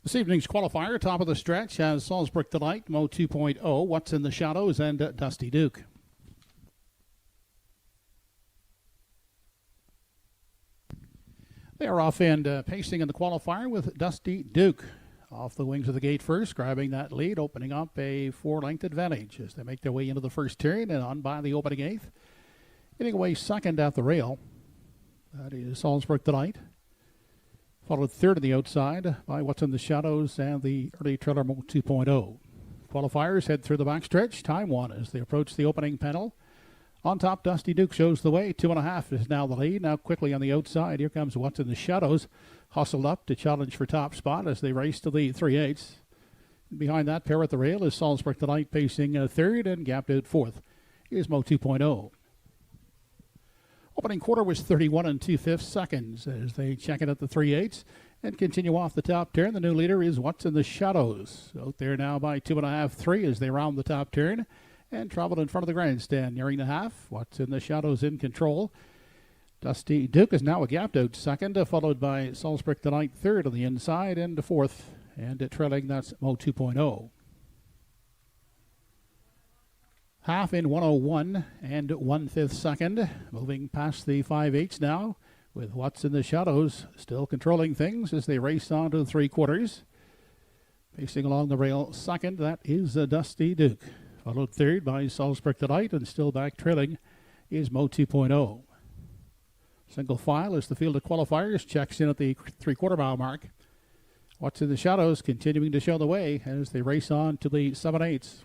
This evening's qualifier, top of the stretch, has Salzburg Delight, Mo 2.0, What's in the Shadows, and Dusty Duke. They are off and pacing in the qualifier with Dusty Duke off the wings of the gate first, grabbing that lead, opening up a 4-length advantage as they make their way into the first turn and on by the opening eighth. Getting away second at the rail, that is Salzburg Delight. Followed third on the outside by What's in the Shadows and the early trailer Mo 2.0. Qualifiers head through the backstretch. Time one as they approach the opening panel. On top, Dusty Duke shows the way. 2.5 is now the lead. Now quickly on the outside, here comes What's in the Shadows. Hustled up to challenge for top spot as they race to the 3/8. Behind that pair at the rail is Salzburg Delight pacing third, and gapped out fourth is Mo 2.0. Opening quarter was 31 2/5 seconds as they check it at the 3/8 and continue off the top turn. The new leader is What's in the Shadows. Out there now by 2.5, 3 as they round the top turn and travel in front of the grandstand. Nearing the half, What's in the Shadows in control. Dusty Duke is now a gapped out second, followed by Salzburg Delight third on the inside and fourth. And trailing, that's Mo 2.0. Half in 1:01 and 1/5 second. Moving past the 5/8 now with What's in the Shadows still controlling things as they race on to the 3/4. Pacing along the rail second, that is Dusty Duke. Followed third by Salzburg Delight, and still back trailing is Mo 2.0. Single file as the field of qualifiers checks in at the 3/4 mile mark. What's in the Shadows continuing to show the way as they race on to the 7/8.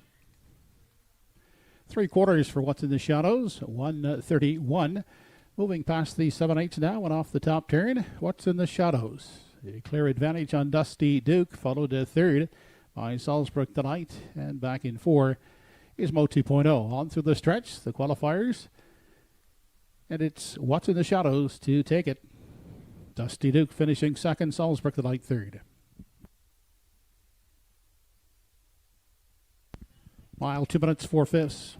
3/4 for What's in the Shadows, 1:31. Moving past the 7/8 now and off the top turn. What's in the Shadows? A clear advantage on Dusty Duke, followed third by Salzburg Delight, and back in 4 is Mo 2.0. On through the stretch, the qualifiers, and it's What's in the Shadows to take it. Dusty Duke finishing second, Salzburg Delight third. Mile 2 minutes 4/5.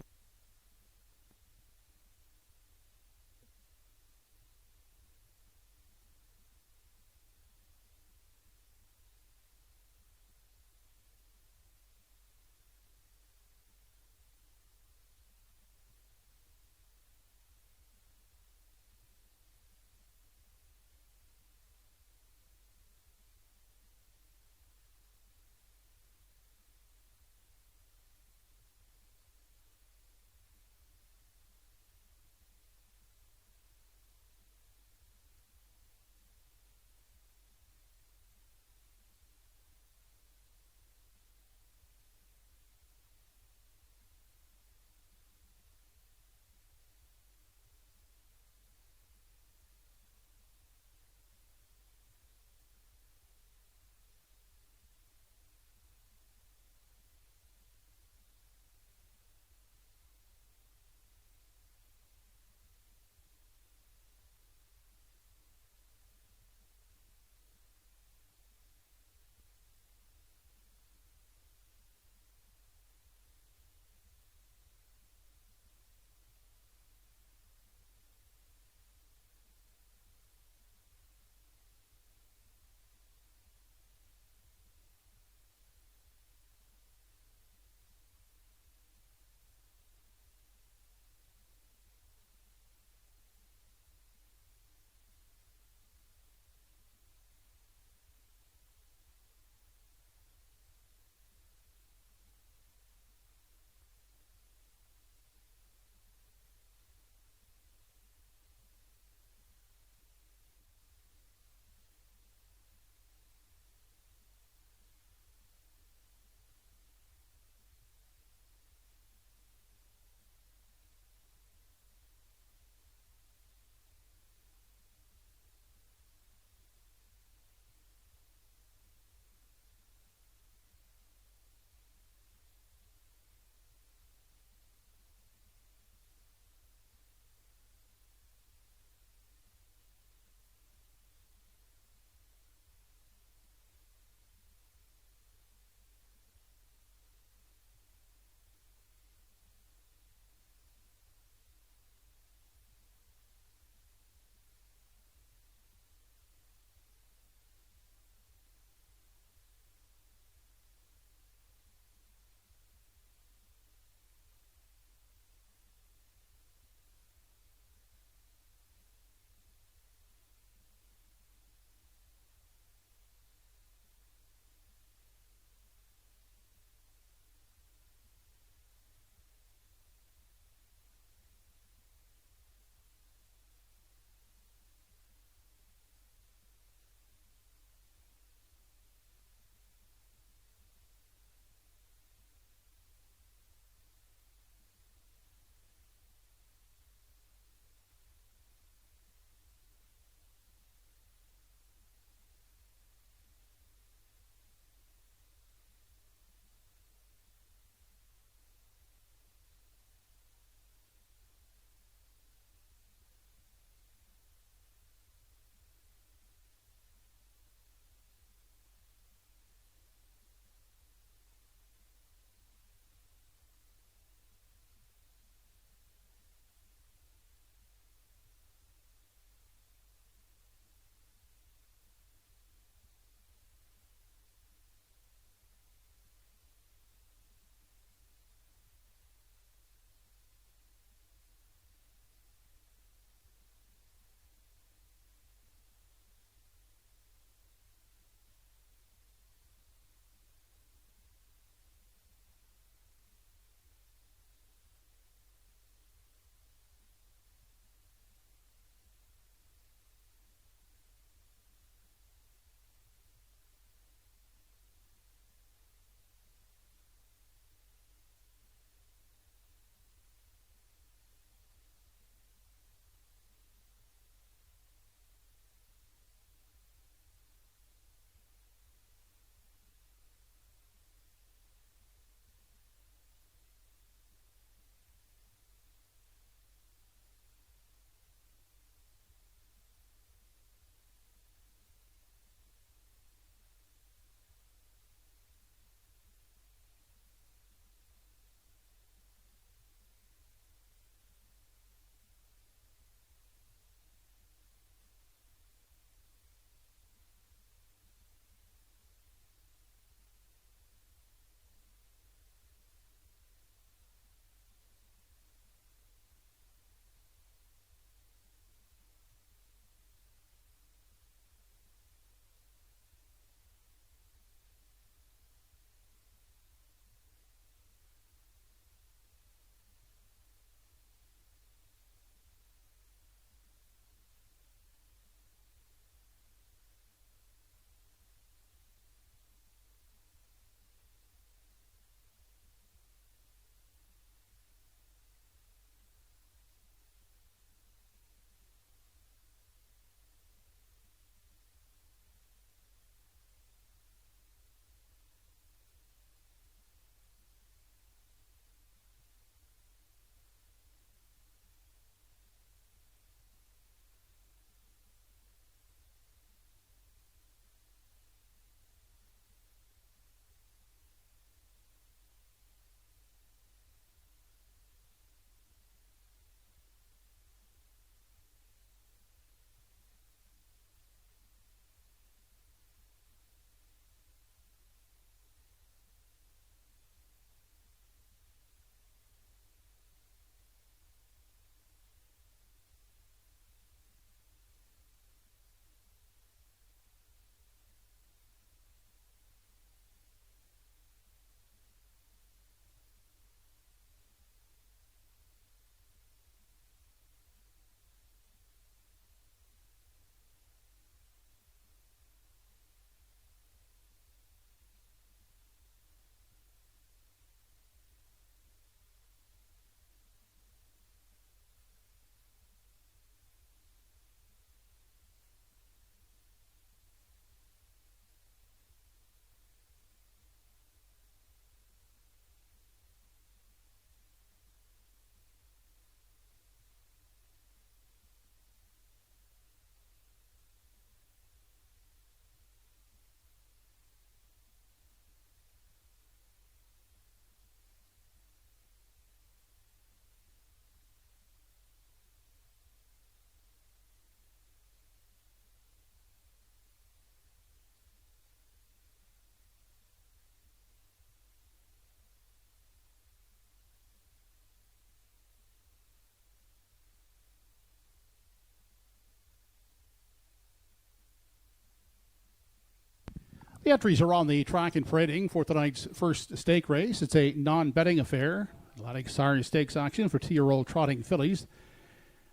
The entries are on the track and parading for tonight's first stake race. It's a non-betting affair. Atlantic Sire Stakes action for 2-year-old trotting fillies.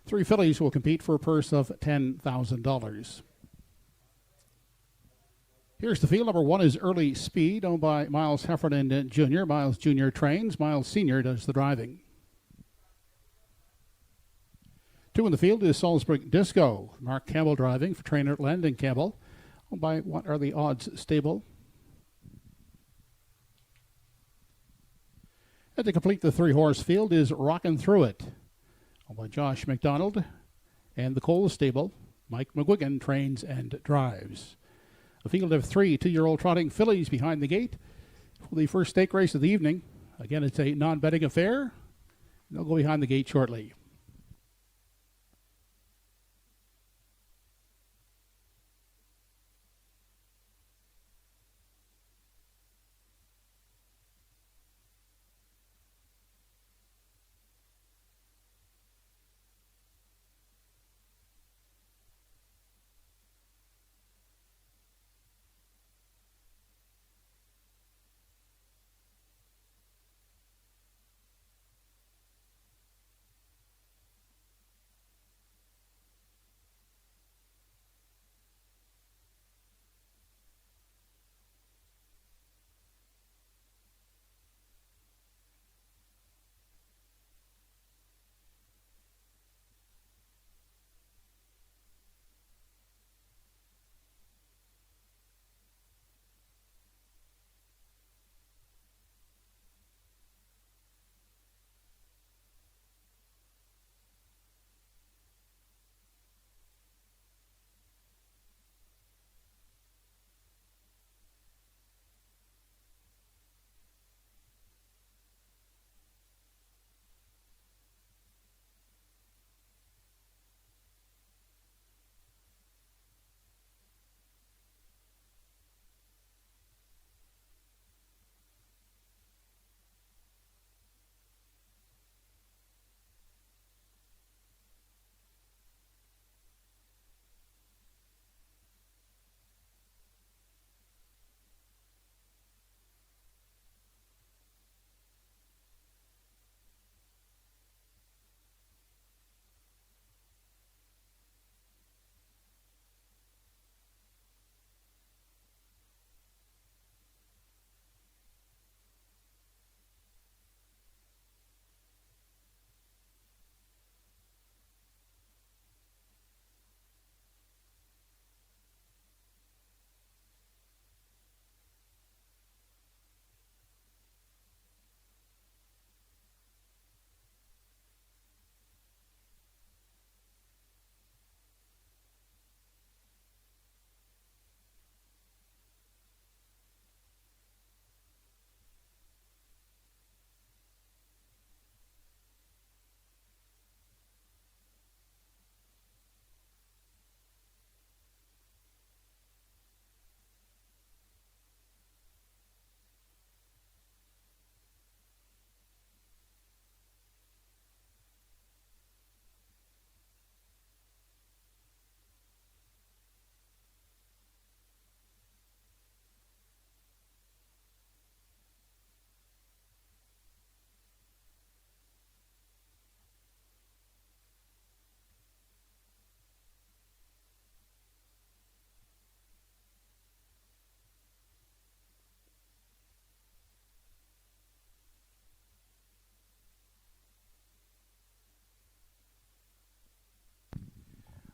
3 fillies will compete for a purse of $10,000. Here's the field. Number 1 is Early Speed, owned by Miles Heffernan Jr. Miles Jr. trains. Miles Sr. does the driving. 2 in the field is Salisbury Disco. Mark Campbell driving for trainer Landon Campbell, owned by What Are the Odds stable. And to complete the 3-horse field is Rockin' Through It, owned by Josh McDonald and the Cole stable. Mike McGuigan trains and drives. A field of 3 2-year-old trotting fillies behind the gate for the first stake race of the evening. Again, it's a non-betting affair. They'll go behind the gate shortly.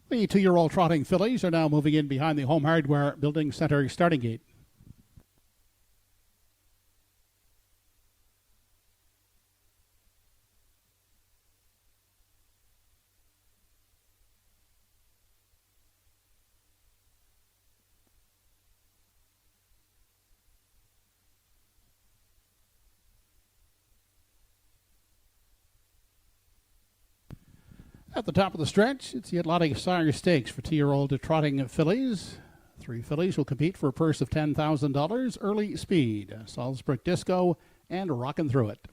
The 2-year-old trotting fillies are now moving in behind the Home Hardware Building Center starting gate. At the top of the stretch, it's the Atlantic Sire Stakes for 2-year-old trotting fillies. 3 fillies will compete for a purse of $10,000. Early Speed, Salisbury Disco, and Rockin' Through It.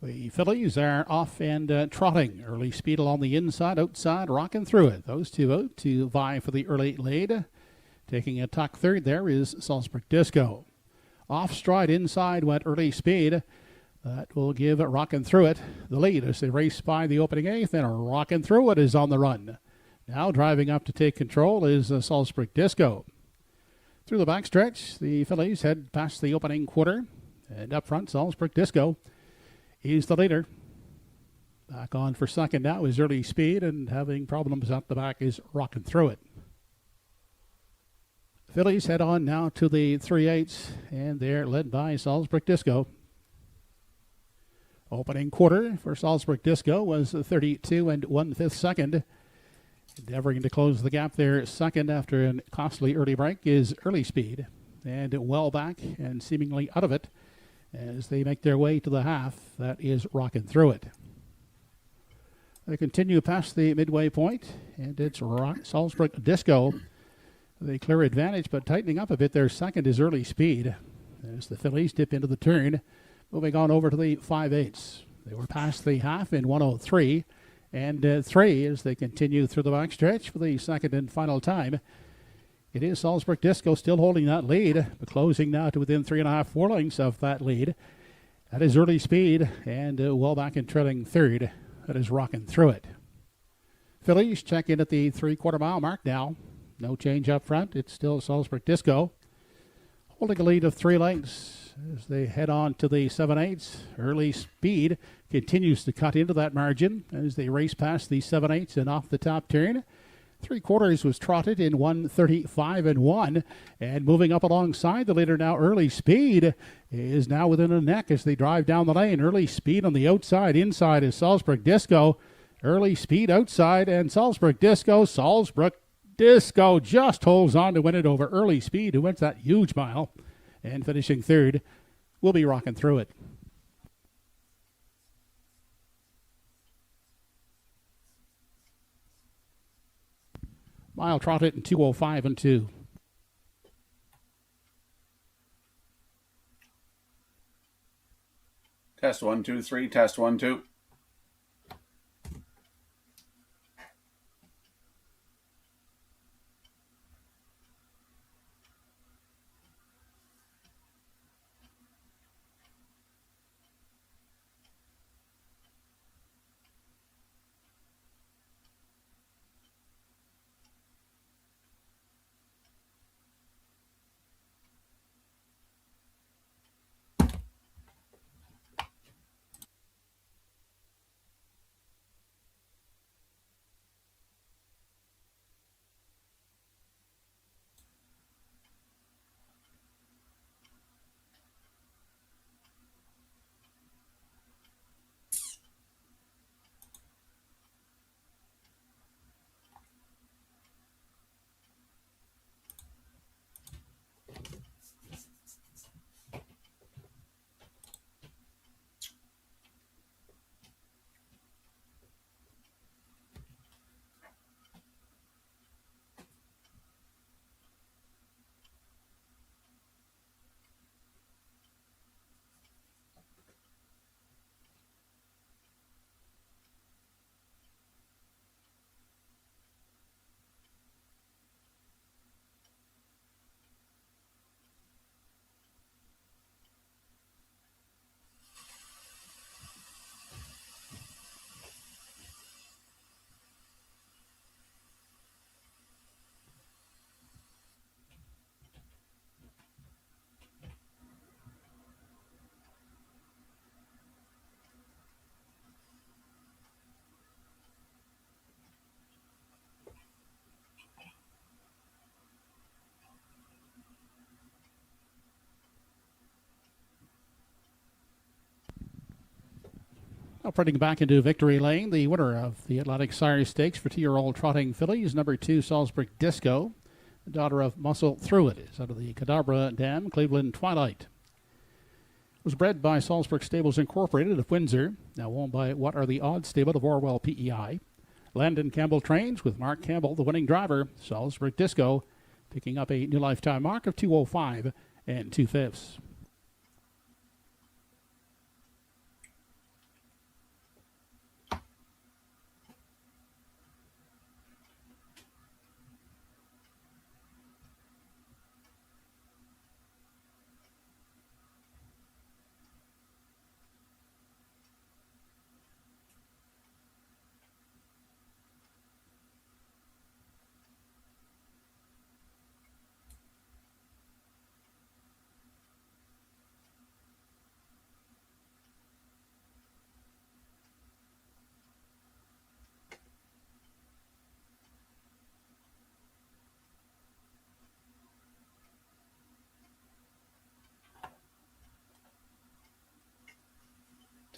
The fillies are off and trotting. Early Speed along the inside, outside, rocking through it. Those two out to vie for the early lead. Taking a tuck third there is Salzburg Disco. Off stride inside went Early Speed. That will give Rockin' Through It the lead as they race by the opening eighth, and Rockin' Through It is on the run. Now driving up to take control is Salzburg Disco. Through the backstretch, the fillies head past the opening quarter, and up front, Salzburg Disco is the leader. Back on for second now is Early Speed, and having problems at the back is Rockin' Through It. Fillies head on now to the 3/8, and they're led by Salzburg Disco. Opening quarter for Salzburg Disco was 32 1/5 second. Endeavoring to close the gap there second after a costly early break is Early Speed, and well back and seemingly out of it as they make their way to the half. That is Rockin' Through It. They continue past the midway point, and it's Salzburg Disco. They clear advantage, but tightening up a bit. Their second is Early Speed as the fillies dip into the turn, moving on over to the 5/8. They were past the half in 1:03 and 3 as they continue through the backstretch for the second and final time. It is Salzburg Disco still holding that lead, but closing now to within 3.5 furlongs of that lead. That is Early Speed, and well back and trailing third. That is Rockin' Through It. Fillies check in at the 3/4 mile mark now. No change up front. It's still Salzburg Disco, holding a lead of 3 lengths as they head on to the 7/8. Early Speed continues to cut into that margin as they race past the 7/8 and off the top turn. 3/4 was trotted in 1:35 and 1, and moving up alongside the leader now. Early Speed is now within a neck as they drive down the lane. Early Speed on the outside. Inside is Salzburg Disco. Early Speed outside, and Salzburg Disco. Salzburg Disco just holds on to win it over Early Speed, who went that huge mile, and finishing third will be Rockin' Through It. Mile trotted in 2:05 and 2. Test 1 2 3. Test 1 2. Now putting back into victory lane, the winner of the Atlantic Sire Stakes for 2-year-old trotting fillies, number 2 Salzburg Disco. The daughter of Muscle Through It is out of the Cadabra Dam, Cleveland Twilight. Was bred by Salzburg Stables Incorporated of Windsor, now owned by What Are the Odds stable of Orwell PEI. Landon Campbell trains with Mark Campbell, the winning driver. Salzburg Disco picking up a new lifetime mark of 2:05 and 2/5.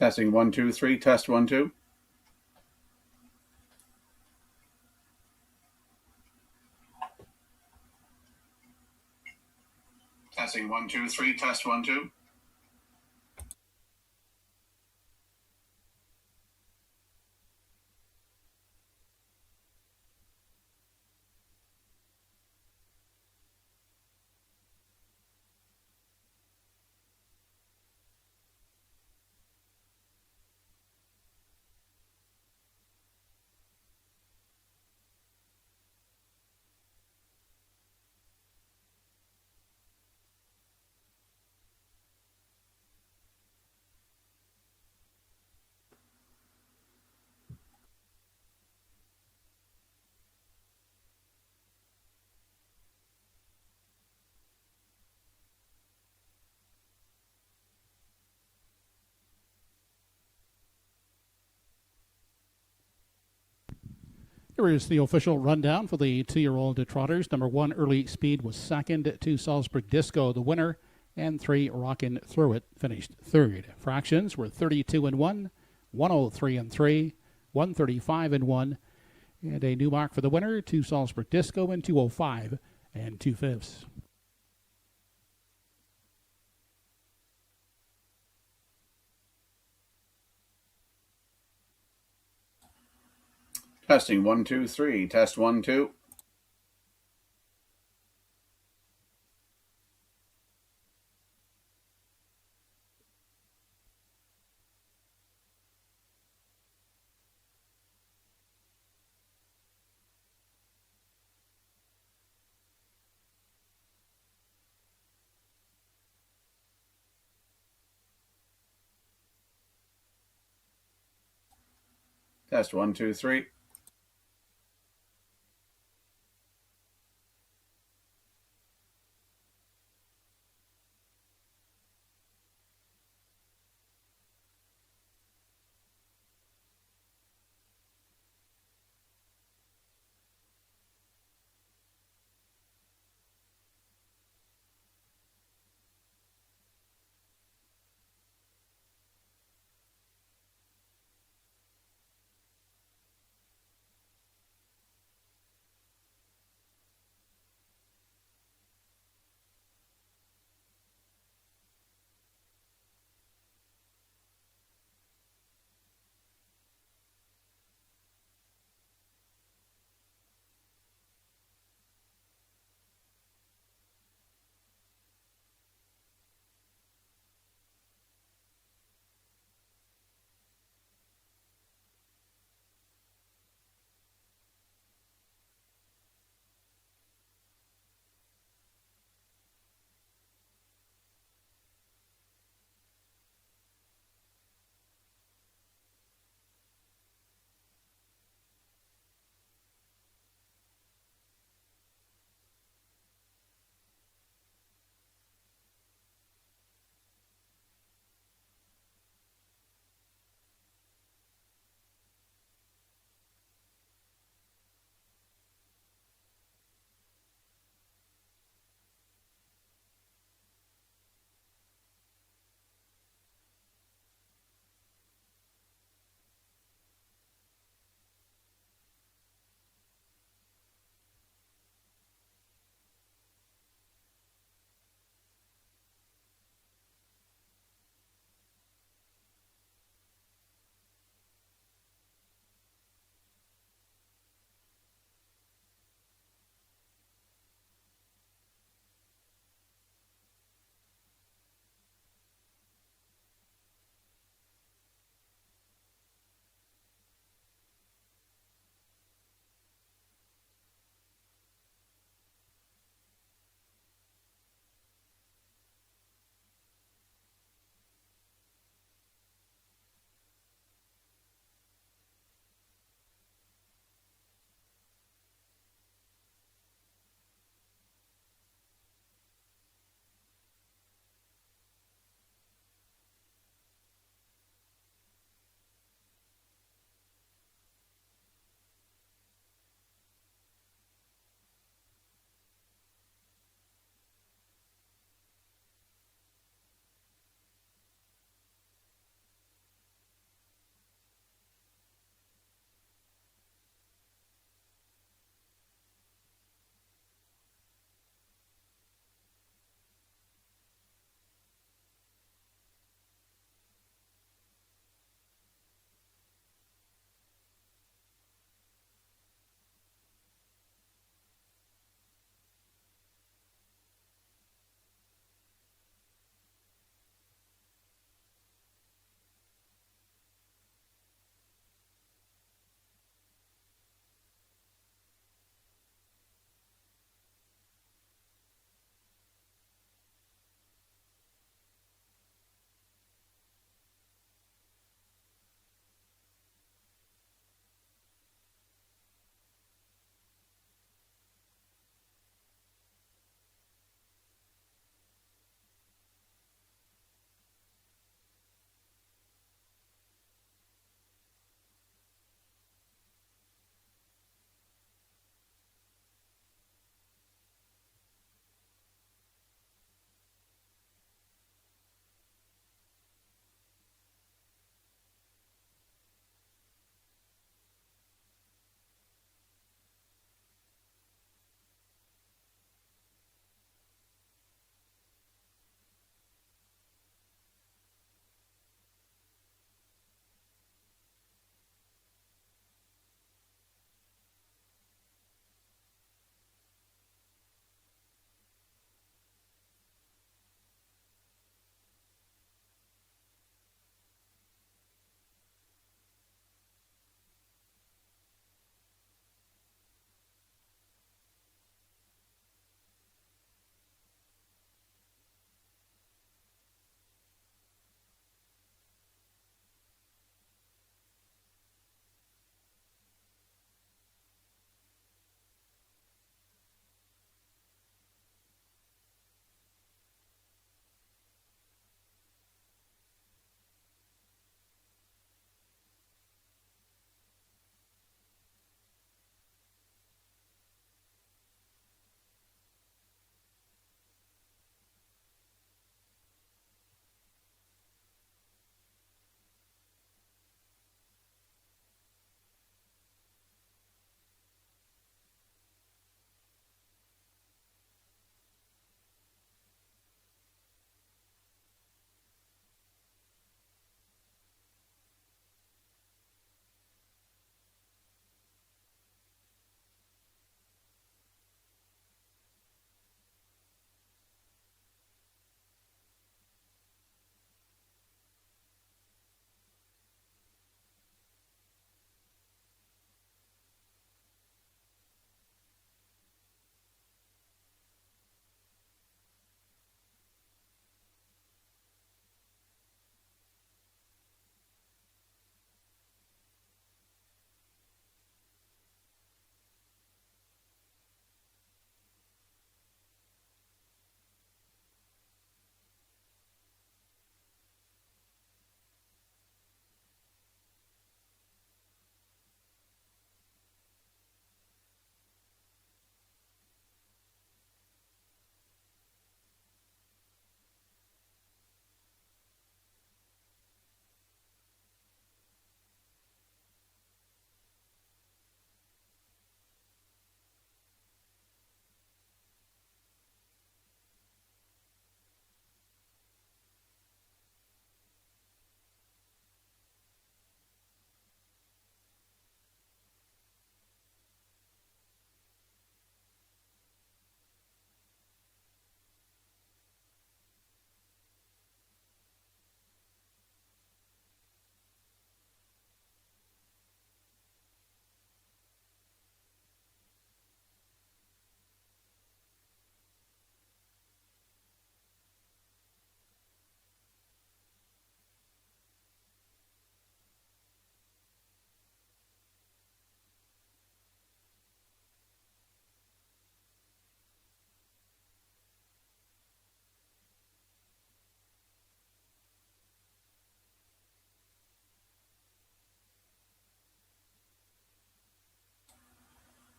Testing 1 2 3. Test 1 2. Testing 1 2 3. Test 1 2. Here is the official rundown for the 2-year-old trotters. Number 1, Early Speed, was second. 2, Salzburg Disco, the winner. And 3, Rockin' Through It, finished third. Fractions were 32 and 1, 103 and 3, 135 and 1. And a new mark for the winner, 2, Salzburg Disco, and 205 and 2/5. Testing 1 2 3. Test 1 2. Test 1 2 3.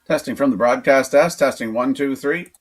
Testing from the broadcast desk. Testing 1, 2, 3.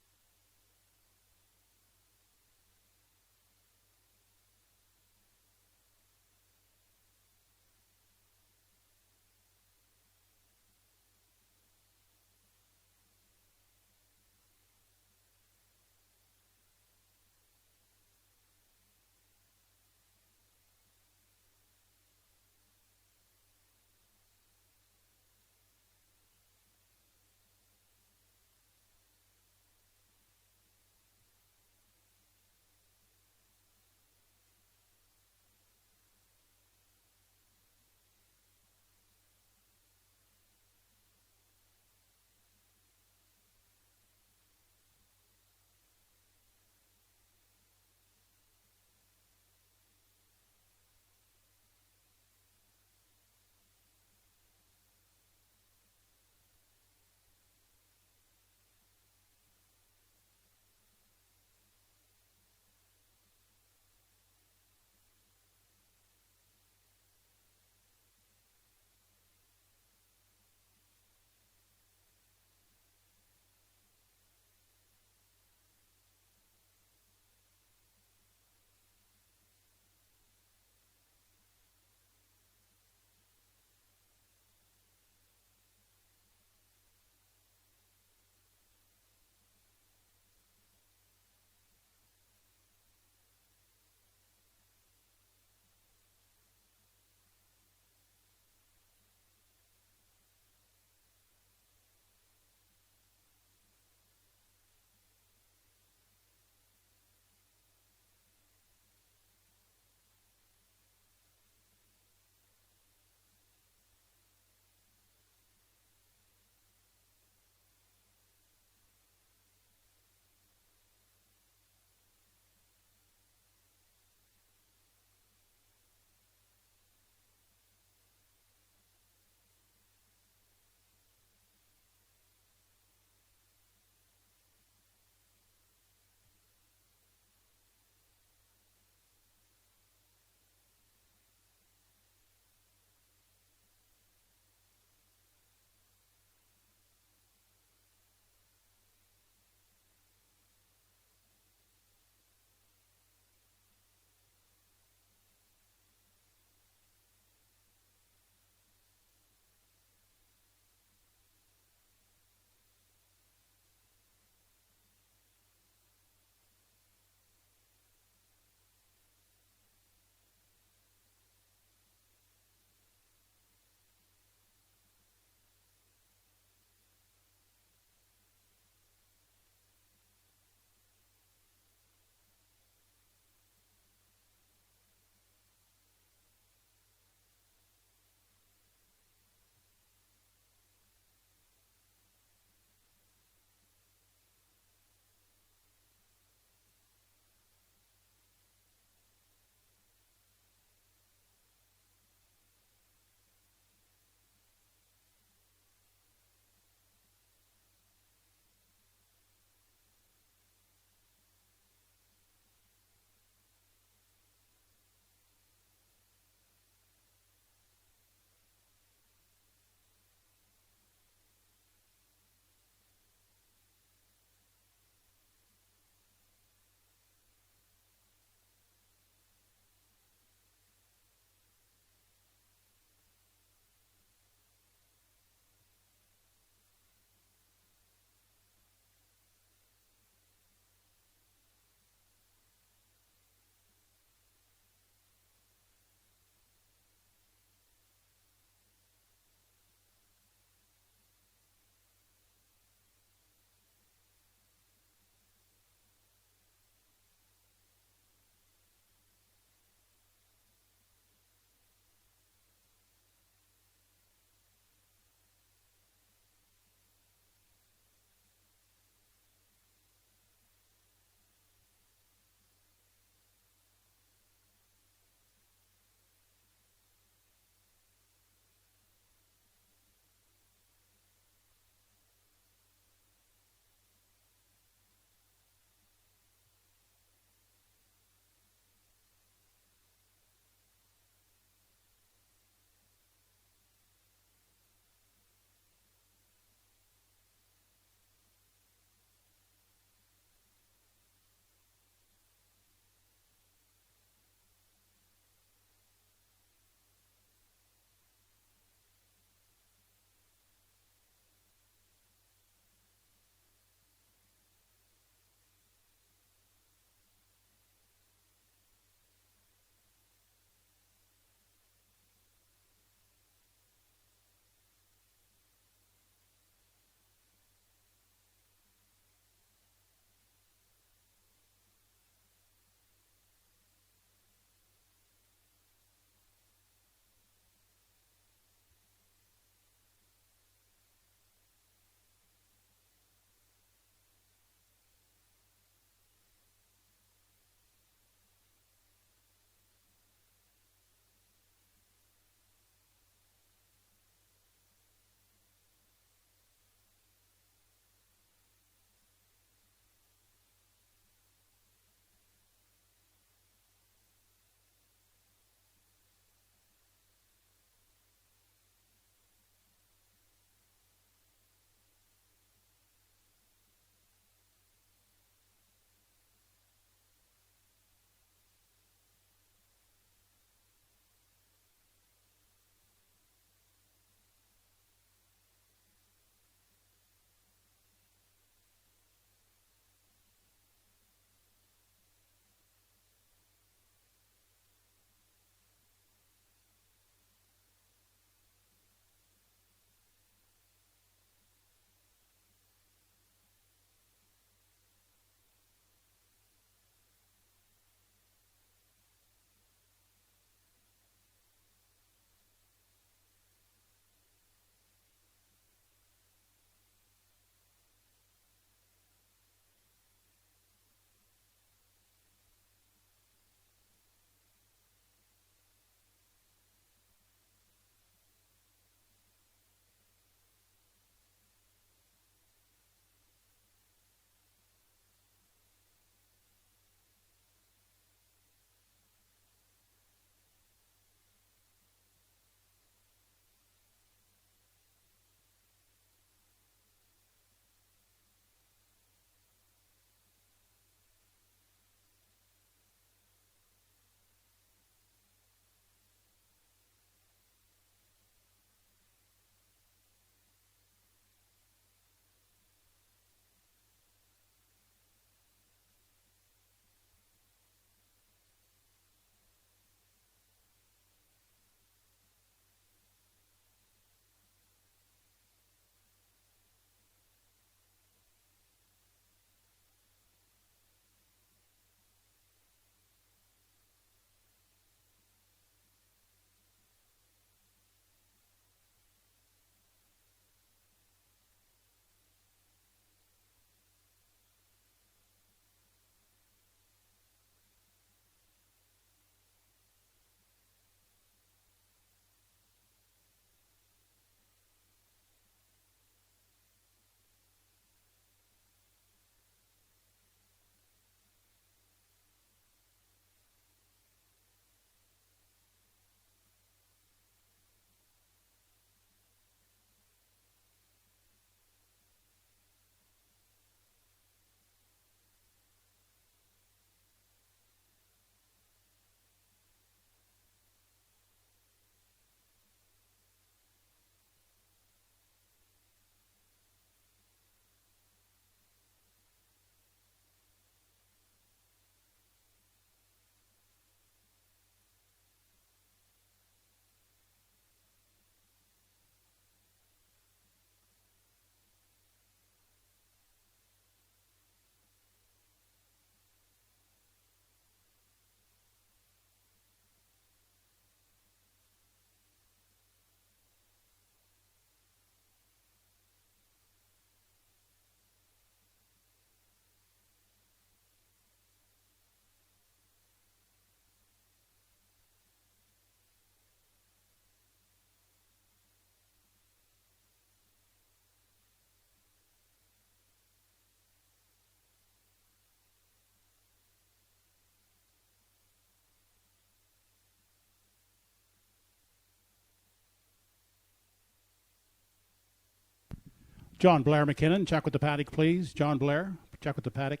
John Blair McKinnon, check with the paddock, please. John Blair, check with the paddock.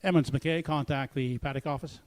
Emmons McKay, contact the paddock office.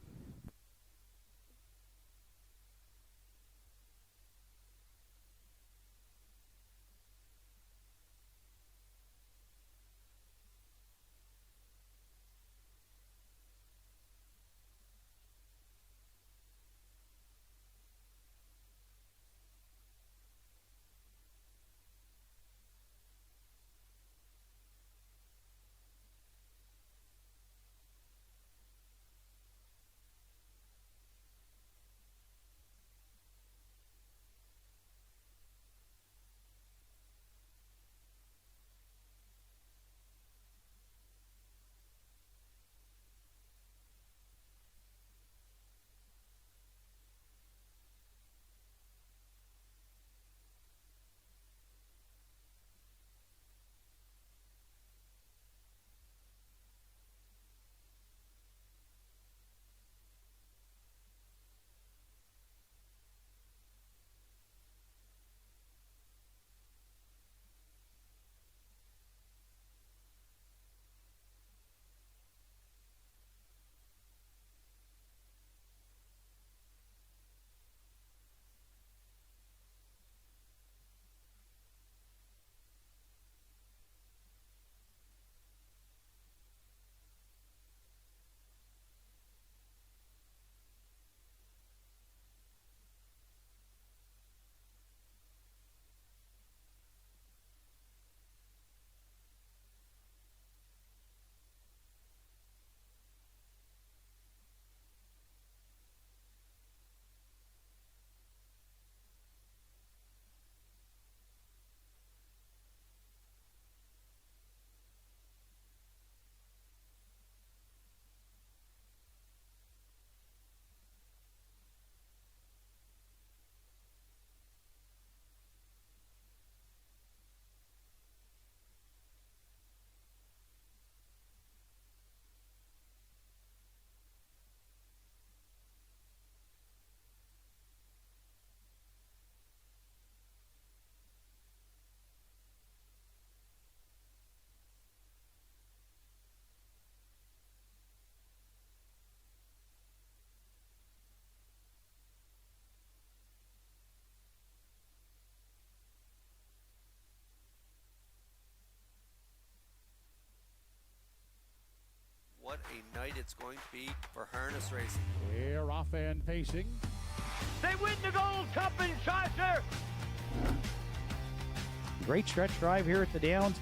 What a night it's going to be for harness racing. We're off and pacing. They win the Gold Cup in Chaucer. Great stretch drive here at the Downs.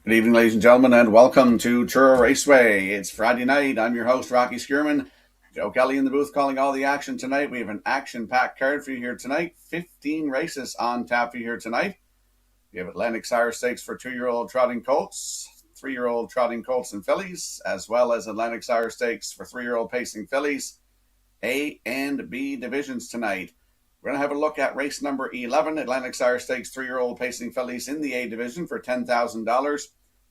Good evening, ladies and gentlemen, and welcome to TruroRaceway. It's Friday night. I'm your host, Rocky Skierman. Joe Kelly in the booth calling all the action tonight. We have an action-packed card for you here tonight. 15 races on tap for you here tonight. We have Atlantic Sire Stakes for 2-year-old trotting colts, 3-year-old trotting colts and fillies, as well as Atlantic Sire Stakes for 3-year-old pacing fillies. A and B divisions tonight. We're going to have a look at race number 11, Atlantic Sire Stakes 3-year-old pacing fillies in the A division for $10,000.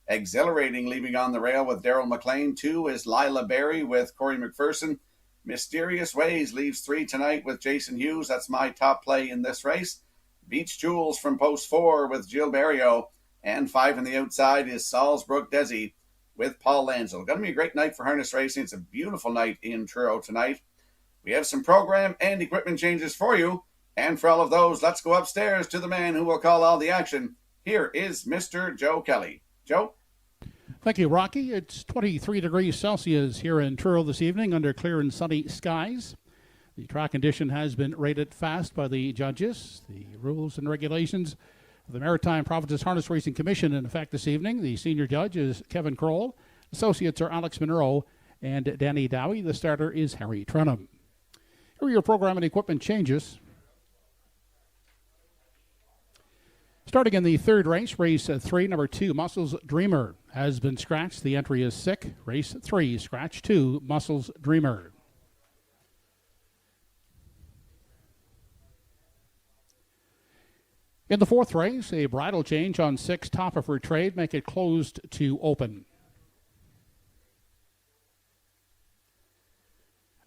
Exhilarating, leaving on the rail with Daryl McLean. 2 is Lila Berry with Corey McPherson. Mysterious Ways leaves 3 tonight with Jason Hughes. That's my top play in this race. Beach Jewels from post 4 with Jill Barrio. And 5 on the outside is Salzbrook Desi with Paul Lanzel. Going to be a great night for harness racing. It's a beautiful night in Truro tonight. We have some program and equipment changes for you. And for all of those, let's go upstairs to the man who will call all the action. Here is Mr. Joe Kelly. Joe? Thank you, Rocky. It's 23 degrees Celsius here in Truro this evening under clear and sunny skies. The track condition has been rated fast by the judges. The rules and regulations of the Maritime Provinces Harness Racing Commission in effect this evening. The senior judge is Kevin Kroll. Associates are Alex Monroe and Danny Dowie. The starter is Harry Trenham. Here are your program and equipment changes. Starting in the third race, race 3, number 2, Muscles Dreamer has been scratched. The entry is sick. Race 3, scratch 2, Muscles Dreamer. In the fourth race, a bridle change on 6, Top of Her Trade, make it closed to open.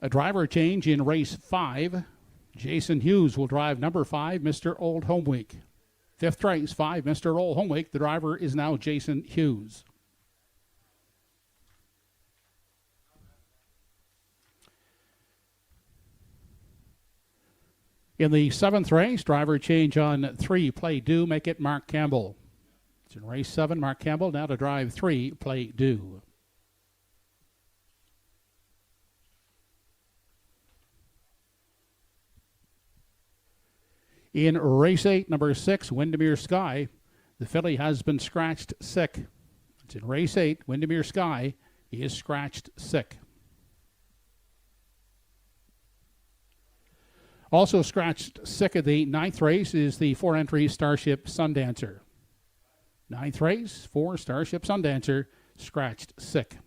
A driver change in race 5. Jason Hughes will drive number 5, Mr. Old Home Week. Fifth race, 5, Mr. Old Home Week. The driver is now Jason Hughes. In the 7th race, driver change on 3, Play Do, make it Mark Campbell. It's in race 7, Mark Campbell now to drive 3, Play Do. In race 8, number 6, Windermere Sky, the filly has been scratched sick. It's in race 8, Windermere Sky is scratched sick. Also scratched sick at the 9th race is the 4-entry Starship Sundancer. 9th race, 4, Starship Sundancer, scratched sick.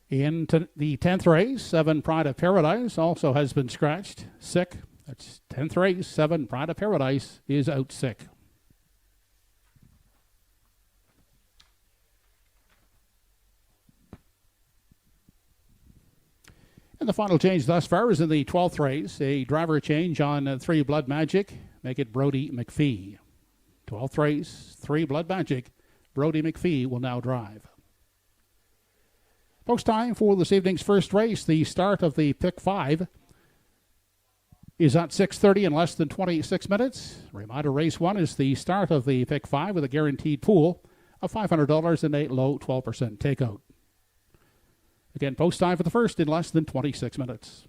In the 10th race, 7, Pride of Paradise, also has been scratched sick. That's 10th race, 7, Pride of Paradise is out sick. And the final change thus far is in the 12th race, a driver change on 3, Blood Magic, make it Brody McPhee. 12th race, 3, Blood Magic, Brody McPhee will now drive. Post time for this evening's first race. The start of the Pick 5 is at 6:30 in less than 26 minutes. Reminder, race 1 is the start of the Pick 5 with a guaranteed pool of $500 and a low 12% takeout. Again, post time for the first in less than 26 minutes.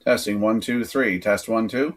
Testing 1, 2, 3. Test 1, 2.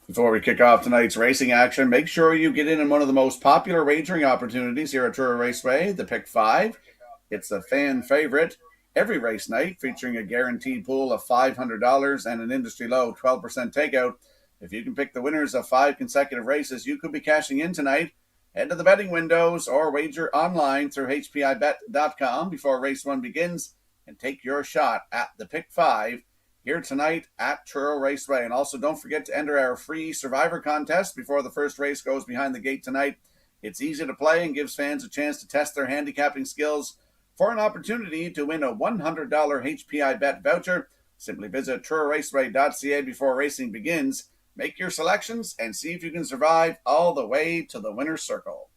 Before we kick off tonight's racing action, make sure you get in on one of the most popular wagering opportunities here at Truro Raceway, the Pick 5. It's the fan favorite every race night, featuring a guaranteed pool of $500 and an industry low 12% takeout. If you can pick the winners of 5 consecutive races, you could be cashing in tonight. Head to the betting windows or wager online through hpibet.com before race 1 begins and take your shot at the Pick 5 here tonight at Truro Raceway. And also don't forget to enter our free Survivor contest before the first race goes behind the gate tonight. It's easy to play and gives fans a chance to test their handicapping skills for an opportunity to win a $100 HPI bet voucher. Simply visit TruroRaceway.ca before racing begins. Make your selections and see if you can survive all the way to the winner's circle.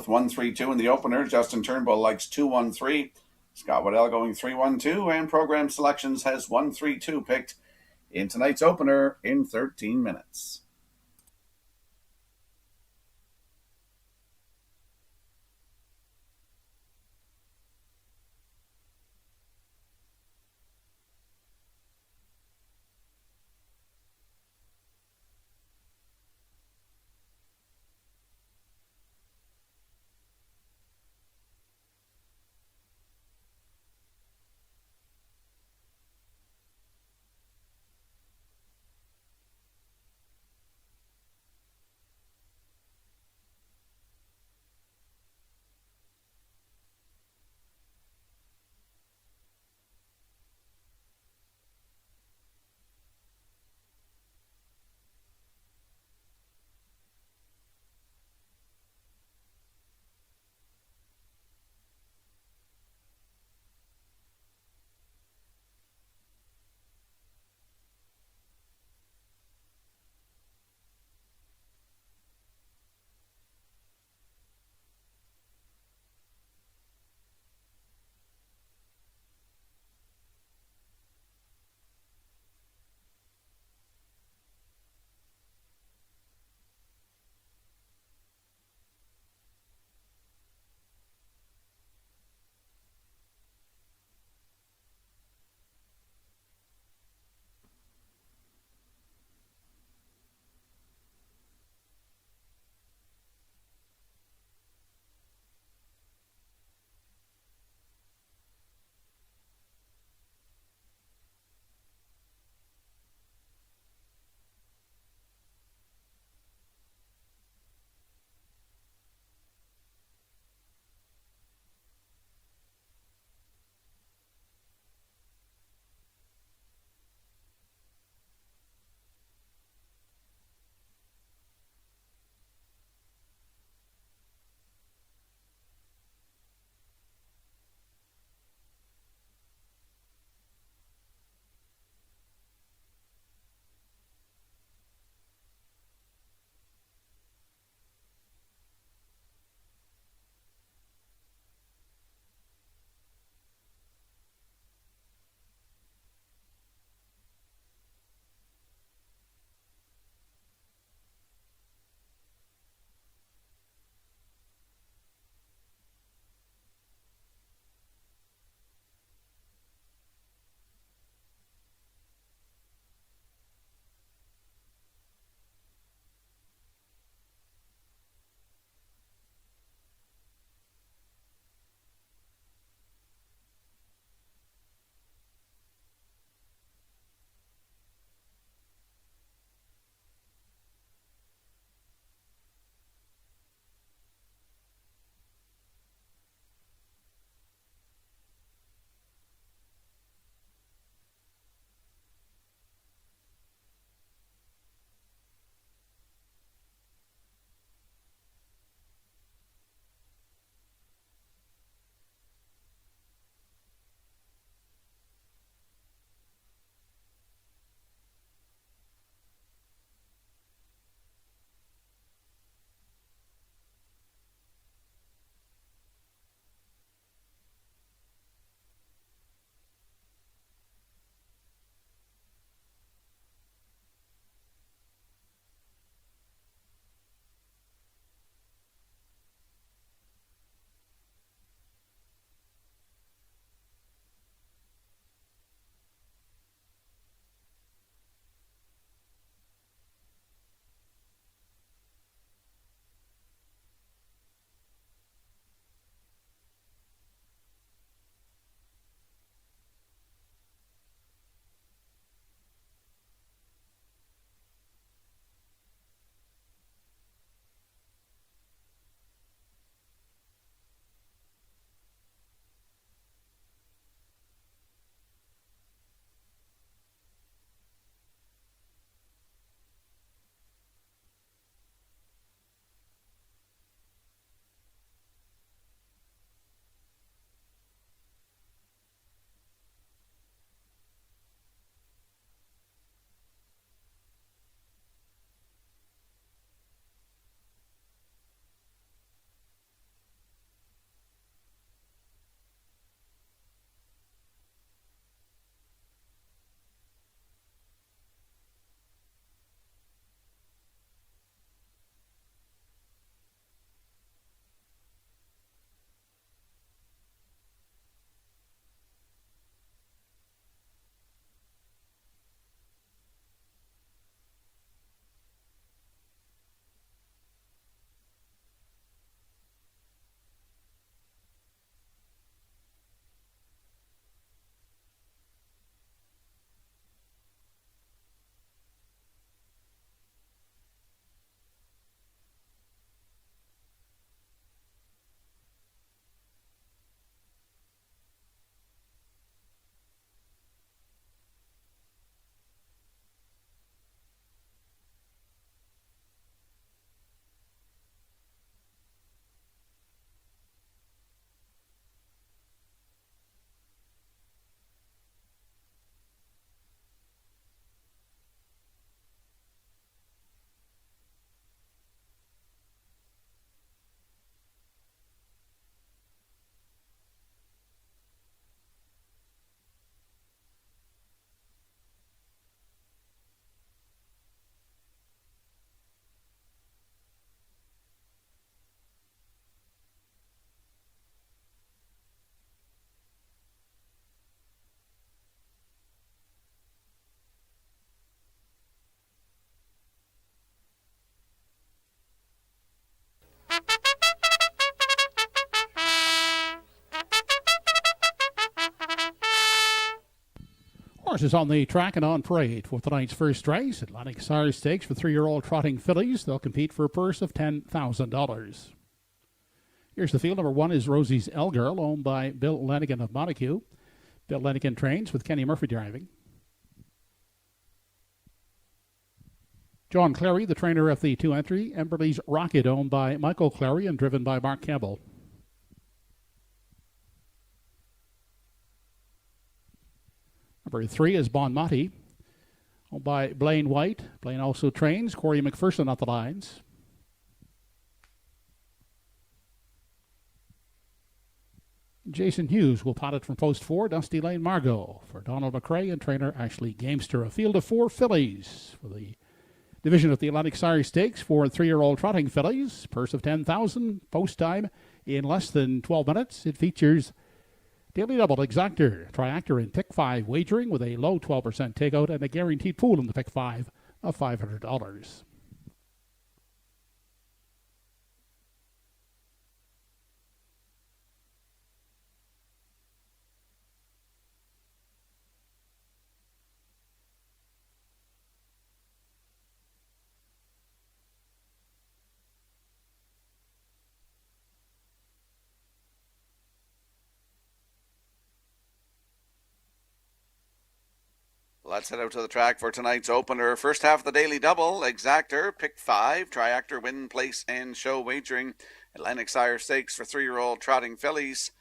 1-3-2 in the opener. Justin Turnbull likes 2-1-3. Scott Waddell going 3-1-2. And Program Selections has 1-3-2 picked in tonight's opener in 13 minutes. Horses on the track and on parade for tonight's first race. Atlantic Sire Stakes for 3-year-old trotting fillies. They'll compete for a purse of $10,000. Here's the field. Number 1 is Rosie's L Girl, owned by Bill Lenigan of Montague. Bill Lenigan trains with Kenny Murphy driving. John Clary, the trainer of the 2-entry. Emberley's Rocket, owned by Michael Clary and driven by Mark Campbell. Number 3 is Bon Mati, owned by Blaine White. Blaine also trains. Corey McPherson at the lines. Jason Hughes will pot it from post 4, Dusty Lane Margot, for Donald McRae and trainer Ashley Gamester. A field of 4 fillies for the division of the Atlantic Sire Stakes for 3-year-old trotting fillies. Purse of $10,000. Post time in less than 12 minutes. It features Daily Double, Exactor, Triactor, and Pick 5 wagering with a low 12% takeout and a guaranteed pool in the Pick 5 of $500. Let's head out to the track for tonight's opener. First half of the Daily Double, Exactor, Pick 5, Triactor, Win, Place, and Show wagering. Atlantic Sire Stakes for 3-year-old trotting fillies.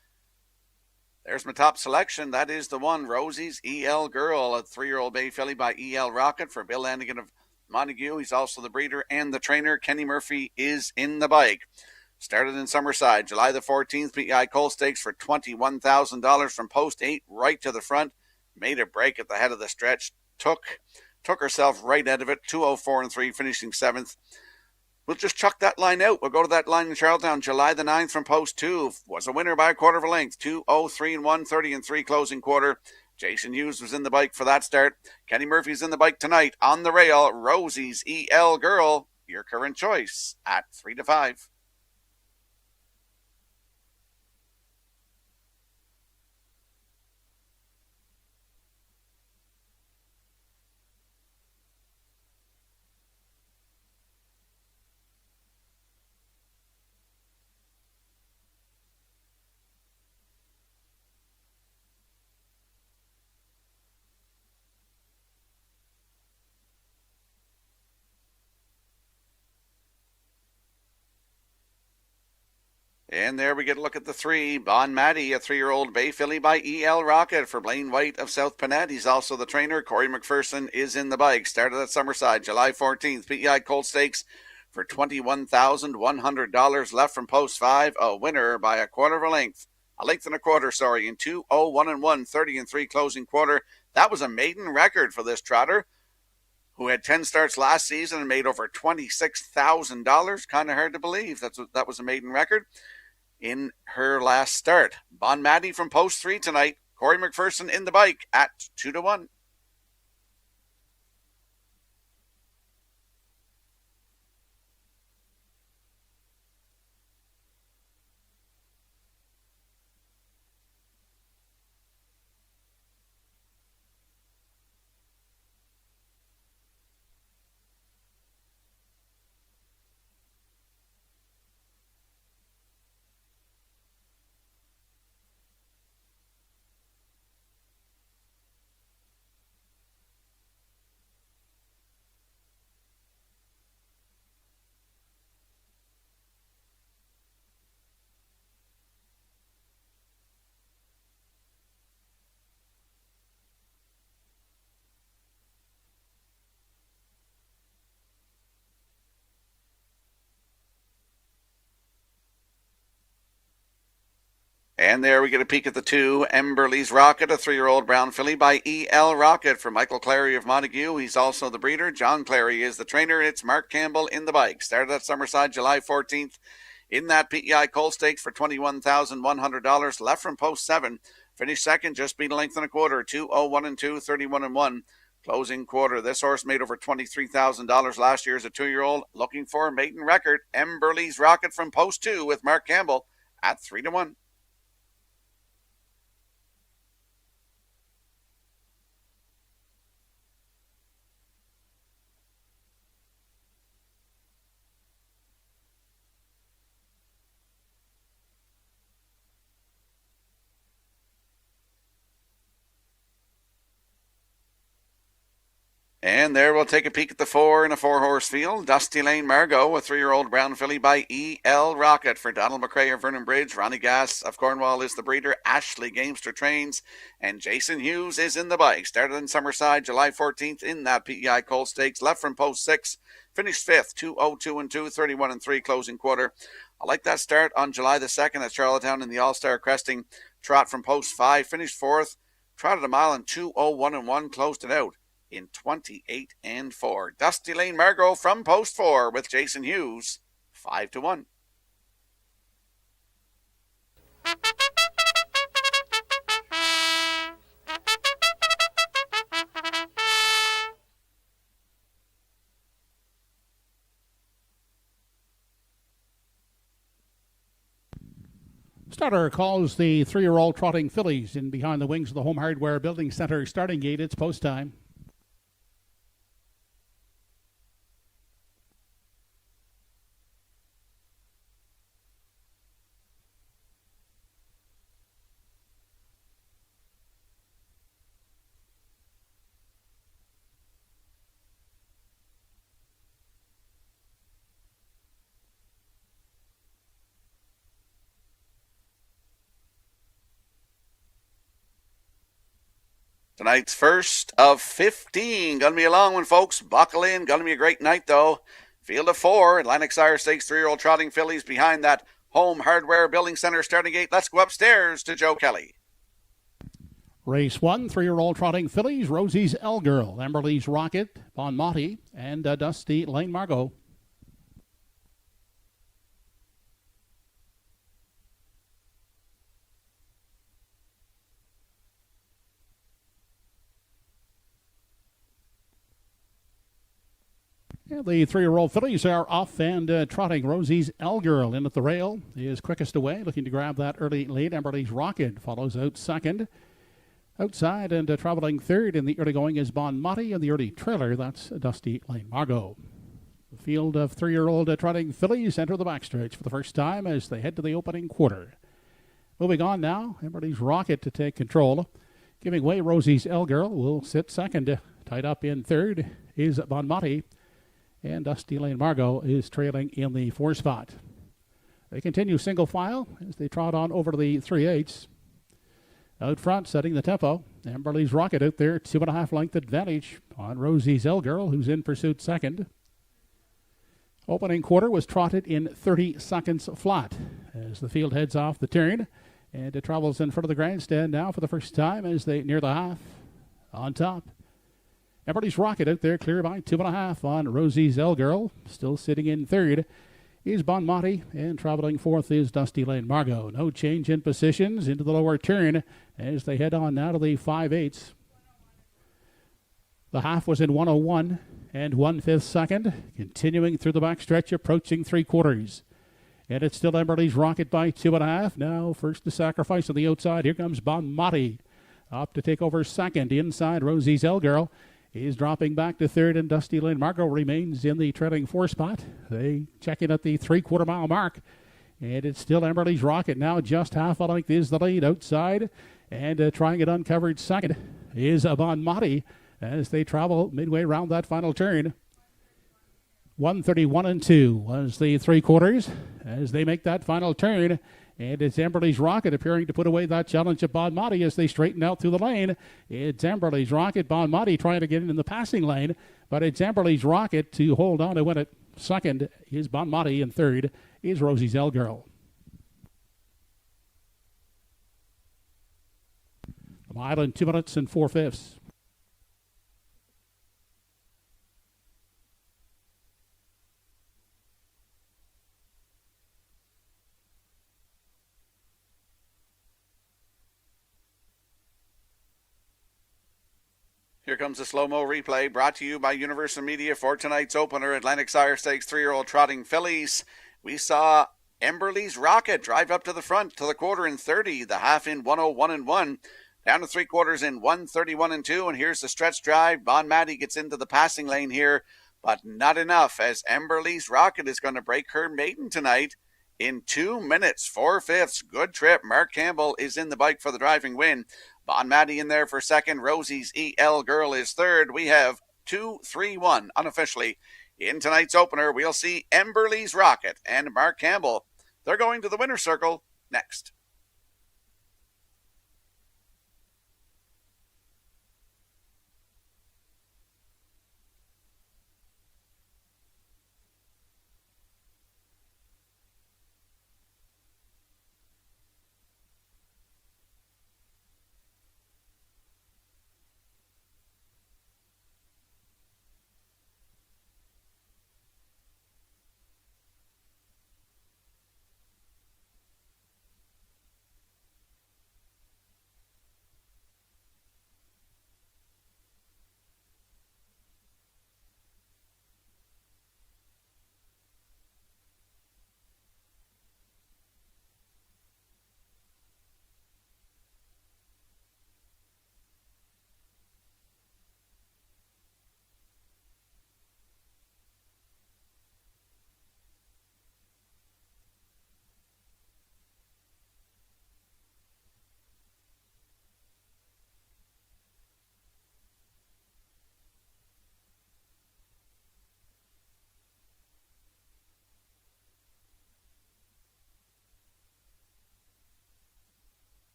There's my top selection. That is the one, Rosie's EL Girl, a 3-year-old bay filly by EL Rocket for Bill Lanigan of Montague. He's also the breeder and the trainer. Kenny Murphy is in the bike. Started in Summerside, July the 14th, PEI Coal Stakes for $21,000 from post 8 right to the front. Made a break at the head of the stretch, took herself right out of it, 2:04.3, finishing 7th. We'll just chuck that line out. We'll go to that line in Charlottetown, July the 9th from post 2. Was a winner by a quarter of a length, 2:03.1, 30-3 closing quarter. Jason Hughes was in the bike for that start. Kenny Murphy's in the bike tonight on the rail. Rosie's EL Girl, your current choice at 3-5. And there we get a look at the 3. Bon Mati, a 3-year-old bay filly by EL Rocket for Blaine White of South Panett. He's also the trainer. Corey McPherson is in the bike. Started at Summerside, July 14th. PEI Colt Stakes for $21,100 left from post 5. A winner by a quarter of a length. A length and a quarter, in 2:01.1, 30-3 closing quarter. That was a maiden record for this trotter, who had 10 starts last season and made over $26,000. Kind of hard to believe that was a maiden record in her last start. Bon Mati from post 3 tonight. Corey McPherson in the bike at 2-1. And there we get a peek at the 2. Emberley's Rocket, a 3-year-old brown filly by EL Rocket for Michael Clary of Montague. He's also the breeder. John Clary is the trainer. It's Mark Campbell in the bike. Started at Summerside, July 14th. In that PEI Coal Stakes for $21,100 left from post 7. Finished second, just beat a length and a quarter, 2:01.2, 31-1. Closing quarter. This horse made over $23,000 last year as a 2-year-old. Looking for a maiden record. Emberley's Rocket from post 2 with Mark Campbell at 3-1. And there we'll take a peek at the 4 in a 4-horse field. Dusty Lane Margot, a 3-year-old brown filly by E.L. Rocket for Donald McRae of Vernon Bridge. Ronnie Gass of Cornwall is the breeder. Ashley Gamester trains. And Jason Hughes is in the bike. Started in Summerside July 14th in that PEI Colt Stakes. Left from post 6. Finished 5th, 2:02 2, 31-3 closing quarter. I like that start on July the 2nd at Charlottetown in the All-Star Cresting Trot from post 5. Finished 4th. Trotted a mile in 2:01 1. Closed it out in 28-4. Dusty Lane Margot from post 4 with Jason Hughes, 5-1. Starter calls the 3-year-old trotting fillies in behind the wings of the Home Hardware Building Center starting gate. It's post time. Tonight's first of 15. Going to be a long one, folks. Buckle in. Going to be a great night, though. Field of 4. Atlantic Sire Stakes 3-year-old trotting fillies behind that Home Hardware Building Center starting gate. Let's go upstairs to Joe Kelly. Race 1, 3-year-old trotting fillies. Rosie's L Girl, Emberly's Rocket, Bon Motti, and Dusty Lane Margot. And the 3-year-old fillies are off and trotting. Rosie's L Girl in at the rail is quickest away, looking to grab that early lead. Emberly's Rocket follows out second. Outside and traveling third in the early going is Bon Motti, and the early trailer, that's Dusty Lane Margot. The field of 3-year-old trotting fillies enter the backstretch for the first time as they head to the opening quarter. Moving on now, Emberly's Rocket to take control. Giving way, Rosie's L Girl will sit second. Tied up in third is Bon Motti. And Dusty Lane Margot is trailing in the 4 spot. They continue single file as they trot on over to the 3/8. Out front, setting the tempo. Emberly's Rocket out there, 2.5 length advantage on Rosie's L Girl, who's in pursuit second. Opening quarter was trotted in 30 seconds flat as the field heads off the turn. And it travels in front of the grandstand now for the first time as they near the half on top. Emberly's Rocket out there, clear by 2.5 on Rosie's L Girl. Still sitting in third is Bon Motti, and traveling fourth is Dusty Lane Margot. No change in positions into the lower turn as they head on now to the 5/8. The half was in 1:01 and 1/5 second, continuing through the backstretch, approaching 3/4. And it's still Emberly's Rocket by 2.5. Now first to sacrifice on the outside. Here comes Bon Motti up to take over second. Inside, Rosie's L Girl is dropping back to third, and Dusty Lane Margot remains in the trailing 4 spot. They check in at the 3/4 mile mark, and it's still Emberly's Rocket. Now just half a length is the lead outside, and trying it uncovered second is Bon Motti as they travel midway around that final turn. 1:31 2 was the 3/4 as they make that final turn. And it's Emberly's Rocket appearing to put away that challenge of Bon Motti as they straighten out through the lane. It's Emberly's Rocket. Bon Motti trying to get in the passing lane, but it's Emberly's Rocket to hold on to win it. Second is Bon Motti, and third is Rosie's L Girl. A mile in 2 minutes and 4/5. Here comes the slow-mo replay brought to you by Universal Media for tonight's opener, Atlantic Sire Stakes 3-year-old trotting fillies. We saw Emberly's Rocket drive up to the front to the quarter in 30, the half in 1:01 1, down to 3/4 in 1:31 2, and here's the stretch drive. Bon Motti gets into the passing lane here, but not enough as Emberly's Rocket is going to break her maiden tonight in 2 minutes, 4/5. Good trip. Mark Campbell is in the bike for the driving win. Bon Motti in there for second. Rosie's E.L. Girl is third. We have 2, 3, 1. Unofficially, in tonight's opener, we'll see Emberley's Rocket and Mark Campbell. They're going to the winner's circle next.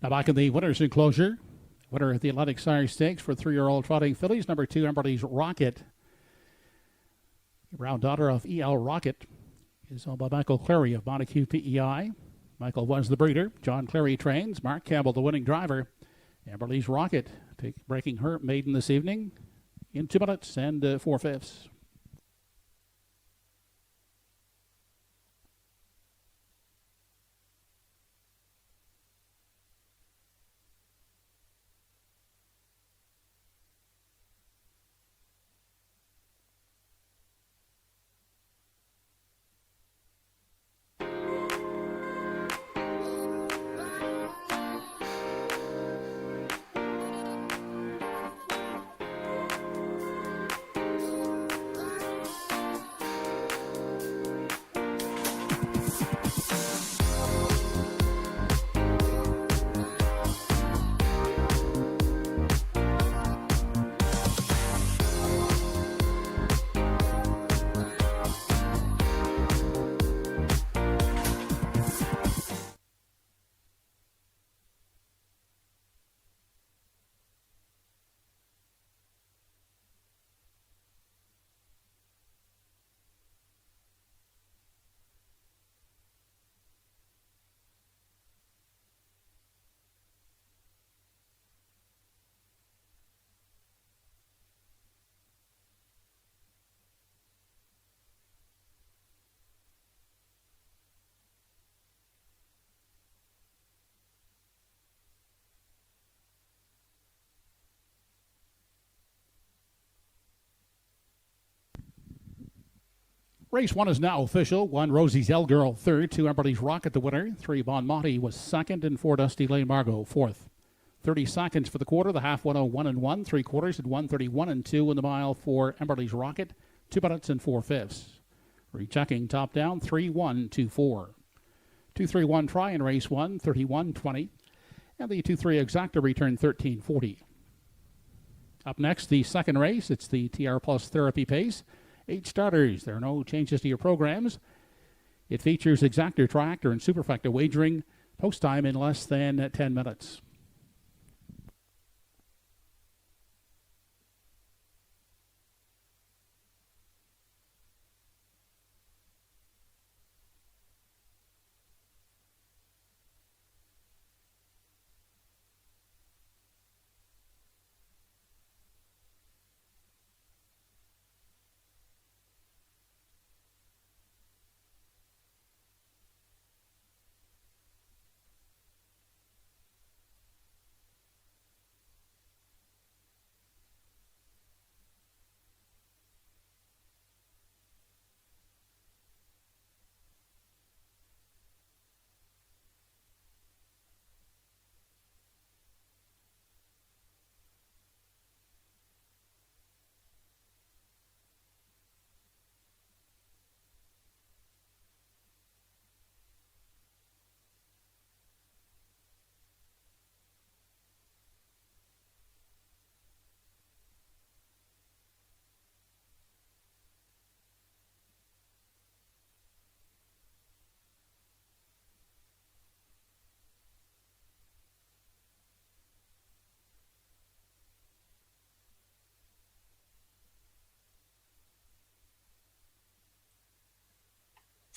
Now back in the winner's enclosure. Winner of the Atlantic Sire Stakes for 3-year-old trotting fillies. Number 2, Emberley's Rocket. Round daughter of E.L. Rocket is owned by Michael Clary of Montague PEI. Michael was the breeder. John Clary trains. Mark Campbell, the winning driver. Emberley's Rocket breaking her maiden this evening in 2 minutes and 4/5. Race 1 is now official. 1, Rosie's El Girl, 3rd. 2, Emberley's Rocket, the winner. 3, Bon Monty was 2nd, and 4, Dusty Lane Margot, 4th. 30 seconds for the quarter. The half 101 and 1. 3/4 at 131 and 2 in the mile for Emberley's Rocket. 2 minutes and 4/5. Rechecking top down. 3-1-2-4. 2-3-1 try in race 1. 31-20. And the 2-3 exacta return 13-40. Up next, the second race. It's the TR Plus Therapy Pace. 8 starters. There are no changes to your programs. It features exactor, triactor, and superfecta wagering. Post time in less than 10 minutes.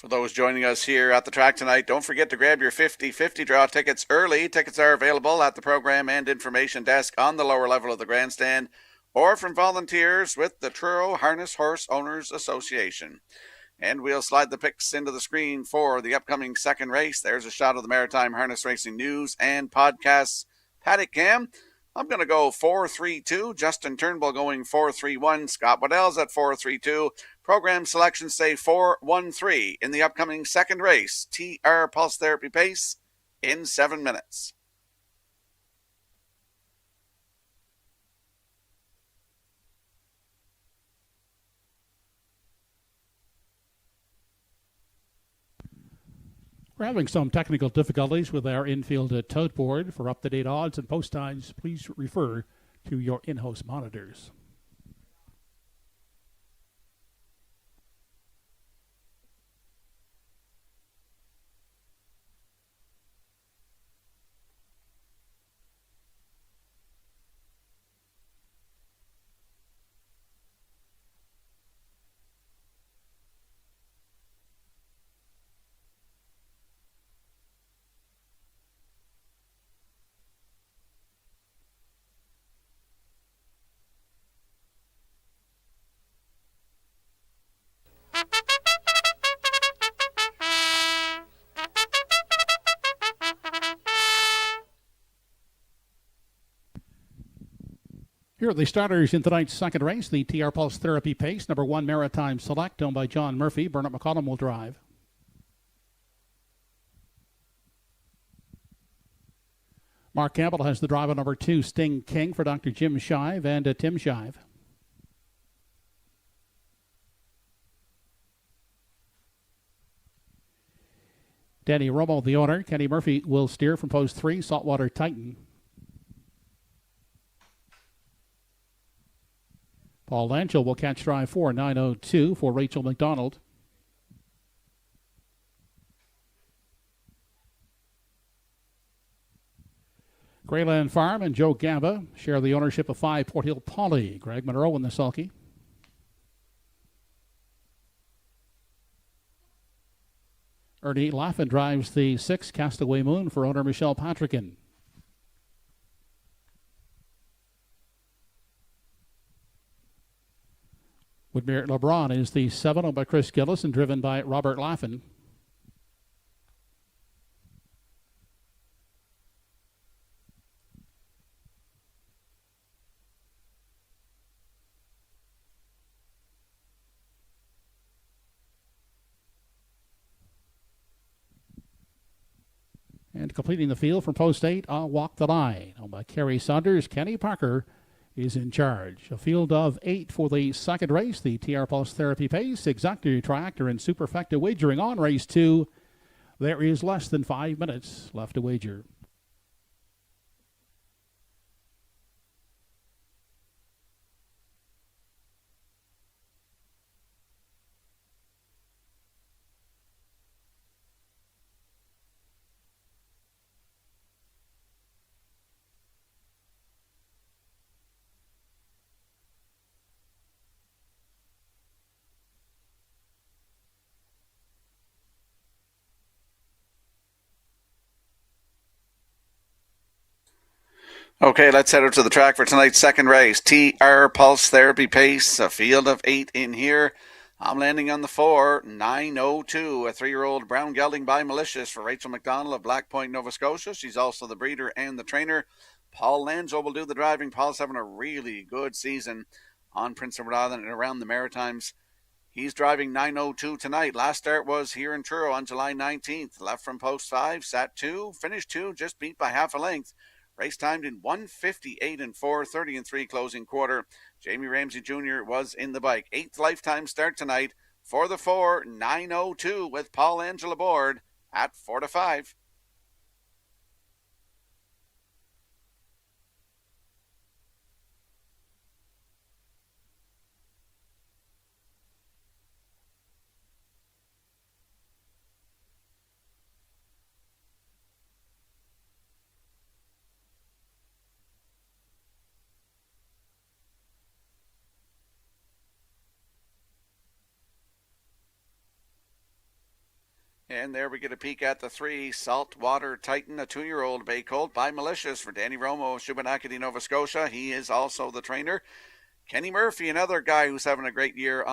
For those joining us here at the track tonight, don't forget to grab your 50-50 draw tickets early. Tickets are available at the program and information desk on the lower level of the grandstand or from volunteers with the Truro Harness Horse Owners Association. And we'll slide the picks into the screen for the upcoming second race. There's a shot of the Maritime Harness Racing News and Podcasts paddock cam. I'm going to go 4-3-2. Justin Turnbull going 4-3-1. Scott Waddell's at 4-3-2. Program selections say 4-1-3 in the upcoming second race. TR Pulse Therapy Pace in 7 minutes. We're having some technical difficulties with our infield tote board. For up-to-date odds and post times, please refer to your in-house monitors. Here are the starters in tonight's second race, the TR Pulse Therapy Pace. Number 1, Maritime Select, owned by John Murphy. Bernard McCollum will drive. Mark Campbell has the drive on number 2, Sting King, for Dr. Jim Shive and Tim Shive. Danny Romo, the owner. Kenny Murphy will steer from post 3, Saltwater Titan. Paul Lanchel will catch drive 4, 902 for Rachel McDonald. Greyland Farm and Joe Gamba share the ownership of 5, Port Hill Polly. Greg Monroe in the sulky. Ernie Laffin drives the 6, Castaway Moon, for owner Michelle Patrickin. Woodmere LeBron is the 7, owned by Chris Gillis and driven by Robert Laffin. And completing the field from post 8, I'll Walk the Line, owned by Kerry Saunders. Kenny Parker is in charge. A field of 8 for the second race, the TR Pulse Therapy Pace. Exactly Tractor and Superfecta wagering on race 2. There is less than 5 minutes left to wager. Okay, let's head out to the track for tonight's second race. TR Pulse Therapy Pace, a field of 8 in here. I'm landing on the 4, 902, a 3-year-old brown gelding by Malicious for Rachel McDonald of Black Point, Nova Scotia. She's also the breeder and the trainer. Paul Lanzo will do the driving. Paul's having a really good season on Prince Edward Island and around the Maritimes. He's driving 902 tonight. Last start was here in Truro on July 19th. Left from post 5, sat 2, finished 2, just beat by half a length. Race timed in 1:58 and 4, 30 and 3 closing quarter. Jamie Ramsey Jr. was in the bike. 8th lifetime start tonight for the 4, 902 with Paul Angel aboard at 4-5. And there we get a peek at the 3, Saltwater Titan, a 2-year-old bay colt by Malicious for Danny Romo, Shubenacadie, Nova Scotia. He is also the trainer. Kenny Murphy, another guy who's having a great year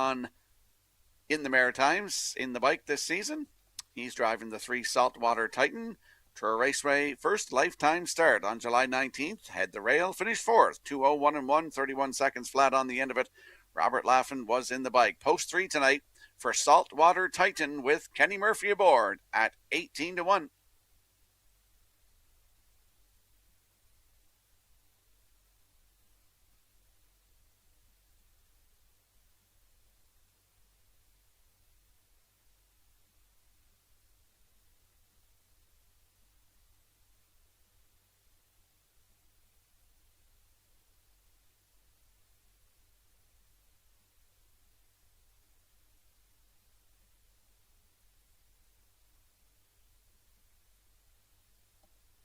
in the Maritimes in the bike this season. He's driving the 3, Saltwater Titan. TruroRaceway first lifetime start on July 19th. Had the rail, finished 4th, 2:01 31 seconds flat on the end of it. Robert Laffin was in the bike. Post 3 tonight for Saltwater Titan with Kenny Murphy aboard at 18-1.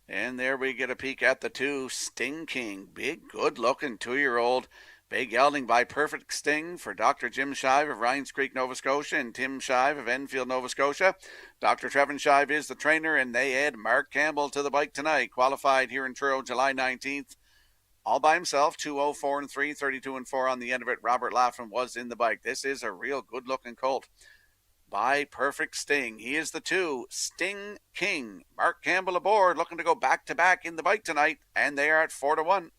And there we get a peek at the 2, Sting King. Big, good-looking 2-year-old. Bay gelding by Perfect Sting for Dr. Jim Shive of Ryan's Creek, Nova Scotia, and Tim Shive of Enfield, Nova Scotia. Dr. Trevin Shive is the trainer, and they add Mark Campbell to the bike tonight. Qualified here in Truro, July 19th. All by himself, 2:04 3, 32 4 on the end of it. Robert Laffin was in the bike. This is a real good-looking colt by Perfect Sting. He is the 2, Sting King. Mark Campbell aboard, looking to go back-to-back in the bike tonight, and they are at 4-1.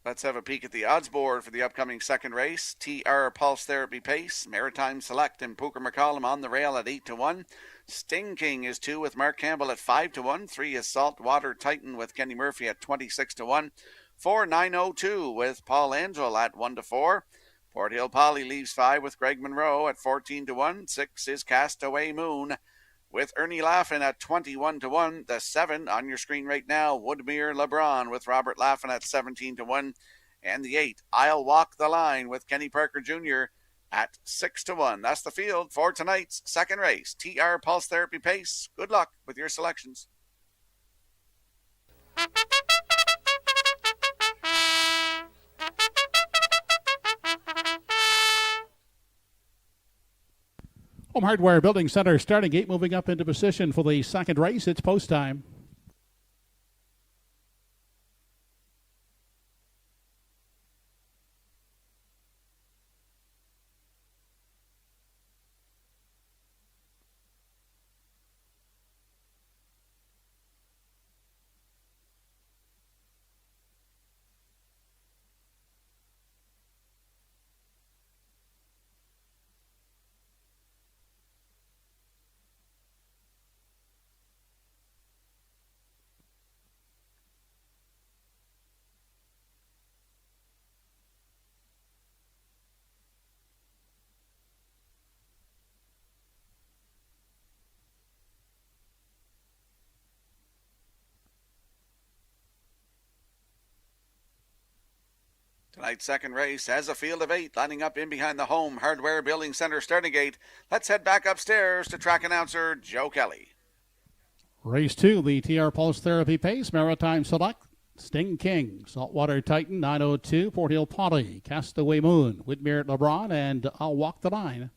Let's have a peek at the odds board for the upcoming second race. TR Pulse Therapy Pace, Maritime Select, and Pooker McCollum on the rail at 8-1. Sting King is 2 with Mark Campbell at 5-1. 3 is Saltwater Titan with Kenny Murphy at 26-1. 4, 902 with Paul Angel at 1-4. Port Hill Polly leaves 5 with Greg Monroe at 14-1. 6 is Castaway Moon with Ernie Laffin at 21-1. The 7 on your screen right now, Woodmere LeBron with Robert Laffin at 17-1. And the 8, I'll Walk the Line with Kenny Parker Jr. at 6-1. That's the field for tonight's second race. TR Pulse Therapy Pace. Good luck with your selections. Home Hardware Building Center starting gate moving up into position for the second race. It's post time. Tonight's second race has a field of 8 lining up in behind the Home Hardware Building Center starting gate. Let's head back upstairs to track announcer Joe Kelly. Race 2, the TR Pulse Therapy Pace, Maritime Select, Sting King, Saltwater Titan, 902, Port Hill Polly, Castaway Moon, Whitmere LeBron, and I'll Walk the Line.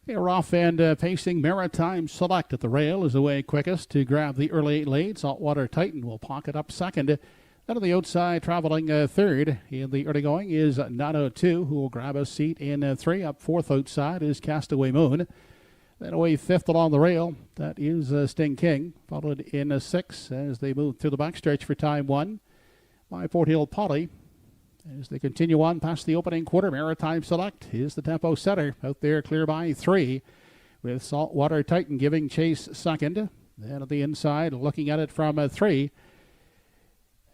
They're off and pacing. Maritime Select at the rail is away quickest to grab the early lead. Saltwater Titan will pocket up second. Then on the outside, traveling third in the early going is 902, who will grab a seat in 3. Up fourth outside is Castaway Moon. Then away fifth along the rail, that is Sting King, followed in 6 as they move through the backstretch for time 1 by Port Hill Polly. As they continue on past the opening quarter, Maritime Select is the tempo setter out there, clear by 3, with Saltwater Titan giving chase second. Then at the inside, looking at it from 3,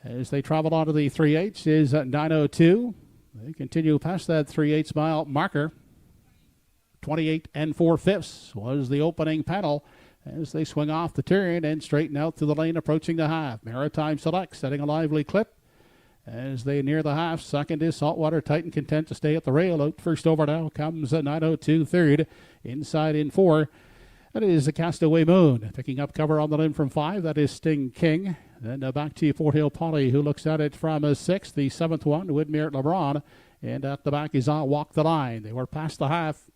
as they travel onto the 3/8 is 902. They continue past that 3/8 mile marker. 28 4/5 was the opening panel as they swing off the turn and straighten out to the lane approaching the half. Maritime Select setting a lively clip as they near the half. Second is Saltwater Titan, content to stay at the rail. Out first over now comes 902 third. Inside in 4. That is the Castaway Moon. Picking up cover on the limb from 5. That is Sting King. Then back to Fort Hill Polly, who looks at it from 6. The 7th one, Woodmere LeBron. And at the back is Walk the Line. They were past the half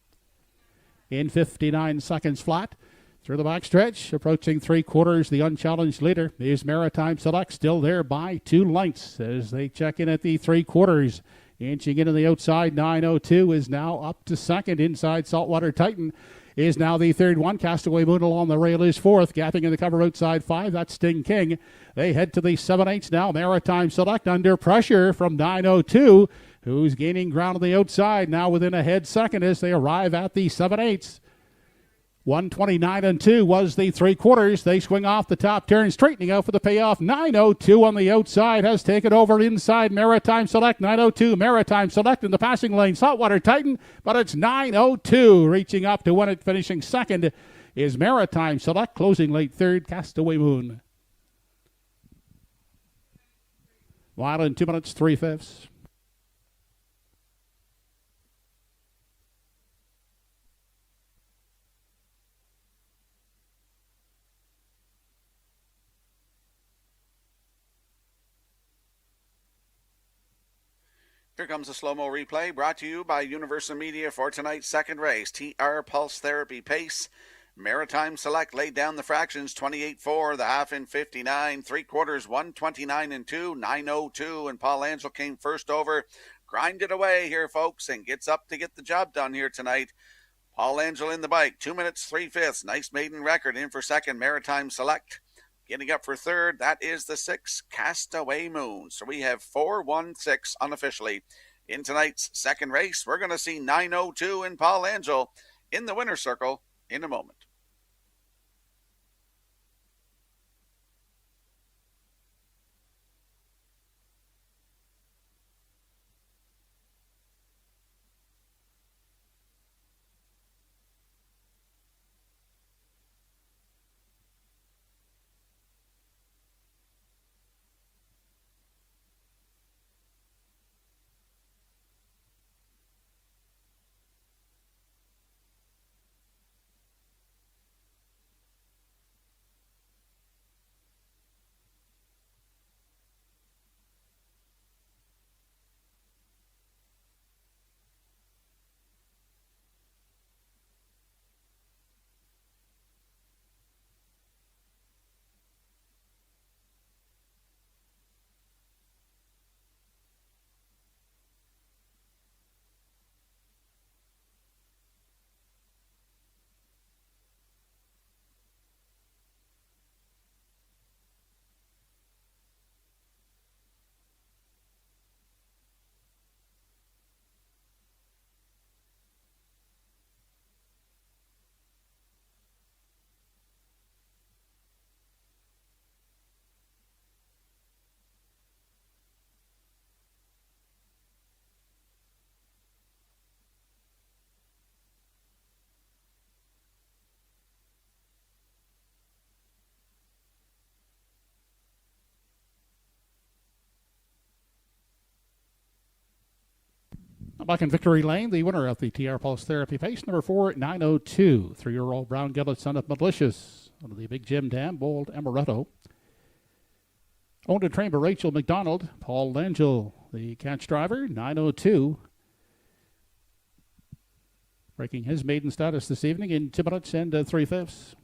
in 59 seconds flat. Through the backstretch, approaching 3/4, the unchallenged leader is Maritime Select, still there by 2 lengths as they check in at the 3/4. Inching into the outside, 902 is now up to second. Inside, Saltwater Titan is now the third one. Castaway Moon along the rail is fourth. Gapping in the cover outside 5, that's Sting King. They head to the 7/8 now. Maritime Select under pressure from 902, who's gaining ground on the outside, now within a head second as they arrive at the 7/8. 129 2 was the 3/4. They swing off the top turn, straightening out for the payoff. 902 on the outside has taken over inside Maritime Select. 902 Maritime Select in the passing lane. Saltwater Titan, but it's 902 reaching up to win it. Finishing second is Maritime Select. Closing late third, Castaway Moon. While in 2 minutes, 3/5. Here comes a slow-mo replay brought to you by Universal Media for tonight's second race. TR Pulse Therapy Pace. Maritime Select laid down the fractions, 28-4, the half in 59, 3/4, 129 2, 902, and Paul Angel came first over. Grinded away here, folks, and gets up to get the job done here tonight. Paul Angel in the bike, 2 minutes, 3/5. Nice maiden record. In for second, Maritime Select. Getting up for third, that is the 6, Castaway Moon. So we have 4-1-6 unofficially. In tonight's second race, we're going to see 902 and Paul Angel in the winner's circle in a moment. Back in Victory Lane, the winner of the TR Pulse Therapy Pace, number 4, 902. 3-year-old Brown Gillett, son of Malicious, out of the Big Jim Dam, Bold Amaretto. Owned and trained by Rachel McDonald. Paul Angel, the catch driver, 902. Breaking his maiden status this evening in 2 minutes and 3/5.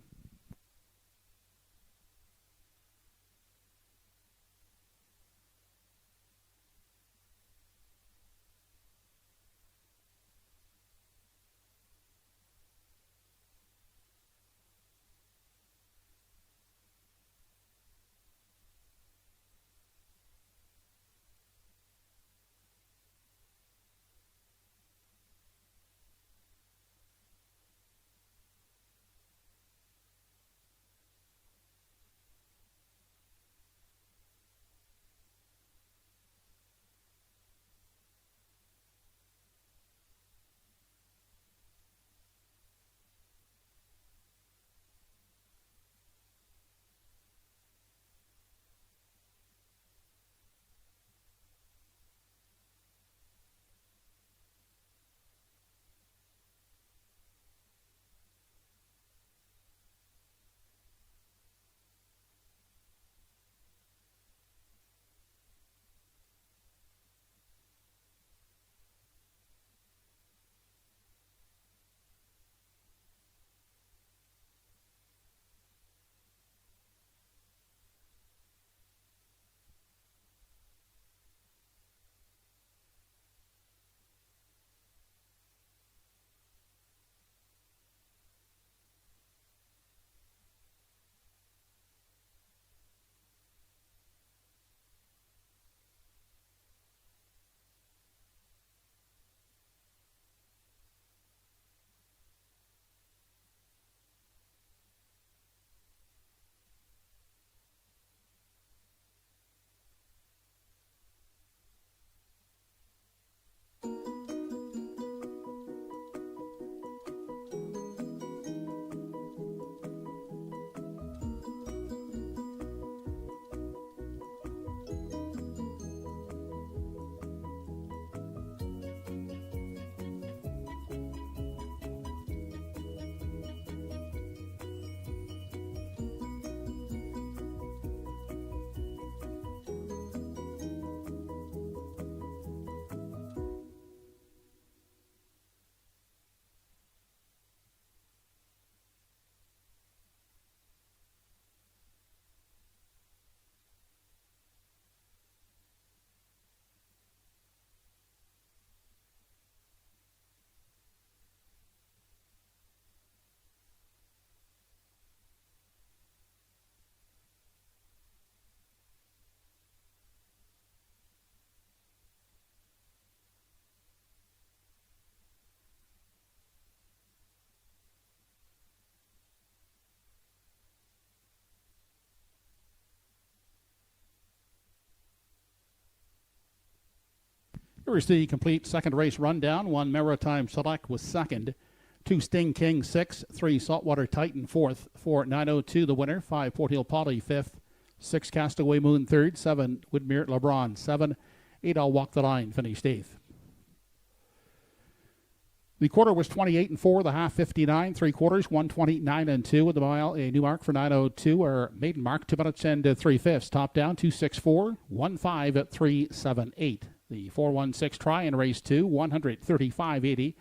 Here's the complete second race rundown. 1 Maritime Select was second. 2 Sting King 6th. 3 Saltwater Titan 4th. 4 902 the winner. 5 Port Hill Polly 5th. 6 Castaway Moon 3rd. 7 Woodmere LeBron 7. 8 I'll Walk the Line finished 8th. The quarter was 28-4, the half 59, 3/4, 129-2 with the mile. A new mark for 902, or maiden mark, 2 minutes and 3/5. Top down 264, 15 at 378. The 416 try in race 2, 135.80.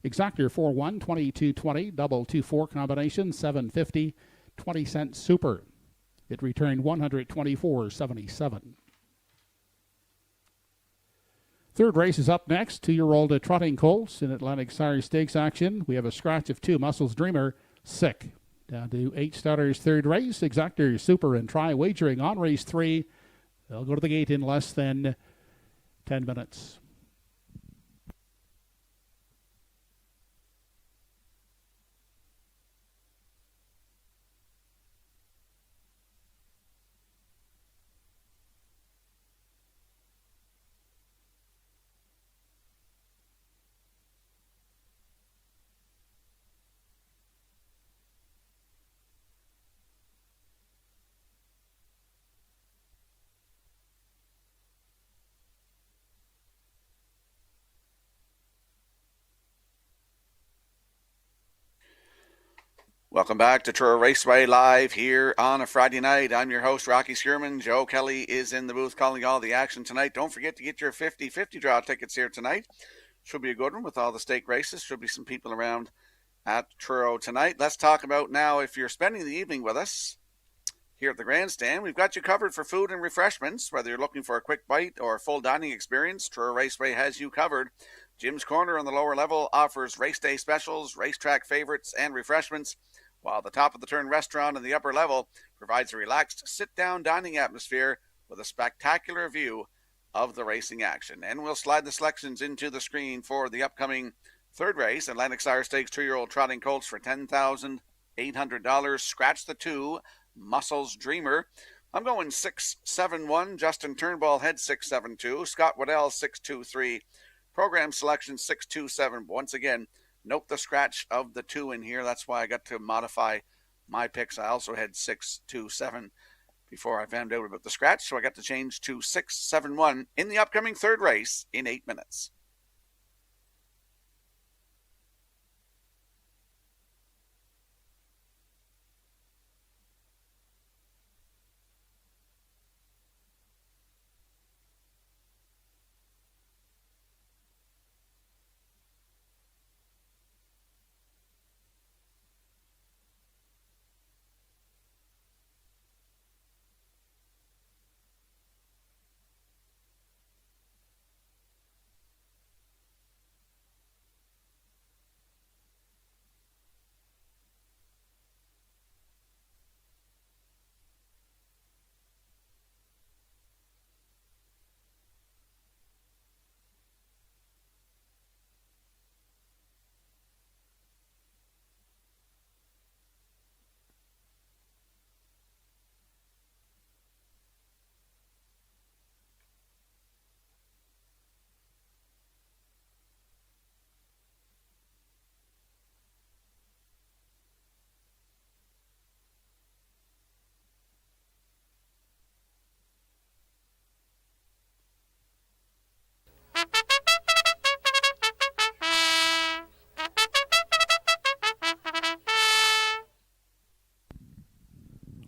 Exactor 4-1, 22.20, double 2-4 combination, 750, 20-cent super. It returned 124.77. Third race is up next. 2-year-old Trotting Colts in Atlantic Sire Stakes action. We have a scratch of 2. Muscles Dreamer, sick. Down to 8 starters, third race. Exactor, super, and try wagering on race 3. They'll go to the gate in less than 10 minutes. Welcome back to Truro Raceway live here on a Friday night. I'm your host, Rocky Skierman. Joe Kelly is in the booth calling all the action tonight. Don't forget to get your 50-50 draw tickets here tonight. Should be a good one with all the stake races. Should be some people around at Truro tonight. Let's talk about now, if you're spending the evening with us here at the grandstand, we've got you covered for food and refreshments. Whether you're looking for a quick bite or a full dining experience, Truro Raceway has you covered. Jim's Corner on the lower level offers race day specials, racetrack favorites, and refreshments, while the top of the turn restaurant in the upper level provides a relaxed sit-down dining atmosphere with a spectacular view of the racing action. And we'll slide the selections into the screen for the upcoming third race, Atlantic Sire Stakes 2-year-old Trotting Colts for $10,800. Scratch the 2, Muscles Dreamer. I'm going 6-7-1. Justin Turnbull head 6-7-2. Scott Waddell 6-2-3. Program selection 6-2-7. Once again, note the scratch of the 2 in here. That's why I got to modify my picks. I also had 6-2-7 before I found out about the scratch, so I got to change to 6-7-1 in the upcoming third race in 8 minutes.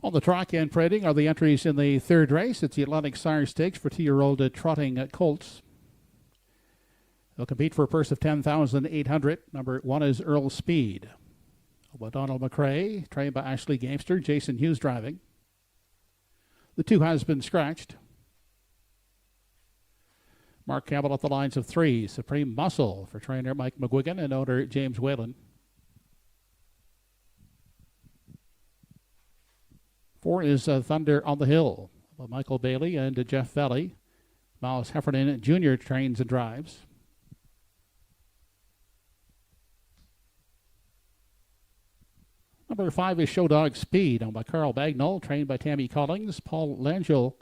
On the track and parading are the entries in the third race. It's the Atlantic Sire Stakes for 2-year-old Trotting Colts. They'll compete for a purse of $10,800. Number 1 is Earl Speed. Donald McRae, trained by Ashley Gamester. Jason Hughes driving. The 2 has been scratched. Mark Campbell at the lines of 3. Supreme Muscle for trainer Mike McGuigan and owner James Whalen. 4 is Thunder on the Hill by Michael Bailey and Jeff Valley. Miles Heffernan Jr. trains and drives. Number 5 is Show Dog Speed, owned by Carl Bagnall, trained by Tammy Collins. Paul Langell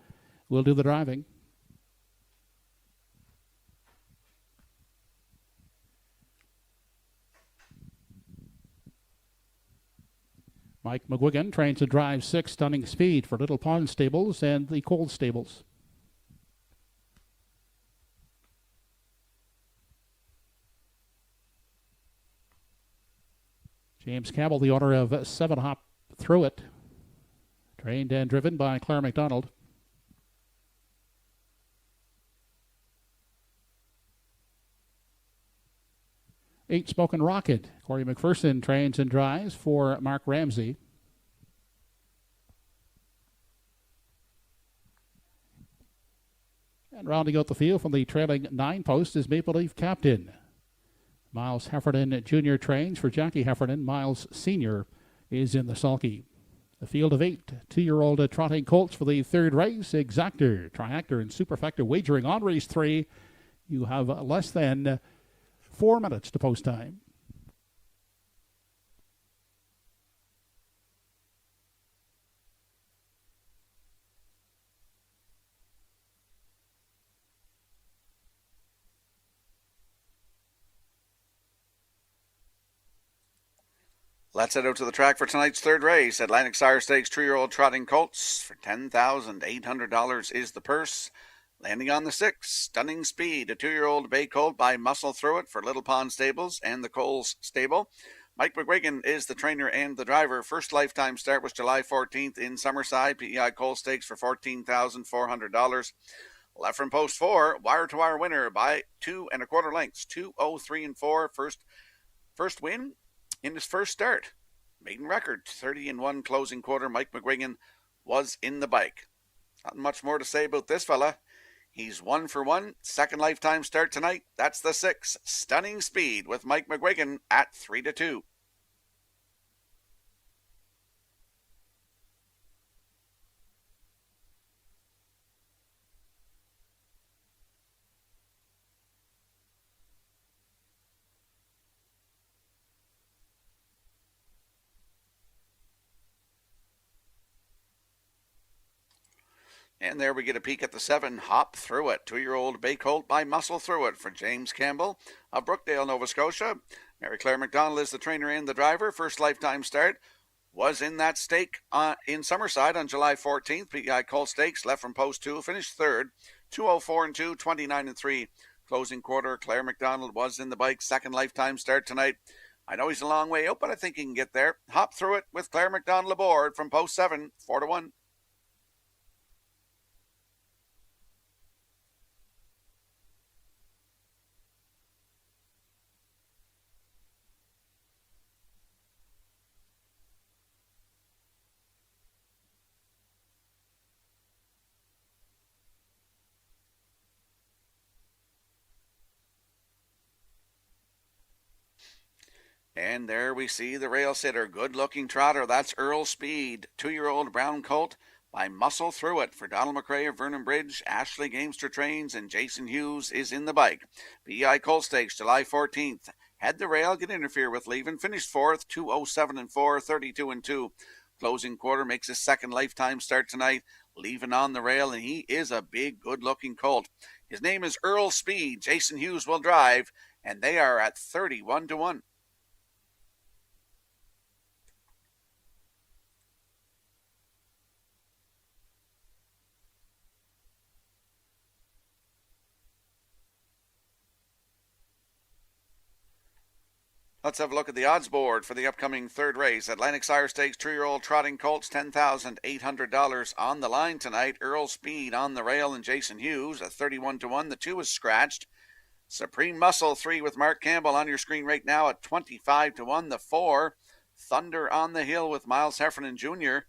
will do the driving. Mike McGuigan trains and drives 6 Stunning Speed for Little Pond Stables and the Cold Stables. James Campbell, the owner of 7 Hop Through It, trained and driven by Claire McDonald. 8 Smokin' Rocket, Corey McPherson trains and drives for Mark Ramsey. And rounding out the field from the trailing 9 post is Maple Leaf captain Miles Heffernan Jr. trains for Jackie Heffernan. Miles Sr. is in the sulky. The field of 8 2-year-old trotting colts for the 3rd race. Exactor, Triactor, and Superfecta wagering on race 3. You have less than 4 minutes to post time. Let's head out to the track for tonight's 3rd race. Atlantic Sire Stakes 2-year-old trotting colts for $10,800 is the purse. Landing on the 6, Stunning Speed, a 2-year-old bay colt by Muscle Through It for Little Pond Stables and the Coles Stable. Mike McGuigan is the trainer and the driver. First lifetime start was July 14th in Summerside. PEI Coles Stakes for $14,400. Left from post 4, wire-to-wire winner by 2 1/4 lengths. 2:03 and 4. First win in his first start. Maiden record, 30-1 closing quarter. Mike McGuigan was in the bike. Not much more to say about this fella. He's 1 for 1. Second lifetime start tonight. That's the 6, Stunning Speed with Mike McGuigan at 3-2. And there we get a peek at the 7, Hop Through It. 2-year-old bay colt by Muscle Through It for James Campbell of Brookdale, Nova Scotia. Mary Claire McDonald is the trainer and the driver. First lifetime start was in that stake in Summerside on July 14th. PEI Colt Stakes, left from post 2, finished 3rd. 2:04 and 2, 29 and 3. Closing quarter, Claire McDonald was in the bike. Second lifetime start tonight. I know he's a long way out, but I think he can get there. Hop Through It with Claire McDonald aboard from post 7, 4-1. And there we see the rail sitter. Good-looking trotter. That's Earl Speed. 2-year-old brown colt by Muscle Through It for Donald McRae of Vernon Bridge. Ashley Gamester trains and Jason Hughes is in the bike. PEI Colt Stakes, July 14th. Had the rail get interfere with leaving. Finished 4th, 2:07 and 4, 32 and 2. Closing quarter, makes his second lifetime start tonight. Leaving on the rail, and he is a big, good-looking colt. His name is Earl Speed. Jason Hughes will drive, and they are at 31-1. Let's have a look at the odds board for the upcoming 3rd race. Atlantic Sire Stakes 2-year-old trotting colts, $10,800 on the line tonight. Earl Speed on the rail and Jason Hughes at 31-1. The 2 is scratched. Supreme Muscle 3 with Mark Campbell on your screen right now at 25-1. The 4, Thunder on the Hill with Miles Heffernan Jr.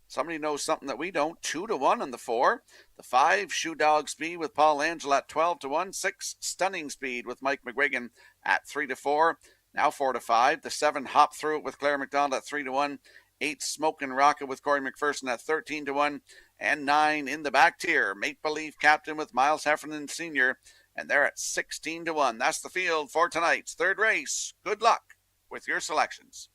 Somebody knows something that we don't. 2-1 on the 4. The 5, Shoe Dog Speed with Paul Angela at 12-1. 6, Stunning Speed with Mike McGuigan at 3-4. Now 4-5. The 7, Hop Through It with Claire McDonald at 3-1. 8, Smokin' Rocket with Corey McPherson at 13-1. And 9 in the back tier, Make Believe Captain with Miles Heffernan Sr. And they're at 16-1. That's the field for tonight's 3rd race. Good luck with your selections.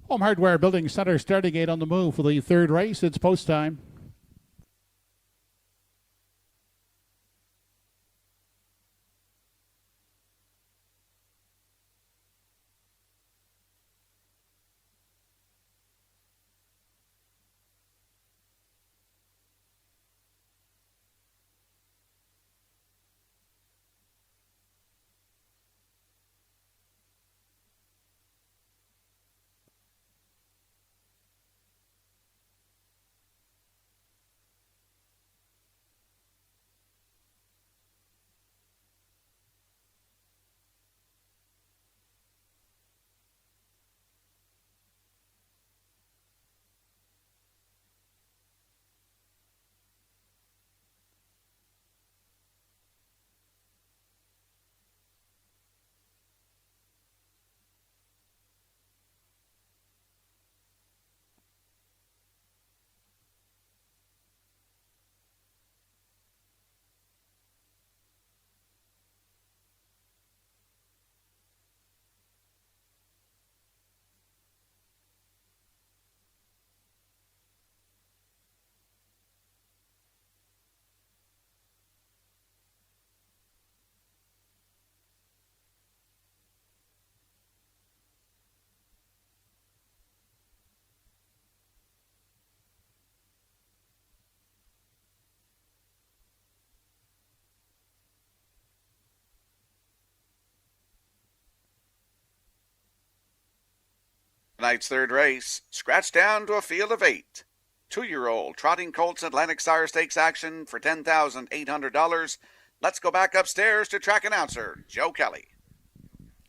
Home Hardware Building Center starting gate on the move for the third race. It's post time. Tonight's third race, scratched down to a field of 8. 2-year-old Trotting Colts Atlantic Sire Stakes action for $10,800. Let's go back upstairs to track announcer Joe Kelly.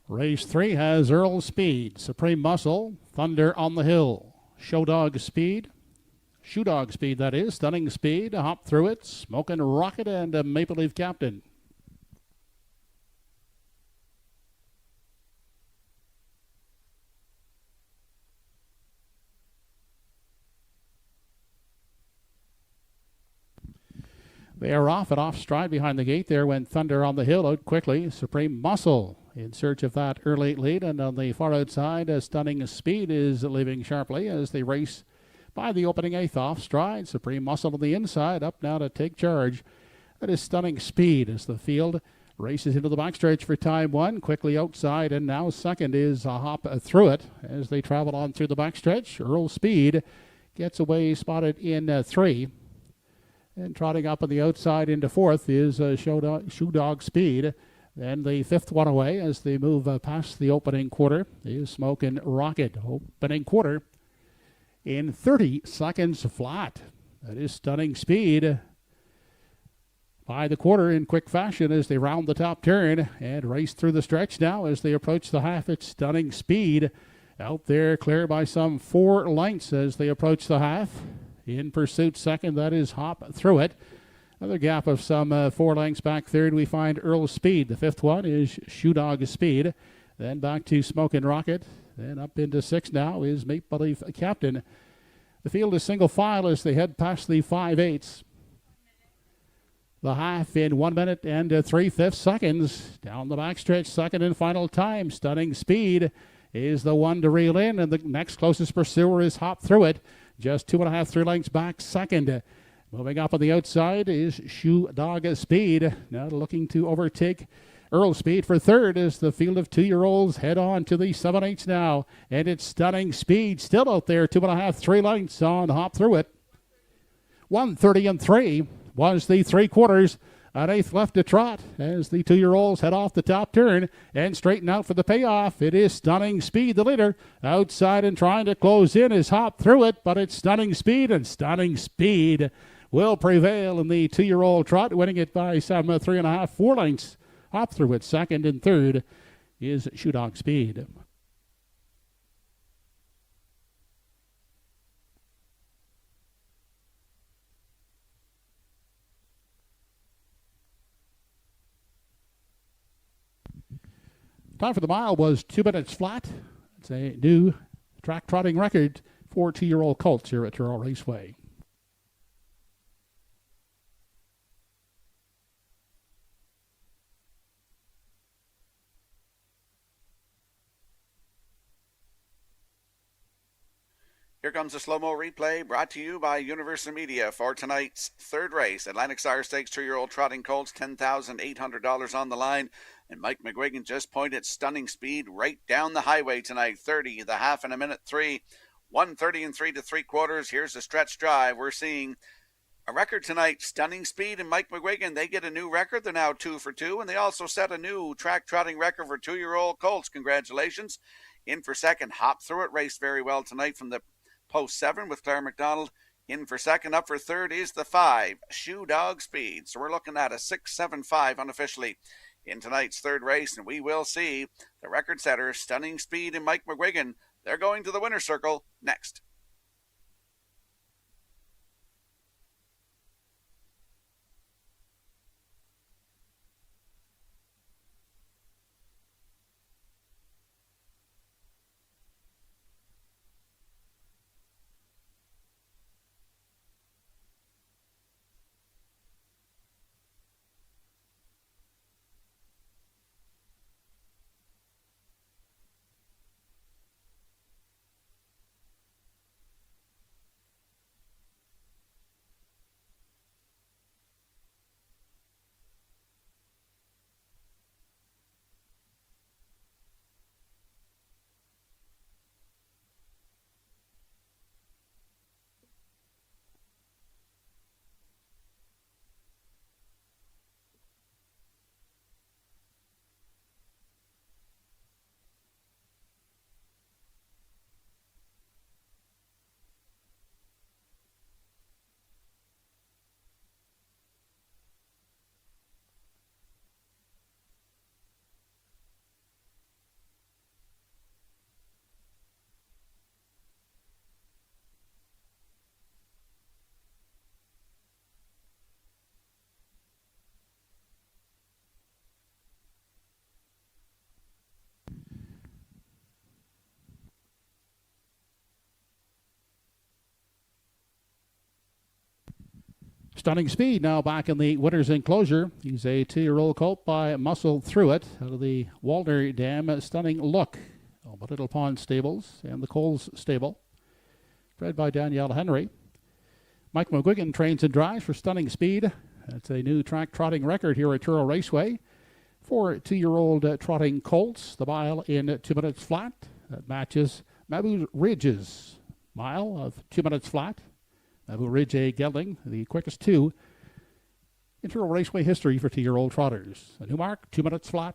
Race 3 has Earl Speed, Supreme Muscle, Thunder on the Hill, Show Dog Speed, that is, Stunning Speed, Hop Through It, Smokin' Rocket, and Maple Leaf Captain. They are off stride behind the gate. There went Thunder on the Hill out quickly. Supreme Muscle in search of that early lead. And on the far outside, Stunning Speed is leaving sharply as they race by the opening eighth off stride. Supreme Muscle on the inside, up now to take charge. That is Stunning Speed as the field races into the backstretch for time 1. Quickly outside, and now second is a Hop Through It as they travel on through the backstretch. Earl Speed gets away spotted in 3. And trotting up on the outside into 4th is Shoe Dog Speed. Then the 5th one away as they move past the opening quarter is Smokin' Rocket. Opening quarter in 30 seconds flat. That is Stunning Speed by the quarter in quick fashion as they round the top turn and race through the stretch now as they approach the half. It's Stunning Speed out there clear by some 4 lengths as they approach the half. In pursuit second, that is Hop Through It. Another gap of some 4 lengths back third, we find Earl Speed. The 5th one is Shoe Dog Speed. Then back to Smokin' Rocket. Then up into 6 now is Maple Leaf Captain. The field is single file as they head past the 5/8. The half in 1 minute and 3/5 seconds. Down the backstretch, second and final time. Stunning Speed is the one to reel in, and the next closest pursuer is Hop Through It. Just 2.5, 3 lengths back second. Moving up on the outside is Shoe Dog Speed. Now looking to overtake Earl Speed for third as the field of 2-year-olds head on to the 7/8 now. And it's Stunning Speed still out there, 2.5, 3 lengths on Hop Through It. 1:30 was the 3/4. An eighth left to trot as the 2-year-olds head off the top turn and straighten out for the payoff. It is Stunning Speed, the leader. Outside and trying to close in is Hop Through It, but it's Stunning Speed, and Stunning Speed will prevail in the 2-year-old trot, winning it by some 3.5, 4 lengths. Hop Through It second, and third is Shoe Dog Speed. Time for the mile was 2 minutes flat. It's a new track trotting record for 2-year-old colts here at TruroRaceway. Here comes a slow-mo replay brought to you by Universal Media for tonight's third race. Atlantic Sire Stakes 2-year-old trotting colts, $10,800 on the line. And Mike McGuigan just pointed stunning speed right down the highway tonight. 30, the half in a minute 3. 1:30 and 3 3/4. Here's the stretch drive. We're seeing a record tonight. Stunning speed and Mike McGuigan, they get a new record. They're now 2 for 2. And they also set a new track trotting record for 2-year-old colts. Congratulations. In for second. Hop Through It raced very well tonight from the post 7 with Claire McDonald. In for second. Up for third is the 5, Shoe Dog Speed. So we're looking at a 6-7-5 unofficially in tonight's third race. And we will see the record setter, Stunning Speed and Mike McGuigan. They're going to the winner's circle next. Stunning Speed now back in the winner's enclosure. He's a 2-year-old colt by Muscle Through It out of the Walder Dam. Stunning Look, but Little Pond Stables and the Coles Stable. Bred by Danielle Henry. Mike McGuigan trains and drives for Stunning Speed. That's a new track trotting record here at TruroRaceway for 2-year-old trotting colts. The mile in 2 minutes flat. That matches Mabu Ridge's mile of 2 minutes flat. Mabu Ridge A. Gelding, the quickest 2 in TruroRaceway history for 2-year-old trotters. A new mark, 2 minutes flat.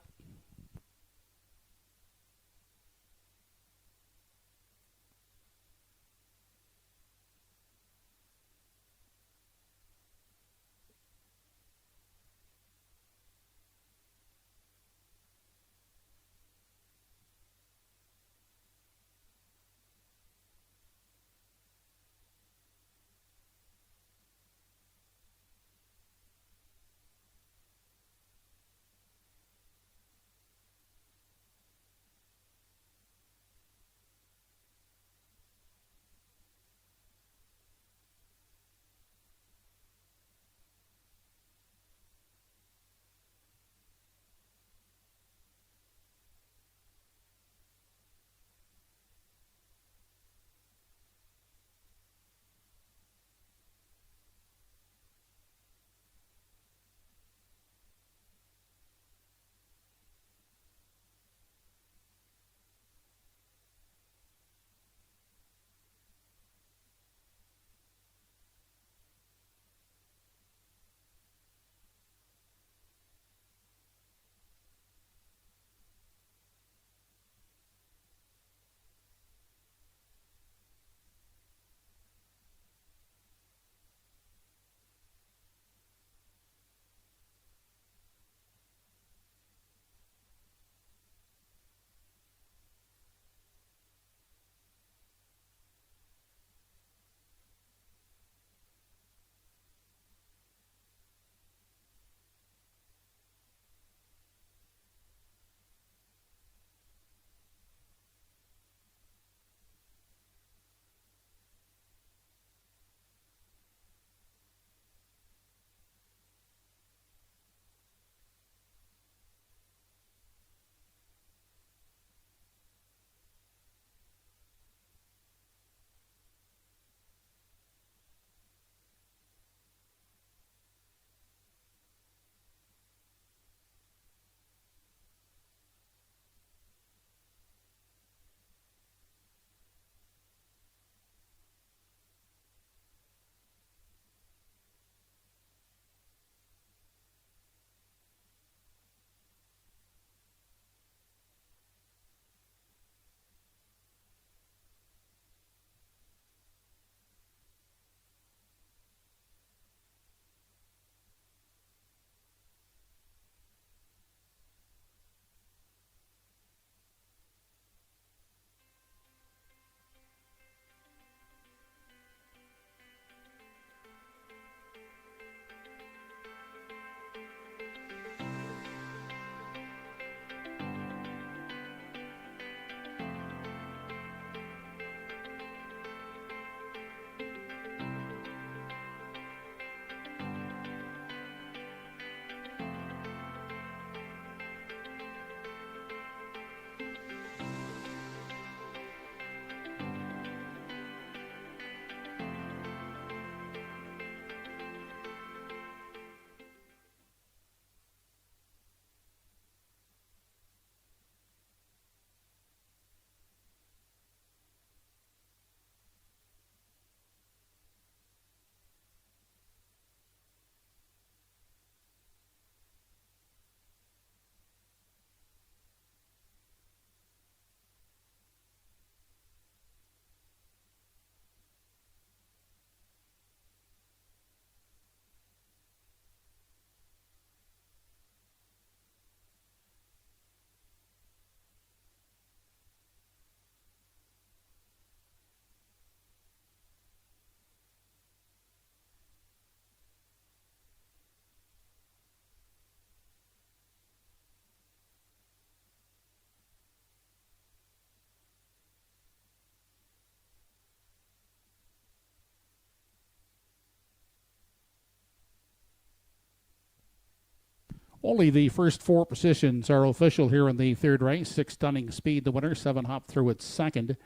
Only the first four positions are official here in the third race. 6 Stunning Speed, the winner. 7 Hop Through its second.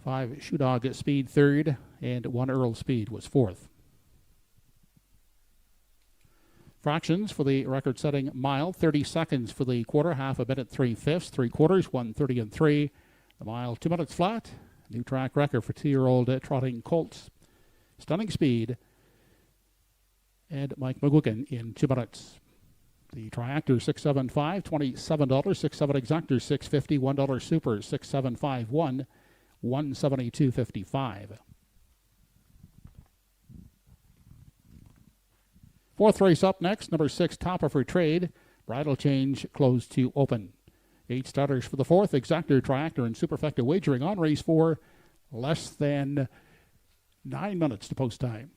5 Shoe Dog Speed third. And 1 Earl Speed was fourth. Fractions for the record-setting mile. 30 seconds for the quarter. Half a minute, 3/5. 3/4, 1:30 and 3. The mile, 2 minutes flat. New track record for 2-year-old trotting colts. Stunning Speed and Mike McGuigan in 2 minutes. The Triactor 675, $27. 6-7 Exactor 650, $1 Super 6751, 172.55. Fourth race up next, number 6 Top of Her Trade. Bridle change closed to open. 8 starters for the fourth. Exactor, Triactor, and Superfecta wagering on race 4. Less than 9 minutes to post time.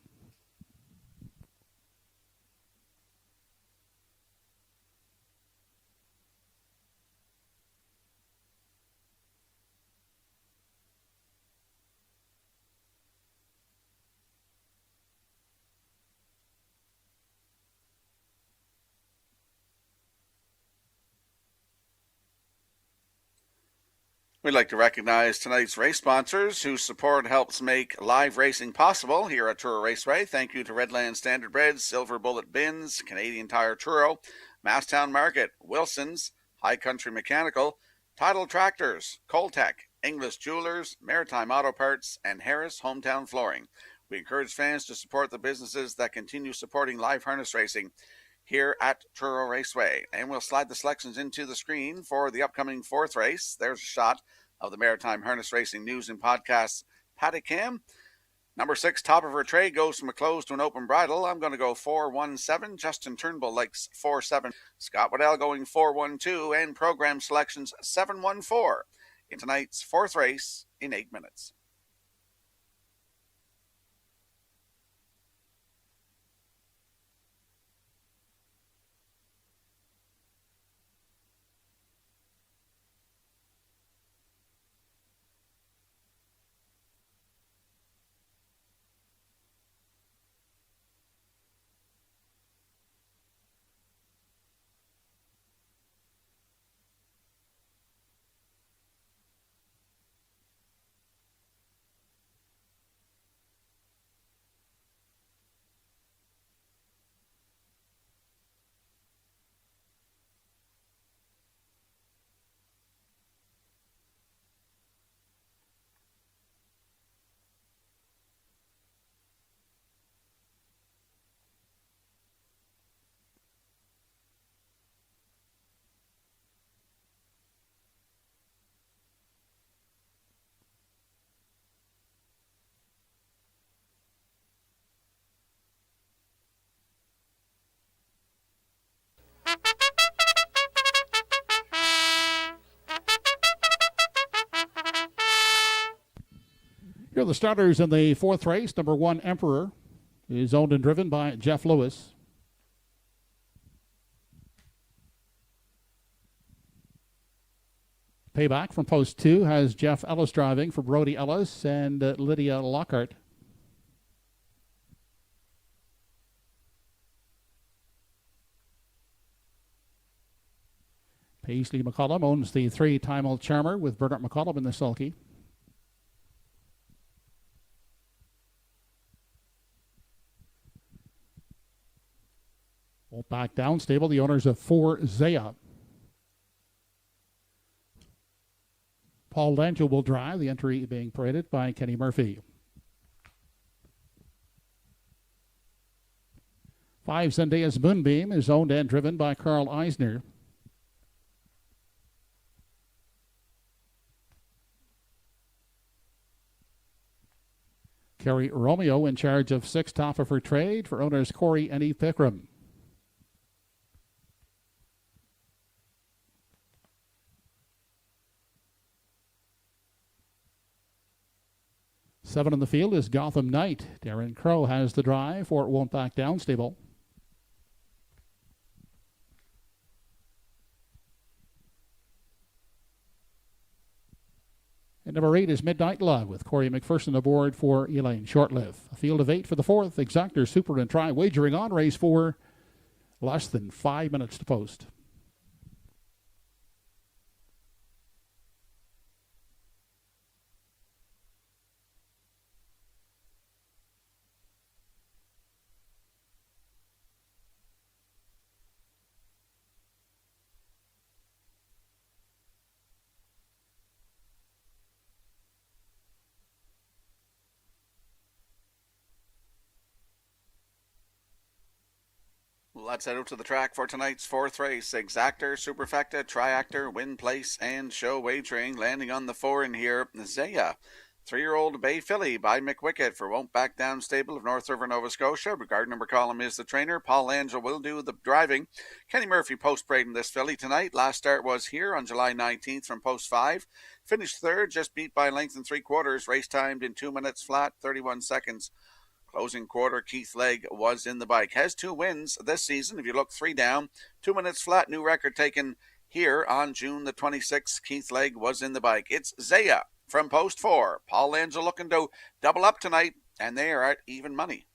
We'd like to recognize tonight's race sponsors whose support helps make live racing possible here at Truro Raceway. Thank you to Redland Standard Bread, Silver Bullet Bins, Canadian Tire Truro, Masstown Market, Wilson's, High Country Mechanical, Tidal Tractors, Coltech, English Jewelers, Maritime Auto Parts, and Harris Hometown Flooring. We encourage fans to support the businesses that continue supporting live harness racing here at Truro Raceway. And we'll slide the selections into the screen for the upcoming fourth race. There's a shot of the Maritime Harness Racing News and Podcasts Paddock Cam. Number 6, Top of Her Trade, goes from a closed to an open bridle. I'm going to go 4-1-7. Justin Turnbull likes 4-7. Scott Waddell going 4-1-2. And program selections 7-1-4 in tonight's fourth race in 8 minutes. Here are the starters in the fourth race. Number 1, Emperor, is owned and driven by Jeff Lewis. Payback from post 2 has Jeff Ellis driving for Brody Ellis and Lydia Lockhart. Paisley McCollum owns the 3-time Old Charmer with Bernard McCollum in the sulky. Won't back down stable, the owners of 4 Zaya. Paul Langell will drive, the entry being paraded by Kenny Murphy. 5 Zendaya's Moonbeam is owned and driven by Carl Eisner. Kerry Romeo in charge of 6 Top of Her Trade for owners Corey and Eve Pickram. Seven in the field is Gotham Knight. Darren Crow has the drive for It Won't Back Down stable. And number 8 is Midnight Love with Corey McPherson aboard for Elaine Shortlive. A field of 8 for the fourth. Exactor, Super, and Try wagering on race 4. less than 5 minutes to post. Let's head out to the track for tonight's fourth race. Exactor, Superfecta, Triactor, Win Place, and Show Wagering. Landing on the 4 in here, Zaya. 3-year-old Bay Filly by McWicket for Won't Back Down Stable of North River, Nova Scotia. Regard number column is the trainer. Paul Angel will do the driving. Kenny Murphy post-brading this filly tonight. Last start was here on July 19th from post 5. Finished third, just beat by length and 3/4. Race timed in 2 minutes flat, 31 seconds. Closing quarter, Keith Legg was in the bike. Has 2 wins this season. If you look 3 down, 2 minutes flat, new record taken here on June the 26th. Keith Legg was in the bike. It's Zaya from post 4. Paul Angel looking to double up tonight, and they are at even money.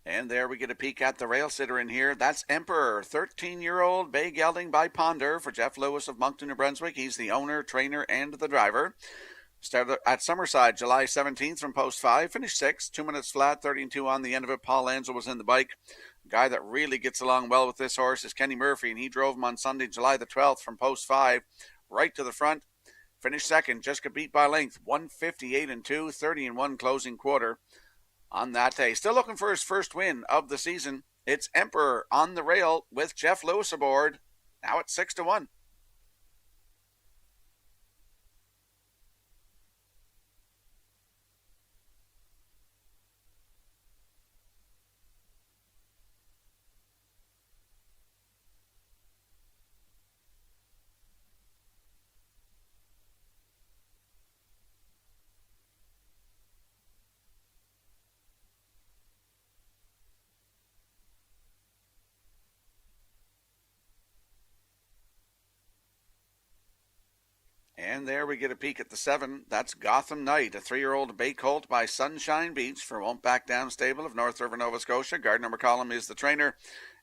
And there we get a peek at the rail sitter in here. That's Emperor, 13-year-old bay gelding by Ponder for Jeff Lewis of Moncton, New Brunswick. He's the owner, trainer, and the driver. Started at Summerside July 17th from post 5. Finished 6, 2 minutes flat, 30-2 on the end of it. Paul Angel was in the bike. A guy that really gets along well with this horse is Kenny Murphy, and he drove him on Sunday, July the 12th from post 5 right to the front. Finished second, just got beat by length, 158-2, 30-1 closing quarter. On that day, still looking for his first win of the season. It's Emperor on the rail with Jeff Lewis aboard. Now it's 6-1. And there we get a peek at the 7. That's Gotham Knight, a 3-year-old bay colt by Sunshine Beach for Won't Back Down Stable of North River, Nova Scotia. Guard number column is the trainer.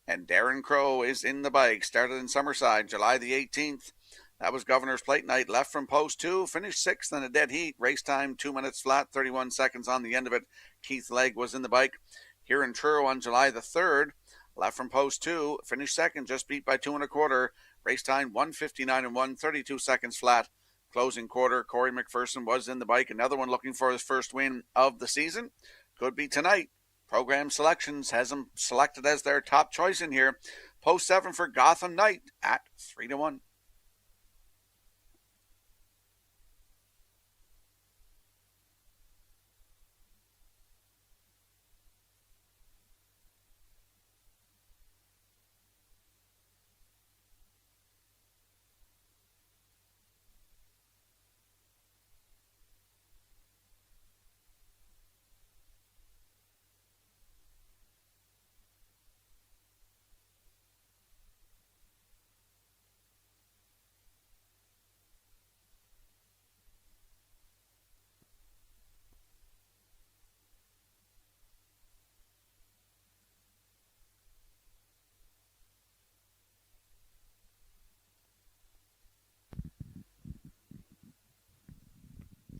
And Darren Crow is in the bike. Started in Summerside, July the 18th. That was Governor's Plate night. Left from post 2. Finished 6th in a dead heat. Race time 2 minutes flat, 31 seconds on the end of it. Keith Legg was in the bike. Here in Truro on July the 3rd. Left from post 2. Finished second, just beat by 2 1/4. Race time 1:59-1, 32 seconds flat. Closing quarter, Corey McPherson was in the bike. Another one looking for his first win of the season. Could be tonight. Program Selections has him selected as their top choice in here. Post 7 for Gotham Knight at 3-1.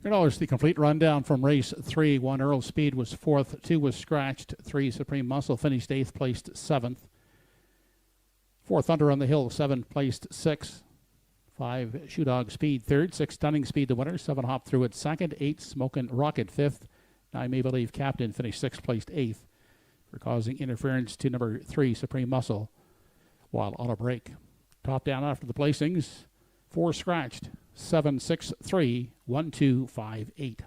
$3, the complete rundown from race 3. 1 Earl Speed was 4th, 2 was scratched, 3 Supreme Muscle finished 8th, placed 7th. 4 Thunder on the Hill, 7 placed 6th. 5 Shoe Dog Speed 3rd, 6 Stunning Speed the winner, 7 Hop Through it 2nd, 8 Smokin' Rocket 5th. 9 May Believe Captain finished 6th, placed 8th for causing interference to number 3 Supreme Muscle while on a break. Top down after the placings, 4 scratched, 7, 6, 3, 1, 2, 5, 8.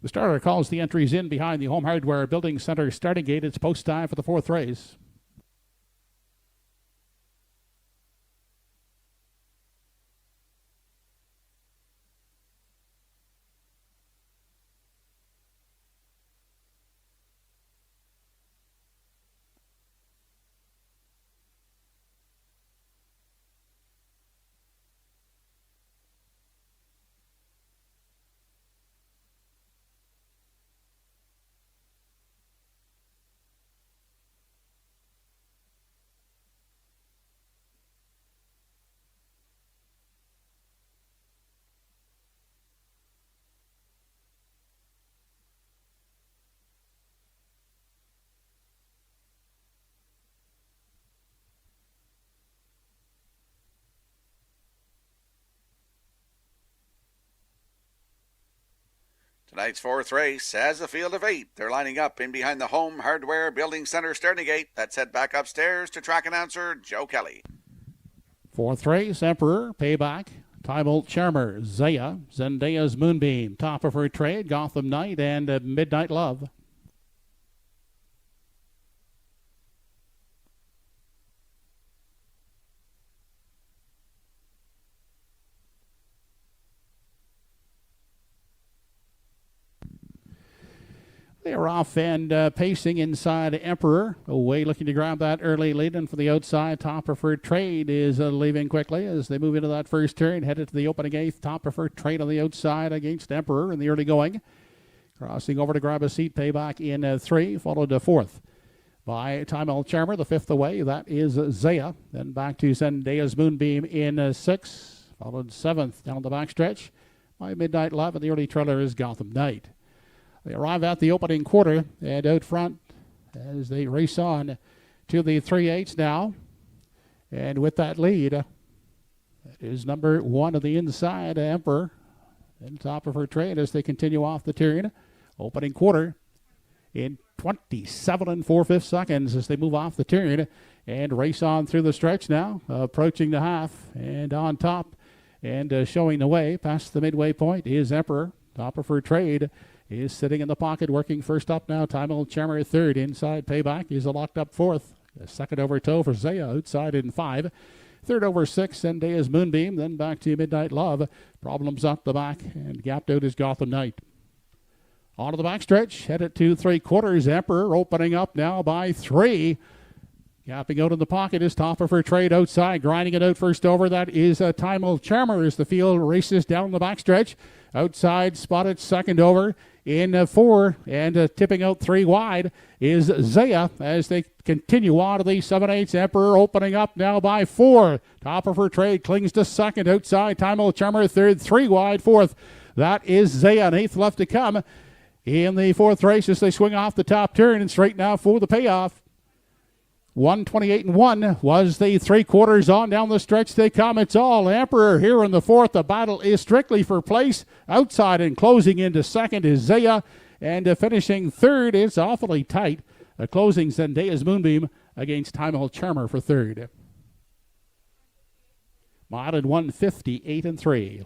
The starter calls the entries in behind the Home Hardware Building Center starting gate. It's post time for the fourth race. Tonight's fourth race has a field of 8. They're lining up in behind the Home Hardware Building Center starting gate. Let's head back upstairs to track announcer Joe Kelly. Fourth race, Emperor, Payback, Time Old Charmer, Zaya, Zendaya's Moonbeam, Top of Her Trade, Gotham Knight, and Midnight Love. They are off and pacing inside Emperor. Away looking to grab that early lead. And for the outside, Top Preferred Trade is leaving quickly as they move into that first turn. Headed to the opening eighth. Top Preferred Trade on the outside against Emperor in the early going. Crossing over to grab a seat. Payback in 3, followed to 4th by Time El Charmer, the 5th away. That is Zaya. Then back to Zendaya's Moonbeam in 6, followed 7th down the backstretch by Midnight Love. And the early trailer is Gotham Knight. They arrive at the opening quarter and out front as they race on to the 3/8 now. And with that lead, that is number 1 on the inside, Emperor, and Top of Her Trade as they continue off the turn. Opening quarter in 27 4/5 seconds as they move off the turn and race on through the stretch now, approaching the half and on top and showing the way past the midway point is Emperor. Top of Her Trade is sitting in the pocket, working first up now. Time Old Charmer 3rd. Inside Payback is a locked up 4th. A second over toe for Zaya outside in 5. Third over 6, Zendaya's Moonbeam. Then back to Midnight Love. Problems up the back and gapped out is Gotham Knight. On to the backstretch, headed to 3/4. Emperor opening up now by 3. Gapping out in the pocket is Top of Her Trade outside, grinding it out first over. That is Time Old Charmer as the field races down the backstretch. Outside, spotted second over in 4 and tipping out 3 wide is Zaya as they continue on to the 7/8. Emperor opening up now by 4. Top of Her Trade clings to second. Outside, Time Old Charmer 3rd, 3 wide 4th. That is Zaya, and 8th left to come in the 4th race as they swing off the top turn and straighten out for the payoff. 1:28.1 was the 3/4 on down the stretch they come. It's all Emperor here in the 4th. The battle is strictly for place. Outside and closing into second is Zaya, and finishing 3rd is awfully tight. Closing Zendaya's Moonbeam against Time El Charmer for 3rd. Mod at 158.3.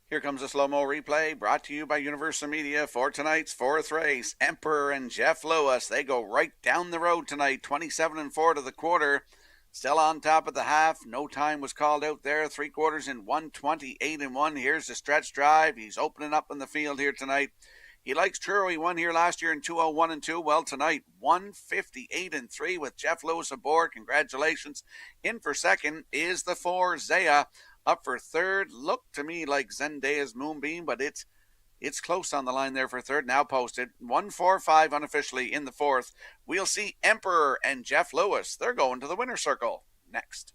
Here comes a slow-mo replay brought to you by Universal Media for tonight's 4th race. Emperor and Jeff Lewis, they go right down the road tonight, 27 4 to the quarter. Still on top of the half. No time was called out there. 3/4 in 1:28.1. Here's the stretch drive. He's opening up in the field here tonight. He likes Truro. He won here last year in 2:01.2. Well, tonight, 1:58.3 with Jeff Lewis aboard. Congratulations. In for second is the 4, Zaya. Up for 3rd. Looked to me like Zendaya's Moonbeam, but it's It's close on the line there for third. Now posted 1-4-5 unofficially in the fourth. We'll see Emperor and Jeff Lewis. They're going to the winner's circle next.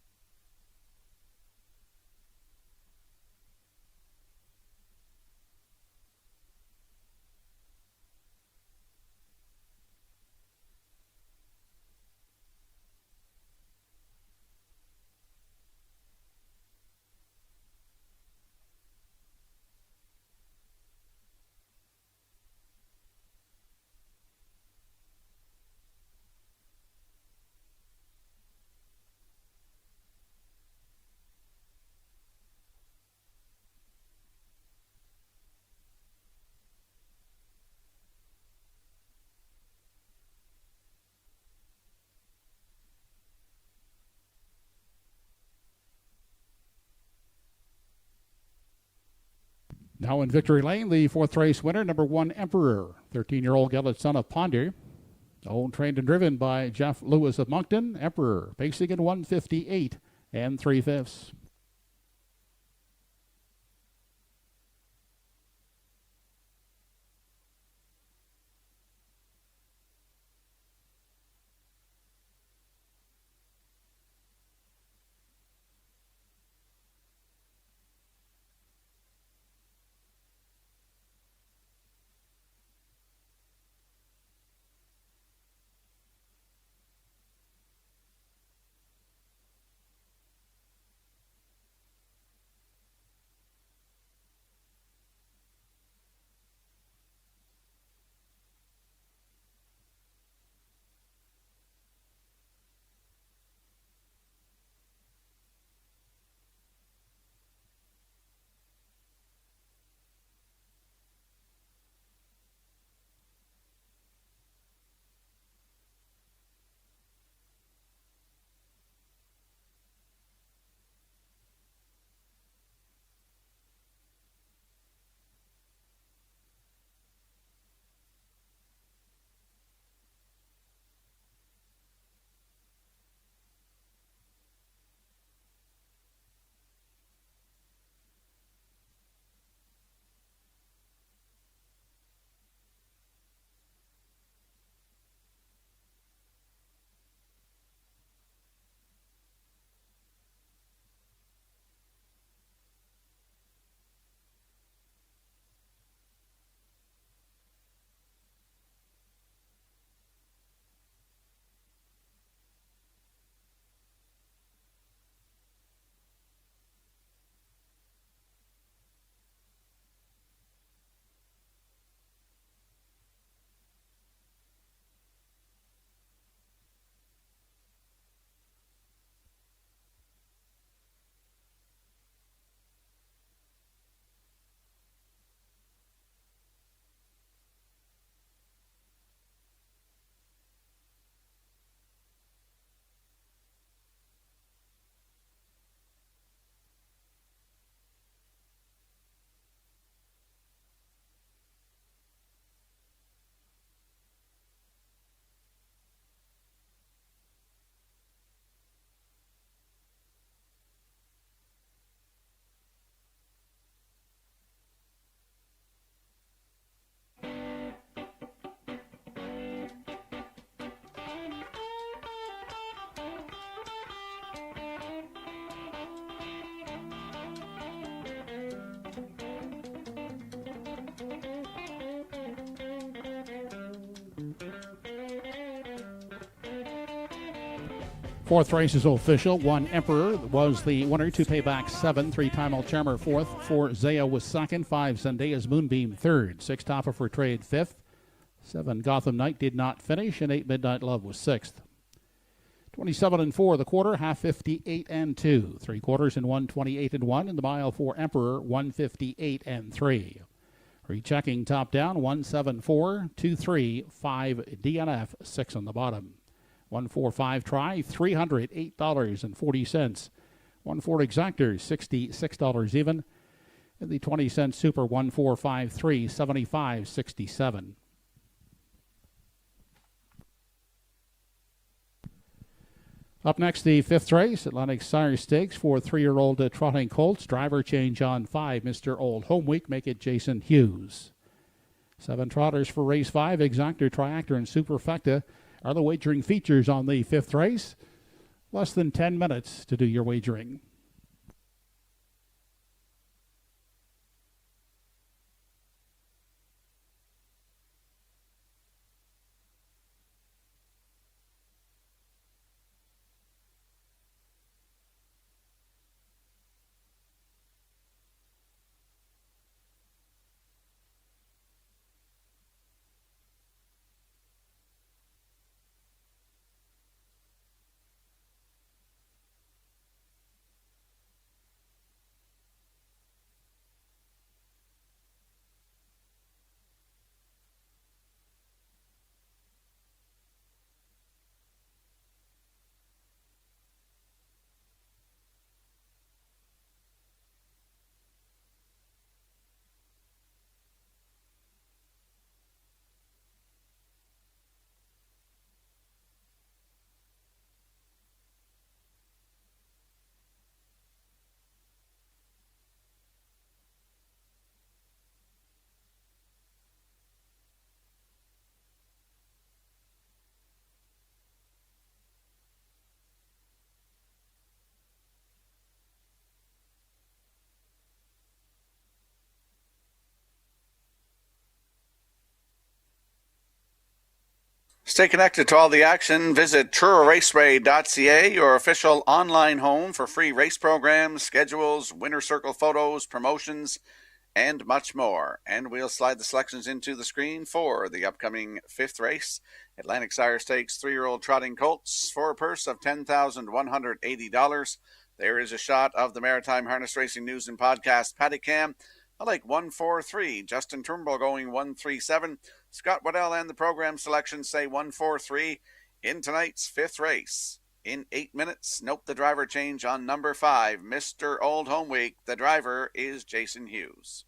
Now in victory lane, the fourth race winner, number 1 Emperor, 13-year-old gelded son of Ponder. Owned, trained, and driven by Jeff Lewis of Moncton. Emperor pacing in 158 3/5. Fourth race is official. 1 Emperor was the winner. 2 Payback 7. 3-time El Charmer fourth. 4 Zaya was second. 5 Zendaya's Moonbeam third. 6 Topper for Trade fifth. 7 Gotham Knight did not finish, and 8 Midnight Love was sixth. 27 4 the quarter, half 58 2. 3 quarters in 128 1. In the mile for Emperor, 158 3. Rechecking top down, 174 2 5 DNF, 6 on the bottom. 145 try, $308.40. 1 exactors, $66 even. And the 20-cent super, 1453, 75.67. Up next, the fifth race, Atlantic Sire Stakes for 3-year-old trotting colts. Driver change on 5, Mr. Old Home Week, make it Jason Hughes. 7 trotters for race 5, Exactor, Triactor, and Superfecta are the wagering features on the fifth race. Less than 10 minutes to do your wagering. Stay connected to all the action. Visit TruroRaceway.ca, your official online home for free race programs, schedules, winner circle photos, promotions, and much more. And we'll slide the selections into the screen for the upcoming fifth race. Atlantic Sire Stakes 3-year-old trotting colts for a purse of $10,180. There is a shot of the Maritime Harness Racing News and Podcast Paddy Cam. I like 143. Justin Turnbull going 137. Scott Waddell and the program selection say 143 in tonight's fifth race. In 8 minutes, note the driver change on number 5, Mr. Old Home Week. The driver is Jason Hughes.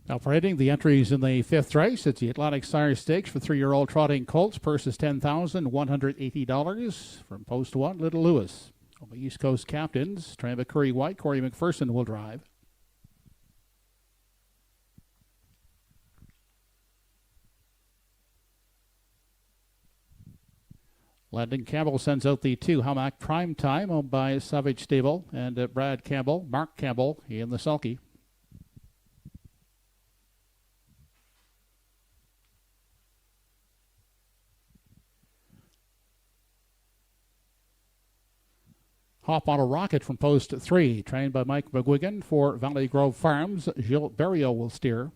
Now parading the entries in the fifth race, it's the Atlantic Sire Stakes for 3-year-old trotting colts. Purse is $10,180 from post 1, Little Lewis. On the East Coast captains, Travis Curry White, Corey McPherson will drive. Landon Campbell sends out the 2 Hamac Prime Time, owned by Savage Stable, and Brad Campbell, Mark Campbell in the sulky. Hop on a Rocket from post 3, trained by Mike McGuigan for Valley Grove Farms. Gilles Berriot will steer.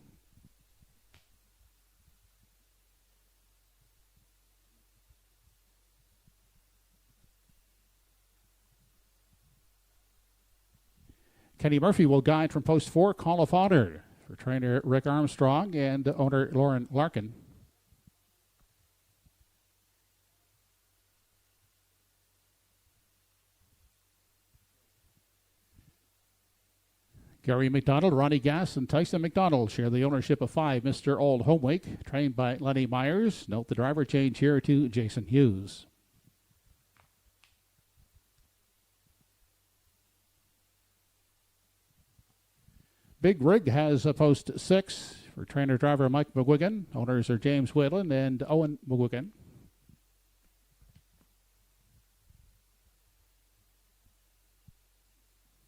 Kenny Murphy will guide from post 4, Call of Honor, for trainer Rick Armstrong and owner Lauren Larkin. Gary McDonald, Ronnie Gass, and Tyson McDonald share the ownership of 5, Mr. Old Home Week, trained by Lenny Myers. Note the driver change here to Jason Hughes. Big Rig has a post 6 for trainer driver Mike McGuigan. Owners are James Whalen and Owen McGuigan.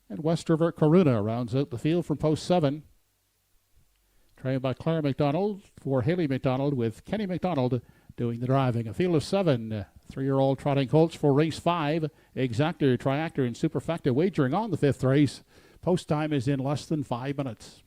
And West River Coruna rounds out the field from post 7. Trained by Claire McDonald for Haley McDonald, with Kenny McDonald doing the driving. A field of 7 3-year-old trotting colts for race 5. Exactor, Triactor, and Superfecta wagering on the 5th race. Post time is in less than 5 minutes.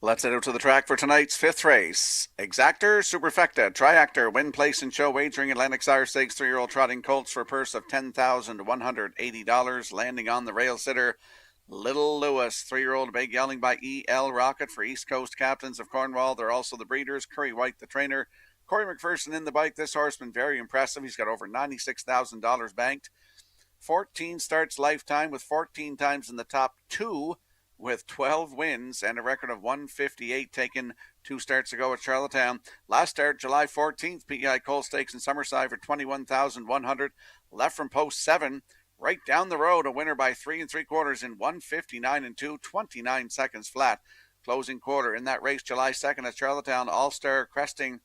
Let's head out to the track for tonight's 5th race. Exactor, Superfecta, Triactor, win, place, and show wagering Atlantic Sire Stakes 3-year-old trotting colts for a purse of $10,180. Landing on the rail sitter, Little Lewis, 3-year-old bay gelding by E.L. Rocket for East Coast Captains of Cornwall. They're also the breeders. Curry White, the trainer. Corey McPherson in the bike. This horse been very impressive. He's got over $96,000 banked. 14 starts lifetime with 14 times in the top 2, with 12 wins and a record of 158 taken 2 starts ago at Charlottetown. Last start, July 14th, PEI Coal Stakes in Summerside for $21,100. Left from post 7, right down the road, a winner by 3 3/4 in 159 and 2, 29 seconds flat. Closing quarter in that race, July 2nd at Charlottetown. All-Star cresting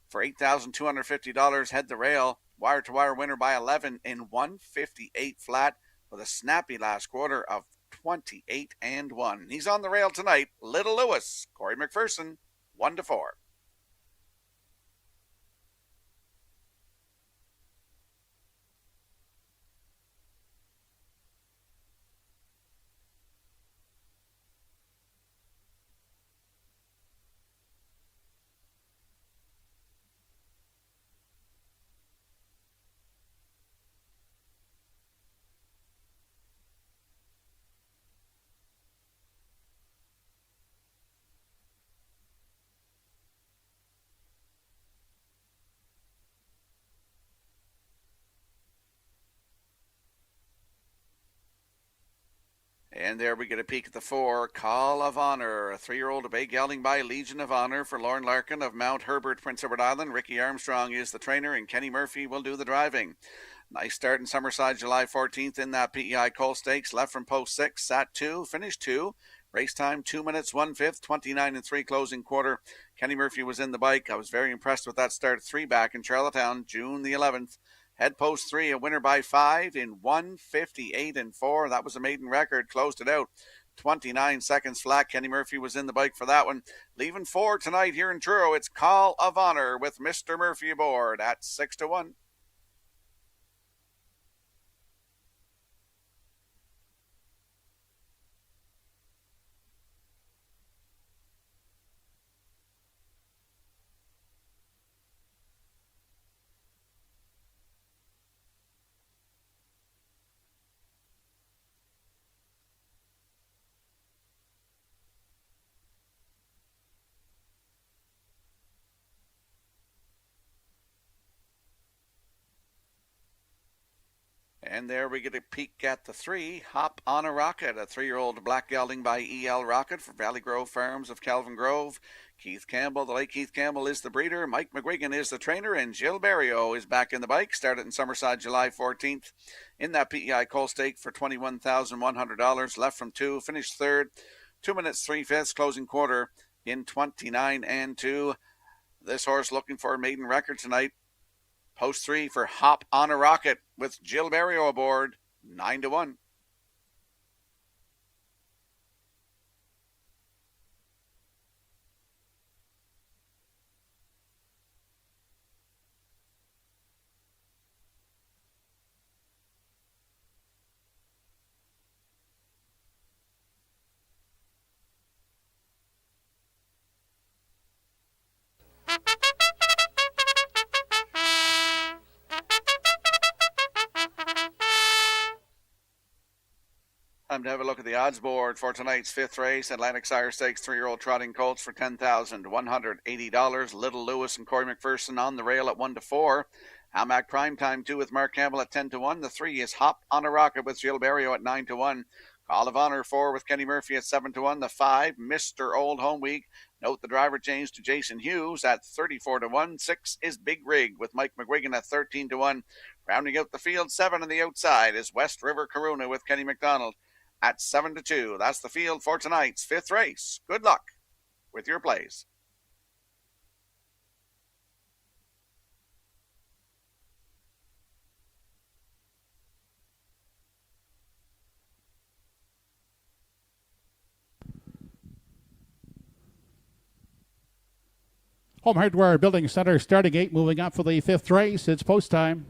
for $8,250. Head the rail. Wire-to-wire winner by 11 in 158 flat with a snappy last quarter of 28 and 1. He's on the rail tonight. Little Lewis, Corey McPherson, 1-4. And there we get a peek at the 4, Call of Honor, a 3-year-old bay gelding by Legion of Honor for Lauren Larkin of Mount Herbert, Prince Edward Island. Ricky Armstrong is the trainer, and Kenny Murphy will do the driving. Nice start in Summerside, July 14th in that PEI Coal Stakes. Left from post 6, sat 2, finished 2. Race time 2 minutes 1/5, 29 and 3 closing quarter. Kenny Murphy was in the bike. I was very impressed with that start. 3 back in Charlottetown, June the 11th. Head post 3, a winner by 5 in 158 and 4. That was a maiden record. Closed it out 29 seconds flat. Kenny Murphy was in the bike for that one. Leaving 4 tonight here in Truro. It's Call of Honor with Mr. Murphy aboard at 6-1. And there we get a peek at the 3, Hop on a Rocket, a 3-year-old black gelding by E.L. Rocket for Valley Grove Farms of Kelvin Grove. Keith Campbell, the late Keith Campbell, is the breeder. Mike McGuigan is the trainer, and Jill Barrio is back in the bike. Started in Summerside July 14th in that PEI Coal Stake for $21,100. Left from 2, finished 3rd, 2 minutes 3/5, closing quarter in 29 and 2. This horse looking for a maiden record tonight. Post 3 for Hop on a Rocket with Jill Barrio aboard, 9-1. Time to have a look at the odds board for tonight's 5th race. Atlantic Sire Stakes 3-year-old trotting colts for $10,180. Little Lewis and Corey McPherson on the rail at 1-4. Hamac Prime Time 2 with Mark Campbell at 10-1. The 3 is Hop on a Rocket with Jill Barrio at 9-1. Call of Honor 4 with Kenny Murphy at 7-1. The 5, Mr. Old Home Week. Note the driver change to Jason Hughes at 34-1. 6 is Big Rig with Mike McGuigan at 13-1. Rounding out the field, 7 on the outside is West River Corona with Kenny McDonald at 7-2. That's the field for tonight's 5th race. Good luck with your plays. Home Hardware Building Center starting 8, moving up for the 5th race. It's post time.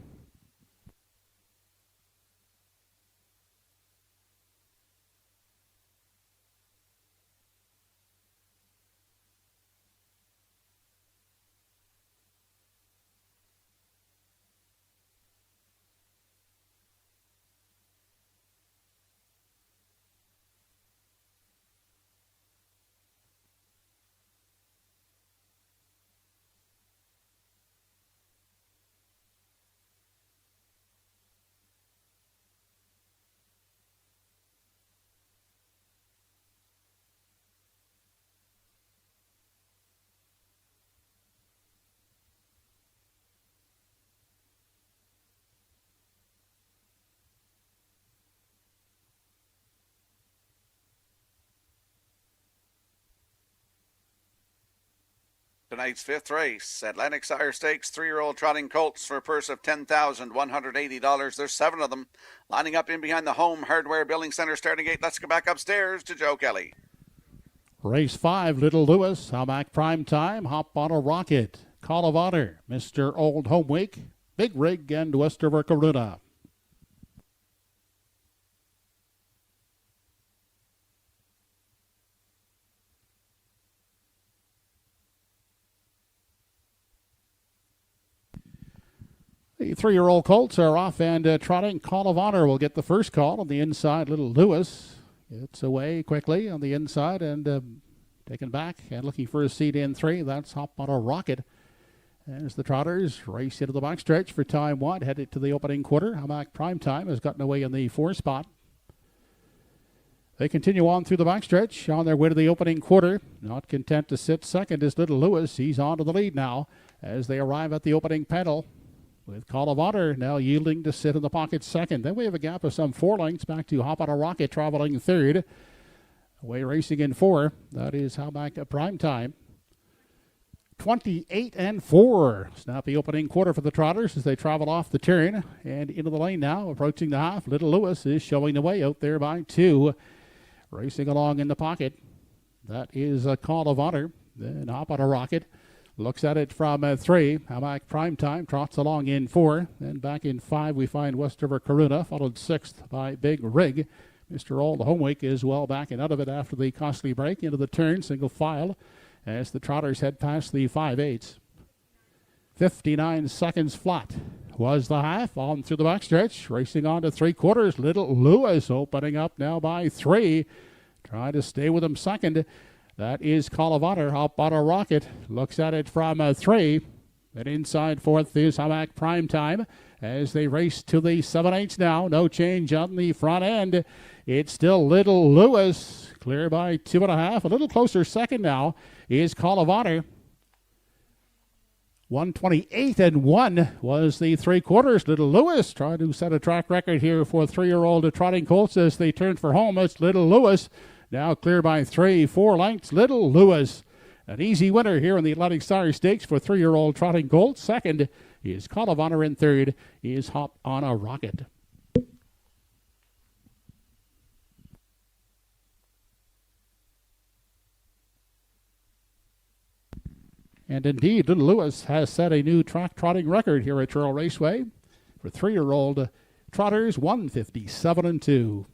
Tonight's 5th race, Atlantic Sire Stakes, 3-year-old trotting colts for a purse of $10,180. There's 7 of them lining up in behind the Home Hardware Building Center starting gate. Let's go back upstairs to Joe Kelly. Race 5, Little Lewis, Hamac Prime Time, Hop on a Rocket, Call of Honor, Mr. Old Home Week, Big Rig, and West River Corona. The 3-year-old colts are off and trotting. Call of Honor will get the first call on the inside. Little Lewis gets away quickly on the inside and taken back and looking for a seat in 3. That's Hop on a Rocket. As the trotters race into the backstretch for time 1, headed to the opening quarter. Hamac Prime Time has gotten away in the 4 spot. They continue on through the backstretch on their way to the opening quarter. Not content to sit second is Little Lewis. He's on to the lead now as they arrive at the opening pedal, with Call of Honor now yielding to sit in the pocket second. Then we have a gap of some 4 lengths back to Hop on a Rocket traveling third. Away racing in 4. That is Hamac Prime Time. 28-4. Snappy opening quarter for the trotters as they travel off the turn and into the lane now. Approaching the half. Little Lewis is showing the way out there by 2. Racing along in the pocket. That is a Call of Honor. Then Hop on a Rocket looks at it from 3. Hamac Prime Time trots along in 4. Then back in 5 we find West River Corona, followed 6th by Big Rig. Mr. Old Home Week is well back and out of it after the costly break into the turn, single file, as the trotters head past the 5/8. 59 seconds flat was the half on through the backstretch. Racing on to 3/4. Little Lewis opening up now by 3. Trying to stay with him second. That is Call of Honor. Hop on a Rocket looks at it from 3. Then inside 4th is Hamac Prime Time as they race to the 7/8 now. No change on the front end. It's still Little Lewis. Clear by 2.5. A little closer second now is Call of Honor. 128-1 was the 3/4. Little Lewis trying to set a track record here for 3-year-old trotting colts as they turn for home. It's Little Lewis. Now clear by 3-4 lengths. Little Lewis, an easy winner here in the Atlantic Sire Stakes for 3-year-old trotting colts. Second is Call of Honor, and third is Hop on a Rocket. And indeed, Little Lewis has set a new track trotting record here at TruroRaceway for 3-year-old trotters, 157-2.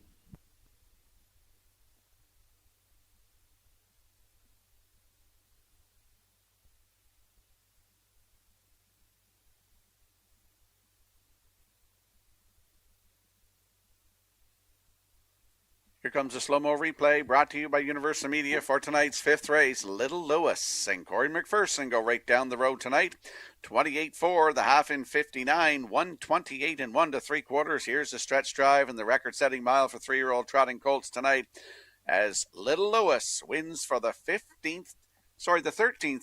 Here comes a slow-mo replay brought to you by Universal Media for tonight's fifth race. Little Lewis and Corey McPherson go right down the road tonight. 28-4, the half in 59, 128 and 1 3/4. Here's the stretch drive and the record-setting mile for 3-year-old trotting colts tonight as Little Lewis wins for the 13th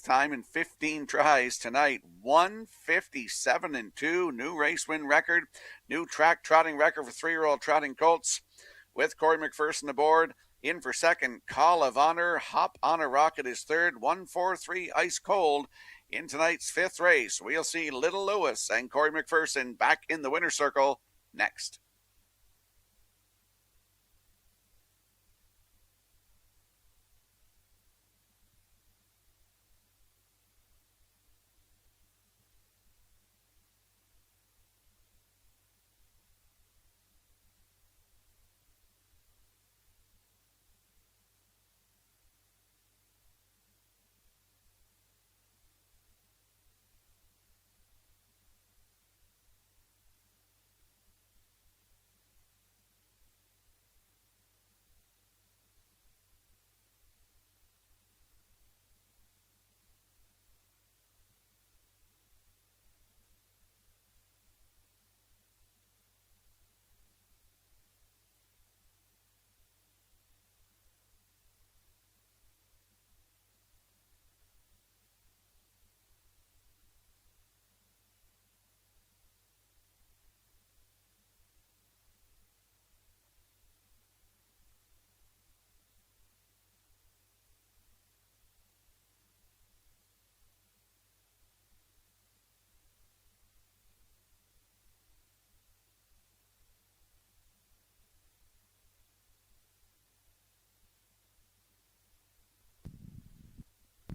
time in 15 tries tonight. 157 and 2, new race win record, new track trotting record for 3-year-old trotting colts. With Corey McPherson aboard, in for second, Call of Honor. Hop on a Rocket is third. 1-4-3 Ice Cold in tonight's fifth race. We'll see Little Lewis and Corey McPherson back in the winner's circle next.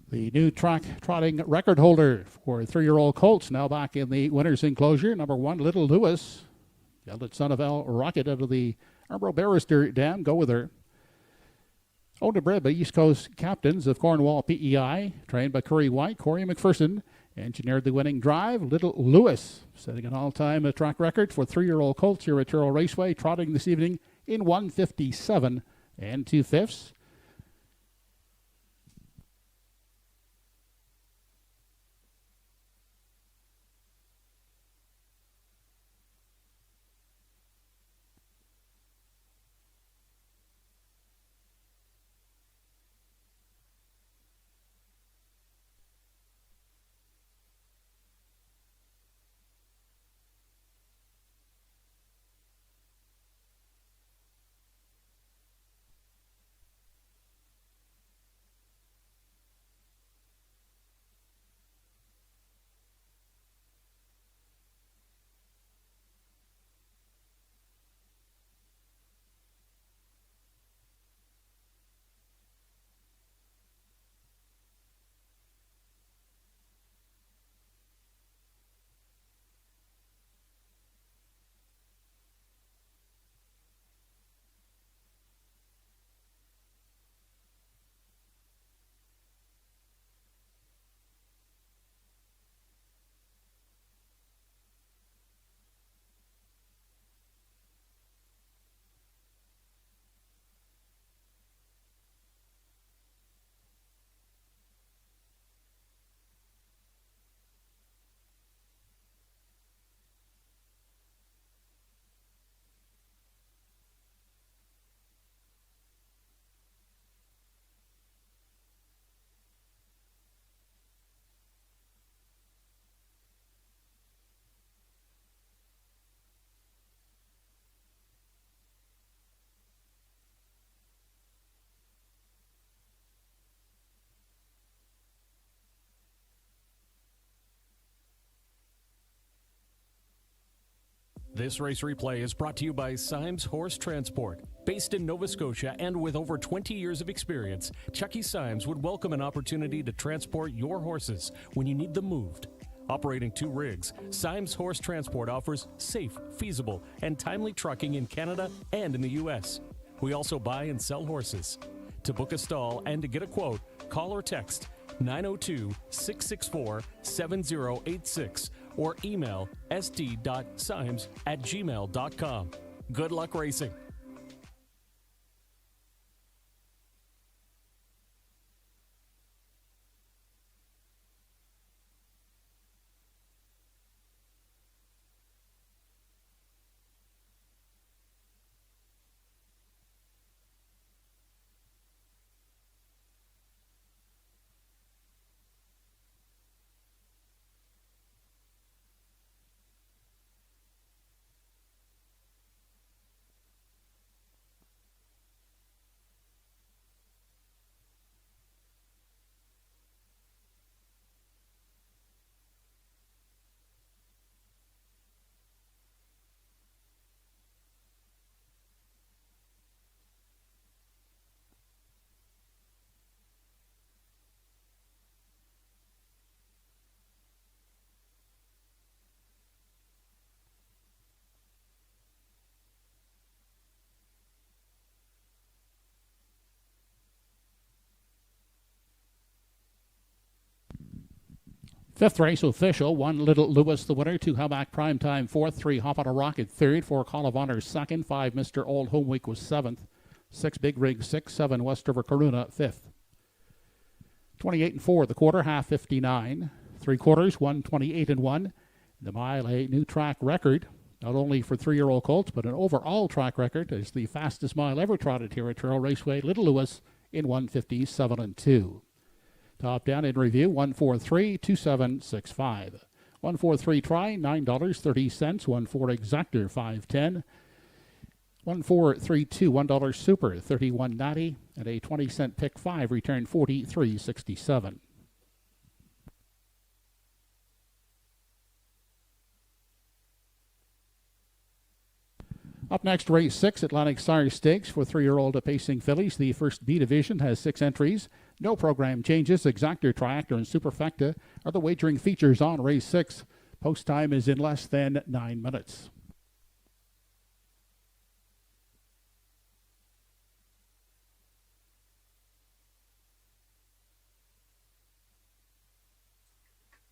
The new track trotting record holder for 3-year-old colts now back in the winner's enclosure. Number 1, Little Lewis. Eldest son of Al Rocket out of the Arbro Barrister Dam. Go with her. Owned and bred by East Coast captains of Cornwall PEI. Trained by Curry White, Corey McPherson. Engineered the winning drive. Little Lewis setting an all-time track record for 3-year-old colts here at TruroRaceway. Trotting this evening in 157 2/5. This race replay is brought to you by Symes Horse Transport. Based in Nova Scotia and with over 20 years of experience, Chucky Symes would welcome an opportunity to transport your horses when you need them moved. Operating 2 rigs, Symes Horse Transport offers safe, feasible, and timely trucking in Canada and in the U.S. We also buy and sell horses. To book a stall and to get a quote, call or text 902-664-7086 or email st.symes@gmail.com. Good luck racing. Fifth race official, 1 Little Lewis the winner, 2 Hamac Primetime fourth, 3 Hop on a Rocket third, 4 Call of Honor second, 5 Mr. Old Home Week was seventh, 6 Big Rig sixth, 7 Westover Coruna fifth. 28 and 4, the quarter, half 59. 3 quarters, 128 and 1. The mile, a new track record, not only for 3-year-old colts, but an overall track record as the fastest mile ever trotted here at Truro Raceway. Little Lewis in 1:57 and 2. Top down in review, 143.2765. 143 try, $9.30. 14 exactor, $5.10. 1432, $1 super, $31.90, and a 20-cent pick 5 returned $43.67. Up next, race 6, Atlantic Sire Stakes for 3-year-old pacing fillies. The first B division has 6 entries. No program changes. Exactor, Triactor, and Superfecta are the wagering features on race 6. Post time is in less than 9 minutes.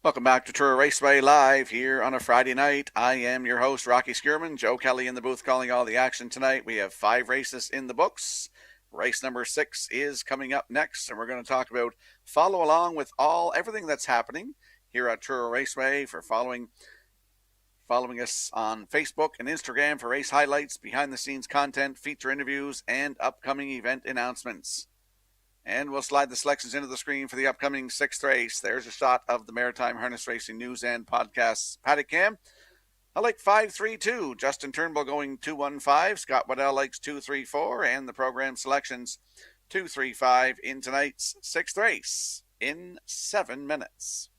Welcome back to Truro Raceway Live here on a Friday night. I am your host, Rocky Skierman. Joe Kelly in the booth calling all the action tonight. We have 5 races in the books. Race number 6 is coming up next, and we're going to talk about follow along with everything that's happening here at Truro Raceway. For following us on Facebook and Instagram for race highlights, behind-the-scenes content, feature interviews, and upcoming event announcements. And we'll slide the selections into the screen for the upcoming 6th race. There's a shot of the Maritime Harness Racing News and Podcasts paddock cam. I like 532. Justin Turnbull going 215. Scott Waddell likes 234. And the program selections 235 in tonight's 6th race in 7 minutes.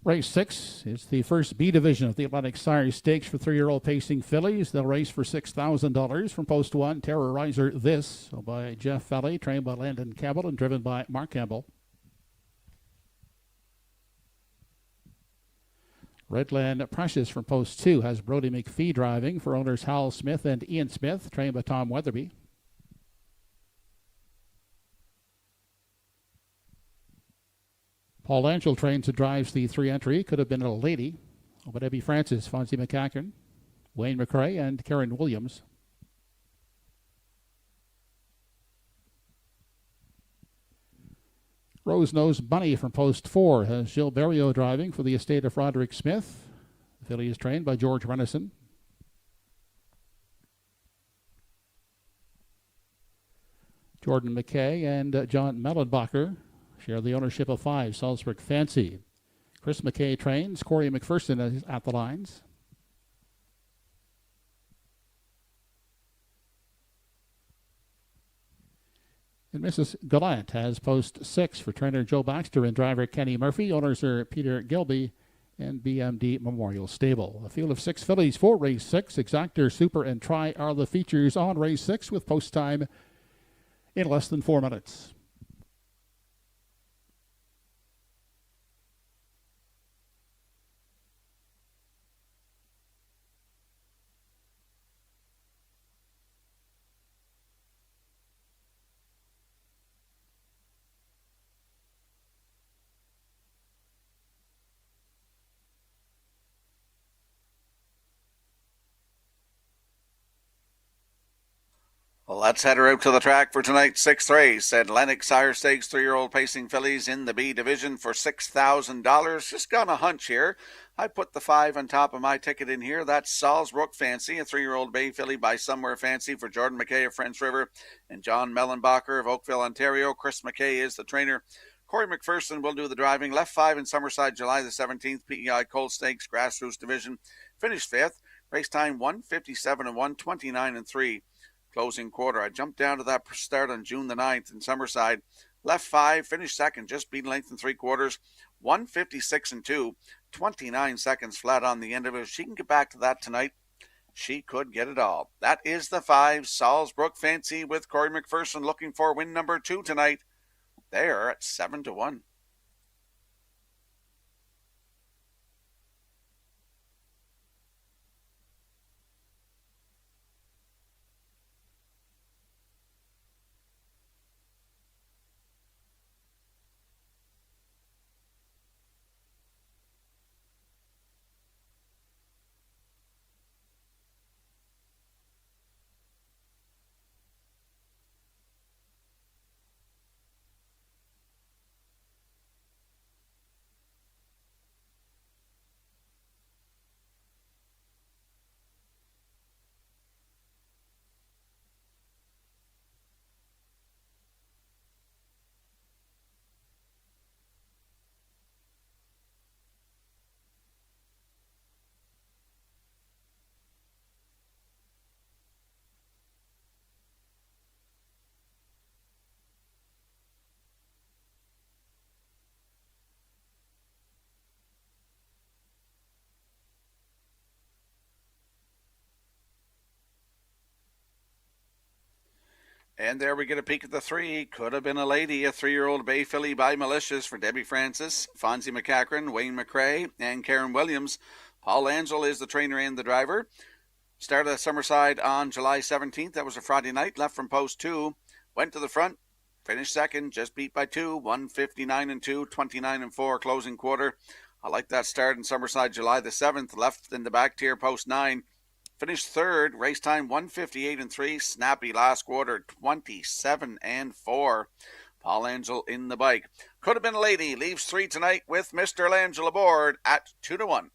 Race 6 is the first B division of the Atlantic Sire Stakes for 3-year-old pacing fillies. They'll race for $6,000 from post 1. Terrorizer This, by Jeff Valley, trained by Landon Campbell and driven by Mark Campbell. Redland Precious from post 2 has Brody McPhee driving for owners Hal Smith and Ian Smith, trained by Tom Weatherby. Paul Angel trains and drives the 3 entry. Could have been a lady, but Debbie Francis, Fonzie McCacken, Wayne McRae, and Karen Williams. Rose Nose Bunny from post 4 has Gilles Berriot driving for the estate of Roderick Smith. The filly is trained by George Renison. Jordan McKay and John Mellenbacher share the ownership of 5, Salzburg Fancy. Chris McKay trains. Corey McPherson is at the lines. And Mrs. Gallant has post 6 for trainer Joe Baxter and driver Kenny Murphy. Owners are Peter Gilby and BMD Memorial Stable. A field of 6 fillies for race 6. Exactor, Super, and Try are the features on race 6 with post time in less than 4 minutes. Let's head her out to the track for tonight's sixth race. Atlantic Sire Stakes 3-year-old pacing fillies in the B division for $6,000. Just got a hunch here. I put the 5 on top of my ticket in here. That's Salisbrook Fancy, a 3-year-old bay filly by Somewhere Fancy for Jordan McKay of French River and John Mellenbacher of Oakville, Ontario. Chris McKay is the trainer. Corey McPherson will do the driving. Left 5 in Summerside, July the 17th, PEI Cold Stakes, Grassroots Division. Finished 5th. Race time 1:57 and 1:29 and 3. Closing quarter. I jumped down to that start on June the 9th in Summerside. Left 5, finished second, just beat length and 3/4. 1:56 and 2. 29 seconds flat on the end of it. If she can get back to that tonight, she could get it all. That is the 5, Salisbrook Fancy with Corey McPherson looking for win number 2 tonight. They're at 7-1. And there we get a peek at the 3. Could have been a lady, a 3-year-old bay filly by Malicious for Debbie Francis, Fonzie McCachran, Wayne McRae, and Karen Williams. Paul Angel is the trainer and the driver. Started at Summerside on July 17th. That was a Friday night. Left from post 2. Went to the front. Finished second. Just beat by 2. 1:59 and 2. 29 and 4. Closing quarter. I like that start in Summerside July the 7th. Left in the back tier post 9. Finished third, race time 1:58 and 3. Snappy last quarter, 27 and 4. Paul Angel in the bike. Could have been a lady. Leaves 3 tonight with Mr. Langell aboard at 2-1.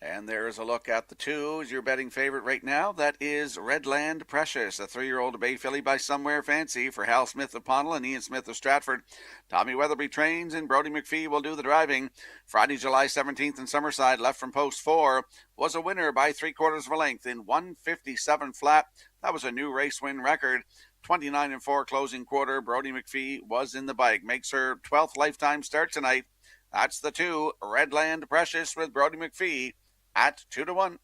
And there is a look at the 2. Is your betting favorite right now? That is Redland Precious, a 3-year-old bay filly by Somewhere Fancy for Hal Smith of Pownell and Ian Smith of Stratford. Tommy Weatherby trains and Brody McPhee will do the driving. Friday, July 17th in Summerside, left from post 4, was a winner by 3/4 of a length in 1:57 flat. That was a new race win record. 29 and 4 closing quarter. Brody McPhee was in the bike. Makes her 12th lifetime start tonight. That's the 2, Redland Precious with Brody McPhee at 2-1.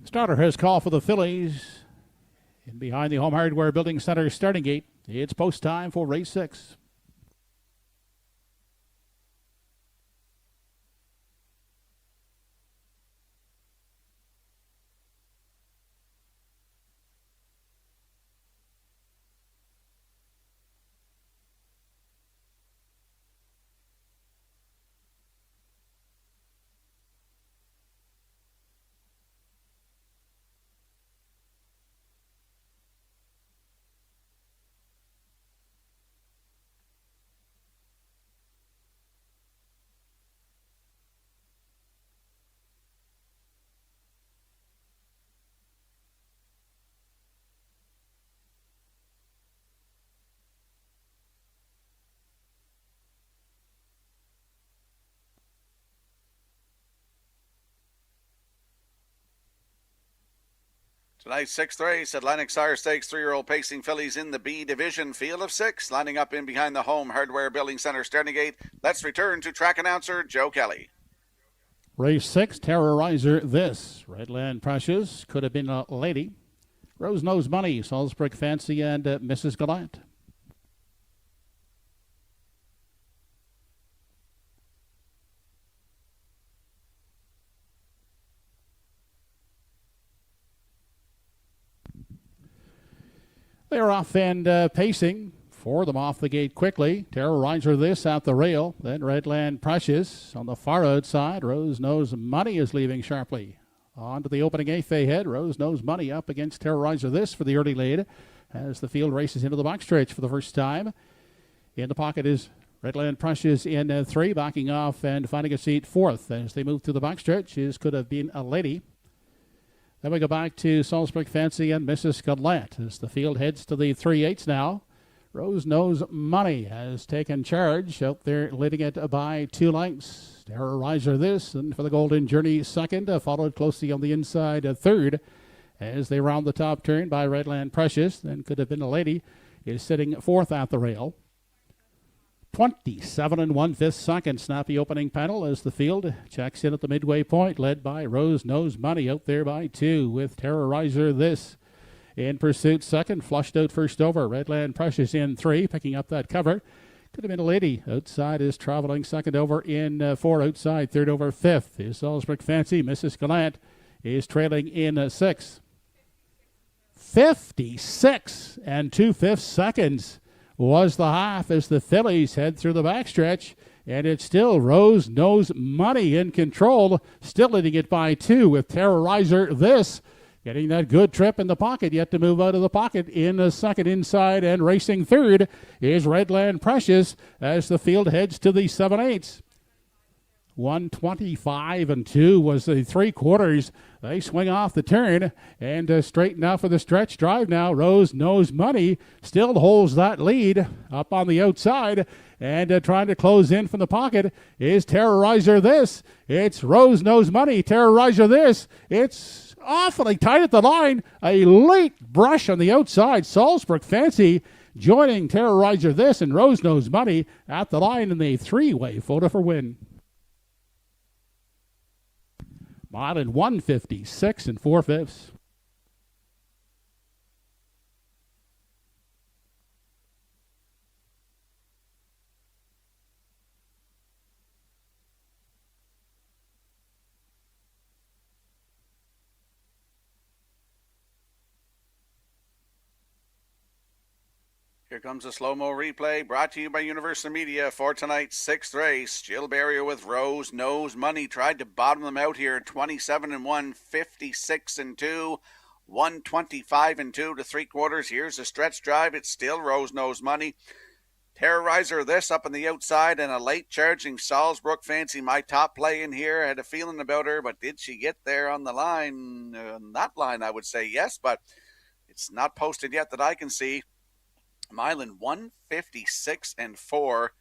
Starter has called for the fillies. In behind the Home Hardware Building Center starting gate, it's post time for race 6. Tonight's sixth race, Atlantic Sire Stakes 3-year-old pacing fillies in the B division. Field of 6, lining up in behind the Home Hardware Building Center starting gate. Let's return to track announcer Joe Kelly. Race 6, Terrorizer This. Redland Precious, Could Have Been a Lady. Rose Nose Money, Salzburg Fancy, and Mrs. Gallant. They're off and pacing. 4 of them off the gate quickly. Terrorizer This at the rail. Then Redland Precious on the far outside. Rose Nose Money is leaving sharply. On to the opening eighth they head. Rose Nose Money up against Terrorizer This for the early lead as the field races into the box stretch for the first time. In the pocket is Redland Precious in 3, backing off and finding a seat 4th as they move through the box stretch. Could Have Been a Lady. Then we go back to Salzburg Fancy and Mrs. Gallant as the field heads to the 3/8 now. Rose Nose Money has taken charge out there, leading it by 2 lengths. Terrorizer This, and for the Golden Journey second, followed closely on the inside third as they round the top turn by Redland Precious. Then Could Have Been a Lady is sitting 4th at the rail. 27 1/5 seconds, snappy opening panel as the field checks in at the midway point, led by Rose Nose Money out there by 2 with Terrorizer This in pursuit second, flushed out first over. Redland Precious in 3, picking up that cover. Could Have Been a Lady outside is traveling second over in 4 outside, third over 5th is Salzburg Fancy. Mrs. Gallant is trailing in 6th. 56 2/5 seconds was the half as the fillies head through the backstretch, and it's still Rose Nose Money in control, still leading it by 2 with Terrorizer This getting that good trip in the pocket, yet to move out of the pocket in the second inside, and racing third is Redland Precious as the field heads to the 7/8. 125 2 was the 3/4. They swing off the turn and straighten out for the stretch drive now. Rose Nose Money still holds that lead up on the outside, and trying to close in from the pocket is Terrorizer This. It's Rose Nose Money, Terrorizer This. It's awfully tight at the line. A late brush on the outside. Salzburg Fancy joining Terrorizer This and Rose Nose Money at the line in the 3-way photo for win. Mile in 156 4/5. Here comes a slow-mo replay brought to you by Universal Media for tonight's 6th race. Jill Barrier with Rose Nose Money tried to bottom them out here. 27 1, 56 2, 125 2 to 3/4. Here's a stretch drive. It's still Rose Nose Money. Terrorizer This up on the outside, and a late charging Salzburg Fancy. My top play in here. I had a feeling about her, but did she get there on the line? That line, I would say yes, but it's not posted yet that I can see. Mile in 156 4.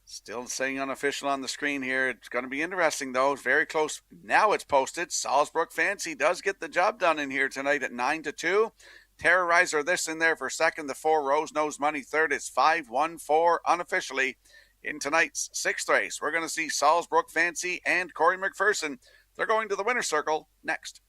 Still saying unofficial on the screen here. It's going to be interesting, though. Very close. Now it's posted. Salzburg Fancy does get the job done in here tonight at 9-2. Terrorizer This in there for second. The 4 Rose Nose Money third. It's 5-1-4 unofficially in tonight's 6th race. We're going to see Salzburg Fancy and Corey McPherson. They're going to the winner's circle next.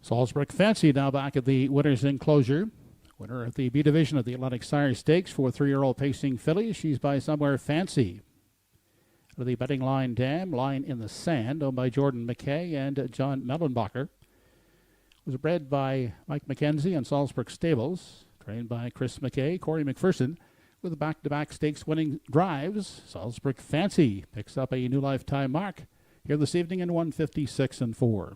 Salzburg Fancy now back at the winner's enclosure. Winner of the B division of the Atlantic Sire Stakes for 3-year-old pacing filly. She's by Somewhere Fancy. Out of the Betting Line Dam, Line in the Sand, owned by Jordan McKay and John Mellenbacher. Was bred by Mike McKenzie and Salzburg Stables. Trained by Chris McKay, Corey McPherson. With back-to-back stakes winning drives, Salzburg Fancy picks up a new lifetime mark here this evening in 156-4.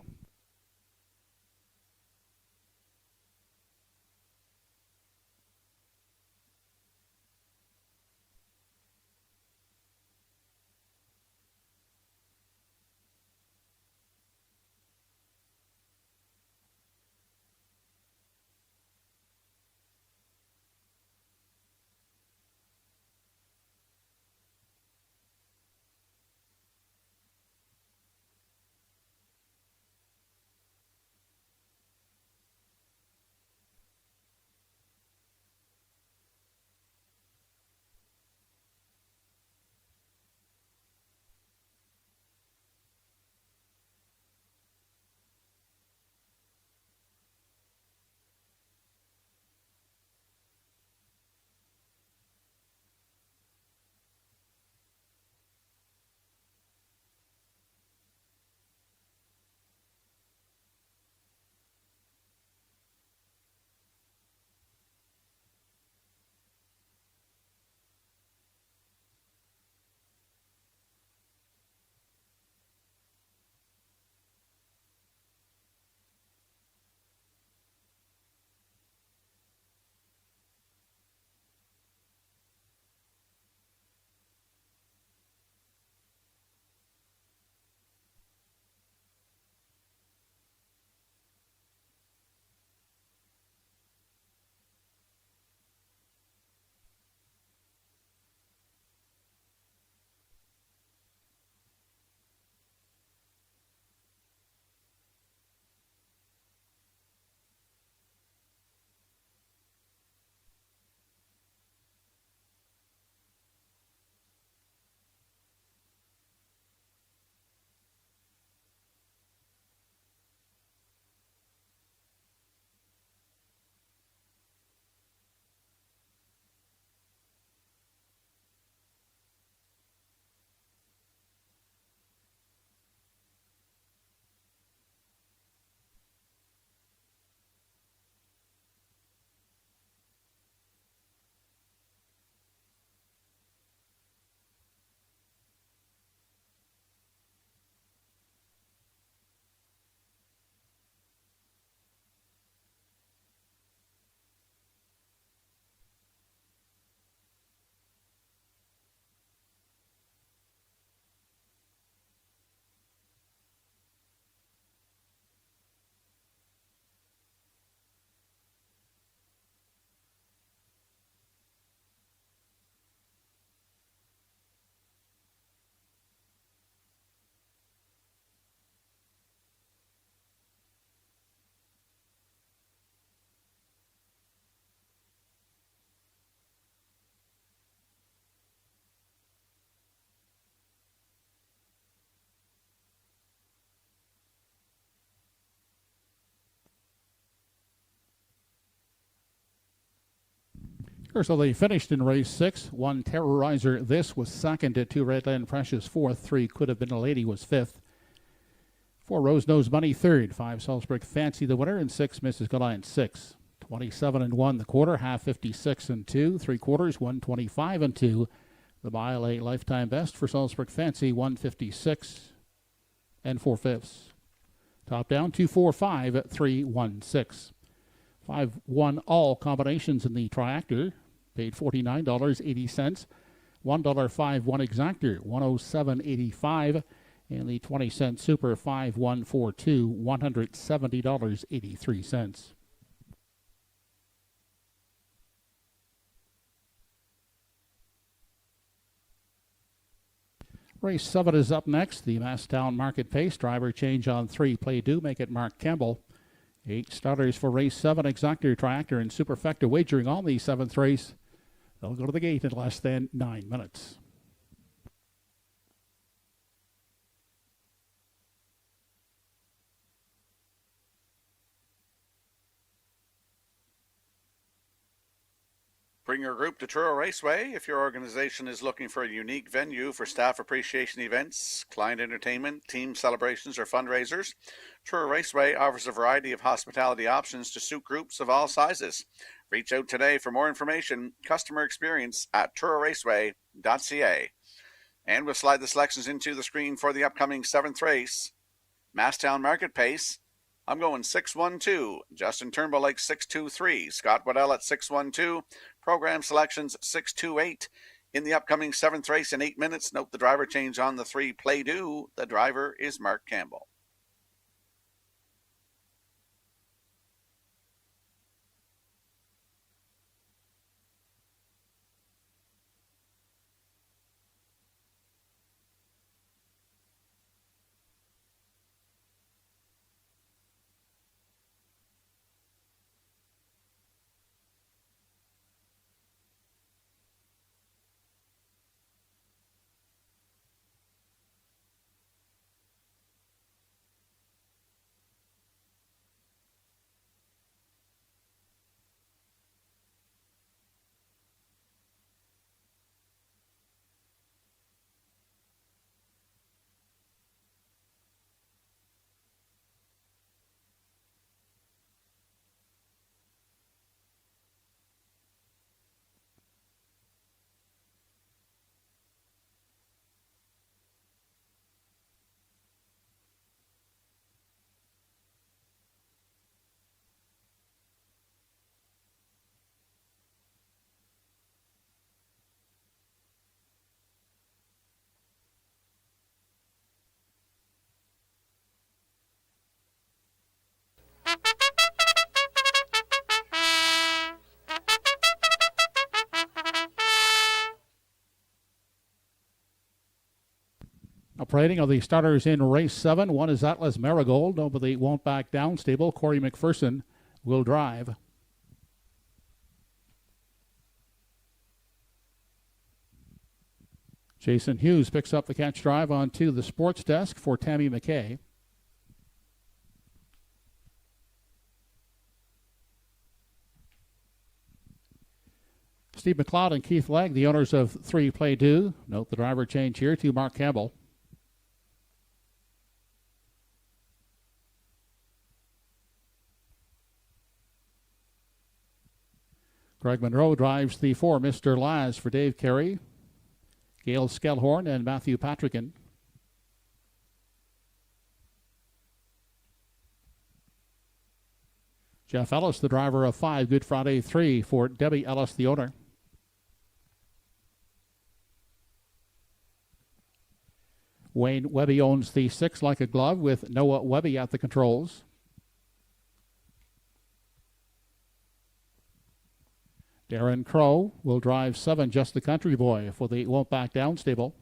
So they finished in race 6. 1 Terrorizer. This was second at 2 Redland Precious fourth. 3 Could Have Been a Lady was fifth. 4 Rose Nose Money third. 5 Salzburg Fancy the winner. And 6 Mrs. Goliath 6. 27-1 the quarter. Half 56-2. 3 quarters 125-2. The mile a lifetime best for Salzburg Fancy 156 4/5. Top down 245 at 316. 5-1 all combinations in the triactor. Paid $49.80. $1.51 exactor, $107.85. And the 20-cent super 5142, $170.83. Race 7 is up next. The Masstown Market Pace. Driver change on 3. Play due. Make it Mark Campbell. 8 starters for race 7. Exactor, Triactor, and Superfecta wagering on the 7th race. They'll go to the gate in less than 9 minutes. Bring your group to Truro Raceway. If your organization is looking for a unique venue for staff appreciation events, client entertainment, team celebrations, or fundraisers, Truro Raceway offers a variety of hospitality options to suit groups of all sizes. Reach out today for more information. Customer experience at TruroRaceway.ca. And we'll slide the selections into the screen for the upcoming 7th race. Masstown Market Pace. I'm going 6-1-2. Justin Turnbull 6-2-3. Scott Waddell at 6-1-2. Program selections 6-2-8. In the upcoming 7th race in 8 minutes, note the driver change on the 3 Play Do. The driver is Mark Campbell. Operating are the starters in race 7. One is Atlas Marigold over the Won't Back Down stable. Corey McPherson will drive. Jason Hughes picks up the catch drive onto the sports desk for Tammy McKay. Steve McLeod and Keith Legg, the owners of 3 Play Do. Note the driver change here to Mark Campbell. Greg Monroe drives the 4 Mr. Laz for Dave Carey, Gail Skellhorn, and Matthew Patrickin. Jeff Ellis, the driver of 5 Good Friday 3 for Debbie Ellis, the owner. Wayne Webby owns the 6 Like a Glove with Noah Webby at the controls. Darren Crow will drive 7 Just the Country Boy for the Won't Back Down stable.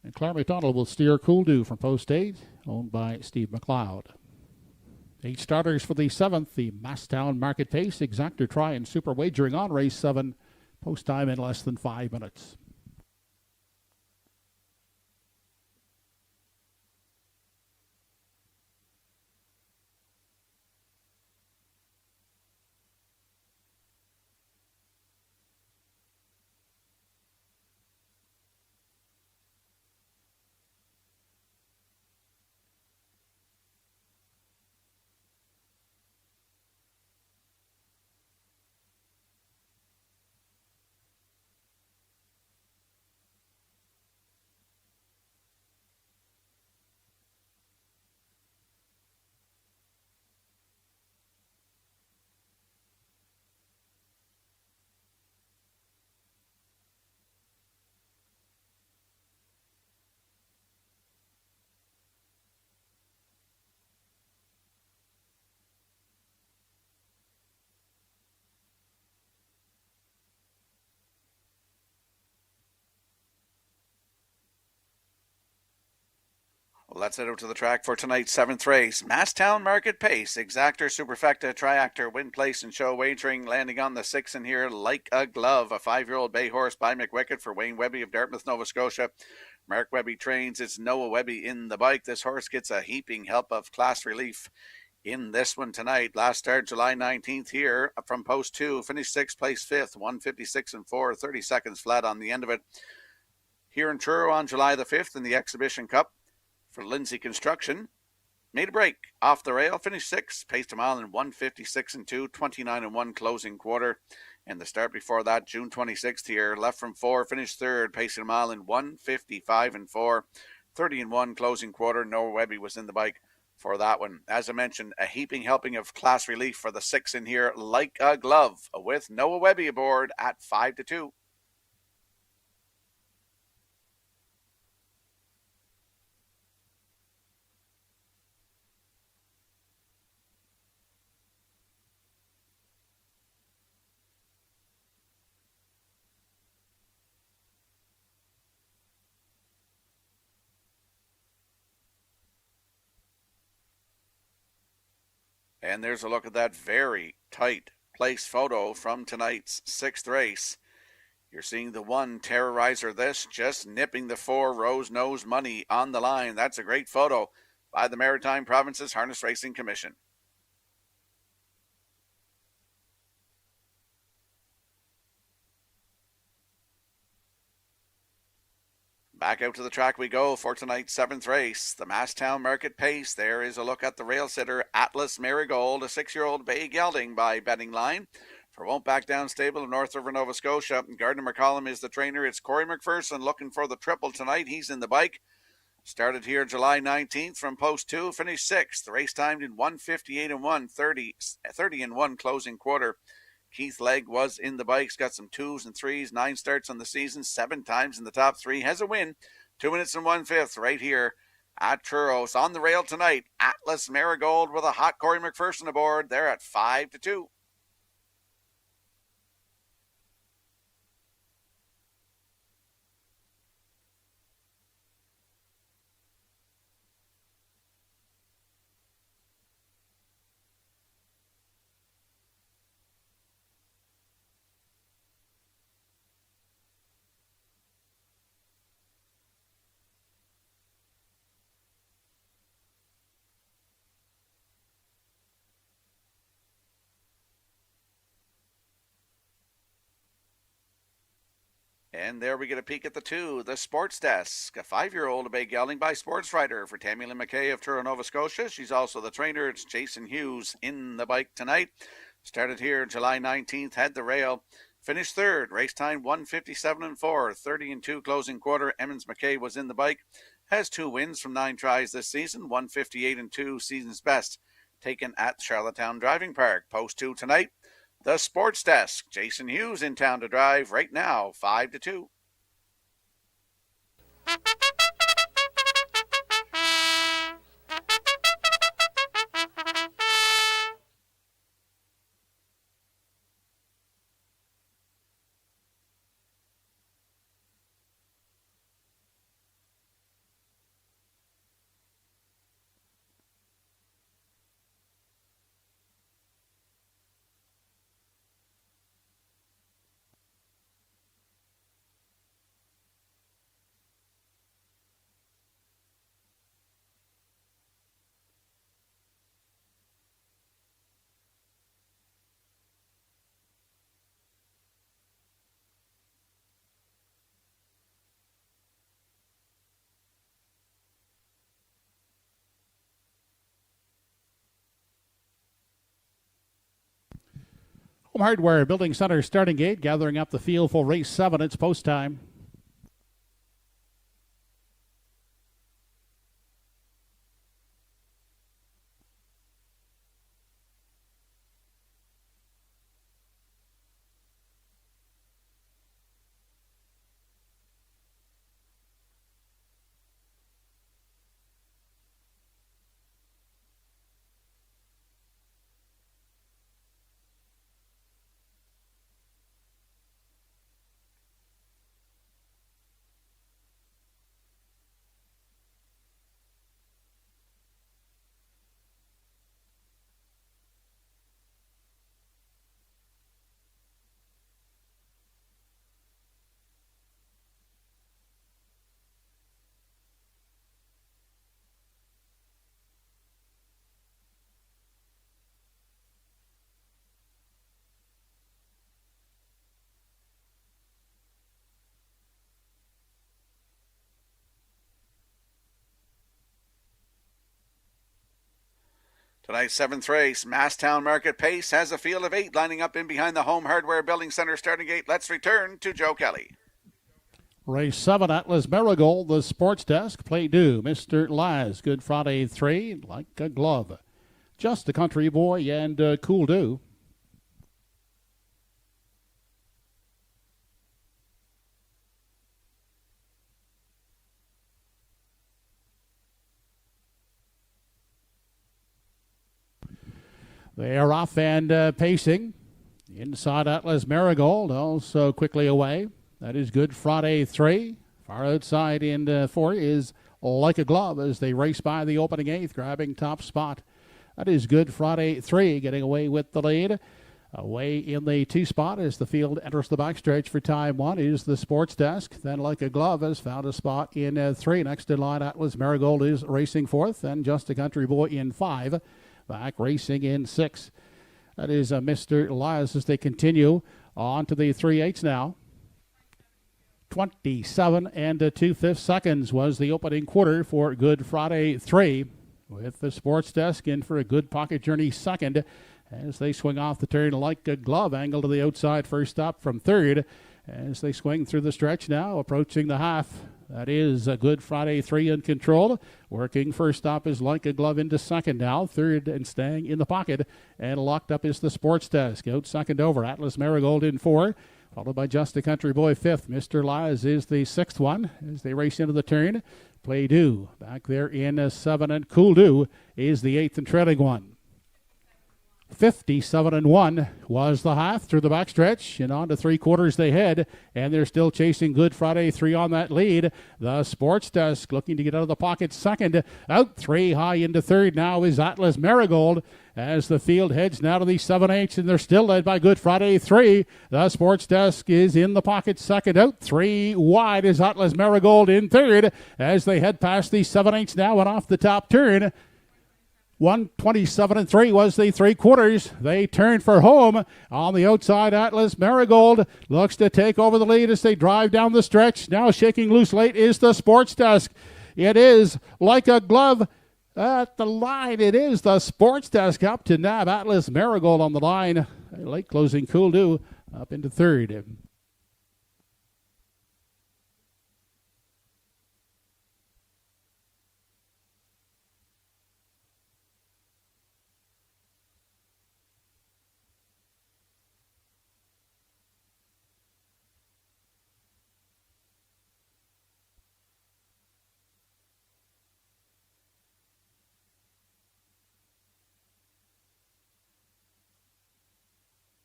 And Claire McDonald will steer Cool Do from post 8, owned by Steve McLeod. 8 starters for the 7th, the Masstown Market Pace Exactor Try and Super Wagering on race 7. Post time in less than 5 minutes. Let's head out to the track for tonight's 7th race. Masstown Market Pace, Exactor, Superfecta, Triactor, Win Place, and Show Wagering. Landing on the 6 in here, Like a Glove, a 5-year-old bay horse by McWickett for Wayne Webby of Dartmouth, Nova Scotia. Mark Webby trains. It's Noah Webby in the bike. This horse gets a heaping help of Class Relief in this one tonight. Last start July 19th here from post 2. Finished 6th, placed 5th, 156 and 4, 30 seconds flat on the end of it. Here in Truro on July the 5th in the Exhibition Cup for Lindsay Construction. Made a break off the rail, finished 6th, paced a mile in 156 and 2, 29 and 1 closing quarter. And the start before that, June 26th here, left from 4, finished 3rd, pacing a mile in 155 and 4, 30 and 1 closing quarter. Noah Webby was in the bike for that one. As I mentioned, a heaping helping of class relief for the 6 in here, like a glove, with Noah Webby aboard at 5-2. And there's a look at that very tight place photo from tonight's 6th race. You're seeing the 1 Terrorizer This just nipping the 4 Rose Nose Money on the line. That's a great photo by the Maritime Provinces Harness Racing Commission. Back out to the track we go for tonight's 7th race, the Masstown Market Pace. There is a look at the rail sitter Atlas Marigold, a 6-year-old bay gelding by betting line. For Won't Back Down Stable of North River, Nova Scotia, Gardner McCollum is the trainer. It's Corey McPherson looking for the triple tonight. He's in the bike. Started here July 19th from post 2, finished 6th. The race timed in 158 and 1, 30 and 1 closing quarter. Keith Legg was in the bikes, got some 2s and 3s, 9 starts on the season, 7 times in the top 3, has a win, 2 minutes and 1/5 right here at Truro. On the rail tonight, Atlas Marigold with a hot Corey McPherson aboard. They're at 5-2. And there we get a peek at the 2, the Sports Desk, a 5-year-old bay gelding by Sports Writer for Tammy Lynn McKay of Truro, Nova Scotia. She's also the trainer. It's Jason Hughes in the bike tonight. Started here July 19th, had the rail, finished 3rd, race time 157 and 4, 30 and 2 closing quarter. Emmons McKay was in the bike, has 2 wins from 9 tries this season, 158 and 2, season's best, taken at Charlottetown Driving Park. Post 2 tonight. The Sports Desk, Jason Hughes in town to drive right now, 5-2. Home Hardware Building Center starting gate, gathering up the field for race 7. It's post time. Tonight's 7th race, Masstown Market Pace, has a field of 8 lining up in behind the Home Hardware Building Center starting gate. Let's return to Joe Kelly. Race 7, Atlas Marigold, the Sports Desk, play due. Mr. Laz, Good Friday 3, Like a Glove. Just a Country Boy and Cool Do. They are off and pacing. Inside Atlas Marigold, also quickly away. That is Good Friday 3. Far outside in 4 is Like a Glove as they race by the opening 8th, grabbing top spot. That is Good Friday 3, getting away with the lead. Away in the 2 spot as the field enters the backstretch for time 1 is the Sports Desk. Then Like a Glove has found a spot in 3. Next in line, Atlas Marigold is racing 4th. And Just a Country Boy in 5. Back racing in 6. That is Mr. Elias as they continue on to the 3/8 now. 27 and 2/5 seconds was the opening quarter for Good Friday 3, with the Sports Desk in for a good pocket journey second as they swing off the turn Like a Glove, angle to the outside first stop from 3rd as they swing through the stretch now, approaching the half. That is a Good Friday 3 in control. Working first stop is Like a Glove into second now. 3rd and staying in the pocket. And locked up is the Sports Desk. Out second over. Atlas Marigold in 4. Followed by Just a Country Boy 5th. Mr. Lies is the 6th one as they race into the turn. Play Do back there in 7. And Cool Do is the 8th and trailing one. 57-1 was the half through the backstretch, and on to 3/4 they head, and they're still chasing Good Friday 3 on that lead. The Sports Desk looking to get out of the pocket second. Out 3 high into 3rd now is Atlas Marigold as the field heads now to the 7/8, and they're still led by Good Friday 3. The Sports Desk is in the pocket second. Out 3 wide is Atlas Marigold in 3rd as they head past the 7/8 now and off the top turn. 1:27-3 was the 3/4. They turn for home. On the outside, Atlas Marigold looks to take over the lead as they drive down the stretch. Now shaking loose late is the Sports Desk. It is Like a Glove at the line. It is the Sports Desk up to nab Atlas Marigold on the line. Late closing Cool Do up into 3rd.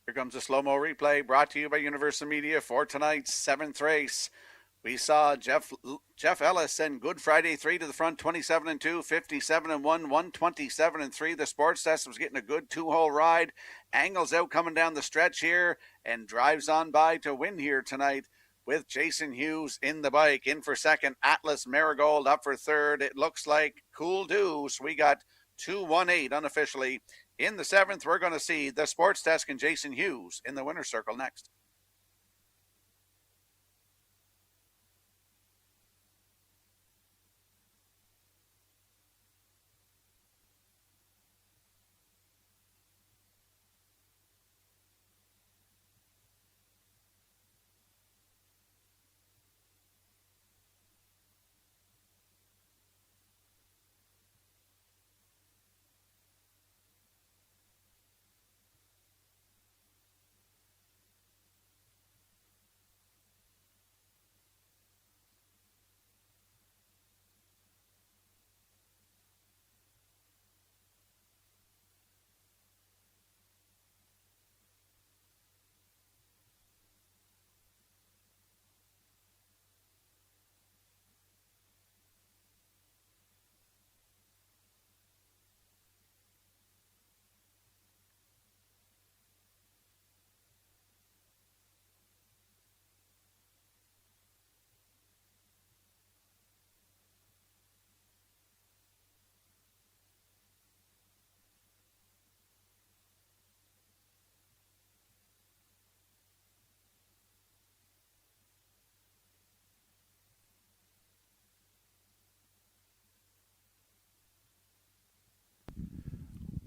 Here comes a slow-mo replay brought to you by Universal Media for tonight's 7th race. We saw Jeff Ellis and Good Friday 3 to the front, 27-2, 57-1, 127-3. The Sports Desk was getting a good 2-hole ride. Angles out coming down the stretch here and drives on by to win here tonight with Jason Hughes in the bike. In for second, Atlas Marigold up for 3rd. It looks like Cool Do. So we got 2-1-8 unofficially. In the 7th, we're going to see the Sports Desk and Jason Hughes in the winner's circle next.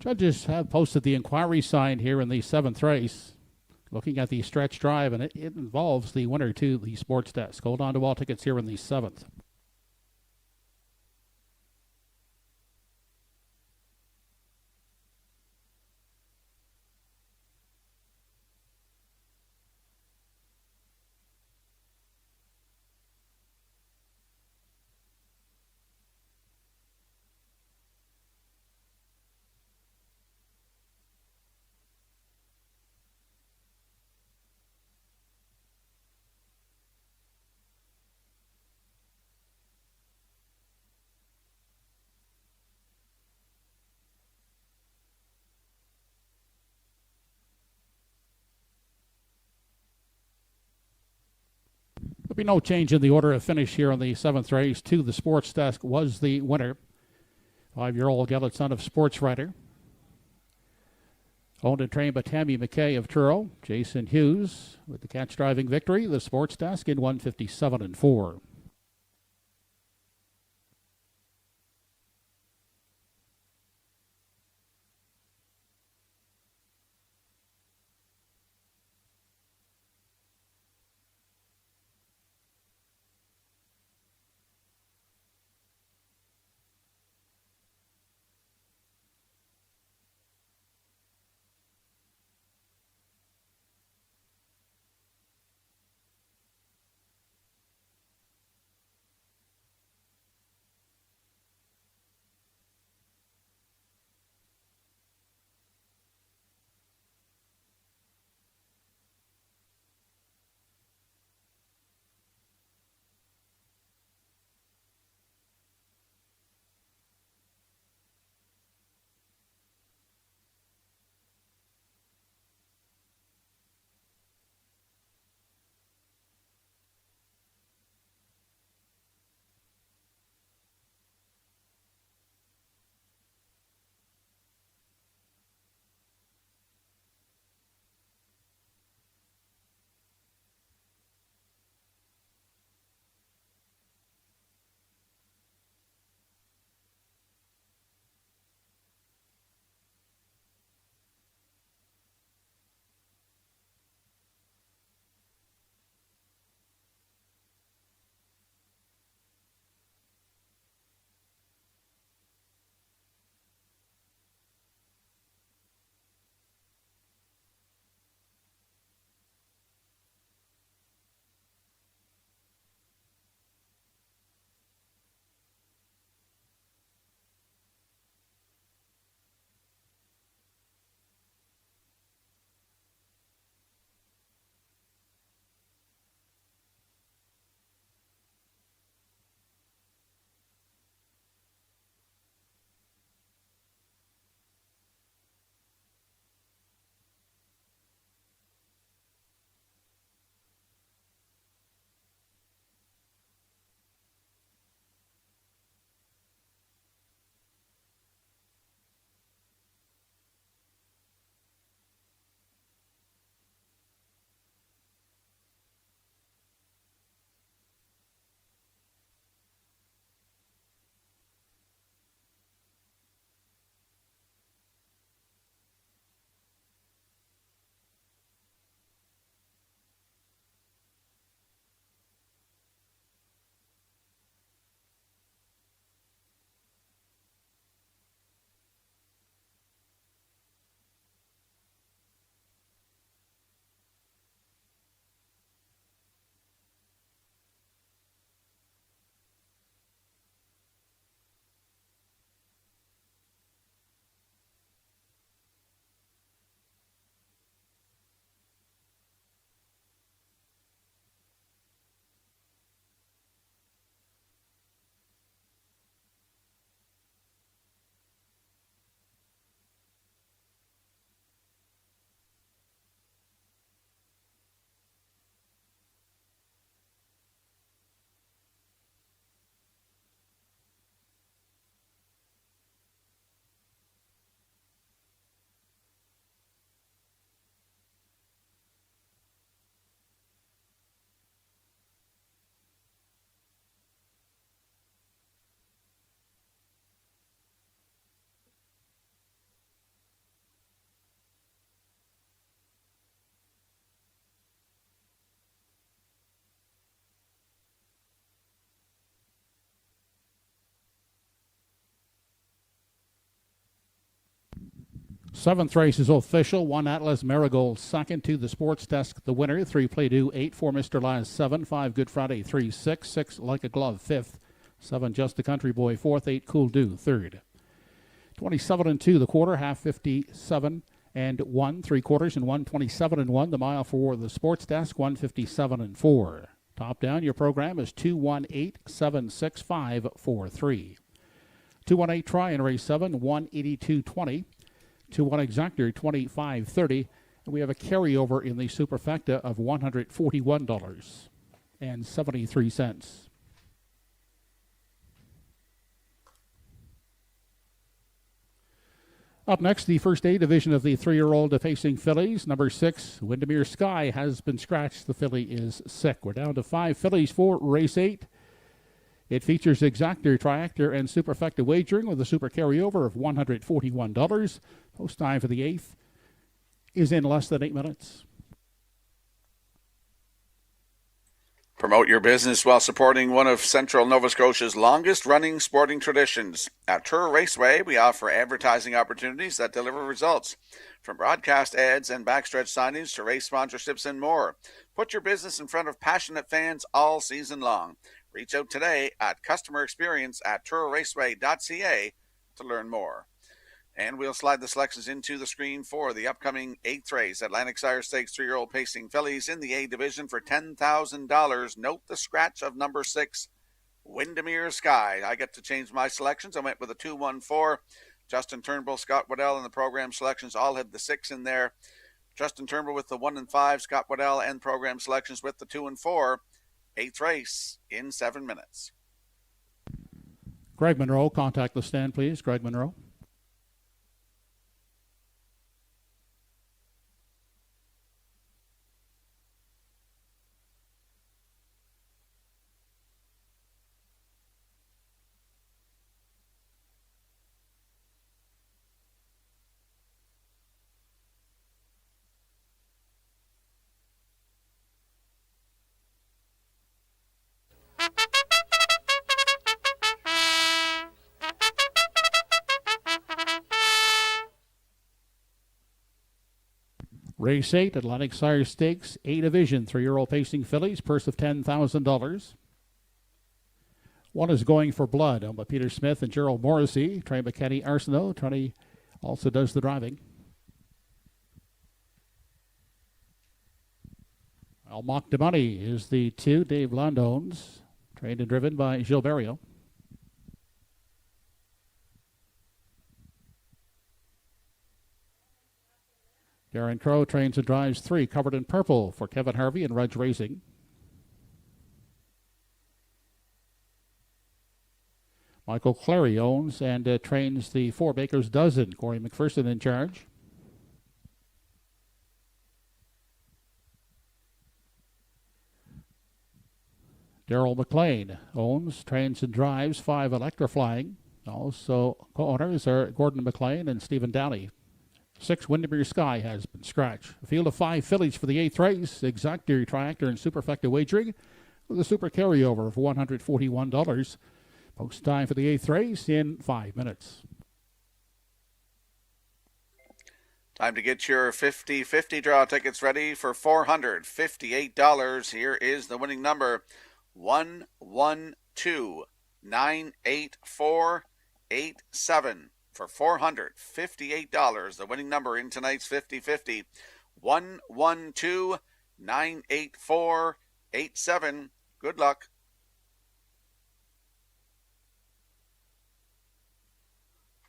Judges have posted the inquiry sign here in the 7th race. Looking at the stretch drive, and it involves the winner to the sports desk. Hold on to all tickets here in the 7th. There'll be no change in the order of finish here on the 7th race. To the sports desk was the winner. 5-year-old Gellert, son of sports writer. Owned and trained by Tammy McKay of Truro. Jason Hughes with the catch driving victory. The sports desk in 157-4. Seventh race is official. 1 Atlas Marigold second to the Sports Desk, the winner. 3 Play Do, 8 for Mr. Last 7, 5 Good Friday 3 6, 6 Like a Glove fifth, 7 Just a Country Boy fourth, 8 Cool Do third. 27 and 2 the quarter, half 57 and 1 3/4 and 127 and 1 the mile for the Sports Desk, 157 and 4. Top down, your program is 218-765-43. 218 try in race 7, 182.20. 2-1 exactor, 25.30. And we have a carryover in the superfecta of $141.73. Up next, the first A division of the 3-year-old facing fillies. Number 6, Windermere Sky, has been scratched. The filly is sick. We're down to 5 fillies for race 8. It features exactor, triactor, and superfecta wagering with a super carryover of $141. Post time for the 8th is in less than 8 minutes. Promote your business while supporting one of Central Nova Scotia's longest-running sporting traditions. At TruroRaceway, we offer advertising opportunities that deliver results, from broadcast ads and backstretch signage to race sponsorships and more. Put your business in front of passionate fans all season long. Reach out today at customerexperience@TruroRaceway.ca to learn more. And we'll slide the selections into the screen for the upcoming 8th race. Atlantic Sire Stakes 3-year-old pacing fillies in the A division for $10,000. Note the scratch of number 6, Windermere Sky. I get to change my selections. I went with a 2-1-4. Justin Turnbull, Scott Waddell, and the program selections all had the 6 in there. Justin Turnbull with the 1 and 5, Scott Waddell and program selections with the 2 and 4. 8th race in 7 minutes. Greg Monroe, contact the stand, please. Greg Monroe. Race 8, Atlantic Sire Stakes, A division, 3-year-old pacing fillies, purse of $10,000. One is Going for Blood, owned by Peter Smith and Gerald Morrissey. Trained by Kenny Arsenault. Tony also does the driving. El Mock de Money is the 2 Dave Lund owns, trained and driven by Gilberto. Darren Crow trains and drives 3, Covered in Purple, for Kevin Harvey and Rudge Racing. Michael Clary owns and trains the 4 Baker's Dozen. Corey McPherson in charge. Daryl McLean owns, trains and drives 5 Electriflying. Also co-owners are Gordon McLean and Stephen Downey. 6 Windermere Sky has been scratched. A field of 5 fillies for the 8th race. Exactor, triactor, and superfecta wagering with a super carryover of $141. Post time for the 8th race in 5 minutes. Time to get your 50-50 draw tickets ready for $458. Here is the winning number, 112-984-87. For $458, the winning number in tonight's 50-50, 112-984-87. Good luck.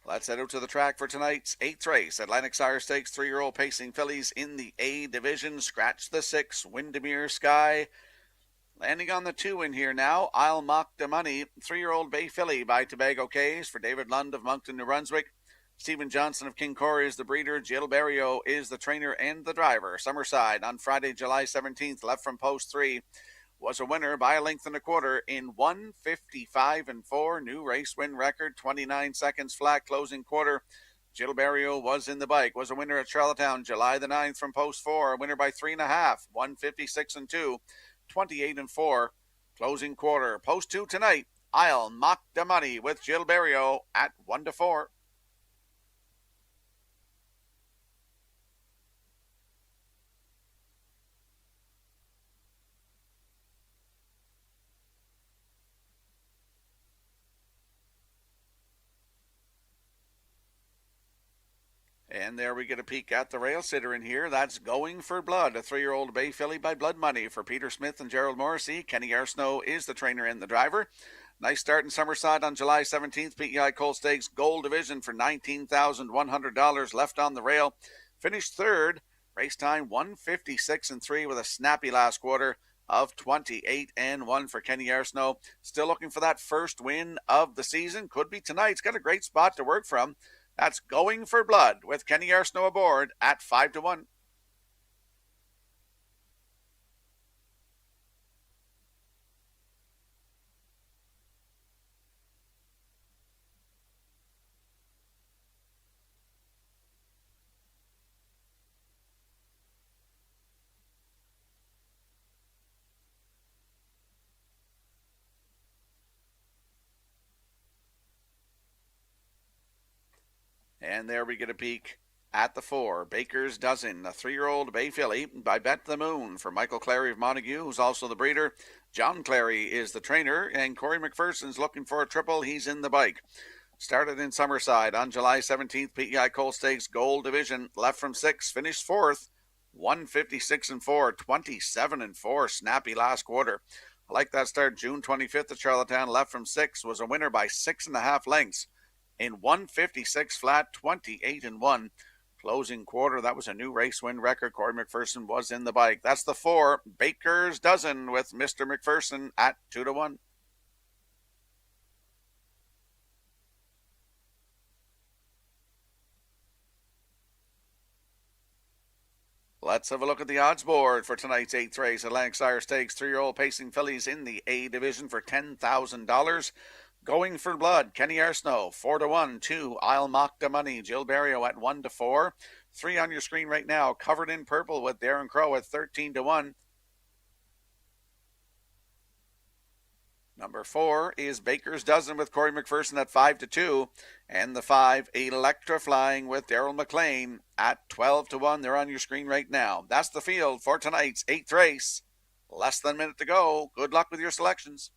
Let's head out to the track for tonight's 8th race. Atlantic Sire Stakes 3-year-old pacing fillies in the A division. Scratch the 6, Windermere Sky. Landing on the 2 in here now, I'll Mock the Money. 3-year-old Bay Filly by Tobago Cays for David Lund of Moncton, New Brunswick. Stephen Johnson of King Corey is the breeder. Jill Barrio is the trainer and the driver. Summerside on Friday, July 17th, left from post 3. Was a winner by a length and a quarter in 1:55.4. New race win record, 29 seconds flat closing quarter. Jill Barrio was in the bike. Was a winner at Charlottetown, July the 9th from post 4. A winner by 3.5, 1:56.2. 28.4. Closing quarter. Post 2 tonight. I'll Mock the Money with Jill Barrio at 1-4. And there we get a peek at the rail sitter in here. That's Going for Blood, a 3-year-old bay filly by Blood Money for Peter Smith and Gerald Morrissey. Kenny Arsenault is the trainer and the driver. Nice start in Summerside on July 17th. PEI Coal Stakes Gold Division for $19,100 left on the rail. Finished third. Race time 1:56.3 with a snappy last quarter of 28-1 for Kenny Arsenault. Still looking for that first win of the season. Could be tonight. He's got a great spot to work from. That's Going for Blood with Kenny Arsenault aboard at 5-1. And there we get a peek at the 4. Baker's Dozen, a 3-year-old bay filly by Bet the Moon for Michael Clary of Montague, who's also the breeder. John Clary is the trainer, and Corey McPherson's looking for a triple. He's in the bike. Started in Summerside on July 17th. PEI Coal Stakes Gold Division, left from 6, finished 4th. 1:56.4, 27-4, snappy last quarter. I like that start. June 25th at Charlottetown, left from 6, was a winner by 6.5 lengths. In 1:56 flat, 28-1. Closing quarter, that was a new race win record. Corey McPherson was in the bike. That's the 4. Baker's Dozen with Mr. McPherson at 2-1. Let's have a look at the odds board for tonight's 8th race. Atlantic Sire Stakes, 3-year-old pacing fillies in the A division for $10,000. Going for Blood, Kenny Arsenault, 4-1. 2, I'll Mock the Money, Jill Barrio at 1-4. 3 on your screen right now, Covered in Purple with Darren Crow at 13-1. Number 4 is Baker's Dozen with Corey McPherson at 5-2. And the 5, Electrifying with Daryl McLean at 12-1. They're on your screen right now. That's the field for tonight's 8th race. Less than a minute to go. Good luck with your selections.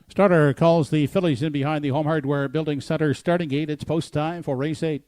Starter calls the fillies in behind the Home Hardware Building Center starting gate. It's post time for race 8.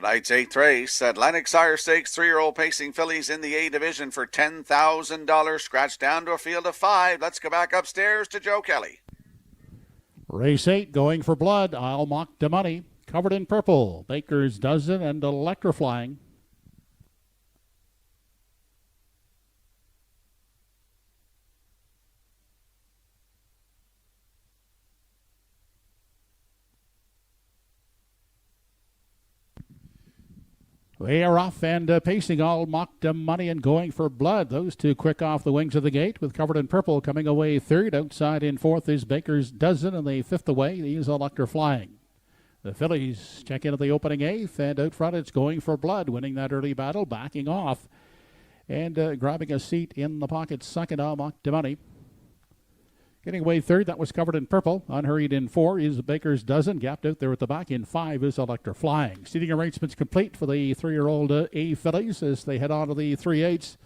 Tonight's eighth race, Atlantic Sire Stakes 3-year-old pacing fillies in the A division for $10,000. Scratch down to a field of 5. Let's go back upstairs to Joe Kelly. Race 8 going for blood. I'll Mock the Money. Covered in purple. Baker's Dozen and Electrifying. They are off and pacing. All Mock the Money and Going for Blood. Those two quick off the wings of the gate, with Covered in Purple coming away third. Outside in fourth is Baker's Dozen, and the fifth away is Electrifying. The fillies check into the opening eighth, and out front it's Going for Blood, winning that early battle, backing off and grabbing a seat in the pocket second. All Mock the Money. Getting away third, that was Covered in Purple. Unhurried in 4 is Baker's Dozen. Gapped out there at the back in 5 is Electrifying. Seating arrangements complete for the 3-year-old A fillies as they head on to the 3/8.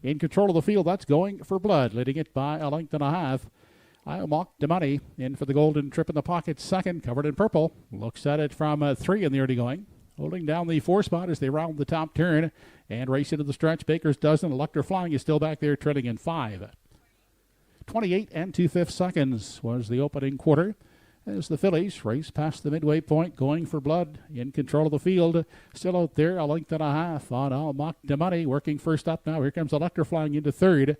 In control of the field, that's Going for Blood, leading it by a length and a half. I'll Mock the Money in for the golden trip in the pocket second. Covered in Purple. Looks at it from 3 in the early going. Holding down the 4 spot as they round the top turn and race into the stretch. Baker's Dozen. Electrifying is still back there, trailing in 5. 28 2/5 seconds was the opening quarter as the fillies race past the midway point. Going for Blood in control of the field. Still out there, a length and a half on I'll Mock the Money. Working first up now. Here comes Electrifying into third.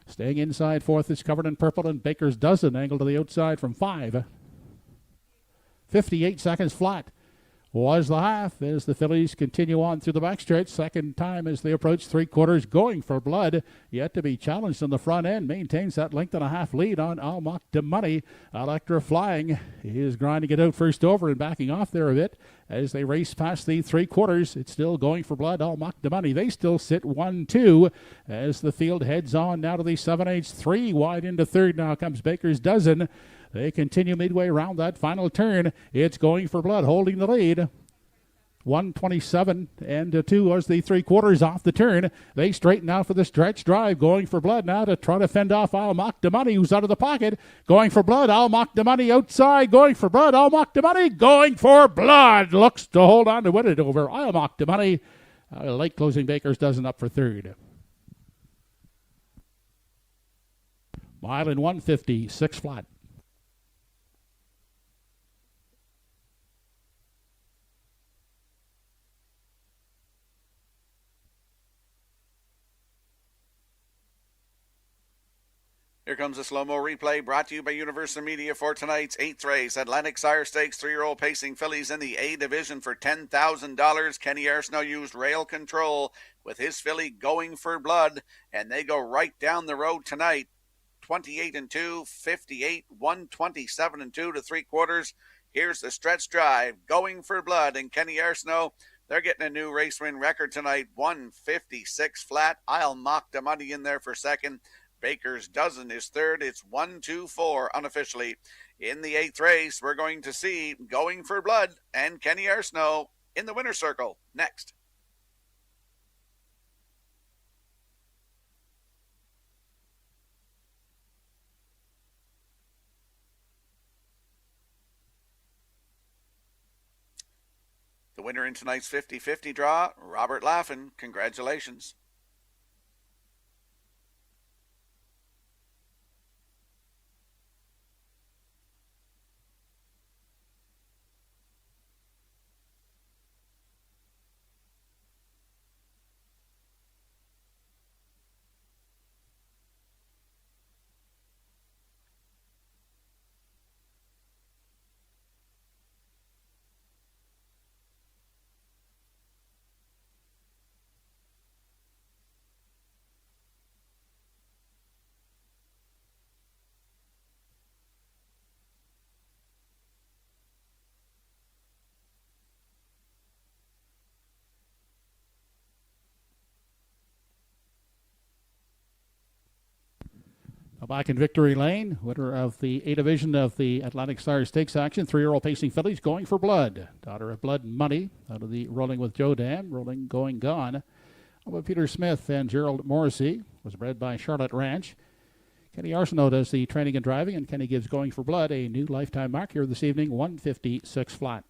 Staying inside fourth is Covered in Purple, and Baker's Dozen angled to the outside from 5. 58 seconds flat was the half as the fillies continue on through the backstretch. Second time as they approach 3/4. Going for Blood, yet to be challenged on the front end, maintains that length and a half lead on I'll Mock the Money. Electrifying is grinding it out first over and backing off there a bit as they race past the 3/4. It's still Going for Blood. I'll Mock the Money. They still sit 1-2 as the field heads on now to the 7/8. 3 wide into third. Now comes Baker's Dozen. They continue midway around that final turn. It's Going for Blood holding the lead. 1:27 2 was the 3/4 off the turn. They straighten out for the stretch drive. Going for Blood now to try to fend off I'll Mock the Money, who's out of the pocket. Going for Blood. I'll Mock the Money outside. Going for Blood. I'll Mock the Money. Going for Blood looks to hold on to win it over I'll Mock the Money. Late closing Baker's Dozen up for third. Mile in 1:56 flat. Here comes a slow-mo replay brought to you by Universal Media for tonight's 8th race. Atlantic Sire Stakes 3-year-old pacing fillies in the A division for $10,000. Kenny Arsenault used rail control with his filly Going for Blood, and they go right down the road tonight. 28 2, 58, 127 2 to 3/4. Here's the stretch drive. Going for Blood and Kenny Arsenault. They're getting a new race win record tonight. 156 flat. I'll Mock the Money in there for second. Baker's Dozen is third. It's 1-2-4 unofficially. In the 8th race, we're going to see Going for Blood and Kenny Arsenault in the winner's circle next. The winner in tonight's 50-50 draw, Robert Laffin. Congratulations. Back in victory lane, winner of the A division of the Atlantic Sire Stakes action, 3-year-old pacing fillies Going for Blood. Daughter of Blood Money out of the Rolling with Joe Dan, Rolling Going Gone. Over Peter Smith and Gerald Morrissey, was bred by Charlotte Ranch. Kenny Arsenault does the training and driving, and Kenny gives Going for Blood a new lifetime mark here this evening, 156 flat.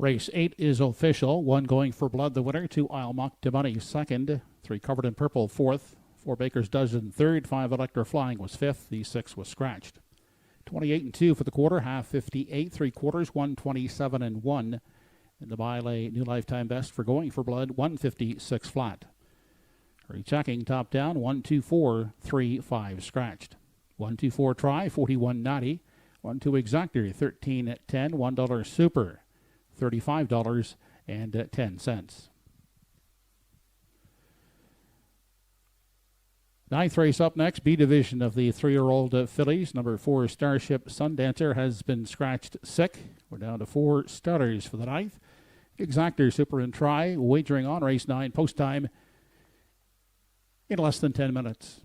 Race 8 is official. 1 Going for Blood, the winner. 2 Isle Mock to Money, second. 3 Covered in Purple, fourth. 4 Baker's Dozen, third. 5 Electra Flying was fifth. The 6 was scratched. 28 and 2 for the quarter. Half 58, 3 quarters, 127 and 1. And the mile a new lifetime best for Going for Blood, 156 flat. Rechecking top down, 124, 3 5 scratched. 124 try, 41.90. 12 exactor, 13.10. $1 super, $35.10. Ninth race up next, B division of the 3-year-old fillies. Number 4 Starship Sundancer has been scratched sick. We're down to 4 starters for the ninth. Exactor, super and try, wagering on race 9, post time in less than 10 minutes.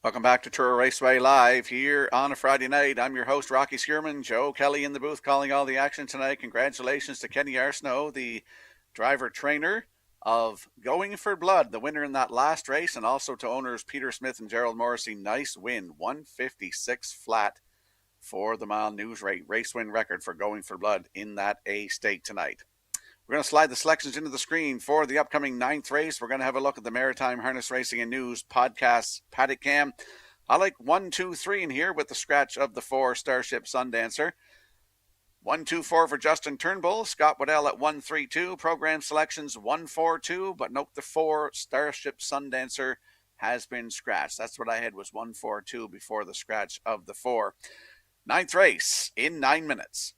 Welcome back to Truro Raceway Live here on a Friday night. I'm your host, Rocky Skierman. Joe Kelly in the booth calling all the action tonight. Congratulations to Kenny Arsenault, the driver-trainer of Going for Blood, the winner in that last race, and also to owners Peter Smith and Gerald Morrissey. Nice win, 156 flat for the mile news race win record for Going for Blood in that A stake tonight. We're going to slide the selections into the screen for the upcoming 9th race. We're going to have a look at the Maritime Harness Racing and News podcast paddock cam. I like 1, 2, 3 in here with the scratch of the 4 Starship Sundancer. 1, 2, 4 for Justin Turnbull. Scott Waddell at 1, 3, 2. Program selections 1, 4, 2. But note the 4 Starship Sundancer has been scratched. That's what I had, was 1, 4, 2 before the scratch of the 4. 9th race in 9 minutes.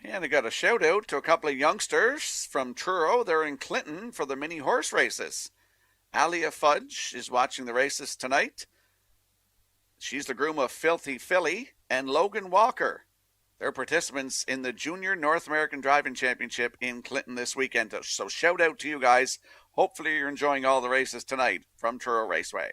And I got a shout out to a couple of youngsters from Truro. They're in Clinton for the mini horse races. Alia Fudge is watching the races tonight. She's the groom of Filthy Philly and Logan Walker. They're participants in the Junior North American Driving Championship in Clinton this weekend. So shout out to you guys. Hopefully you're enjoying all the races tonight from Truro Raceway.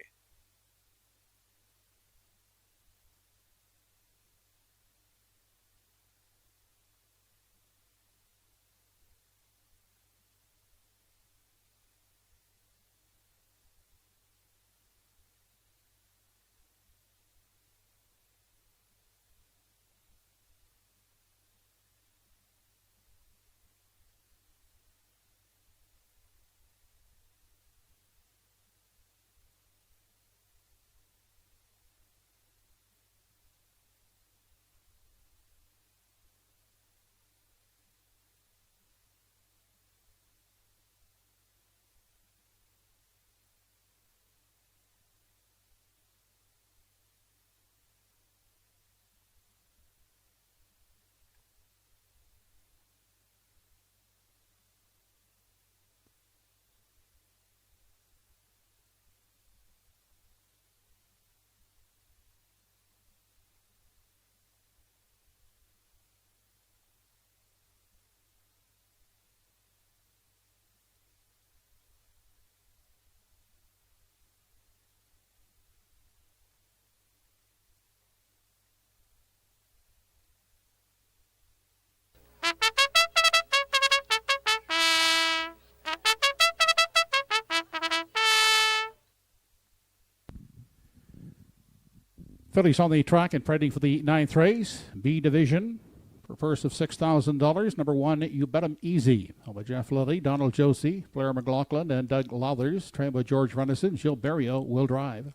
Fillies on the track and fighting for the 9th race. B division for purse of $6,000. Number 1, You Bet 'Em Easy. By Jeff Lilly, Donald Josie, Blair McLaughlin, and Doug Lauthers. Trained by George Renison. Gilles Berriot will drive.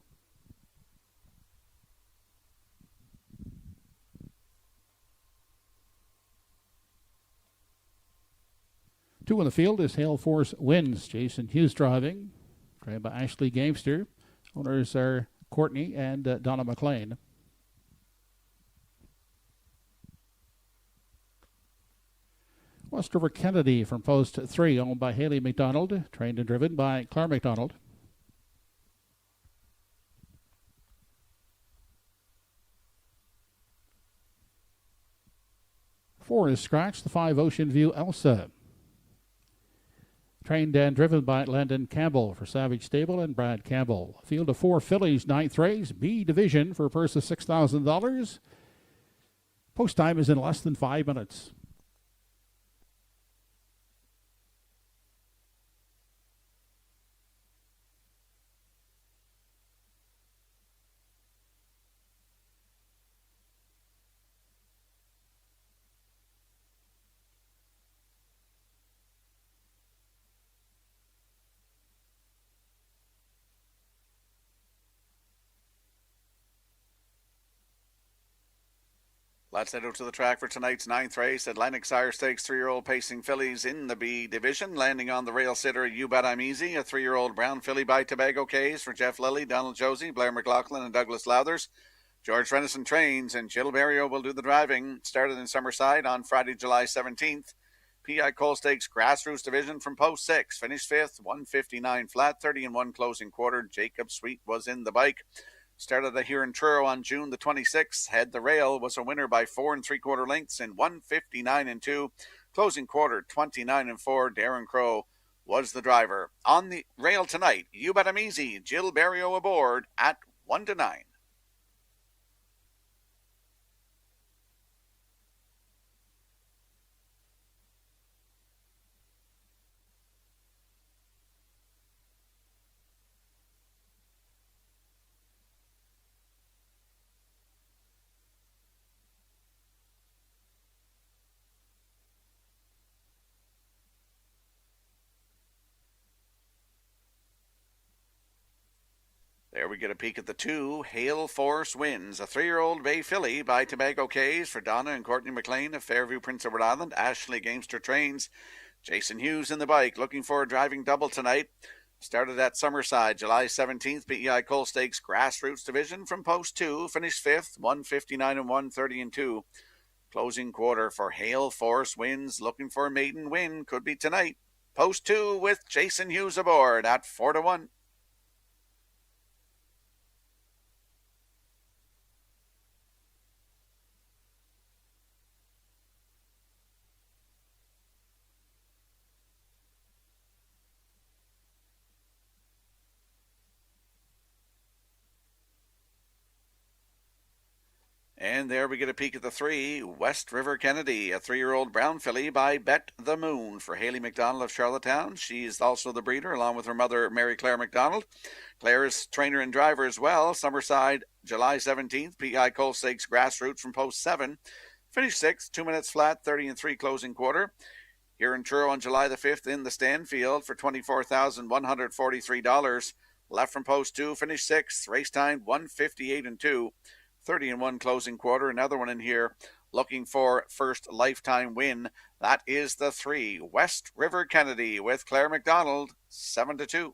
Two in the field is Hail Force Wins. Jason Hughes driving. Trained by Ashley Gamester. Owners are Courtney and Donna McLean. West River Kennedy from post 3, owned by Haley McDonald, trained and driven by Claire McDonald. 4 is Scratch, the 5 Ocean View Elsa. Trained and driven by Landon Campbell for Savage Stable and Brad Campbell. Field of 4 fillies, 9th race, B division for a purse of $6,000. Post time is in less than 5 minutes. Let's head out to the track for tonight's 9th race. Atlantic Sire Stakes 3-year-old pacing fillies in the B division. Landing on the rail sitter, You Bet I'm Easy, a 3-year-old brown filly by Tobago Cays for Jeff Lilly, Donald Josie, Blair McLaughlin, and Douglas Lowthers. George Renison trains, and Jill Barrio will do the driving. Started in Summerside on Friday, July 17th. PI Cole Stakes Grassroots Division from post 6. Finished 5th, 159 flat, 30-1 closing quarter. Jacob Sweet was in the bike. Started here in Truro on June the 26th. Head the rail, was a winner by 4 3/4 lengths in 159-2. Closing quarter 29-4. Darren Crow was the driver. On the rail tonight, You Bet I'm Easy, Jill Barrio aboard at 1-9. There we get a peek at the 2. Hail Force Wins, a 3-year-old bay filly by Tobago Cays for Donna and Courtney McLean of Fairview, Prince Edward Island. Ashley Gamester trains. Jason Hughes in the bike, looking for a driving double tonight. Started at Summerside, July 17th, PEI Cole Stakes Grassroots Division from post 2. Finished 5th, 159-1, 30-2. Closing quarter for Hail Force Wins, looking for a maiden win. Could be tonight. Post 2 with Jason Hughes aboard at 4-1. And there we get a peek at the 3, West River Kennedy, a 3-year-old brown filly by Bet the Moon for Haley McDonald of Charlottetown. She's also the breeder, along with her mother, Mary Claire McDonald. Claire is trainer and driver as well. Summerside, July 17th, PI Cole Stakes Grassroots from post 7. Finished 6th, 2 minutes flat, 30-3 closing quarter. Here in Truro on July the 5th in the Stanfield for $24,143. Left from post 2, finished 6th, race time 158-2. 30-1 closing quarter. Another one in here looking for first lifetime win. That is the 3, West River Kennedy with Claire McDonald, 7-2.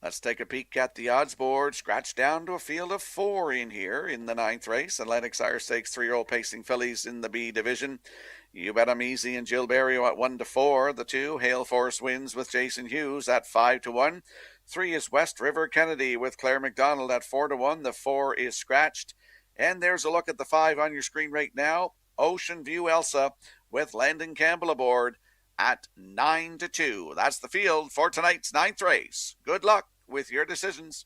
Let's take a peek at the odds board. Scratch down to a field of 4 in here in the 9th race. Atlantic Sire Stakes 3-year-old pacing fillies in the B division. You Bet I'm Easy and Jill Barrio at 1-4. The 2, Hail Force Wins with Jason Hughes at 5-1. 3 is West River Kennedy with Claire McDonald at 4-1. The 4 is Scratched. And there's a look at the 5 on your screen right now. Ocean View Elsa with Landon Campbell aboard at 9-2. That's the field for tonight's 9th race. Good luck with your decisions.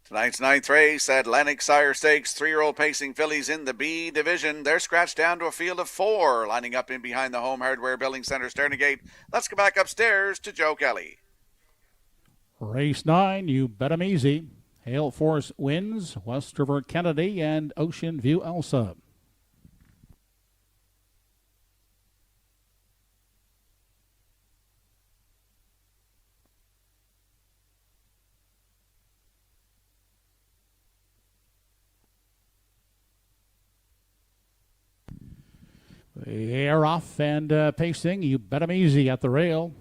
Tonight's ninth race, Atlantic Sire Stakes, 3-year-old pacing fillies in the B division. They're scratched down to a field of 4, lining up in behind the Home Hardware Building Center starting gate. Let's go back upstairs to Joe Kelly. Race 9, You Bet 'Em Easy. Hail Force wins, West River Kennedy and Ocean View Elsa. They are off and pacing. You Bet 'Em Easy at the rail.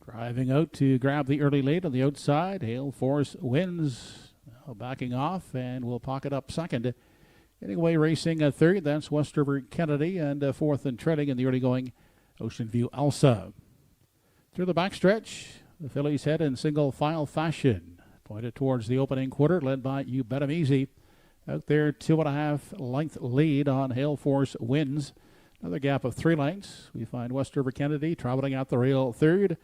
Driving out to grab the early lead on the outside. Hail Force wins. Now backing off and will pocket up second. Getting away racing third. That's West River Kennedy. And fourth and trailing in the early going, Ocean View Elsa. Through the backstretch, the fillies head in single file fashion. Pointed towards the opening quarter, led by You Bet 'Em Easy. Out there, 2.5 length lead on Hail Force wins. Another gap of 3 lengths. We find West River Kennedy traveling at the rail third.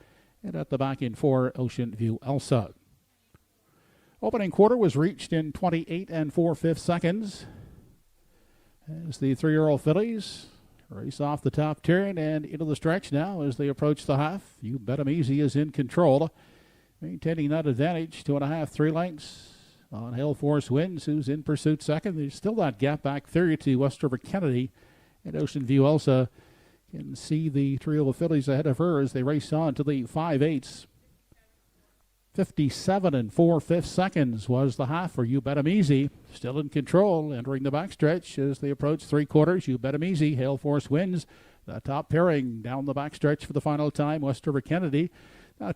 And at the back in 4, Ocean View Elsa. Opening quarter was reached in 28 4/5 seconds. As the 3-year-old fillies race off the top turn and into the stretch now as they approach the half. You Bet 'Em Easy is in control, maintaining that advantage, 2.5, 3 lengths on Hail Force wins, who's in pursuit second. There's still that gap back third to West River Kennedy, and Ocean View Elsa can see the trio of fillies ahead of her as they race on to the 5/8. 57 4/5 seconds was the half for You Bet 'Em Easy. Still in control, entering the backstretch as they approach 3/4. You Bet 'Em Easy. Hail Force wins. The top pairing down the backstretch for the final time. West River Kennedy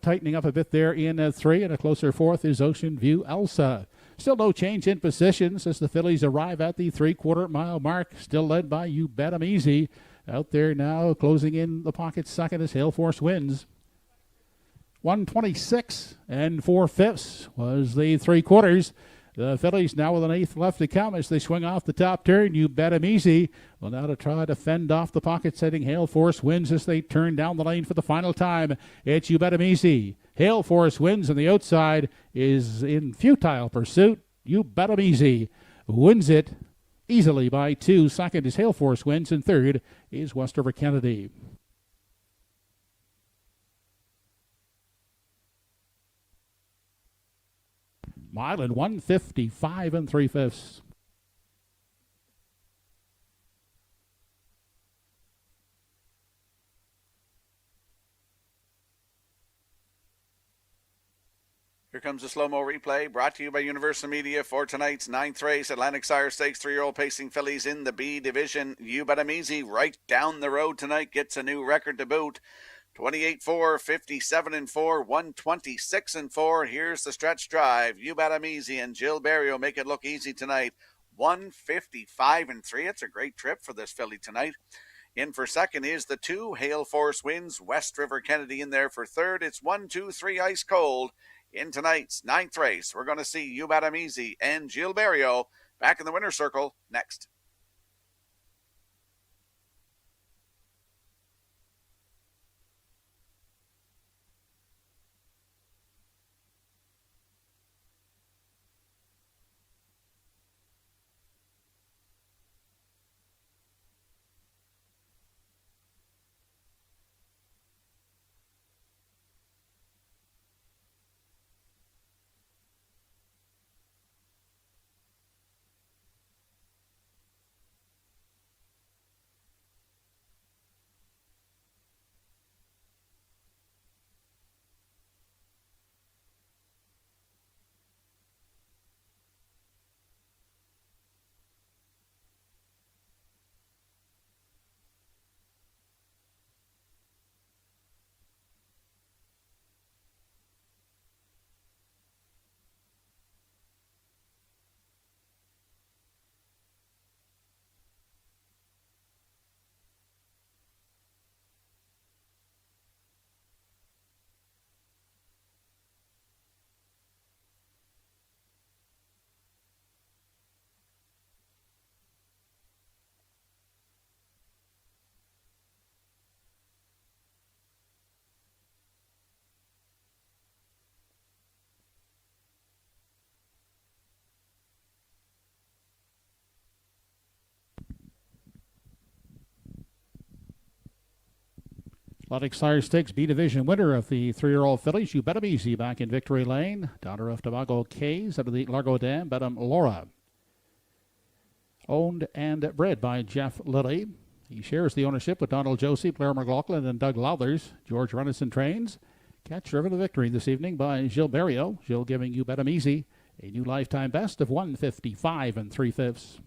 tightening up a bit there in 3, and a closer 4th is Ocean View Elsa. Still no change in positions as the fillies arrive at the 3/4 mile mark. Still led by You Bet 'Em Easy. Out there now, closing in the pocket second as Hail Force wins. 126 4/5 was the 3/4. The fillies now with an 1/8 left to come as they swing off the top turn. You Bet 'Em Easy will now to try to fend off the pocket setting. Hail Force wins as they turn down the lane for the final time. It's You Bet 'Em Easy. Hail Force wins on the outside, is in futile pursuit. You Bet 'Em Easy wins it easily by 2. Second is Hail Force wins, and third is West River Kennedy. Mile in 155 3/5. Here comes a slow-mo replay brought to you by Universal Media for tonight's 9th race. Atlantic Sire Stakes, 3-year-old pacing fillies in the B division. You Bet 'Em Easy right down the road tonight gets a new record to boot. 28-4, 57-4, 126-4. Here's the stretch drive. You Bet 'Em Easy and Jill Barrio make it look easy tonight. 155-3. It's a great trip for this filly tonight. In for second is the 2. Hail Force wins. West River Kennedy in there for third. It's 1, 2, 3 ice cold. In tonight's 9th race, we're going to see You Bet 'Em Easy and Jill Barrio back in the winner's circle next. Athletic Sire Stakes B Division winner of the 3-year-old fillies. You Bet 'em Easy back in victory lane. Daughter of Tobago Kays out of the Largo Dam. Bet 'em Laura. Owned and bred by Jeff Lilly. He shares the ownership with Donald Josie, Blair McLaughlin, and Doug Lowthers. George Renison trains. Catch driven to victory this evening by Gilles Berrio. Gilles giving You Bet 'em Easy a new lifetime best of 155 3/5.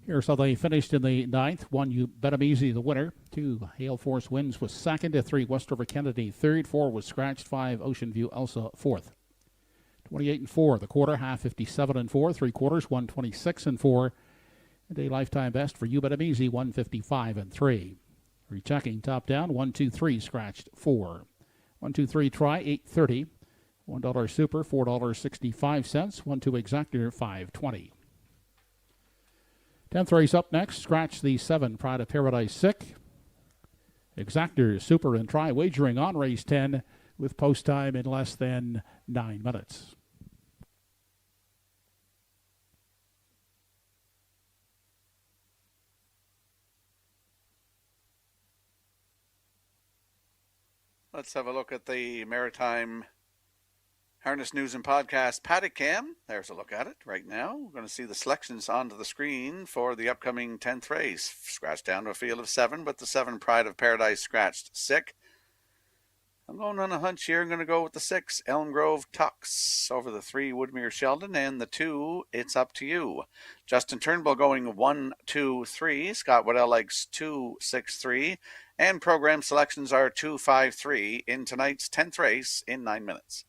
Here's how they finished in the ninth. 1, You Bet 'em Easy, the winner. 2, Hail Force Winds was second. 3, West River Kennedy third. 4 was Scratched. 5, Ocean View Elsa fourth. 28 4, the quarter, half 57 4, 3/4, 126 4. And a lifetime best for You Bet 'em Easy, 155 3. Rechecking top down, 1, 2, 3, Scratched 4. 1, 2, 3, try, 8.30. $1 super, $4.65. 1, 2 exactor, $5.20. 10th race up next. Scratch the 7, Pride of Paradise Sick. Exactor, super, and try. Wagering on race 10 with post time in less than 9 minutes. Let's have a look at the Maritime Harness News and Podcast Paddock Cam. There's a look at it right now. We're going to see the selections onto the screen for the upcoming 10th race. Scratched down to a field of 7, but the 7 Pride of Paradise scratched sick. I'm going on a hunch here. I'm going to go with the 6 Elm Grove Tux over the 3 Woodmere Sheldon and the 2 It's Up to You. Justin Turnbull going 1, 2, 3. Scott Waddell likes 2, 6, 3. And program selections are 2, 5, 3 in tonight's 10th race in 9 minutes.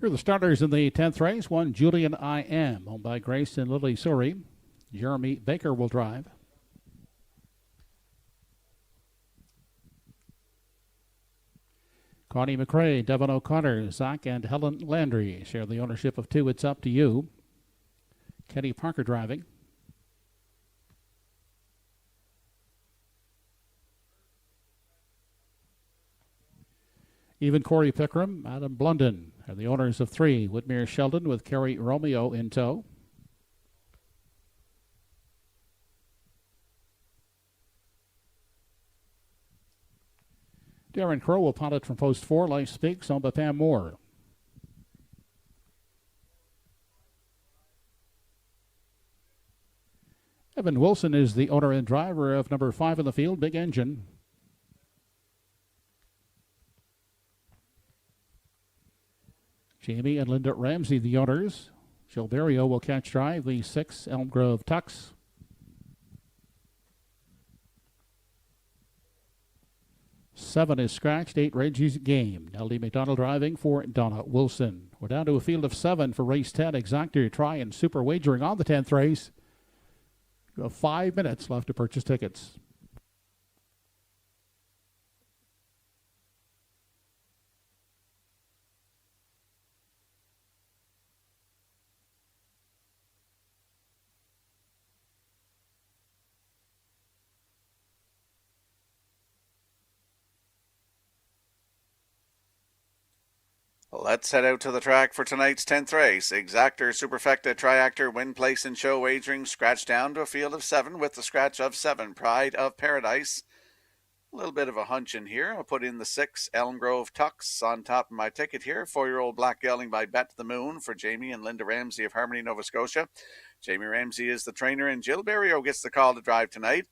Here are the starters in the 10th race. 1, Julian I Am, owned by Grace and Lily Suri. Jeremy Baker will drive. Connie McRae, Devin O'Connor, Zach and Helen Landry share the ownership of 2. It's Up to You. Kenny Parker driving. Even Corey Pickram, Adam Blunden are the owners of 3. Woodmere Sheldon with Kerry Romeo in tow. Darren Crow will pilot from post 4. Life Speaks, owned by Pam Moore. Evan Wilson is the owner and driver of number 5 in the field, Big Engine. Jamie and Linda Ramsey, the owners. Gilberto will catch drive, the 6, Elm Grove Tux. Seven is scratched, 8, Reggie's Game. Nellie McDonald driving for Donna Wilson. We're down to a field of 7 for race 10. Exactor, Try, and Super Wagering on the 10th race. You have 5 minutes left to purchase tickets. Let's head out to the track for tonight's 10th race. Exactor, Superfecta, Triactor, Win Place, and Show Wagering scratched down to a field of 7 with the scratch of 7, Pride of Paradise. A little bit of a hunch in here. I'll put in the 6, Elm Grove Tux on top of my ticket here. 4-year-old Black Gelding by Bet the Moon for Jamie and Linda Ramsey of Harmony, Nova Scotia. Jamie Ramsey is the trainer, and Jill Berrio gets the call to drive tonight.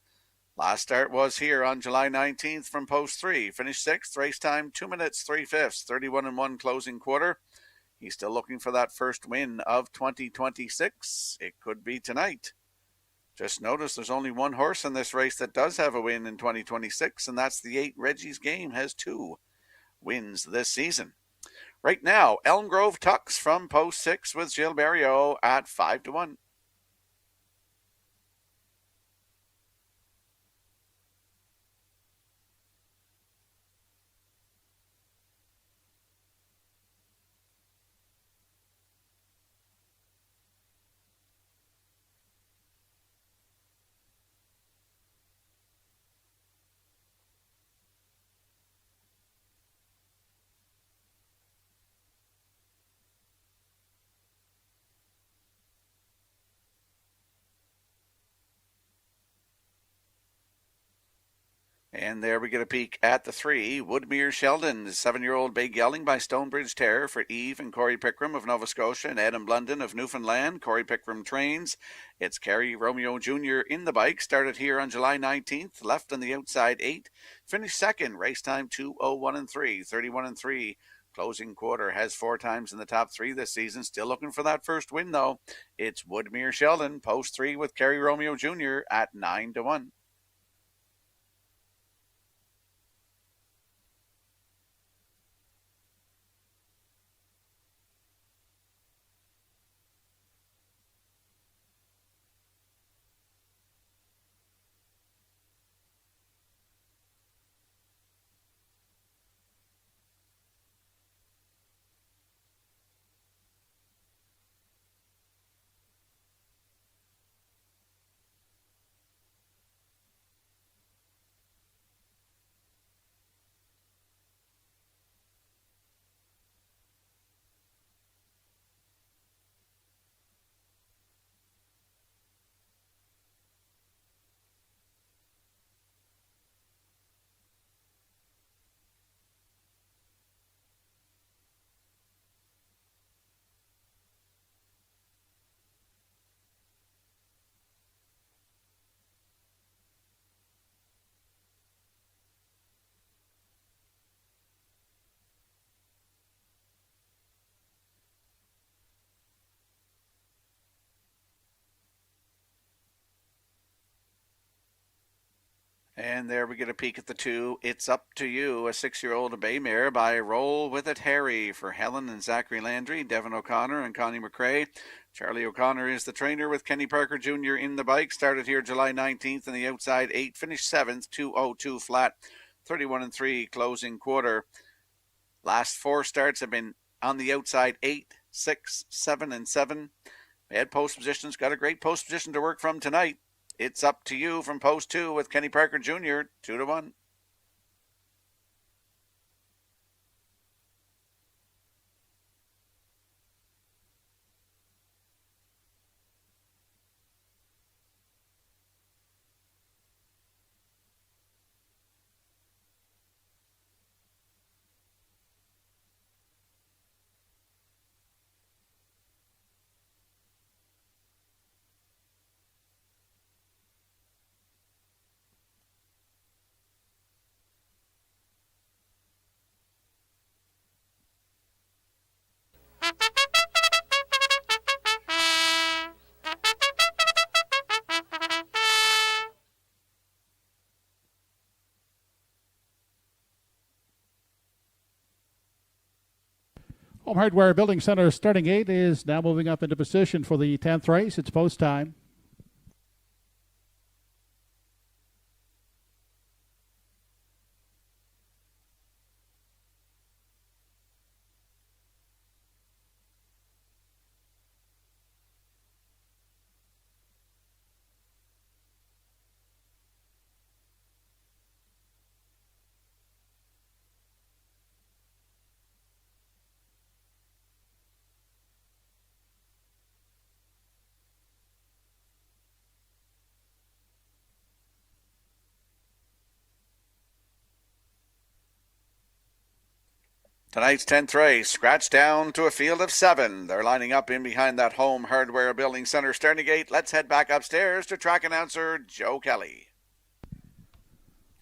Last start was here on July 19th from post 3. Finished 6th, race time 2 minutes 3/5, 31-1 closing quarter. He's still looking for that first win of 2026. It could be tonight. Just notice there's only one horse in this race that does have a win in 2026, and that's the 8, Reggie's Game, has 2 wins this season. Right now, Elm Grove Tux from post 6 with Jill Berrio at 5-1. And there we get a peek at the 3, Woodmere Sheldon, 7-year-old Bay Gelding by Stonebridge Terror for Eve and Corey Pickram of Nova Scotia and Adam Blunden of Newfoundland. Corey Pickram trains. It's Kerry Romeo Jr. in the bike. Started here on July 19th. Left on the outside 8. Finished 2nd. Race time 2:01.3. 31-3. Closing quarter. Has 4 times in the top 3 this season. Still looking for that first win though. It's Woodmere Sheldon. Post 3 with Kerry Romeo Jr. at 9-1. And there we get a peek at the 2. It's Up to You, a 6-year-old bay mare by Roll With It Harry for Helen and Zachary Landry, Devin O'Connor and Connie McRae. Charlie O'Connor is the trainer with Kenny Parker Jr. in the bike. Started here July 19th in the outside 8. Finished 7th, 2:02 flat, 31-3 closing quarter. Last 4 starts have been on the outside 8, 6, 7, and 7. Bad post positions. Got a great post position to work from tonight. It's Up to You from post 2 with Kenny Parker Jr. 2-1. Home Hardware Building Center starting 8 is now moving up into position for the 10th race. It's post time. Tonight's 10th race, scratched down to a field of 7. They're lining up in behind that Home Hardware Building Center starting gate. Let's head back upstairs to track announcer Joe Kelly.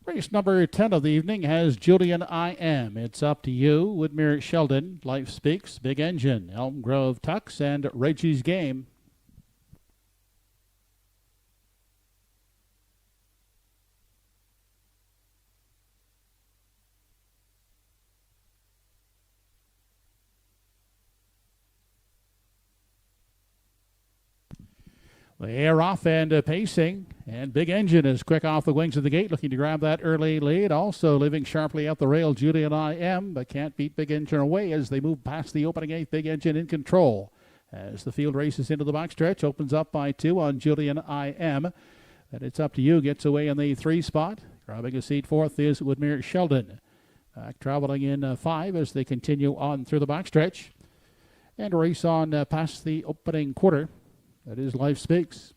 Race number 10 of the evening has Julian I.M. It's Up to You, Woodmere Sheldon, Life Speaks, Big Engine, Elm Grove Tux, and Reggie's Game. They are off and pacing, and Big Engine is quick off the wings of the gate, looking to grab that early lead. Also living sharply up the rail, Julian I.M., but can't beat Big Engine away as they move past the opening 8. Big Engine in control. As the field races into the backstretch, opens up by 2 on Julian I.M. And It's Up to You gets away in the 3 spot. Grabbing a seat 4th is Woodmere Sheldon. Back traveling in 5 as they continue on through the backstretch. And race on past the opening quarter. That is Life Speaks.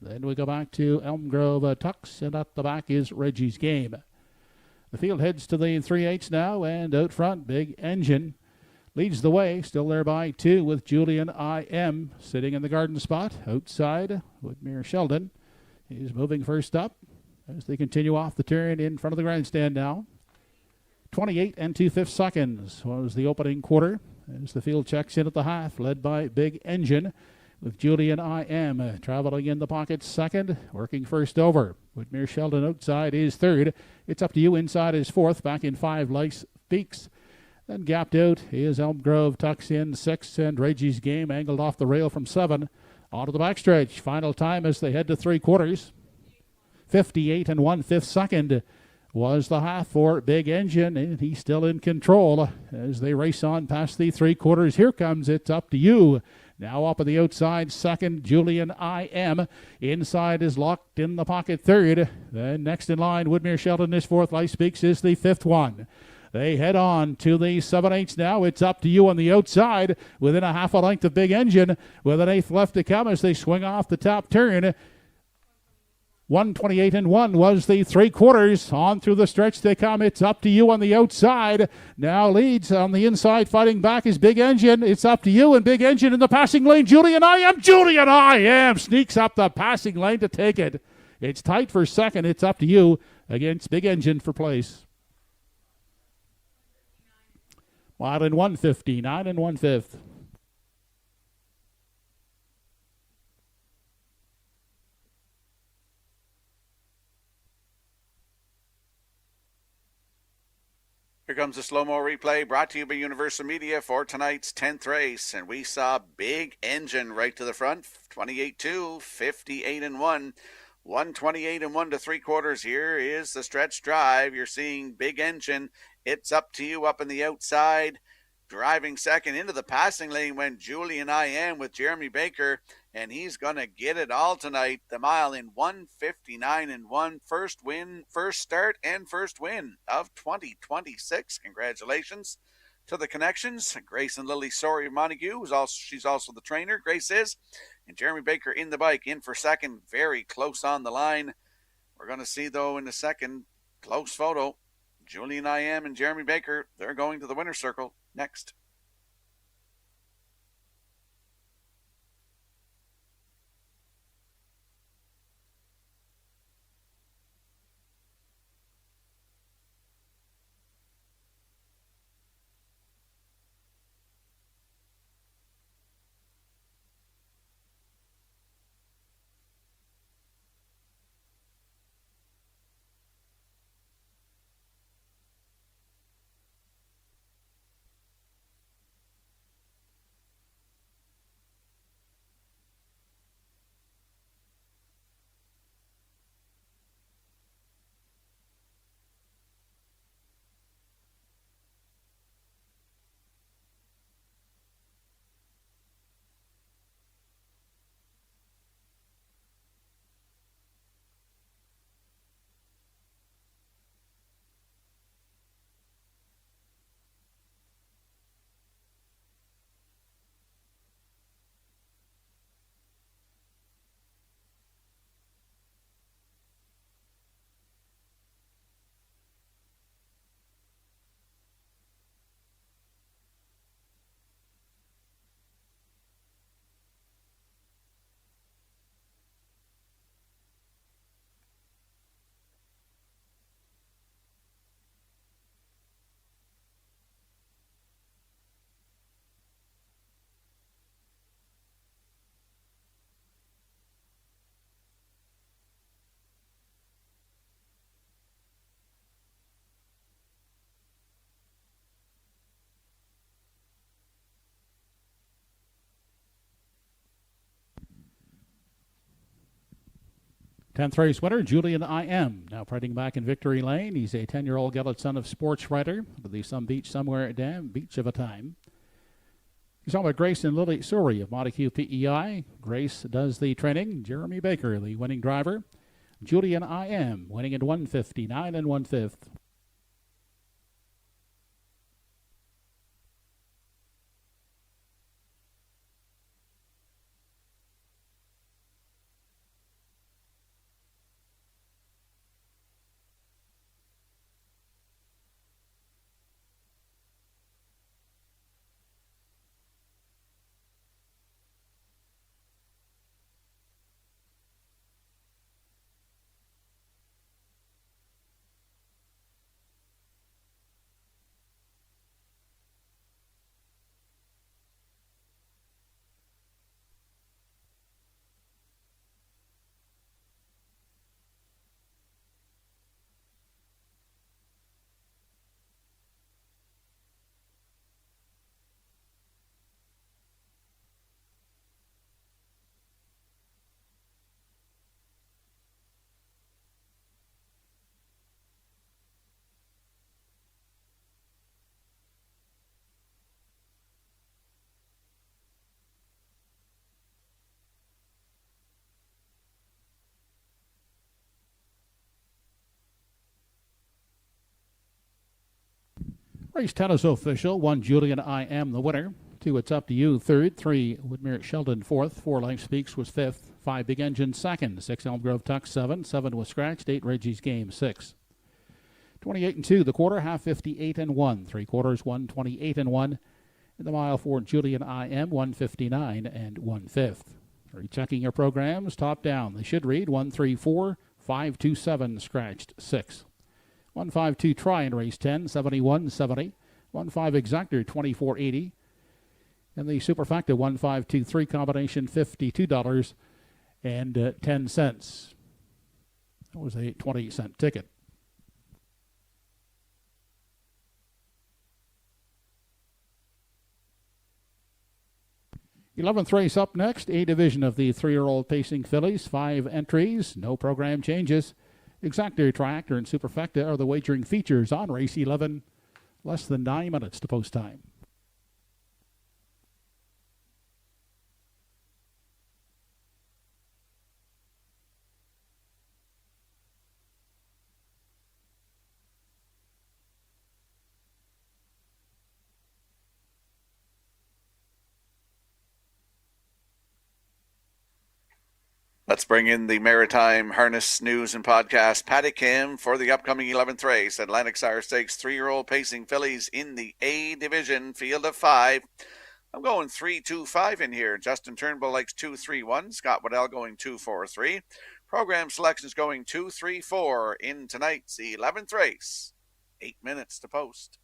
Then we go back to Elm Grove Tux, and at the back is Reggie's Game. The field heads to the 3/8 now, and out front, Big Engine leads the way, still there by 2 with Julian I.M. sitting in the garden spot. Outside, Woodmere Sheldon is moving first up as they continue off the turn in front of the grandstand now. 28 2/5 seconds was the opening quarter as the field checks in at the half, led by Big Engine, with Julian I.M. traveling in the pocket second, working first over. Woodmere Sheldon outside is third. It's Up to You inside is 4th, back in 5, Life Speaks. Then gapped out is Elm Grove Tux in 6, and Reggie's Game angled off the rail from 7. Onto the backstretch. Final time as they head to 3/4. 58 1/5 second was the half for Big Engine, and he's still in control as they race on past the 3/4. Here comes It's Up to You. Now up on the outside, second, Julian I.M. Inside is locked in the pocket, third. Then next in line, Woodmere Sheldon is 4th. Life Speaks is the 5th one. They head on to the 7/8 now. It's Up to You on the outside, within a half a length of Big Engine, with an 1/8 left to come as they swing off the top turn. 1:28 1 was the 3/4. On through the stretch they come. It's Up to You on the outside. Now leads on the inside. Fighting back is Big Engine. It's Up to You and Big Engine in the passing lane. Julian I.M. sneaks up the passing lane to take it. It's tight for second. It's Up to You against Big Engine for place. Mile in 1:59 1/5. Here comes a slow-mo replay brought to you by Universal Media for tonight's 10th race. And we saw Big Engine right to the front, 28-2, 58-1. 128 and 1 3/4. Here is the stretch drive. You're seeing Big Engine. It's up to you up in the outside. Driving second into the passing lane went Julian I Am with Jeremy Baker, and he's going to get it all tonight. The mile in 159 and 1. First win, first start, and first win of 2026. Congratulations to the connections. Grace and Lily Sorry of Montague, she's also the trainer. Grace is. And Jeremy Baker in the bike, in for second, very close on the line. We're going to see, though, in the second, close photo. Julian I Am and Jeremy Baker, they're going to the winner's circle next. Tenth race winner, Julian I Am, now riding back in victory lane. He's a 10-year-old gelded son of sports writer with the Some Beach Somewhere Dam, Beach of a Time. He's on with Grace and Lily Suri of Montague PEI. Grace does the training. Jeremy Baker, the winning driver. Julian I Am, winning at 159 and 1/5. Race 10 is official. 1, Julian I Am, the winner. 2, It's Up to You, third. 3, Woodmere Sheldon, fourth. 4, Life Speaks was fifth. 5, Big Engine, second. 6, Elm Grove Tuck, 7. 7 was scratched. 8, Reggie's Game, 6. 28 and 2, the quarter, half 58 and 1. 3/4, 128 and 1. In the mile for Julian I Am, 159 and 1/5. Rechecking your programs, top down. They should read 134, 527, scratched 6. 152 try in race 10, 71.70. 15 exactor, 24.80. And the superfecta 1523 combination, $52 and 10 cents. That was a 20-cent ticket. 11th race up next, A division of the 3-year-old pacing fillies. 5 entries, no program changes. Exactor, Triactor, and Superfecta are the wagering features on race 11. Less than 9 minutes to post time. Let's bring in the Maritime Harness News and Podcast Paddock Cam for the upcoming 11th race. Atlantic Sire Stakes 3-year-old pacing fillies in the A division, field of 5. I'm going 3-2-5 in here. Justin Turnbull likes 2-3-1. Scott Waddell going 2-4-3. Program selections going 2-3-4 in tonight's 11th race. 8 minutes to post.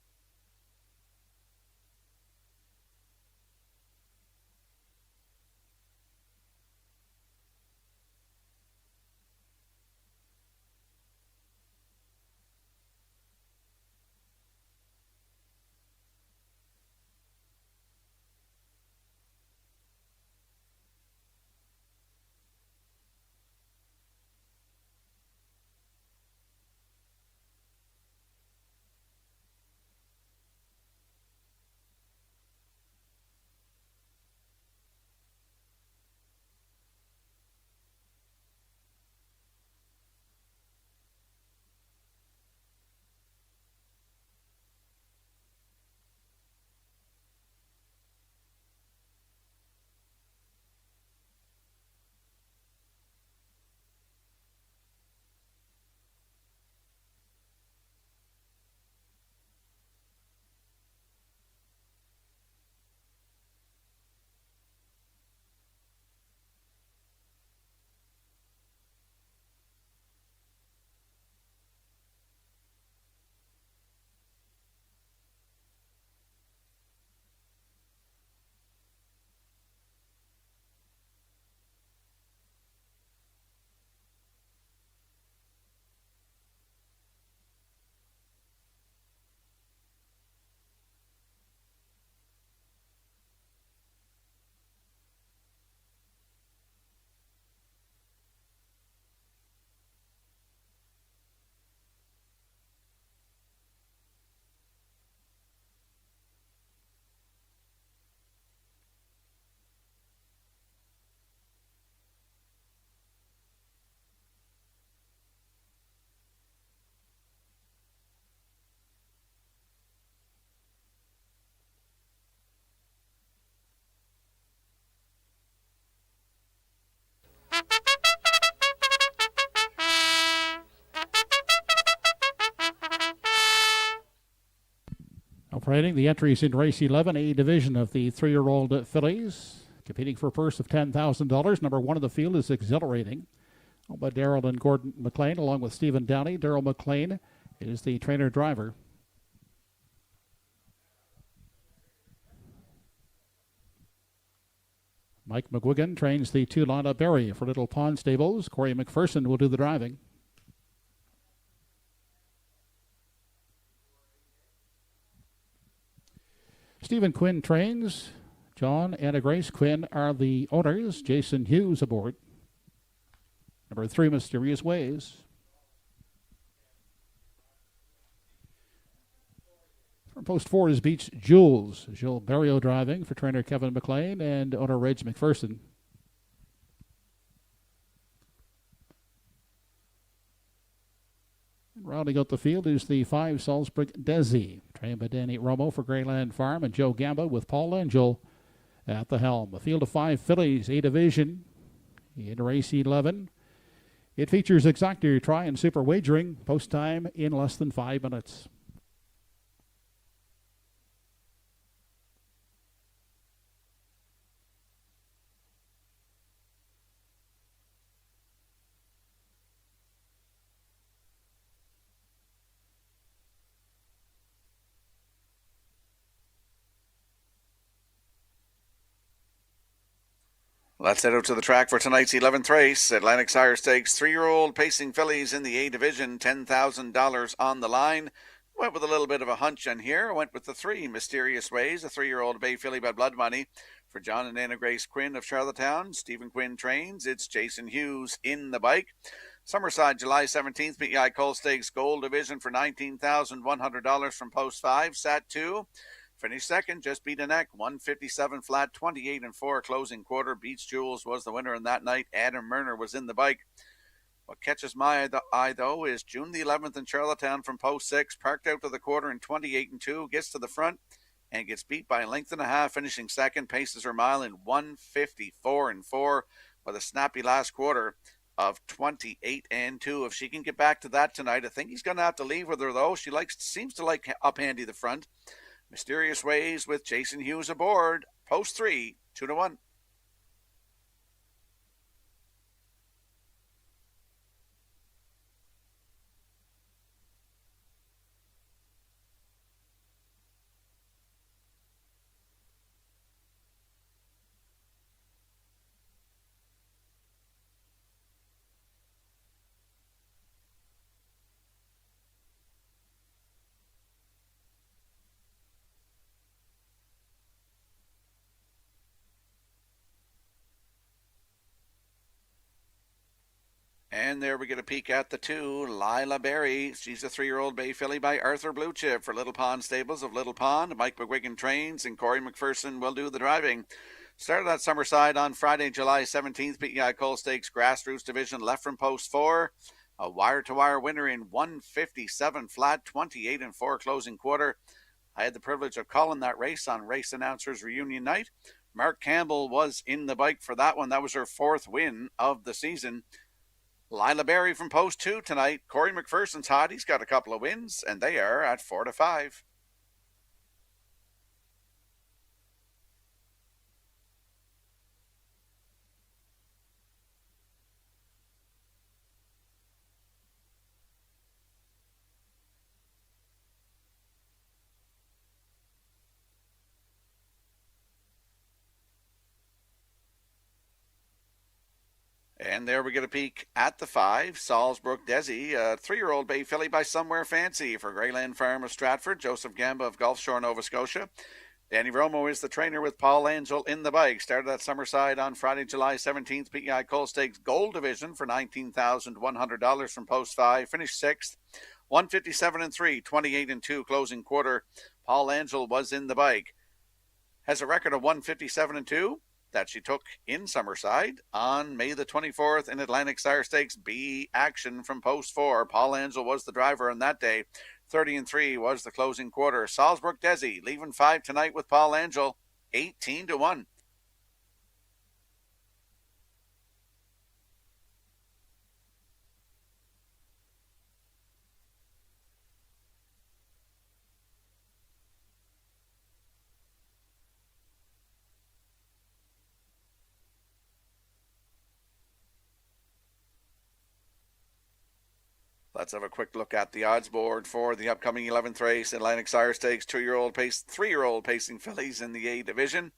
Operating the entries in race 11, A division of the 3-year-old fillies. Competing for a purse of $10,000. Number 1 in the field is Exhilarating. Owned by Daryl and Gordon McLean, along with Stephen Downey. Daryl McLean is the trainer-driver. Mike McGuigan trains the 2 Lana Berry for Little Pond Stables. Corey McPherson will do the driving. Stephen Quinn trains. John and Grace Quinn are the owners. Jason Hughes aboard. Number 3, Mysterious Ways. From post 4 is Beach Jules. Gilles Barrio driving for trainer Kevin McLean and owner Reg McPherson. Rounding out the field is the 5 Salzburg Desi, trained by Danny Romo for Greyland Farm and Joe Gamba with Paul Angel at the helm. A field of 5 fillies, A division in race 11. It features Exactor, Try, and Super Wagering. Post time in less than 5 minutes. Let's head out to the track for tonight's 11th race. Atlantic Sire Stakes 3-year-old pacing fillies in the A division, $10,000 on the line. Went with a little bit of a hunch on here. Went with the 3, Mysterious Ways, a 3-year-old Bay filly by Blood Money for John and Anna Grace Quinn of Charlottetown. Stephen Quinn trains. It's Jason Hughes in the bike. Summerside, July 17th, PEI Coal Stakes Gold Division for $19,100 from Post 5. Sat 2. Finished second, just beat a neck, 157 flat, 28-4 closing quarter. Beach Jewels was the winner in that night. Adam Murner was in the bike. What catches my eye, though, is June the 11th in Charlottetown from Post 6, parked out to the quarter in 28-2, gets to the front and gets beat by a length and a half, finishing second, paces her mile in 154-4 with a snappy last quarter of 28-2. If she can get back to that tonight, I think he's going to have to leave with her, though. She seems to like up-handy the front. Mysterious Ways with Jason Hughes aboard. Post 3, 2-1. And there we get a peek at the 2, Lila Berry. She's a 3-year-old bay filly by Arthur Blue Chip for Little Pond Stables of Little Pond. Mike McGuigan trains and Corey McPherson will do the driving. Started at Summerside on Friday, July 17th. PEI Coal Stakes Grassroots Division left from Post 4. A wire-to-wire winner in 157 flat, 28-4 closing quarter. I had the privilege of calling that race on Race Announcers Reunion Night. Mark Campbell was in the bike for that one. That was her 4th win of the season. Lila Berry from Post 2 tonight. Corey McPherson's hot. He's got a couple of wins, and they are at 4-5. And there we get a peek at the 5, Salzbrook Desi, a 3-year-old bay filly by Somewhere Fancy for Greyland Farm of Stratford. Joseph Gamba of Gulf Shore, Nova Scotia. Danny Romo is the trainer with Paul Angel in the bike. Started at Summerside on Friday, July 17th. PEI Coal Stakes Gold Division for $19,100 from Post 5. Finished 6th. 157-3, 28-2 closing quarter. Paul Angel was in the bike. Has a record of 157-2. That she took in Summerside on May the 24th in Atlantic Sire Stakes B action from Post 4. Paul Angel was the driver on that day. 30-3 was the closing quarter. Salzbrook Desi leaving 5 tonight with Paul Angel, 18-1. Let's have a quick look at the odds board for the upcoming 11th race. Atlantic Sire Stakes, 3-year-old pacing fillies in the A division.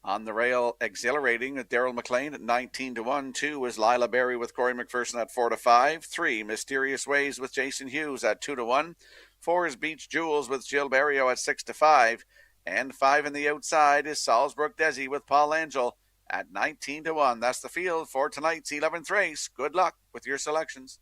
On the rail, exhilarating with Daryl McLean at 19-1. 2 is Lila Berry with Corey McPherson at 4-5. 3, Mysterious Ways with Jason Hughes at 2-1. 4 is Beach Jewels with Jill Barrio at 6-5. And 5 in the outside is Salzbrook Desi with Paul Angel at 19-1. That's the field for tonight's 11th race. Good luck with your selections.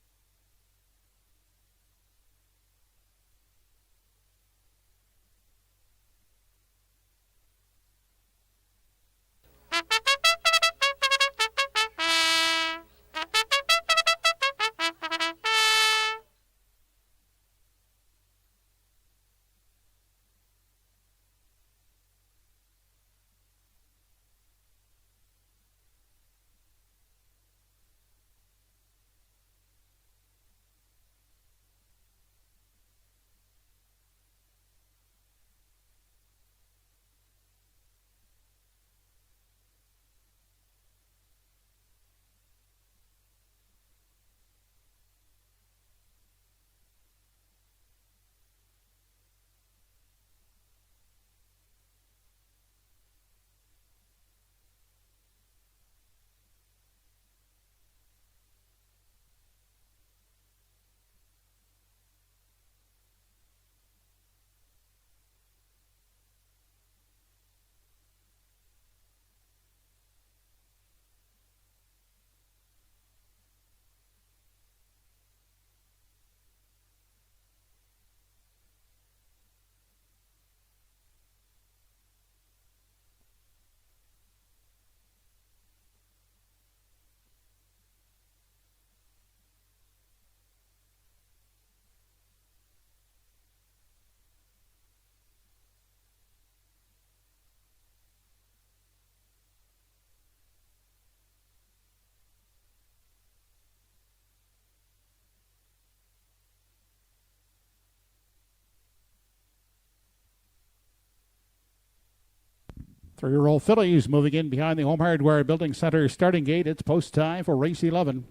3-year-old fillies moving in behind the Home Hardware Building Center starting gate. It's post time for race 11.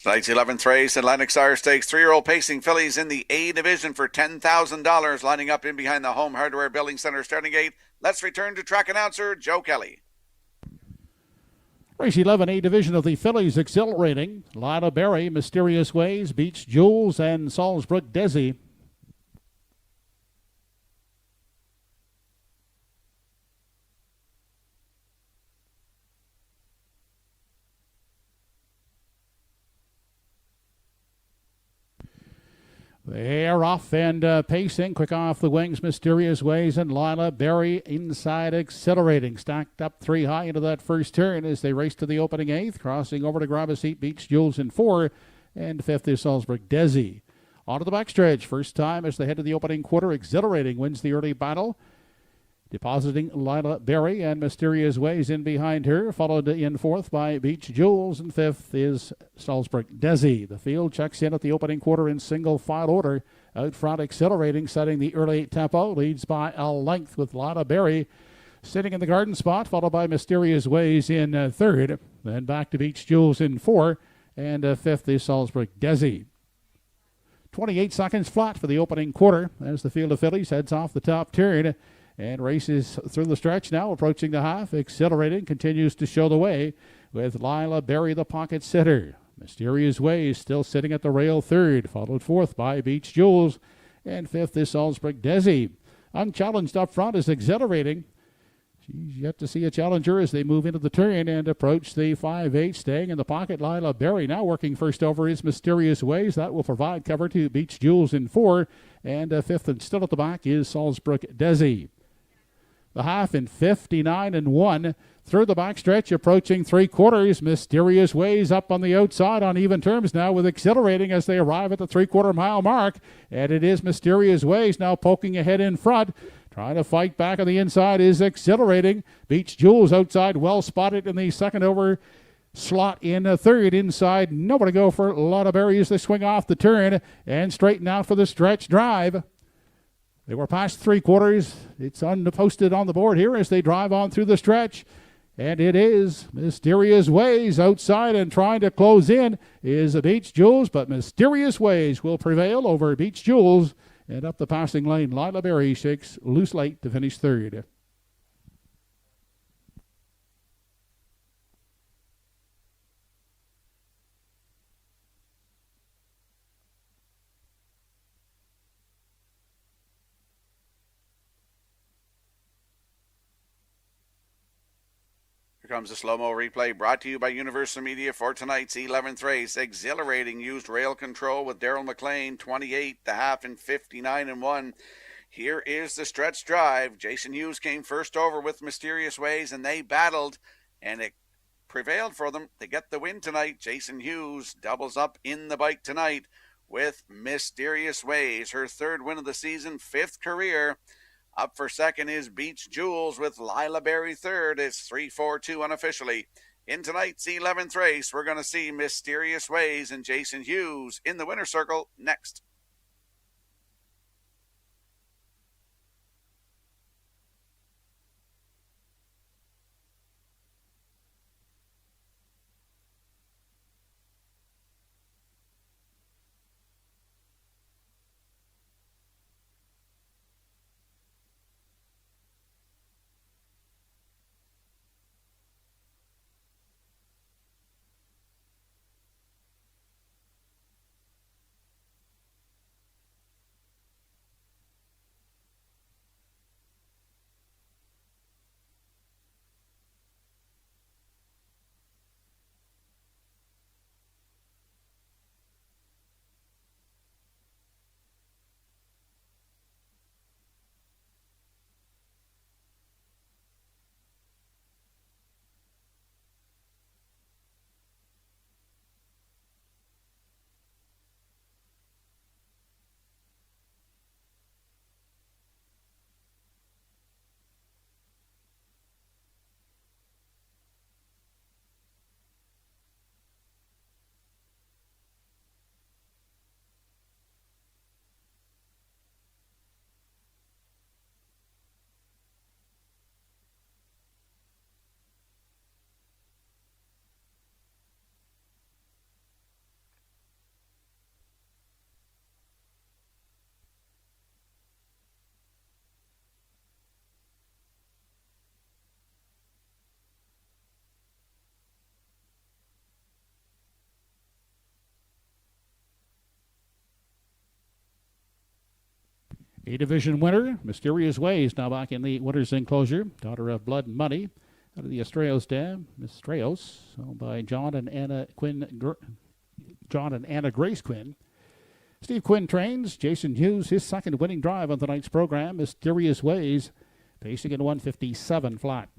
Tonight's 11th race, Atlantic Star Stakes, 3-year-old pacing fillies in the A division for $10,000, lining up in behind the Home Hardware Building Center starting gate. Let's return to track announcer Joe Kelly. Race 11, A division of the fillies, exhilarating. Lila Berry, Mysterious Ways, Beach Jules, and Salzbrook Desi. They're off and pacing. Quick off the wings, Mysterious Ways and Lila Berry inside accelerating. Stacked up 3 high into that first turn as they race to the opening 8th. Crossing over to grab a seat, Beach Jules in 4. And 5th is Salzburg Desi. Onto the backstretch. First time as they head to the opening quarter. Exhilarating wins the early battle. Depositing Lila Berry and Mysterious Ways in behind her, followed in 4th by Beach Jules, and 5th is Salzburg Desi. The field checks in at the opening quarter in single file order. Out front, Accelerating, setting the early tempo, leads by a length with Lila Berry sitting in the garden spot, followed by Mysterious Ways in 3rd. Then back to Beach Jules in 4, and 5th is Salzburg Desi. 28 seconds flat for the opening quarter as the field of fillies heads off the top turn. And races through the stretch now, approaching the half. Accelerating continues to show the way with Lila Berry, the pocket sitter. Mysterious Ways still sitting at the rail 3rd, followed 4th by Beach Jules. And 5th is Salzburg Desi. Unchallenged up front is Exhilarating. She's yet to see a challenger as they move into the turn and approach the 5-8. Staying in the pocket, Lila Berry. Now working first over is Mysterious Ways. That will provide cover to Beach Jules in 4. And 5th and still at the back is Salzburg Desi. The half in 59-1. Through the backstretch, approaching 3/4. Mysterious Ways up on the outside on even terms now with Exhilarating as they arrive at the 3/4 mile mark. And it is Mysterious Ways now poking ahead in front. Trying to fight back on the inside is Exhilarating. Beach Jules outside, well spotted in the second over slot in 3rd. Inside, nowhere to go for Lila Berry as they swing off the turn and straighten out for the stretch drive. They were past 3/4. It's unposted on the board here as they drive on through the stretch. And it is Mysterious Ways outside, and trying to close in is Beach Jules, but Mysterious Ways will prevail over Beach Jules. And up the passing lane, Lila Berry shakes loose late to finish 3rd. Here comes a slow-mo replay brought to you by Universal Media for tonight's 11th race. Exhilarating used rail control with Daryl McLean, 28, the half in 59-1. Here is the stretch drive. Jason Hughes came first over with Mysterious Ways, and they battled, and it prevailed for them to get the win tonight. Jason Hughes doubles up in the bike tonight with Mysterious Ways, her 3rd win of the season, 5th career. Up for 2nd is Beach Jules with Lila Berry 3rd. It's 3-4-2 unofficially. In tonight's 11th race, we're going to see Mysterious Ways and Jason Hughes in the winner's circle next. A-Division winner, Mysterious Ways, now back in the winner's enclosure. Daughter of Blood and Money, out of the Estrellas dam. Estrellas, owned by John and Anna Grace Quinn. Steve Quinn trains. Jason Hughes, his second winning drive on tonight's program. Mysterious Ways, pacing in 157 flat.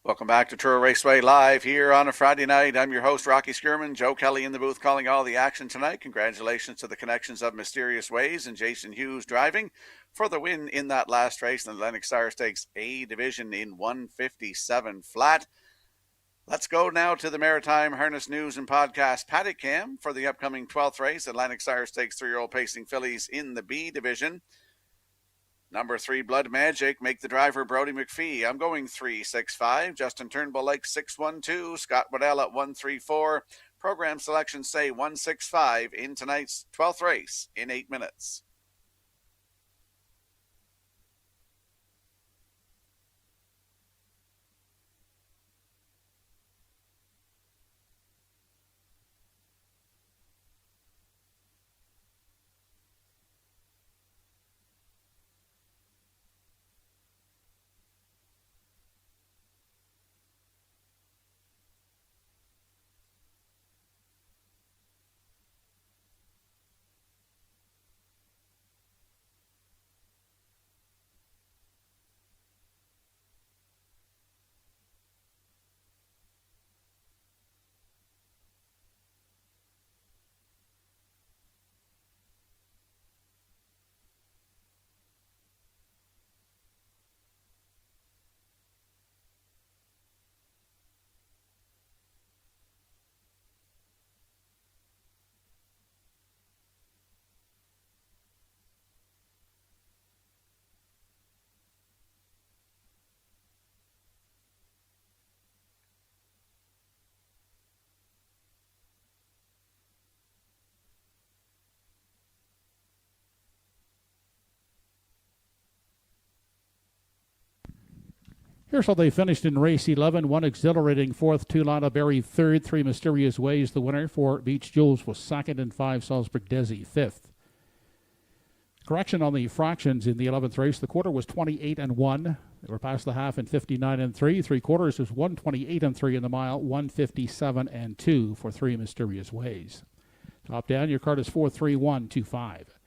Welcome back to Truro Raceway Live here on a Friday night. I'm your host, Rocky Skierman. Joe Kelly in the booth calling all the action tonight. Congratulations to the connections of Mysterious Ways and Jason Hughes driving for the win in that last race in the Lennox Star Stakes A Division in 157 flat. Let's go now to the Maritime Harness News and Podcast Paddock Cam for the upcoming 12th race, Atlantic Star Stakes 3-year-old pacing fillies in the B Division. Number 3, Blood Magic, make the driver Brody McPhee. I'm going 3-6-5. Justin Turnbull Lake 6-1-2. Scott Waddell at 1-3-4. Program selections say 1-6-5 in tonight's 12th race in 8 minutes. Here's how they finished in race 11. 1 Exhilarating fourth, 2 Lana Berry third, 3 Mysterious Ways the winner, 4 Beach Jules was second, and 5 Salzburg Desi fifth. Correction on the fractions in the 11th race. The quarter was 28 and 1. They were past the half in 59 and 3. 3 quarters was 128 and 3 in the mile, 157 and 2 for 3 Mysterious Ways. Top down, your card is 43125.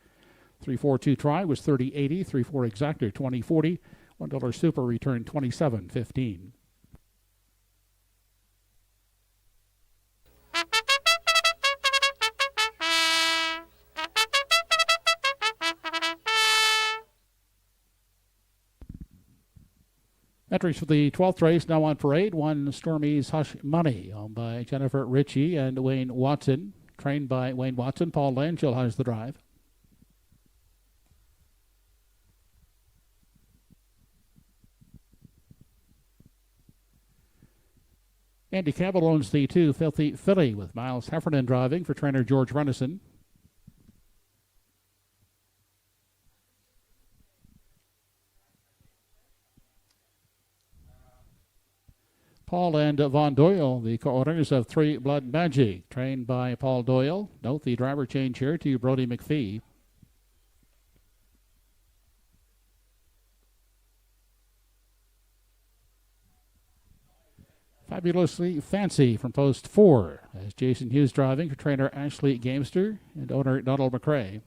342 try was 3080. 34 exactor 2040. $1 super return 2715. Entries for the 12th race now on parade. 1 Stormy's Hush Money, owned by Jennifer Ritchie and Wayne Watson. Trained by Wayne Watson. Paul Langell has the drive. Andy Campbell owns the 2 Filthy Filly with Miles Heffernan driving for trainer George Renison. Paul and Von Doyle, the co-owners of 3 Blood Magic, trained by Paul Doyle. Note the driver change here to Brody McPhee. Fabulously Fancy from post 4, as Jason Hughes driving for trainer Ashley Gamester and owner Donald McRae.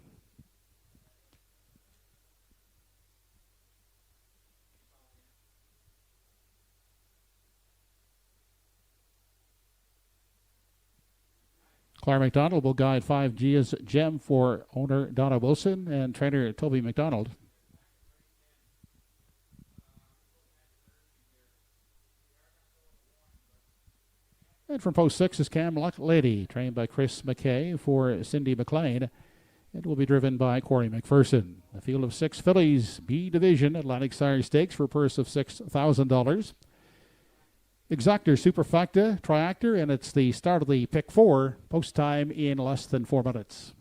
Claire McDonald will guide 5 Gia's Gem for owner Donna Wilson and trainer Toby McDonald. And from post 6 is Cam Luck Lady, trained by Chris McKay for Cindy McLean. It will be driven by Corey McPherson. A field of 6 fillies, B Division, Atlantic Sire Stakes for a purse of $6,000. Exactor, Superfecta, Triactor, and it's the start of the pick 4. Post time in less than 4 minutes.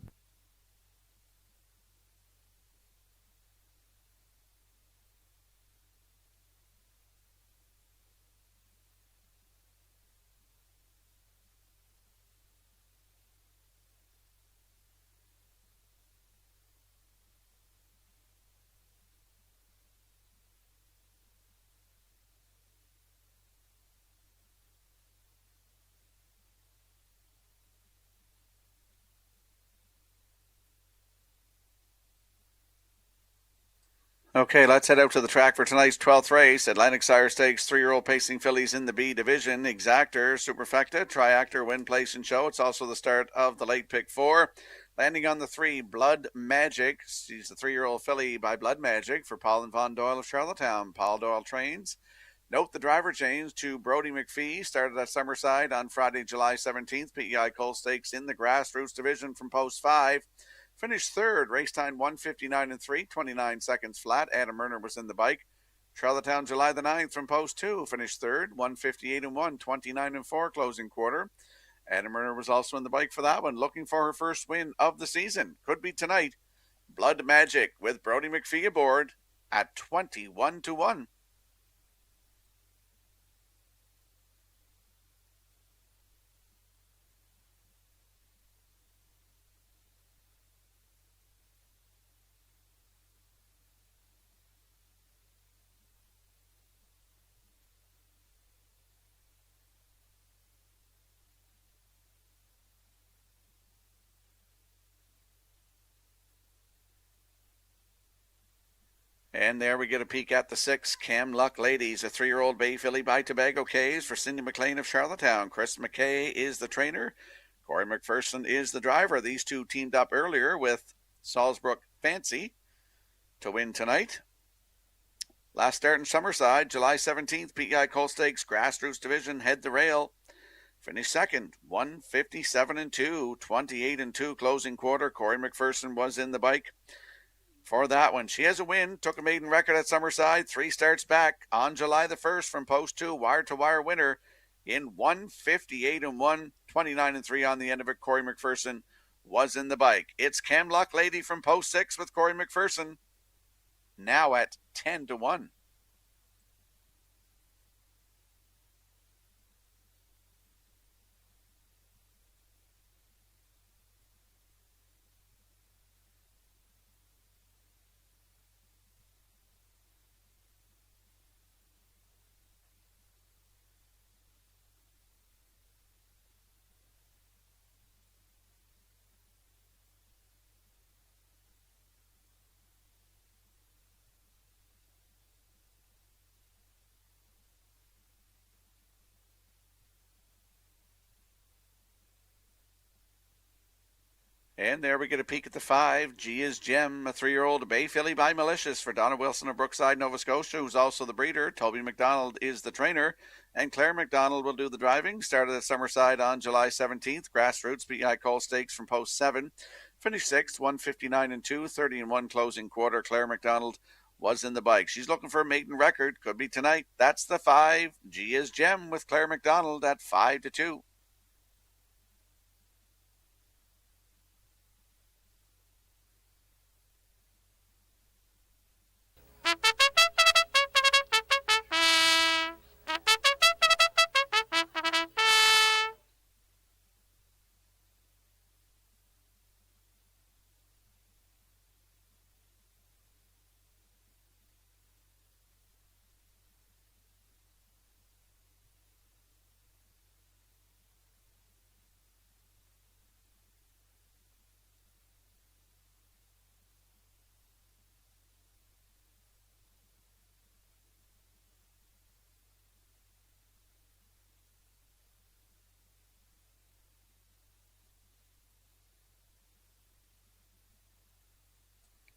Okay, let's head out to the track for tonight's 12th race. Atlantic Sire Stakes, 3-year-old pacing fillies in the B Division. Exactor, Superfecta, Triactor, Win, Place, and Show. It's also the start of the late pick 4. Landing on the 3, Blood Magic. She's the 3-year-old filly by Blood Magic for Paul and Von Doyle of Charlottetown. Paul Doyle trains. Note the driver change to Brody McPhee. Started at Summerside on Friday, July 17th. PEI Coal Stakes in the Grassroots Division from post 5. Finished third, race time 1:59 and 3, 29 seconds flat. Adam Murner was in the bike. Charlottetown, July the 9th from post 2, finished third, 1:58 and 1, 29 and 4 closing quarter. Adam Murner was also in the bike for that one, looking for her first win of the season. Could be tonight. Blood Magic with Brody McPhee aboard at 21 to 1. And there we get a peek at the 6, Cam Luck Ladies, a 3-year-old bay filly by Tobago Cays for Cindy McLean of Charlottetown. Chris McKay is the trainer. Corey McPherson is the driver. These two teamed up earlier with Salzburg Fancy to win tonight. Last start in Summerside, July 17th, PEI Coal Stakes Grassroots Division, head the rail. Finished second, 1:57 and 2, 28 and 2 closing quarter. Corey McPherson was in the bike for that one. She has a win, took a maiden record at Summerside, 3 starts back on July the 1st from post 2, wire-to-wire winner in 1:58 and 1, 29 and 3 on the end of it. Corey McPherson was in the bike. It's Cam Luck Lady from post 6 with Corey McPherson, now at 10 to 1. And there we get a peek at the 5. G is Gem, a 3-year-old Bay filly by Malicious for Donna Wilson of Brookside, Nova Scotia, who's also the breeder. Toby McDonald is the trainer, and Claire McDonald will do the driving. Started at Summerside on July 17th. Grassroots BI Cole Stakes from post 7. Finished 6th, 159 and 2, 30 and 1 closing quarter. Claire McDonald was in the bike. She's looking for a maiden record. Could be tonight. That's the 5. G is Gem with Claire McDonald at 5-2.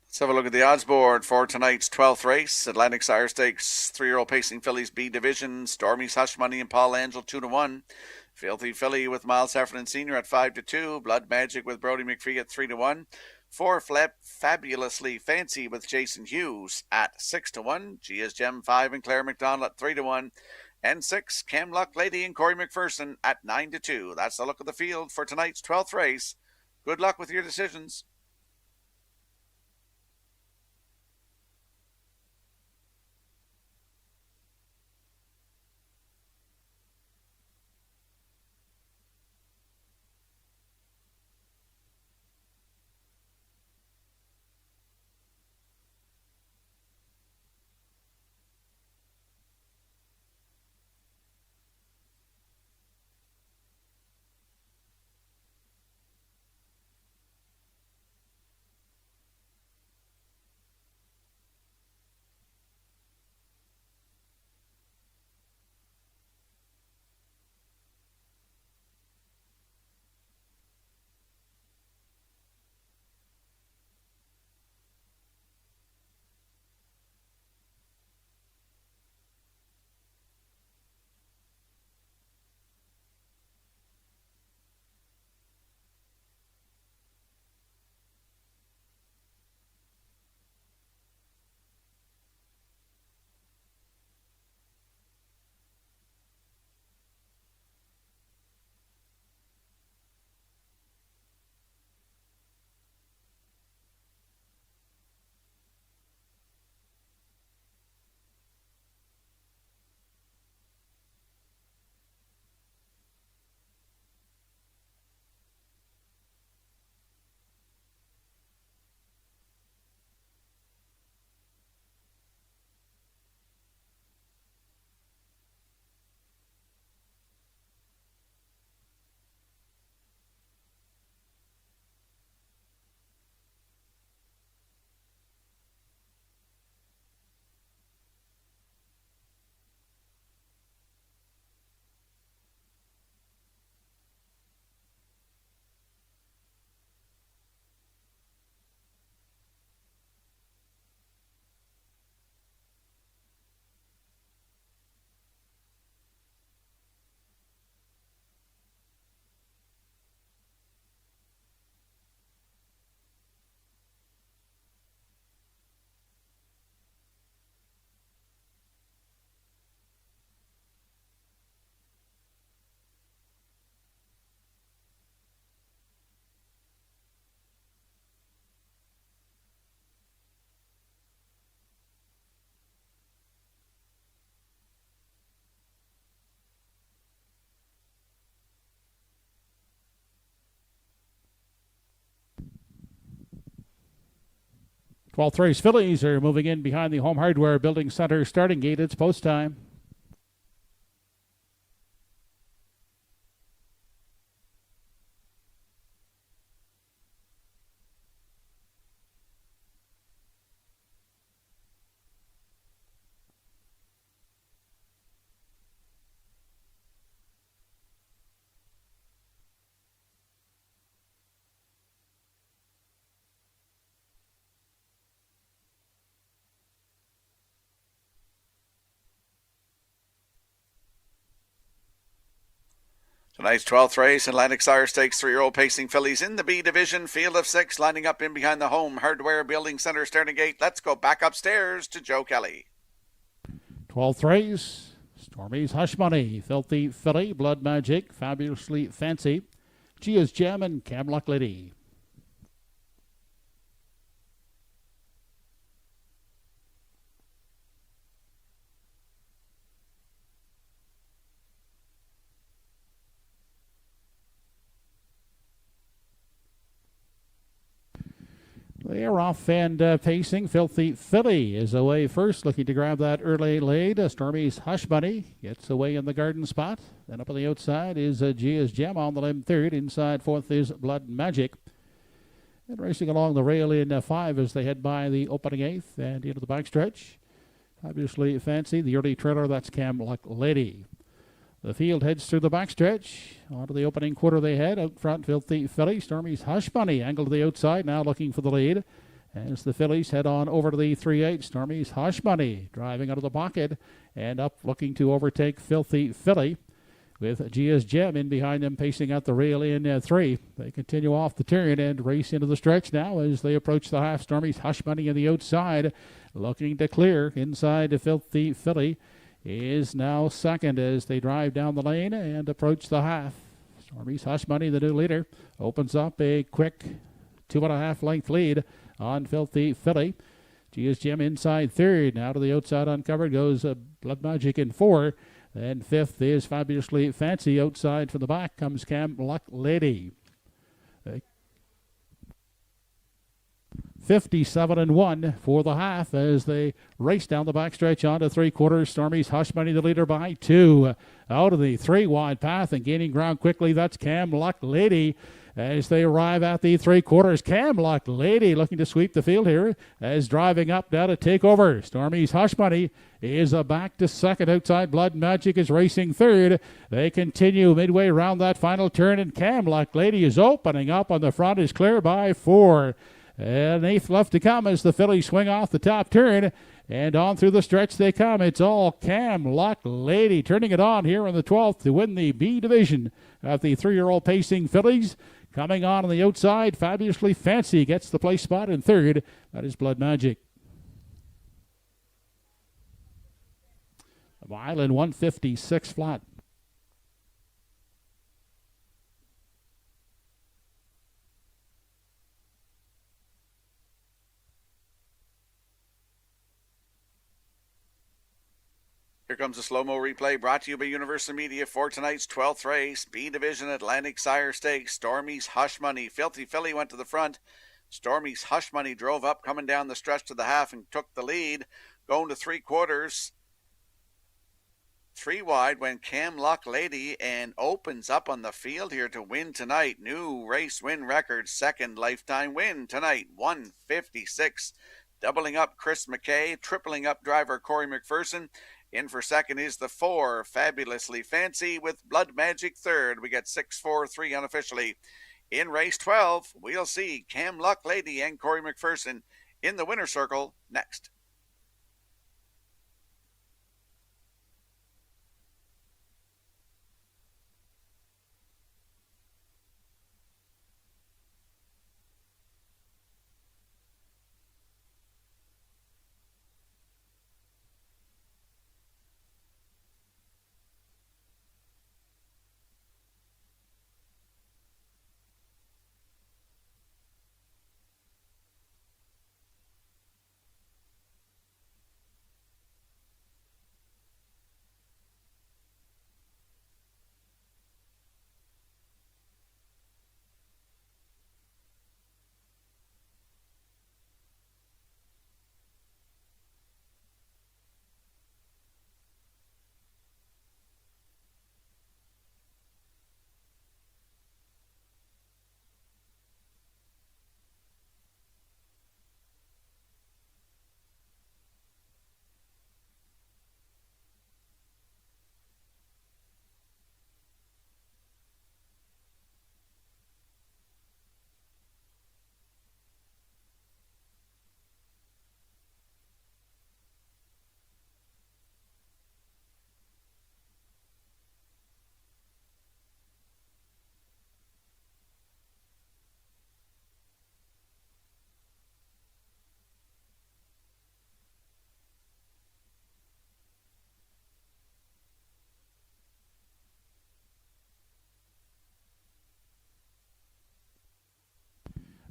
Let's have a look at the odds board for tonight's 12th race. Atlantic Sire Stakes, 3-year-old Pacing Fillies B Division. Stormy's Hush Money and Paul Angel 2-1. Filthy Filly with Miles Heffernan Sr. at 5-2. Blood Magic with Brody McPhee at 3-1. 4 Fabulously Fancy with Jason Hughes at 6-1. G is Gem 5 and Claire McDonald at 3-1. And 6 Cam Luck Lady and Corey McPherson at 9-2. That's the look of the field for tonight's 12th race. Good luck with your decisions. Well, Thrace Phillies are moving in behind the Home Hardware Building Center starting gate. It's post time. Tonight's 12th race, Atlantic Sire Stakes 3-year-old pacing fillies in the B division. Field of 6 lining up in behind the Home Hardware Building Center starting gate. Let's go back upstairs to Joe Kelly. 12th race, Stormy's Hush Money, Filthy Filly, Blood Magic, Fabulously Fancy, Gia's Gem, and Camlock Lady. They're off and pacing. Filthy Filly is away first, looking to grab that early lead. Stormy's Hush Money gets away in the garden spot. Then up on the outside is Gia's Gem on the limb third. Inside fourth is Blood Magic. And racing along the rail in 5 as they head by the opening eighth and into the backstretch. Obviously Fancy, the early trailer, that's Camlock Lady. The field heads through the backstretch. Onto the opening quarter they head. Out front, Filthy Filly. Stormy's Hush Money angled to the outside, now looking for the lead. As the fillies head on over to the 3-8, Stormy's Hush Money driving out of the pocket and up looking to overtake Filthy Filly. With Gia's Gem in behind them, pacing out the rail in 3. They continue off the turn and race into the stretch now as they approach the half. Stormy's Hush Money on the outside, looking to clear inside to Filthy Filly. Is now second as they drive down the lane and approach the half. Stormy's Hush Money, the new leader, opens up a quick 2.5 length lead on Filthy Filly. Gia's Gem inside third. Now to the outside uncovered goes Blood Magic in 4. Then fifth is Fabulously Fancy. Outside from the back comes Camlock Lady. 57-1 for the half as they race down the backstretch onto 3/4. Stormy's Hush Money the leader by 2. Out of the 3-wide path and gaining ground quickly, that's Camlock Lady as they arrive at the 3/4. Camlock Lady looking to sweep the field here as driving up now to take over. Stormy's Hush Money is back to second. Outside Blood Magic is racing third. They continue midway around that final turn and Camlock Lady is opening up on the front, is clear by 4. And eighth left to come as the fillies swing off the top turn. And on through the stretch they come. It's all Camlock Lady turning it on here in the 12th to win the B division of the 3-year-old pacing fillies. Coming on the outside, Fabulously Fancy gets the place spot in third. That is Blood Magic. A mile and 156 flat. Here comes a slow-mo replay brought to you by Universal Media for tonight's 12th race. B Division Atlantic Sire Stakes. Stormy's Hush Money. Filthy Filly went to the front. Stormy's Hush Money drove up, coming down the stretch to the half and took the lead. Going to 3/4. 3 wide went Camlock Lady and opens up on the field here to win tonight. New race win record. Second lifetime win tonight. 156. Doubling up Chris McKay. Tripling up driver Corey McPherson. In for second is the 4, Fabulously Fancy, with Blood Magic third. We get 6-4-3 unofficially. In race 12, we'll see Camlock Lady and Corey McPherson in the winner's circle next.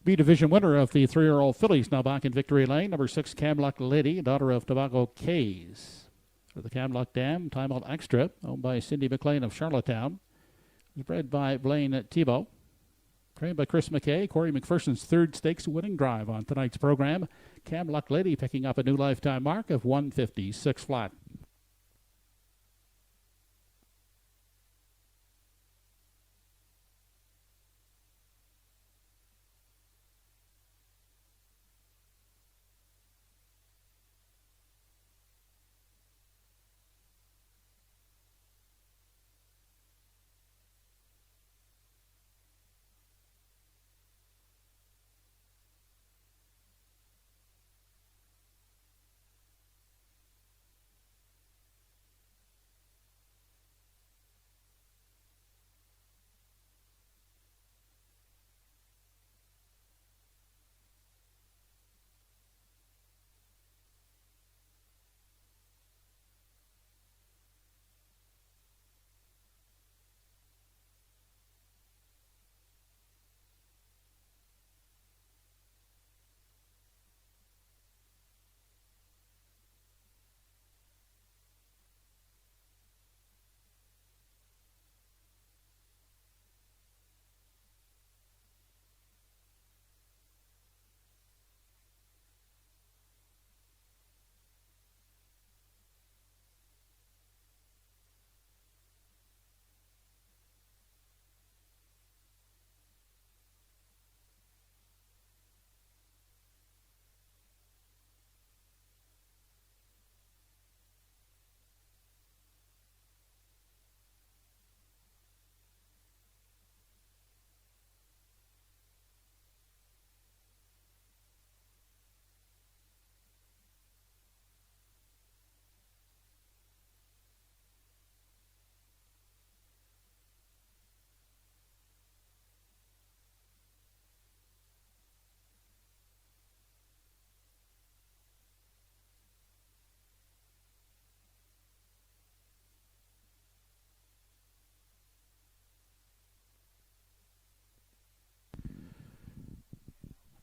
B Division winner of the 3-year-old fillies now back in victory lane. Number 6, Camluck Lady, daughter of Tobacco Cays. For the Camluck Dam, Time Out Extra, owned by Cindy McLean of Charlottetown. It was bred by Blaine Thibault. Trained by Chris McKay. Corey McPherson's third stakes winning drive on tonight's program. Camluck Lady picking up a new lifetime mark of 156 flat.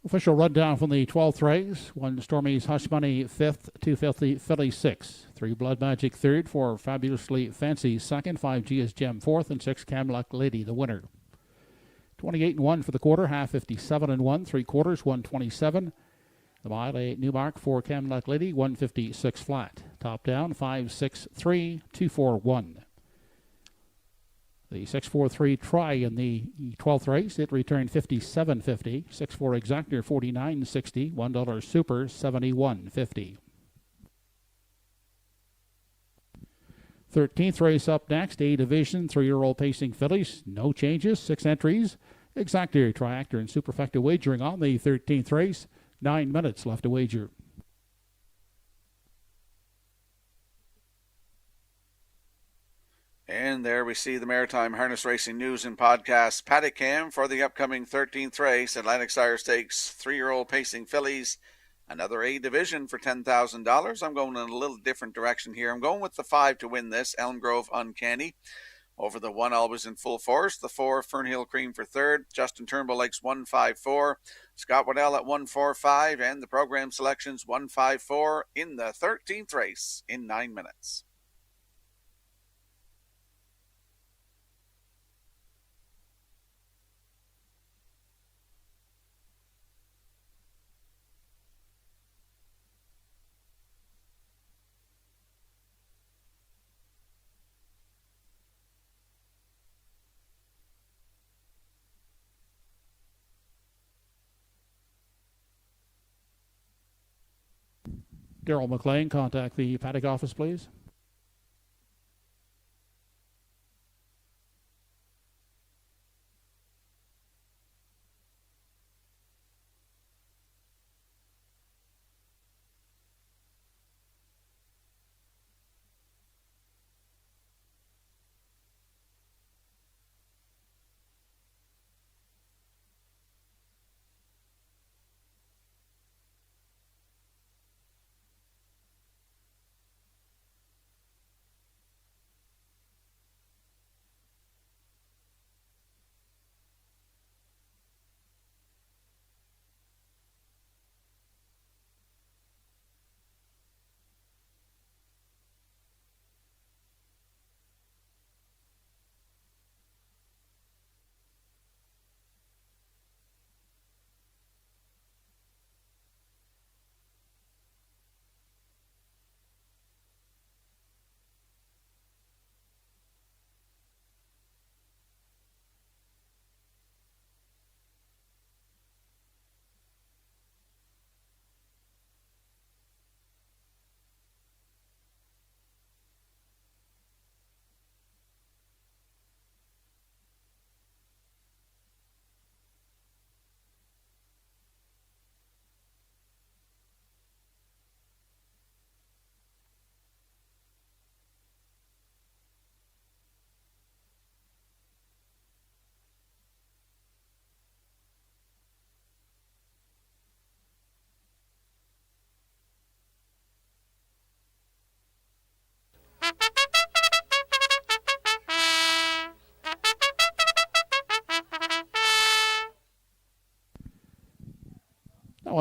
Official rundown from the 12th race. 1 Stormy's Hush Money 5th, 2 Filthy Philly 6th, 3 Blood Magic 3rd, 4 Fabulously Fancy 2nd, 5 G is Gem 4th, and 6 Camluck Lady the winner. 28-1 for the quarter, half 57-1, 3 quarters 127. The mile a new mark for Camluck Lady 156 flat. Top down 5-6-3, 2-4-1. The 6-4-3 try in the 12th race, it returned 57.50. 6-4 exactor 49.60. $1 super 71.50. 13th race up next, A Division, 3-year-old pacing fillies. No changes, 6 entries. Exactor, triactor, and superfecta wagering on the 13th race. 9 minutes left to wager. And there we see the Maritime Harness Racing News and Podcast paddock cam for the upcoming 13th race, Atlantic Sire Stakes, 3-year-old pacing fillies. Another A Division for $10,000. I'm going in a little different direction here. I'm going with the 5 to win this, Elm Grove Uncanny. Over the 1, Always in Full Force. The 4, Fernhill Cream for 3rd. Justin Turnbull likes 154. Scott Waddell at 145. And the program selections 154 in the 13th race in 9 minutes. Daryl McLean, contact the paddock office, please.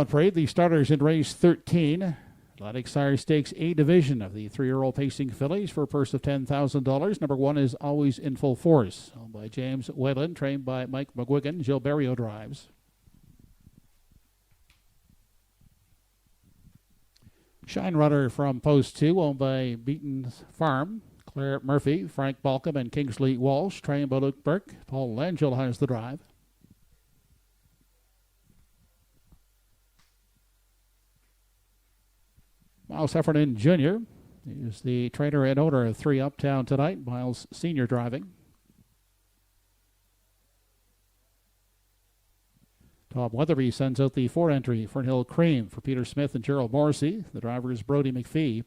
one parade, the starters in race 13. Atlantic Sire Stakes A division of the 3-year-old pacing fillies for a purse of $10,000. Number 1 is Always in Full Force, owned by James Whalen, trained by Mike McGuigan. Jill Berrio drives. Shine Runner from Post 2, owned by Beaton Farm. Claire Murphy, Frank Balcom, and Kingsley Walsh, trained by Luke Burke. Paul Langell has the drive. Miles Heffernan Jr. is the trainer and owner of 3 Uptown tonight. Miles Sr. driving. Tom Weatherby sends out the 4 entry Fernhill Cream for Peter Smith and Gerald Morrissey. The driver is Brody McPhee.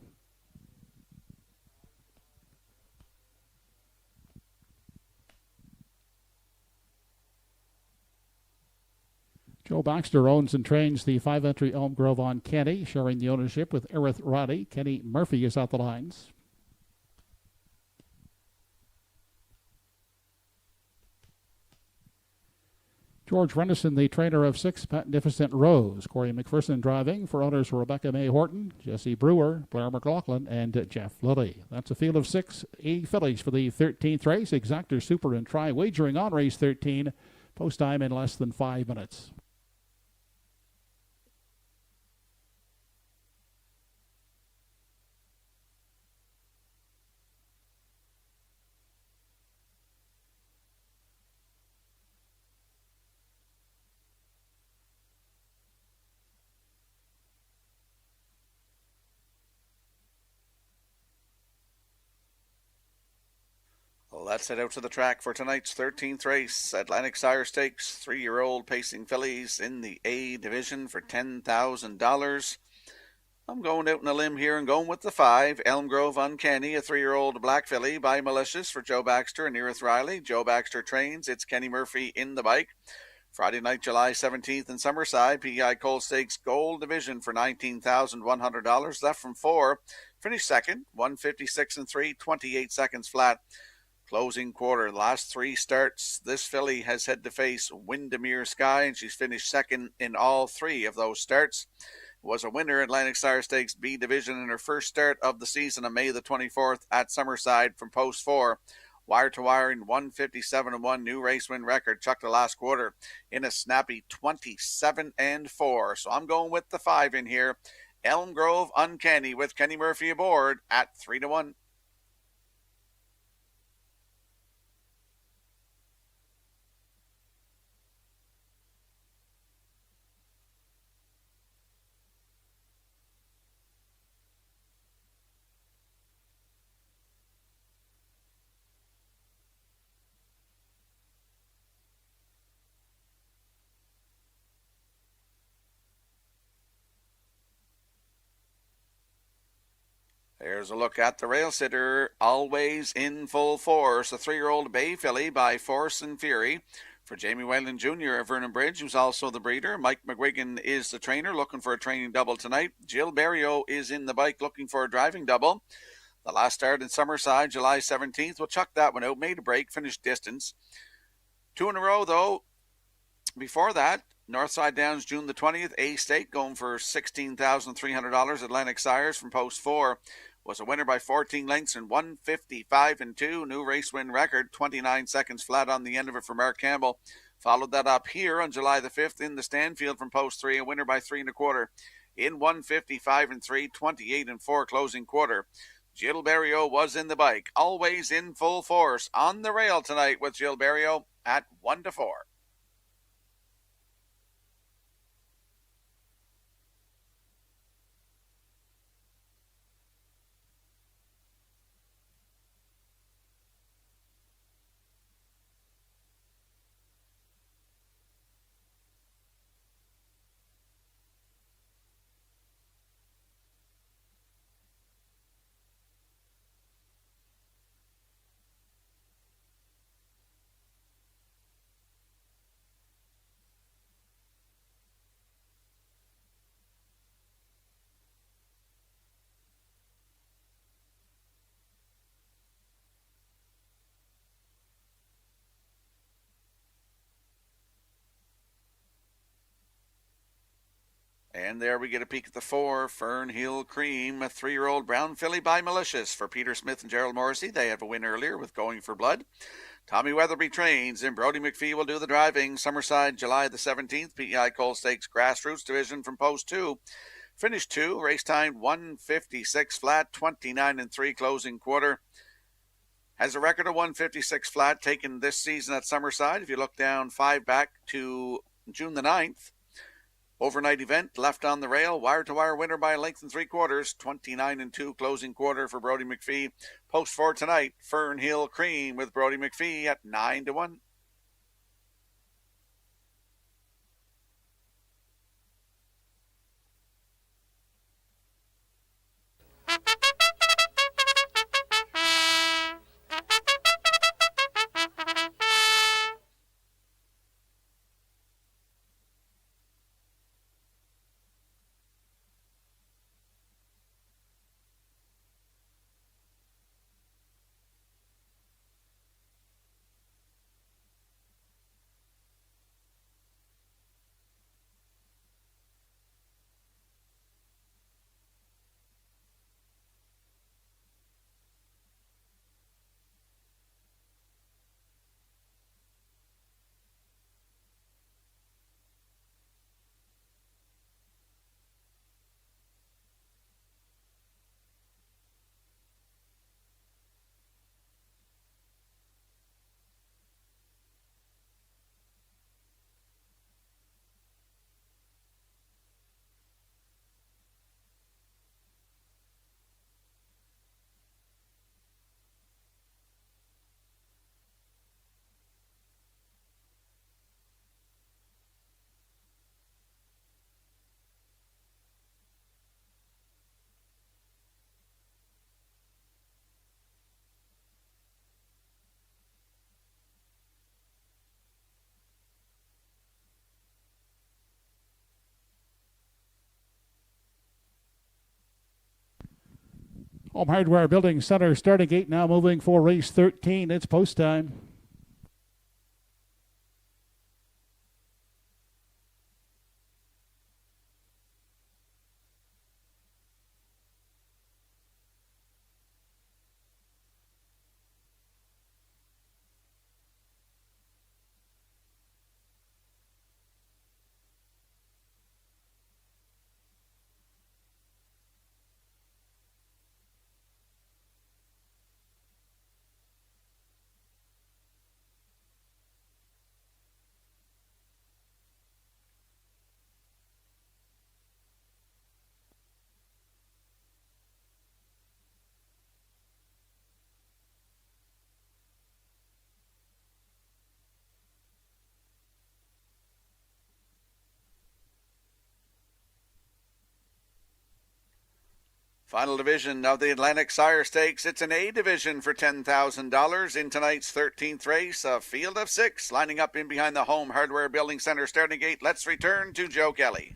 Joe Baxter owns and trains the 5-entry Elm Grove on Kenny, sharing the ownership with Erith Roddy. Kenny Murphy is at the lines. George Renison, the trainer of 6 Magnificent Rose. Corey McPherson driving for owners Rebecca May Horton, Jesse Brewer, Blair McLaughlin, and Jeff Lilly. That's a field of 6 A fillies for the 13th race. Exactor, Super, and Try wagering on race 13. Post time in less than 5 minutes. Let's head out to the track for tonight's 13th race. Atlantic Sire Stakes, 3-year-old pacing fillies in the A division for $10,000. I'm going out on a limb here and going with the 5, Elm Grove Uncanny, a 3-year-old black filly by Malicious for Joe Baxter and Erith Riley. Joe Baxter trains. It's Kenny Murphy in the bike. Friday night, July 17th in Summerside, PEI Coal Stakes Gold Division for $19,100. Left from 4. Finished second, 156 and 3, 28 seconds flat. Closing quarter, last 3 starts, this filly has had to face Windermere Sky, and she's finished second in all 3 of those starts. Was a winner at Atlantic Sire Stakes B Division in her first start of the season on May the 24th at Summerside from post 4. Wire to wire in 157-1, new race win record. Chucked the last quarter in a snappy 27-4. So I'm going with the 5 in here. Elm Grove Uncanny with Kenny Murphy aboard at 3-1. There's a look at the rail sitter, Always in Full Force, a 3-year-old bay filly by Force and Fury for Jamie Whalen Jr. of Vernon Bridge, who's also the breeder. Mike McGuigan is the trainer, looking for a training double tonight. Jill Berrio is in the bike, looking for a driving double. The last start in Summerside, July 17th. We'll chuck that one out. Made a break, finished distance. 2 in a row, though. Before that, Northside Downs, June the 20th, A State, going for $16,300. Atlantic Sires from post 4. Was a winner by 14 lengths in 155 and 2. New race win record, 29 seconds flat on the end of it for Mark Campbell. Followed that up here on July the 5th in the Stanfield from post 3, a winner by 3 1/4 in 155 and 3, 28 and 4 closing quarter. Jill Berrio was in the bike, Always in Full Force on the rail tonight with Jill Berrio at 1-4. And there we get a peek at the 4, Fernhill Cream, a 3-year-old brown filly by Malicious for Peter Smith and Gerald Morrissey. They have a win earlier with Going for Blood. Tommy Weatherby trains, and Brody McPhee will do the driving. Summerside, July the 17th, PEI Coal Stakes Grassroots Division from Post 2. Finish 2, race time 156 flat, 29-3 closing quarter. Has a record of 156 flat taken this season at Summerside. If you look down 5 back to June the 9th, overnight event, left on the rail, wire-to-wire winner by a length and 3/4, 29-2 closing quarter for Brody McPhee. Post 4 tonight, Fernhill Cream with Brody McPhee at 9-1. Home Hardware Building Center starting gate now moving for race 13. It's post time. Final division of the Atlantic Sire Stakes. It's an A division for $10,000 in tonight's 13th race. A field of 6 lining up in behind the Home Hardware Building Center starting gate. Let's return to Joe Kelly.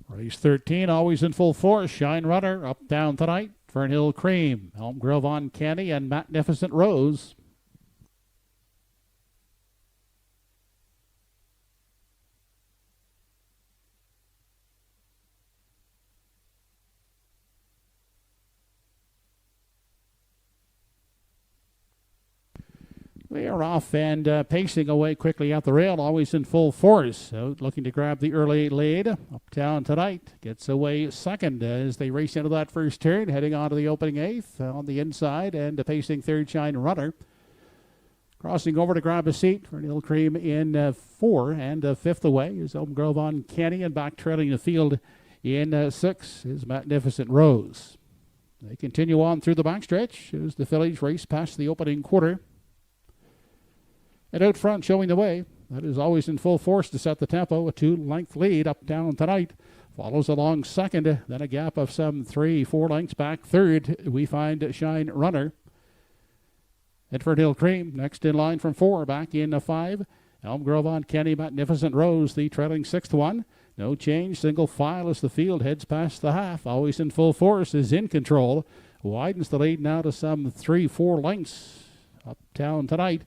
Race 13, always in full force. Shine Runner up down tonight. Fernhill Cream, Elm Grove on Kenny, and Magnificent Rose. They are off and pacing away quickly at the rail, always in full force. So looking to grab the early lead. Uptown tonight gets away second as they race into that first turn, heading on to the opening 8th on the inside, and pacing third Shine Runner. Crossing over to grab a seat for Neil Cream in 4, and fifth away is Elm Grove on Kenny, and back trailing the field in 6 is Magnificent Rose. They continue on through the backstretch as the fillies race past the opening quarter. And out front showing the way, that is always in full force to set the tempo, a 2-length lead up down tonight. Follows along second, then a gap of some 3-4 lengths back third. We find Shine Runner. Edford Hill Cream next in line from 4, back in 5. Elm Grove on Kenny, Magnificent Rose, the trailing 6th one. No change, single file as the field heads past the half. Always in full force, is in control. Widens the lead now to some 3-4 lengths uptown tonight.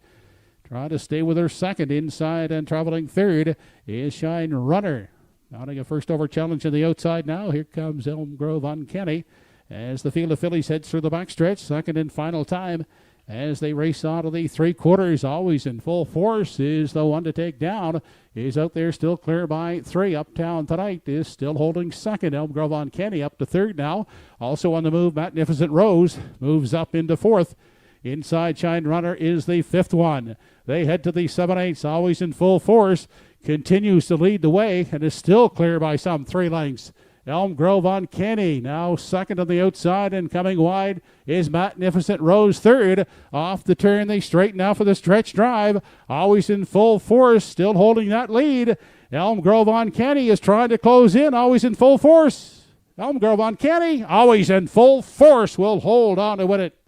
Trying to stay with her second inside, and traveling third is Shine Runner. Mounting a first over challenge on the outside now. Here comes Elm Grove Uncanny as the field of fillies heads through the backstretch. Second and final time as they race on to the 3/4. Always in full force is the one to take down. Is out there still clear by 3. Uptown Tonight is still holding second. Elm Grove Uncanny up to third now. Also on the move, Magnificent Rose moves up into fourth. Inside Shine Runner is the 5th one. They head to the 7/8. Always in full force. Continues to lead the way and is still clear by some 3 lengths. Elm Grove Uncanny now second on the outside, and coming wide is Magnificent Rose third. Off the turn, they straighten out for the stretch drive. Always in full force, still holding that lead. Elm Grove Uncanny is trying to close in, always in full force. Elm Grove Uncanny, always in full force, will hold on to win it.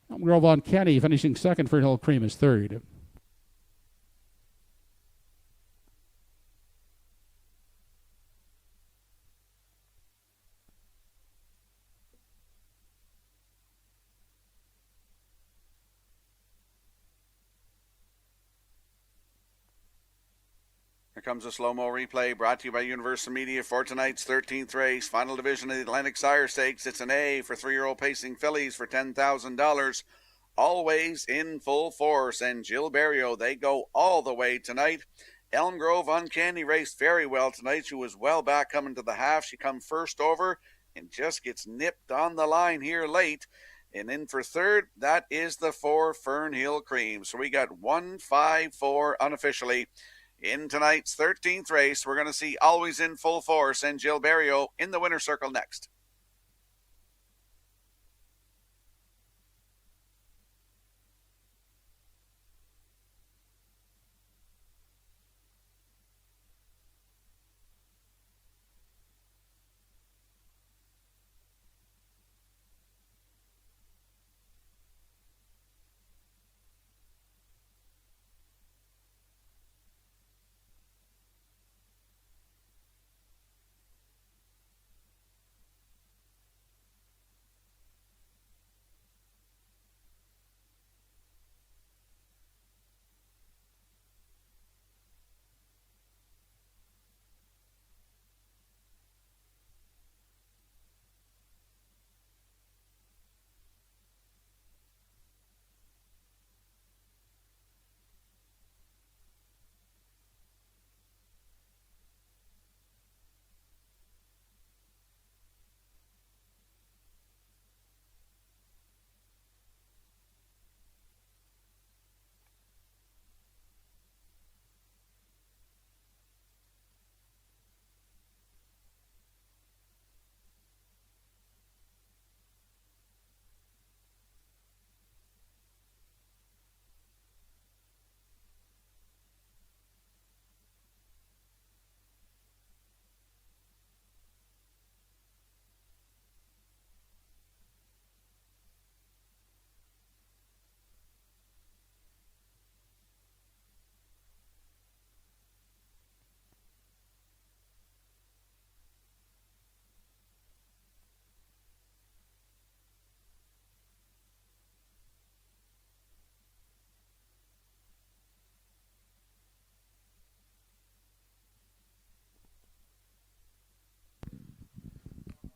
Elm Grove Uncanny finishing second. for Hill Cream is third. Here comes a slow-mo replay brought to you by Universal Media for tonight's 13th race, final division of the Atlantic Sire Stakes. It's an A for 3-year-old pacing fillies for $10,000. Always in full force, and Jill Barrio, they go all the way tonight. Elm Grove Uncanny raced very well tonight. She was well back coming to the half. She come first over and just gets nipped on the line here late. And in for third, that is the 4 Fernhill Cream. So we got 1-5-4 unofficially. In tonight's 13th race, we're going to see Always in Full Force and Jill Barrio in the winner's circle next.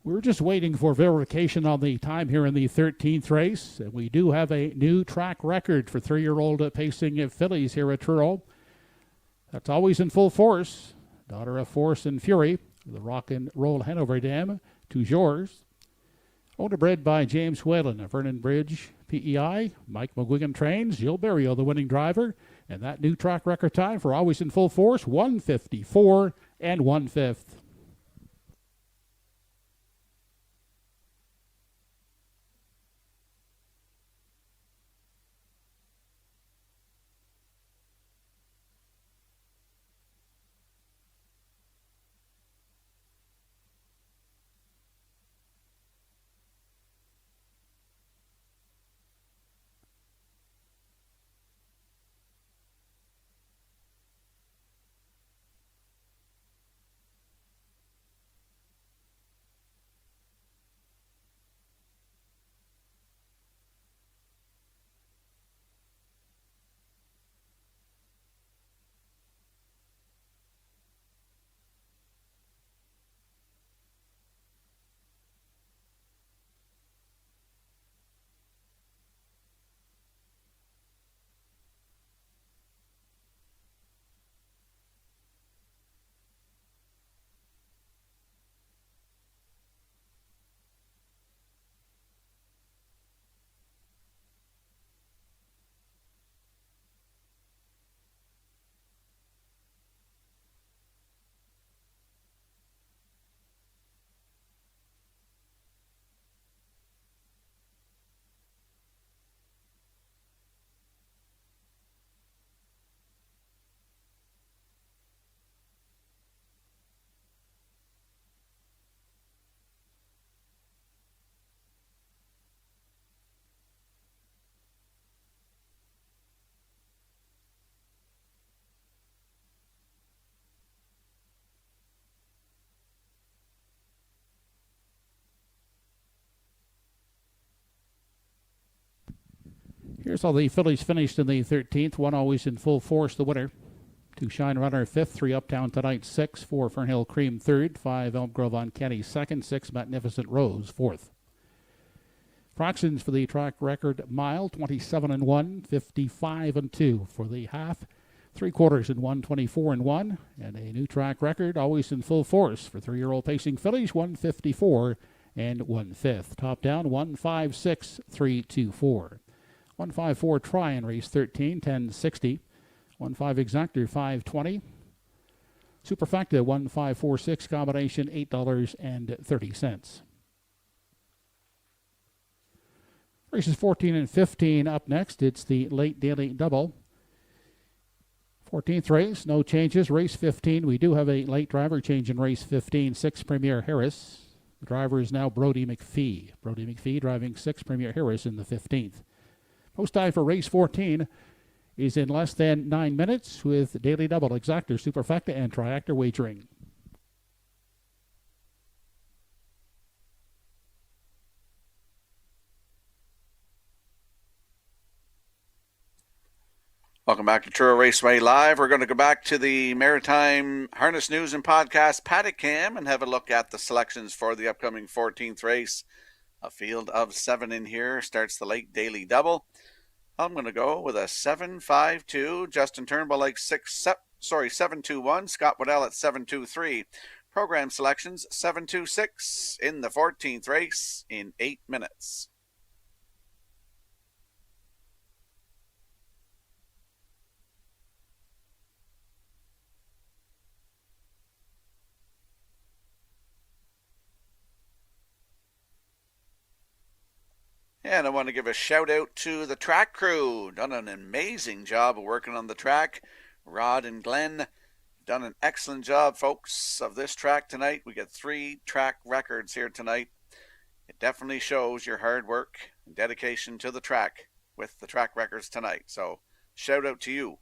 We're just waiting for verification on the time here in the 13th race. And we do have a new track record for 3-year-old pacing fillies here at Truro. That's Always in Full Force. Daughter of Force and Fury. The Rock and Roll Hanover Dam. Toujours. Owned and bred by James Whalen of Vernon Bridge PEI. Mike McGuigan trains. Jill Barrio, the winning driver. And that new track record time for Always in Full Force, 1:54 and 1/5. Here's how the fillies finished in the 13th. One always in full force, the winner. 2 Shine Runner 5th, 3 Uptown Tonight 6, 4 Fernhill Cream 3rd, 5 Elm Grove on Kenny 2nd, 6 Magnificent Rose 4th. Fractions for the track record mile, 27-1, 55-2 for the half, 3/4 24-1, and a new track record always in full force for 3-year-old pacing fillies, 154 1/5. Top down 156 324. 154 try in race 13, 1060. 15 exactor 520. Superfecta 1546 combination $8.30. Races 14 and 15 up next. It's the late daily double. 14th race, no changes. Race 15, we do have a late driver change in race 15. 6 Premier Harris. The driver is now Brody McPhee. Brody McPhee driving 6 Premier Harris in the 15th. Post time for race 14 is in less than 9 minutes with daily double, exactor, superfecta, and triactor wagering. Welcome back to Truro Raceway Live. We're going to go back to the Maritime Harness News and Podcast Paddock Cam and have a look at the selections for the upcoming 14th race. A field of 7 in here starts the late daily double. I'm going to go with a 7-5-2. Justin Turnbull 7-2-1. Scott Waddell at 7-2-3. Program selections 7-2-6 in the 14th race in 8 minutes. And I want to give a shout out to the track crew. Done an amazing job of working on the track. Rod and Glenn done an excellent job, folks, of this track tonight. We get 3 track records here tonight. It definitely shows your hard work and dedication to the track with the track records tonight. So shout out to you.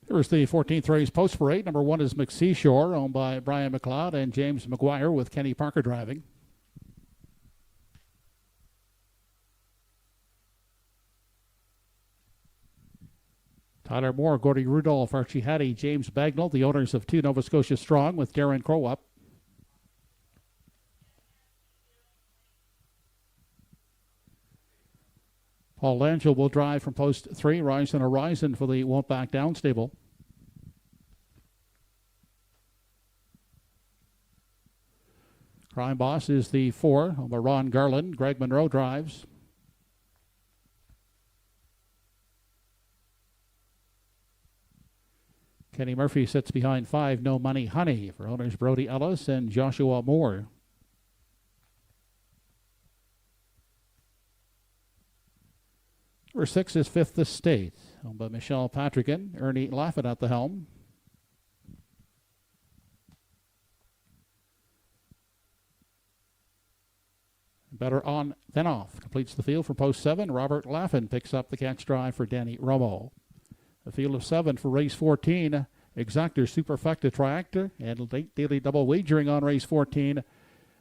Here's the 14th race post parade. Number 1 is McSeashore, owned by Brian McLeod and James McGuire, with Kenny Parker driving. Tyler Moore, Gordy Rudolph, Archie Hattie, James Bagnall, the owners of 2 Nova Scotia Strong, with Darren Crow up. Paul Langell will drive from post 3, Rise and Horizon, for the Won't Back Down stable. Crime Boss is the 4, Ron Garland. Greg Monroe drives. Kenny Murphy sits behind 5, No Money Honey, for owners Brody Ellis and Joshua Moore. Number 6 is Fifth Estate, owned by Michelle Patrickin, Ernie Laffin at the helm. Better on than off. Completes the field for post 7. Robert Laffin picks up the catch drive for Danny Romo. A field of 7 for race 14. Exactor, Superfecta, Triactor, and late daily double wagering on race 14.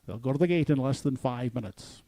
They'll go to the gate in less than 5 minutes.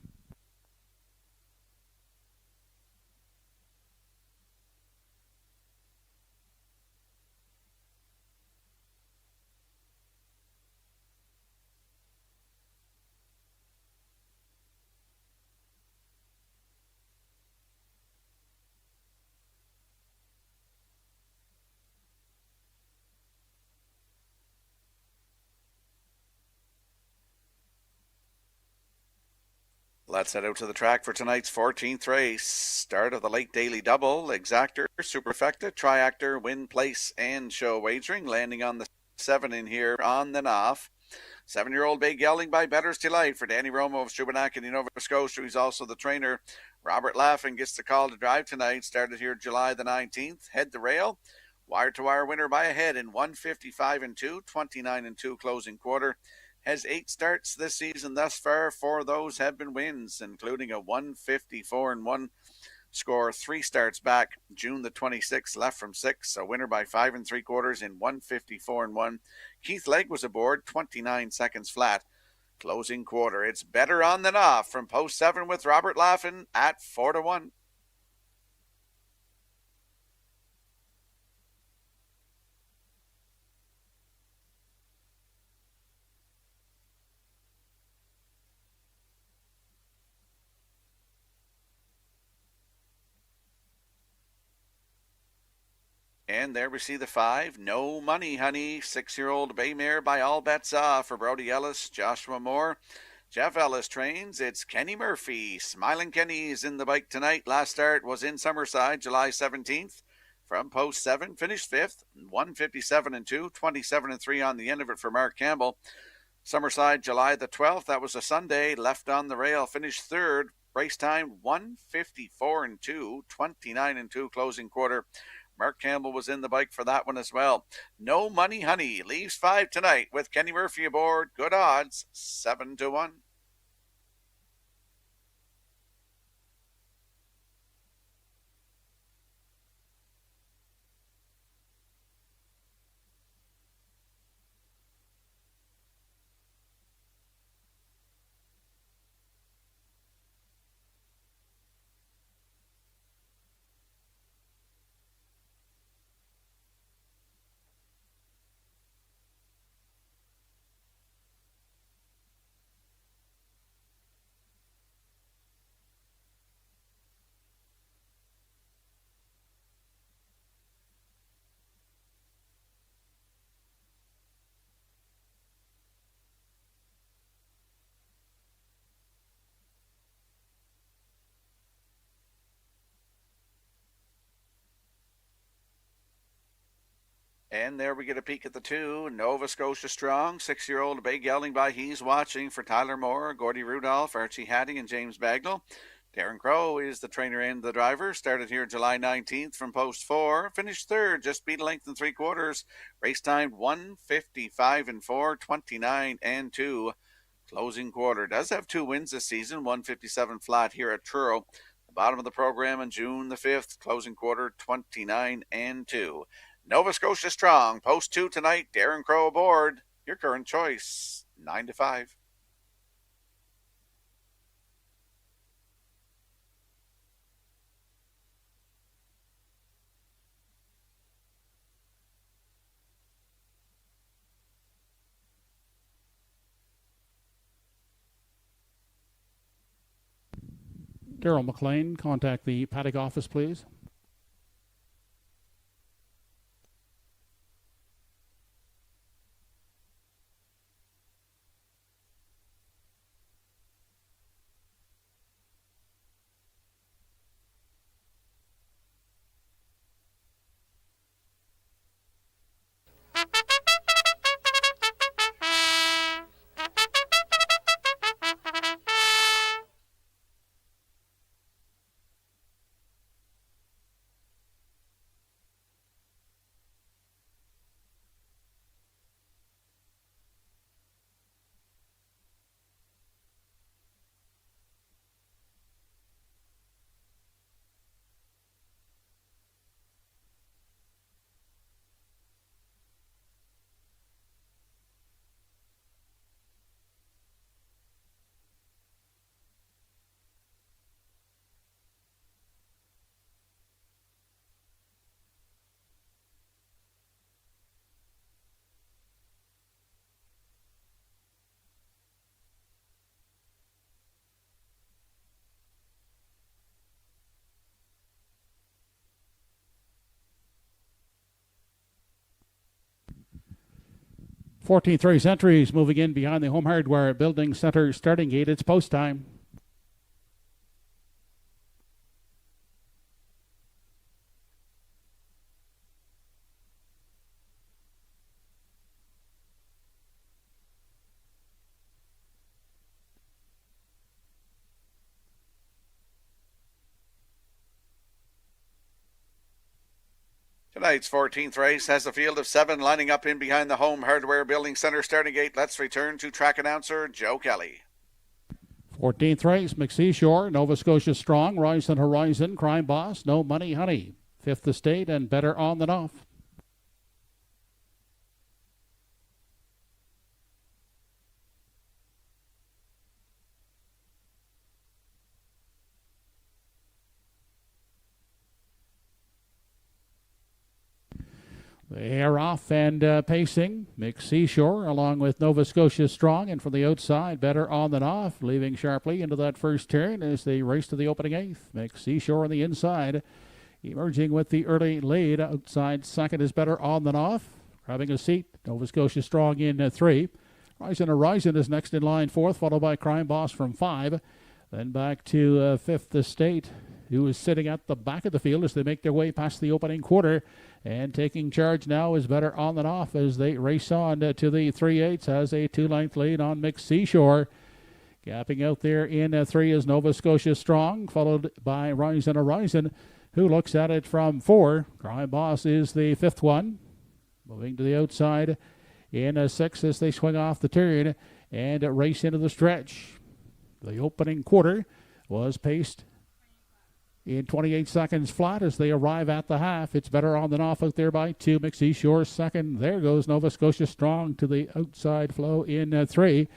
Let's head out to the track for tonight's 14th race. Start of the late daily double. Exactor, Superfecta, Triactor, Win Place, and Show Wagering. Landing on the 7 in here, on then off. 7-year-old Bay Gelding by Better's Delight for Danny Romo of Shubenacadie in Nova Scotia. He's also the trainer. Robert Laffin gets the call to drive tonight. Started here July the 19th. Head the rail. Wire-to-wire winner by a head in 155-2, 29-2 closing quarter. Has 8 starts this season thus far. 4 of those have been wins, including a 154-1 score 3 starts back. June the 26th, left from 6. A winner by 5 3/4 in 154-1. Keith Legg was aboard, 29 seconds flat. Closing quarter. It's better on than off from post 7 with Robert Laffin at 4-1. And there we see the 5. No Money Honey. 6-year-old bay mare by All Bets Off for Brody Ellis, Joshua Moore. Jeff Ellis trains. It's Kenny Murphy. Smiling Kenny's in the bike tonight. Last start was in Summerside, July 17th. From post 7, finished 5th. 157-2, 27-3 on the end of it for Mark Campbell. Summerside, July the 12th. That was a Sunday. Left on the rail. Finished 3rd. Race time 154-2, 29-2 closing quarter. Mark Campbell was in the bike for that one as well. No Money Honey leaves 5 tonight with Kenny Murphy aboard. Good odds, 7-1. And there we get a peek at the 2. Nova Scotia Strong, 6-year-old Bay Gelding by He's Watching for Tyler Moore, Gordy Rudolph, Archie Hattie, and James Bagnall. Darren Crow is the trainer and the driver. Started here July 19th from post 4. Finished 3rd, just beat a length and 3/4. Race time 155-4, 29-2. Closing quarter. Does have 2 wins this season, 157 flat here at Truro. The bottom of the program on June the 5th. Closing quarter 29-2. Nova Scotia Strong, post 2 tonight. Darren Crow aboard. Your current choice, 9-5. Daryl McLean, contact the paddock office, please. 14th race entries moving in behind the Home Hardware Building Center starting gate. It's post time. Tonight's 14th race has a field of 7 lining up in behind the Home Hardware Building Center starting gate. Let's return to track announcer Joe Kelly. 14th race, McSeashore, Nova Scotia Strong, Rise and Horizon, Crime Boss, No Money Honey. 5th Estate and Better On Than Off. They are off and pacing. McSeashore along with Nova Scotia Strong, and from the outside, Better On Than Off, leaving sharply into that first turn as they race to the opening eighth. McSeashore on the inside, emerging with the early lead. Outside second is Better On Than Off, grabbing a seat. Nova Scotia Strong in 3. Rise and Horizon is next in line 4th, followed by Crime Boss from 5. Then back to 5th Estate, who is sitting at the back of the field as they make their way past the opening quarter. And taking charge now is Better On Than Off as they race on to the 3/8, has a 2-length lead on McSeashore. Gapping out there in 3 is Nova Scotia Strong, followed by Rise and Horizon, who looks at it from 4. Crime Boss is the 5th one. Moving to the outside in 6 as they swing off the turn and race into the stretch. The opening quarter was paced in 28 seconds flat as they arrive at the half. It's Better On Than Off out there by 2. McSeashore second. There goes Nova Scotia Strong to the outside flow in 3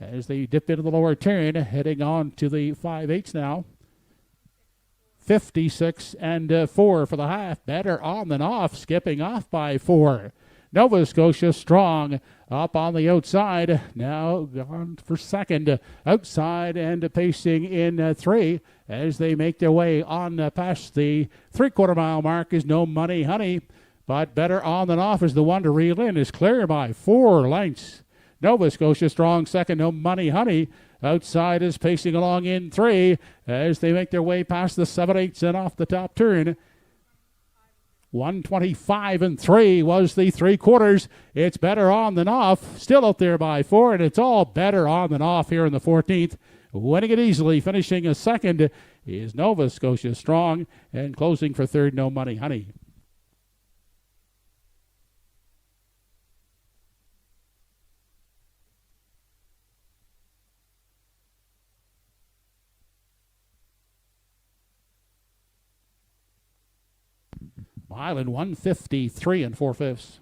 as they dip into the lower turn, heading on to the 5/8 now. 56 and 4 for the half. Better On Than Off, skipping off by 4. Nova Scotia Strong up on the outside, now gone for second. Outside and pacing in 3 as they make their way on past the 3/4 mile mark is No Money Honey. But Better On Than Off is the one to reel in, is clear by 4 lengths. Nova Scotia Strong second, No Money Honey. Outside is pacing along in 3 as they make their way past the 7/8 and off the top turn. 125 and 3 was the 3/4. It's Better On Than Off, still out there by 4, and it's all Better On Than Off here in the 14th. Winning it easily, finishing a second is Nova Scotia Strong, and closing for third, No Money Honey. Mile in 153 and 4/5.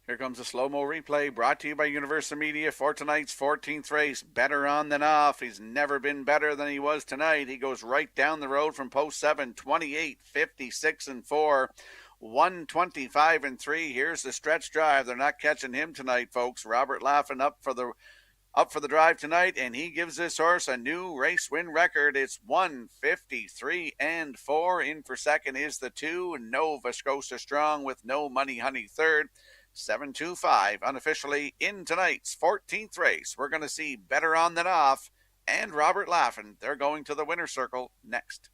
Here comes a slow-mo replay brought to you by Universal Media for tonight's 14th race. Better On Than Off. He's never been better than he was tonight. He goes right down the road from post 7, 28, 56 and 4. 125 and 3. Here's the stretch drive. They're not catching him tonight, folks. Robert Laffin up for the drive tonight, and he gives this horse a new race win record. It's 153 and 4. In for second is the 2, Nova Scotia Strong with No Money Honey third. 725 unofficially in tonight's 14th race. We're going to see Better On Than Off and Robert Laffin. They're going to the winner's circle next.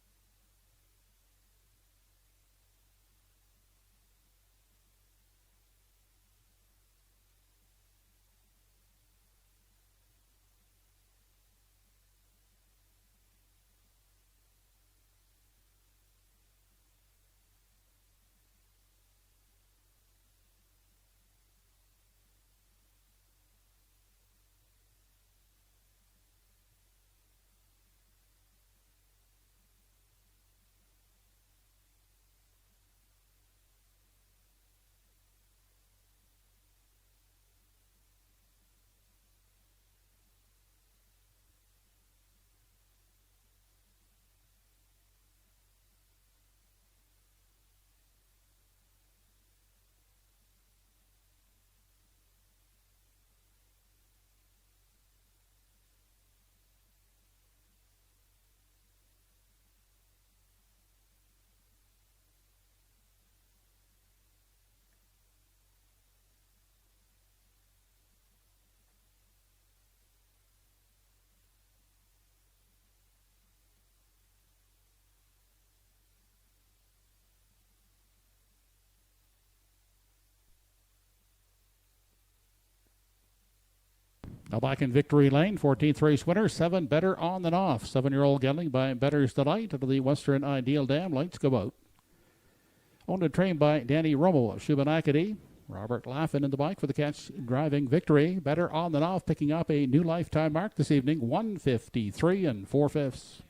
Now back in Victory Lane, 14th race winner, 7 Better On Than Off. 7-year-old gelding by Better's Delight into the Western Ideal Dam. Lights go out. Owned and trained by Danny Romo of Shubenacadie. Robert Laffin in the bike for the catch driving Victory. Better On Than Off picking up a new lifetime mark this evening, 1:53 4/5.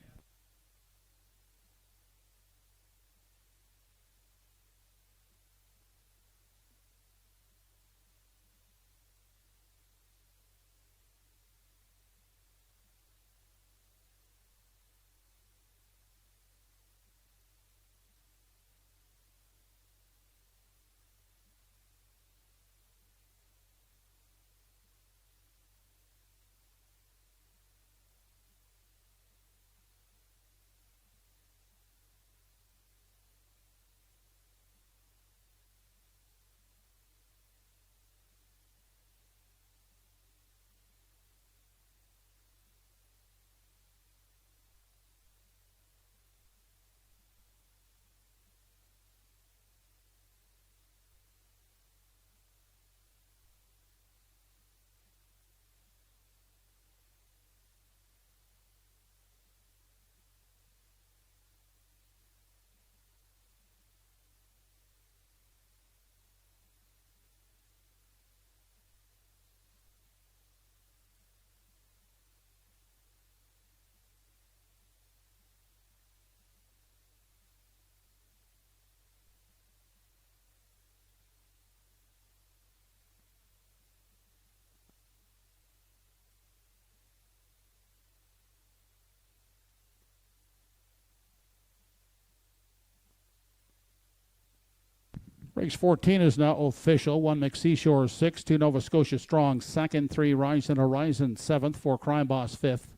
Race 14 is now official. 1 McSeashore 6, 2 Nova Scotia Strong 2nd, 3 Rising Horizon 7th, 4 Crime Boss 5th,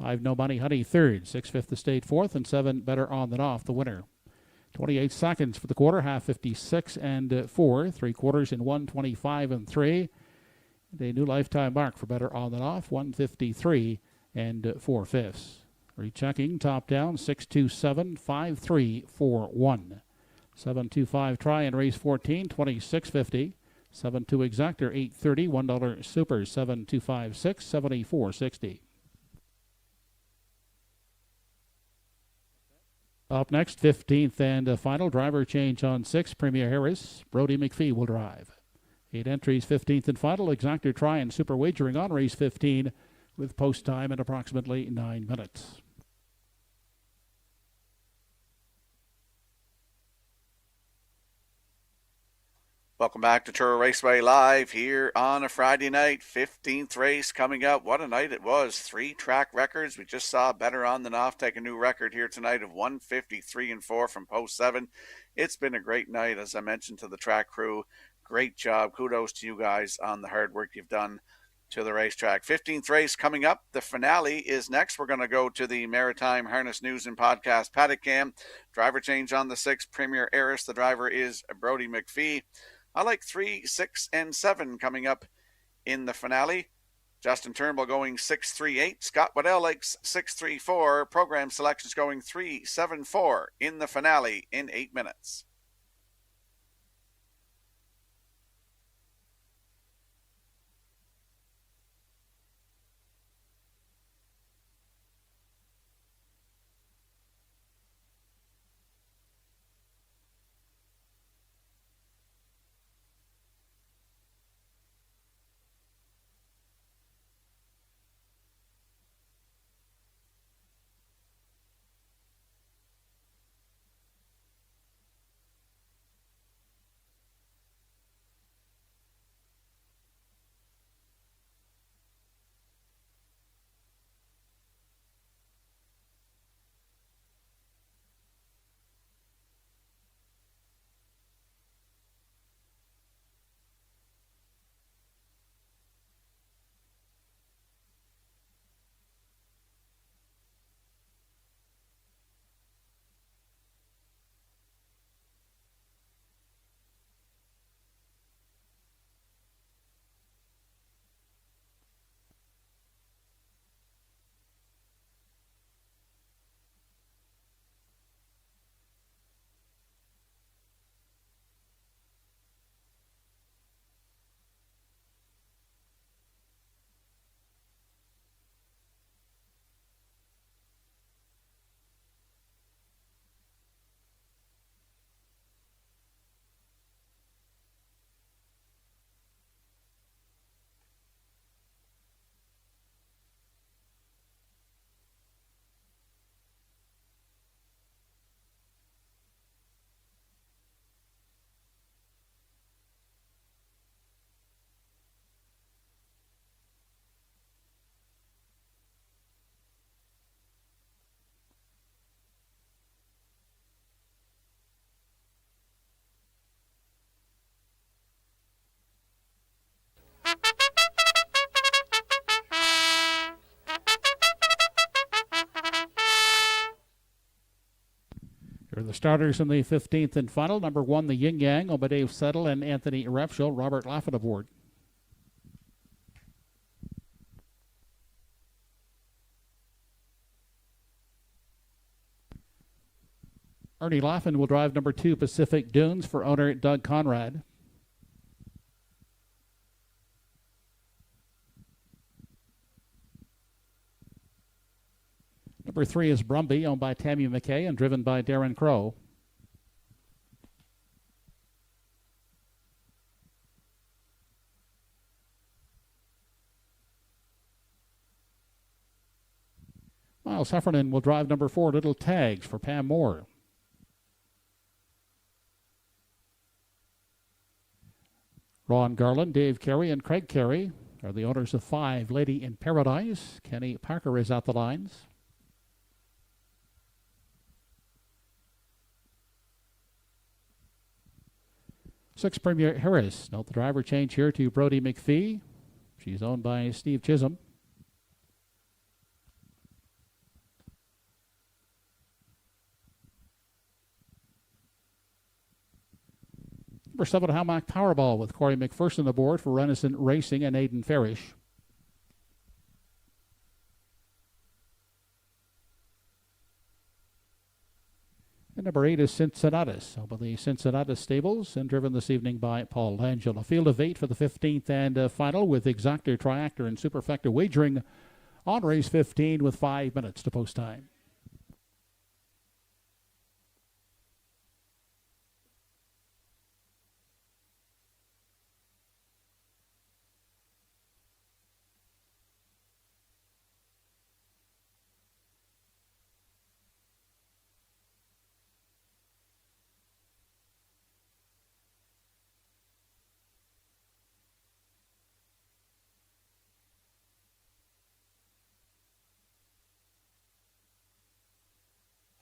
5 No Money Honey 3rd, 6 Fifth Estate 4th, and 7 Better On Than Off the winner. 28 seconds for the quarter, half 56 4, 3 quarters in 1:25 3. And a new lifetime mark for Better On Than Off, 1:53 4/5. Rechecking top down 627 5341. 725 try in race 14, 26.50. 72 exactor, 830. $1 super, 7256, 74.60. Up next, 15th and final driver change on 6. Premier Harris. Brody McPhee will drive. 8 entries, 15th and final. Exactor try and super wagering on race 15 with post time in approximately 9 minutes. Welcome back to TruroRaceway Live here on a Friday night. 15th race coming up. What a night it was. 3 track records. We just saw Better On Than Off take a new record here tonight of 1:53 4 from post 7. It's been a great night, as I mentioned to the track crew. Great job. Kudos to you guys on the hard work you've done to the racetrack. 15th race coming up. The finale is next. We're going to go to the Maritime Harness News and Podcast paddock cam. Driver change on the 6. Premier Harris. The driver is Brody McPhee. I like 3, 6, and 7 coming up in the finale. Justin Turnbull going 6-3-8. Scott Waddell likes 6-3-4. Program selections going 3-7-4 in the finale in 8 minutes. Here are the starters in the 15th and final. Number 1, the Yin Yang, owned by Dave Settle and Anthony Repschel, Robert Laffin aboard. Ernie Laffin will drive number 2, Pacific Dunes, for owner Doug Conrad. Number 3 is Brumby, owned by Tammy McKay and driven by Darren Crow. Miles Heffernan will drive number 4, Little Tags, for Pam Moore. Ron Garland, Dave Carey, and Craig Carey are the owners of 5, Lady in Paradise. Kenny Parker is at the lines. 6, Premier Harris. Note the driver change here to Brody McPhee. She's owned by Steve Chisholm. Number 7, Hamac Powerball, with Corey McPherson aboard for Renison Racing and Aidan Farish. And number 8 is Cincinnatus, over the Cincinnatus stables and driven this evening by Paul Langell. A field of 8 for the 15th and final, with Exactor, Triactor, and Superfecta wagering on race 15 with 5 minutes to post time.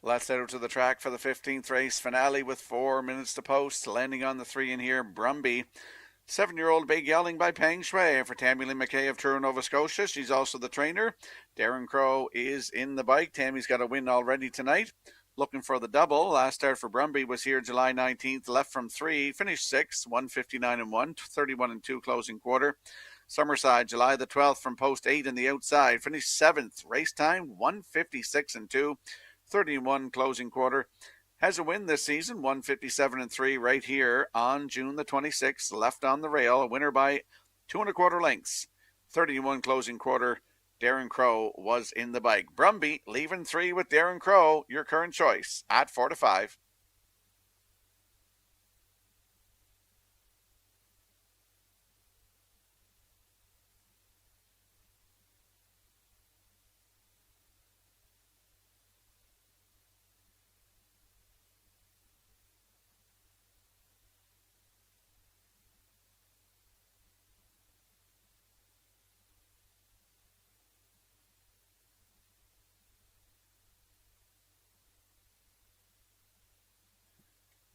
Let's head out to the track for the 15th race finale with 4 minutes to post. Landing on the 3 in here, Brumby. 7-year-old Big Yelling by Peng Shui for Tammy Lee McKay of Truro, Nova Scotia. She's also the trainer. Darren Crow is in the bike. Tammy's got a win already tonight. Looking for the double. Last start for Brumby was here July 19th. Left from 3. Finished 6th. 1:59.1. 31.2 closing quarter. Summerside, July the 12th from post 8 in the outside. Finished 7th. Race time 1:56.2. 31 closing quarter. Has a win this season, 1:57.3 right here on June the 26th. Left on the rail, a winner by 2 1/4 lengths. 31 closing quarter. Darren Crow was in the bike. Brumby leaving 3 with Darren Crow. Your current choice at 4-5.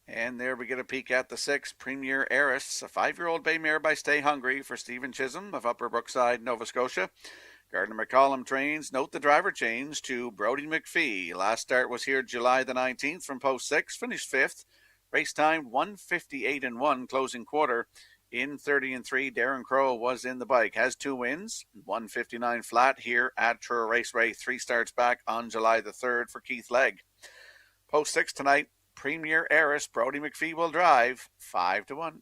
And there we get a peek at the 6, Premier Heiress, a 5-year-old bay mare by Stay Hungry for Stephen Chisholm of Upper Brookside, Nova Scotia. Gardner McCollum trains. Note the driver change to Brody McPhee. Last start was here July the 19th from post 6, finished 5th. Race time 1:58.1 closing quarter. In 30-3, Darren Crow was in the bike. Has 2 wins, 1:59 flat here at TruroRaceway. 3 starts back on July the 3rd for Keith Legg. Post 6 tonight. Premier Heiress, Brody McPhee will drive 5-1.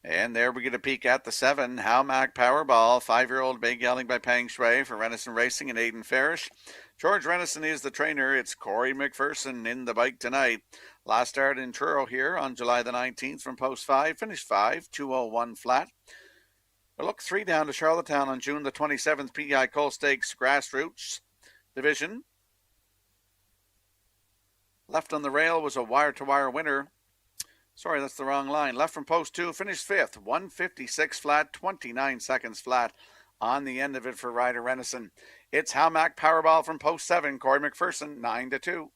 And there we get a peek at the 7, Hamac Powerball, 5-year-old Big Yelling by Peng Shui for Renison Racing and Aidan Farish. George Renison is the trainer. It's Corey McPherson in the bike tonight. Last start in Truro here on July the 19th from post 5, finished 5, 2:01 flat. Well, look, 3 down to Charlottetown on June the 27th, PEI Coal Stakes Grassroots Division. Left on the rail was a wire-to-wire winner. Sorry, that's the wrong line. Left from post 2, finished 5th, 156 flat, 29 seconds flat on the end of it for Ryder Renison. It's Hamac Powerball from post 7, Corey McPherson, 9-2.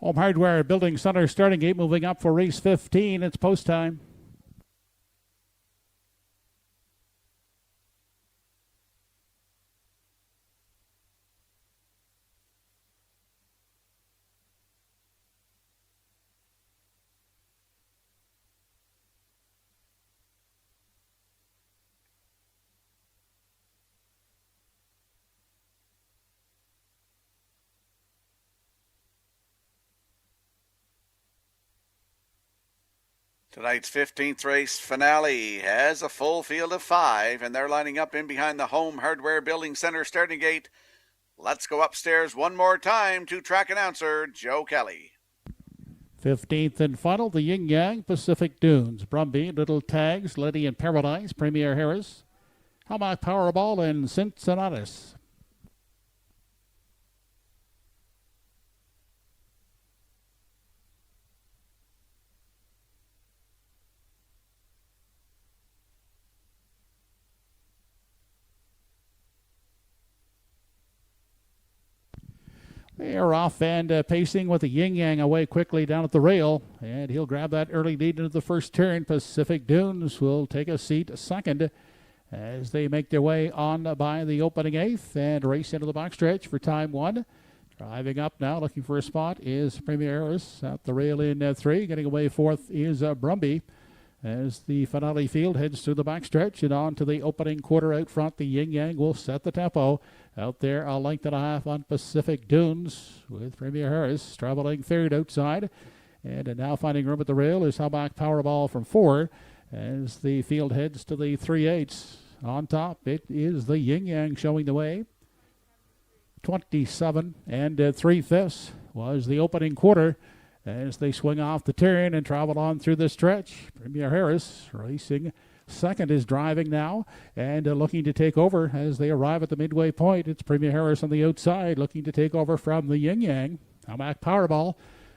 Home Hardware Building Center starting gate moving up for race 15. It's post time. Tonight's 15th race finale has a full field of 5, and they're lining up in behind the Home Hardware Building Center starting gate. Let's go upstairs one more time to track announcer Joe Kelly. 15th and final, the Yin Yang Pacific Dunes. Brumby, Little Tags, Letty in Paradise, Premier Harris, Hamac Powerball, and Cincinnatus. They are off and pacing with the Yin Yang away quickly down at the rail. And he'll grab that early lead into the first turn. Pacific Dunes will take a seat second as they make their way on by the opening 8th and race into the backstretch for time 1. Driving up now, looking for a spot, is Premier Harris at the rail in 3. Getting away 4th is Brumby. As the finale field heads through the backstretch and on to the opening quarter out front, the Yin Yang will set the tempo. Out there, a length and a half on Pacific Dunes with Premier Harris traveling 3rd outside. And now finding room at the rail is Hamac Powerball from 4 as the field heads to the 3/8. On top, it is the Yin Yang showing the way. 27 and 3/5 was the opening quarter as they swing off the turn and travel on through the stretch. Premier Harris racing second is driving now and looking to take over as they arrive at the midway point. It's Premier Harris on the outside looking to take over from the Yin Yang. Hamac Powerball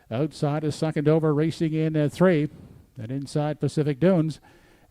outside is second over, racing in 3. And inside Pacific Dunes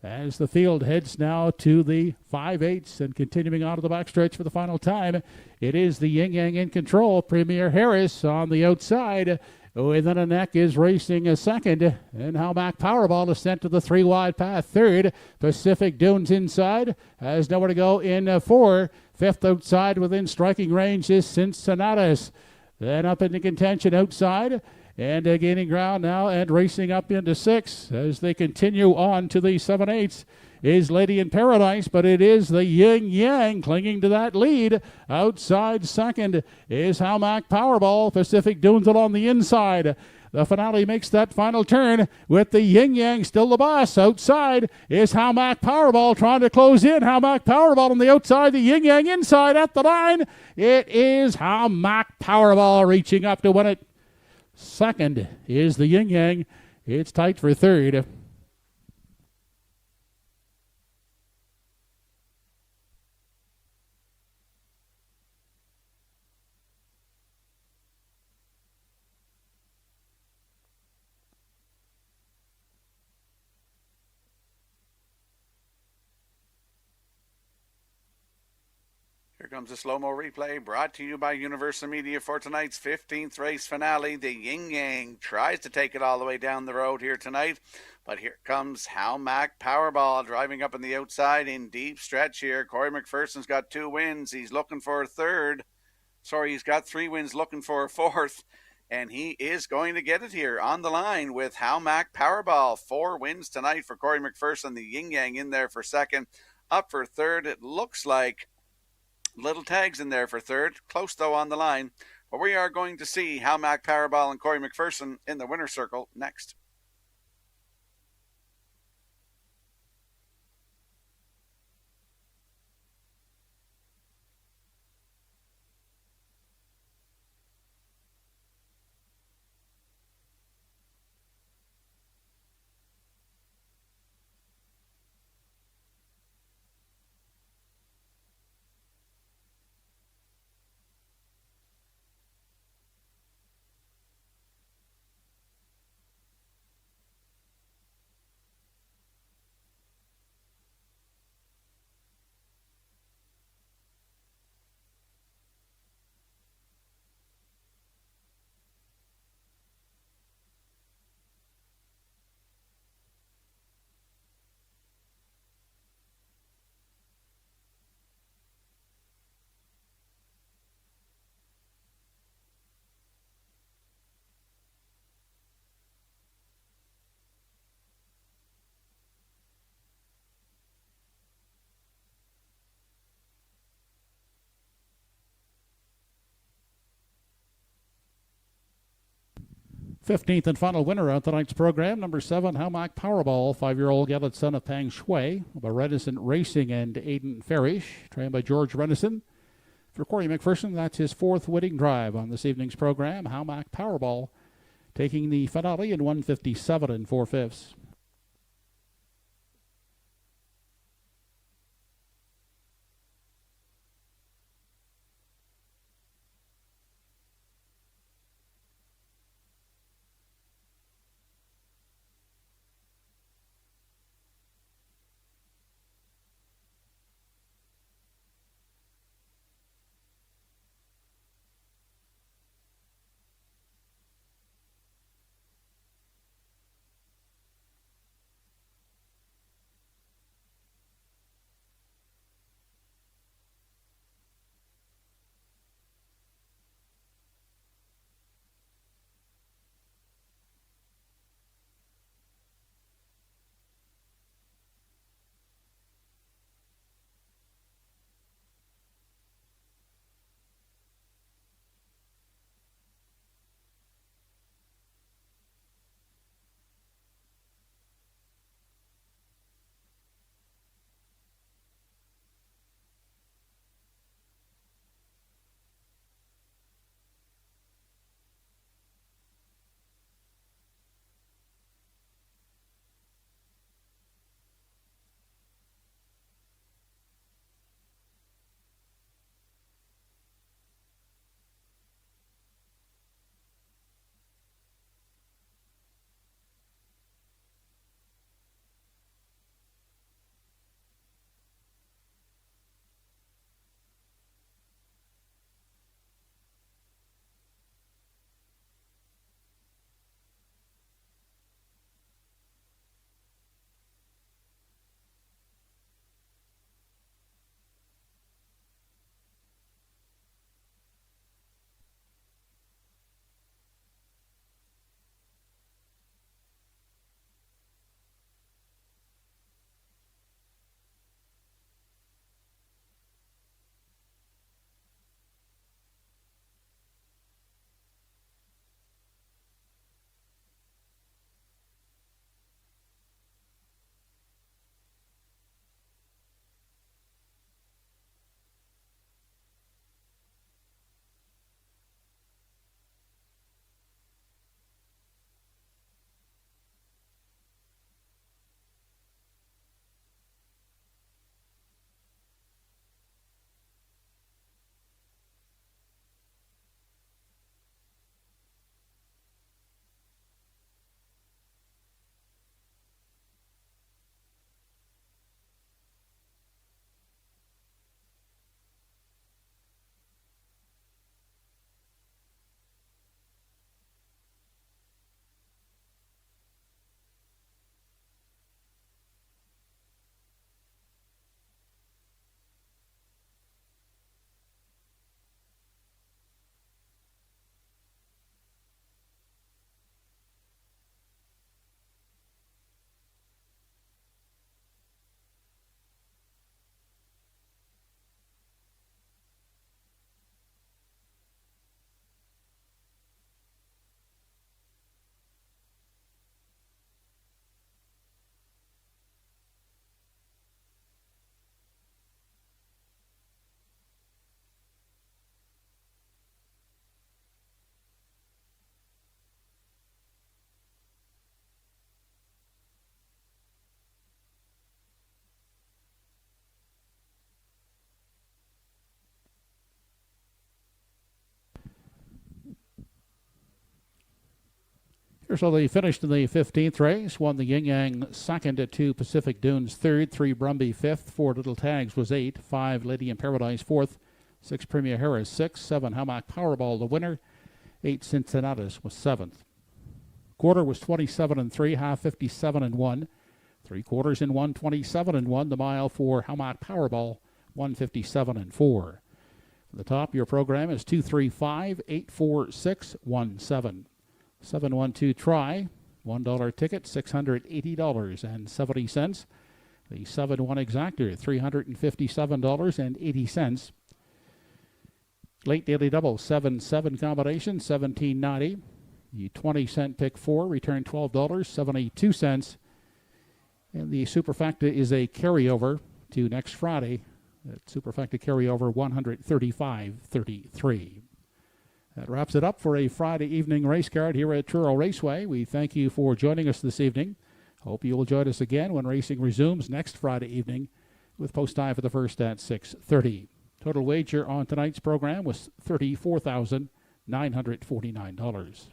as the field heads now to the 5/8 and continuing on to the backstretch for the final time. It is the Yin Yang in control. Premier Harris on the outside. Within a neck is racing a second, and Hamac Powerball is sent to the 3-wide path 3rd. Pacific Dunes inside has nowhere to go in 4. 5th outside within striking range is Cincinnatus. Then up into contention outside and gaining ground now and racing up into 6 as they continue on to the 7/8 is Lady in Paradise, but it is the Yin Yang clinging to that lead. Outside second is Hamac Powerball. Pacific Dunes on the inside. The finale makes that final turn with the Yin Yang still the boss. Outside is Hamac Powerball trying to close in. Hamac Powerball on the outside, the Yin Yang inside at the line. It is Hamac Powerball reaching up to win it. Second is the Yin Yang. It's tight for 3rd. comes a slow-mo replay brought to you by Universal Media for tonight's 15th race finale. The Yin Yang tries to take it all the way down the road here tonight, but here comes How Mac Powerball driving up on the outside in deep stretch here. Corey McPherson's got 2 wins. He's looking for a third. He's got 3 wins, looking for a fourth, and he is going to get it here on the line with How Mac Powerball. 4 wins tonight for Corey McPherson. The Yin Yang in there for second. Up for third, it looks like Little Tags in there for third. Close, though, on the line. But we are going to see How Mac Powerball and Corey McPherson in the winner's circle next. Fifteenth and final winner of tonight's program, number 7, How Mac Powerball, 5-year-old gelded son of Pang Shui, by Renison Racing and Aidan Farish, trained by George Renison. For Corey McPherson, that's his 4th winning drive on this evening's program. How Mac Powerball taking the finale in 157 4/5. Here's how they finished in the 15th race. Won the Yin Yang second, at 2 Pacific Dunes third, 3 Brumby fifth, 4 Little Tags was 8, 5 Lady in Paradise fourth, 6 Premier Harris 6, 7 Hammock Powerball the winner, 8 Cincinnatus was 7th. Quarter was 27 and 3, half 57 and 1, 3 quarters in 1, 27 and 1. The mile for Hammock Powerball 157 and 4. At the top, your program is 235-846-17. 712 try, $1 ticket, $680.70. The 7-1 exactor, $357.80. Late daily double, 7-7 combination, $17.90. The 20-cent pick 4, return $12.72. And the superfecta is a carryover to next Friday. That superfecta carryover, $135.33. That wraps it up for a Friday evening race card here at Truro Raceway. We thank you for joining us this evening. Hope you will join us again when racing resumes next Friday evening with post time for the first at 6:30. Total wager on tonight's program was $34,949.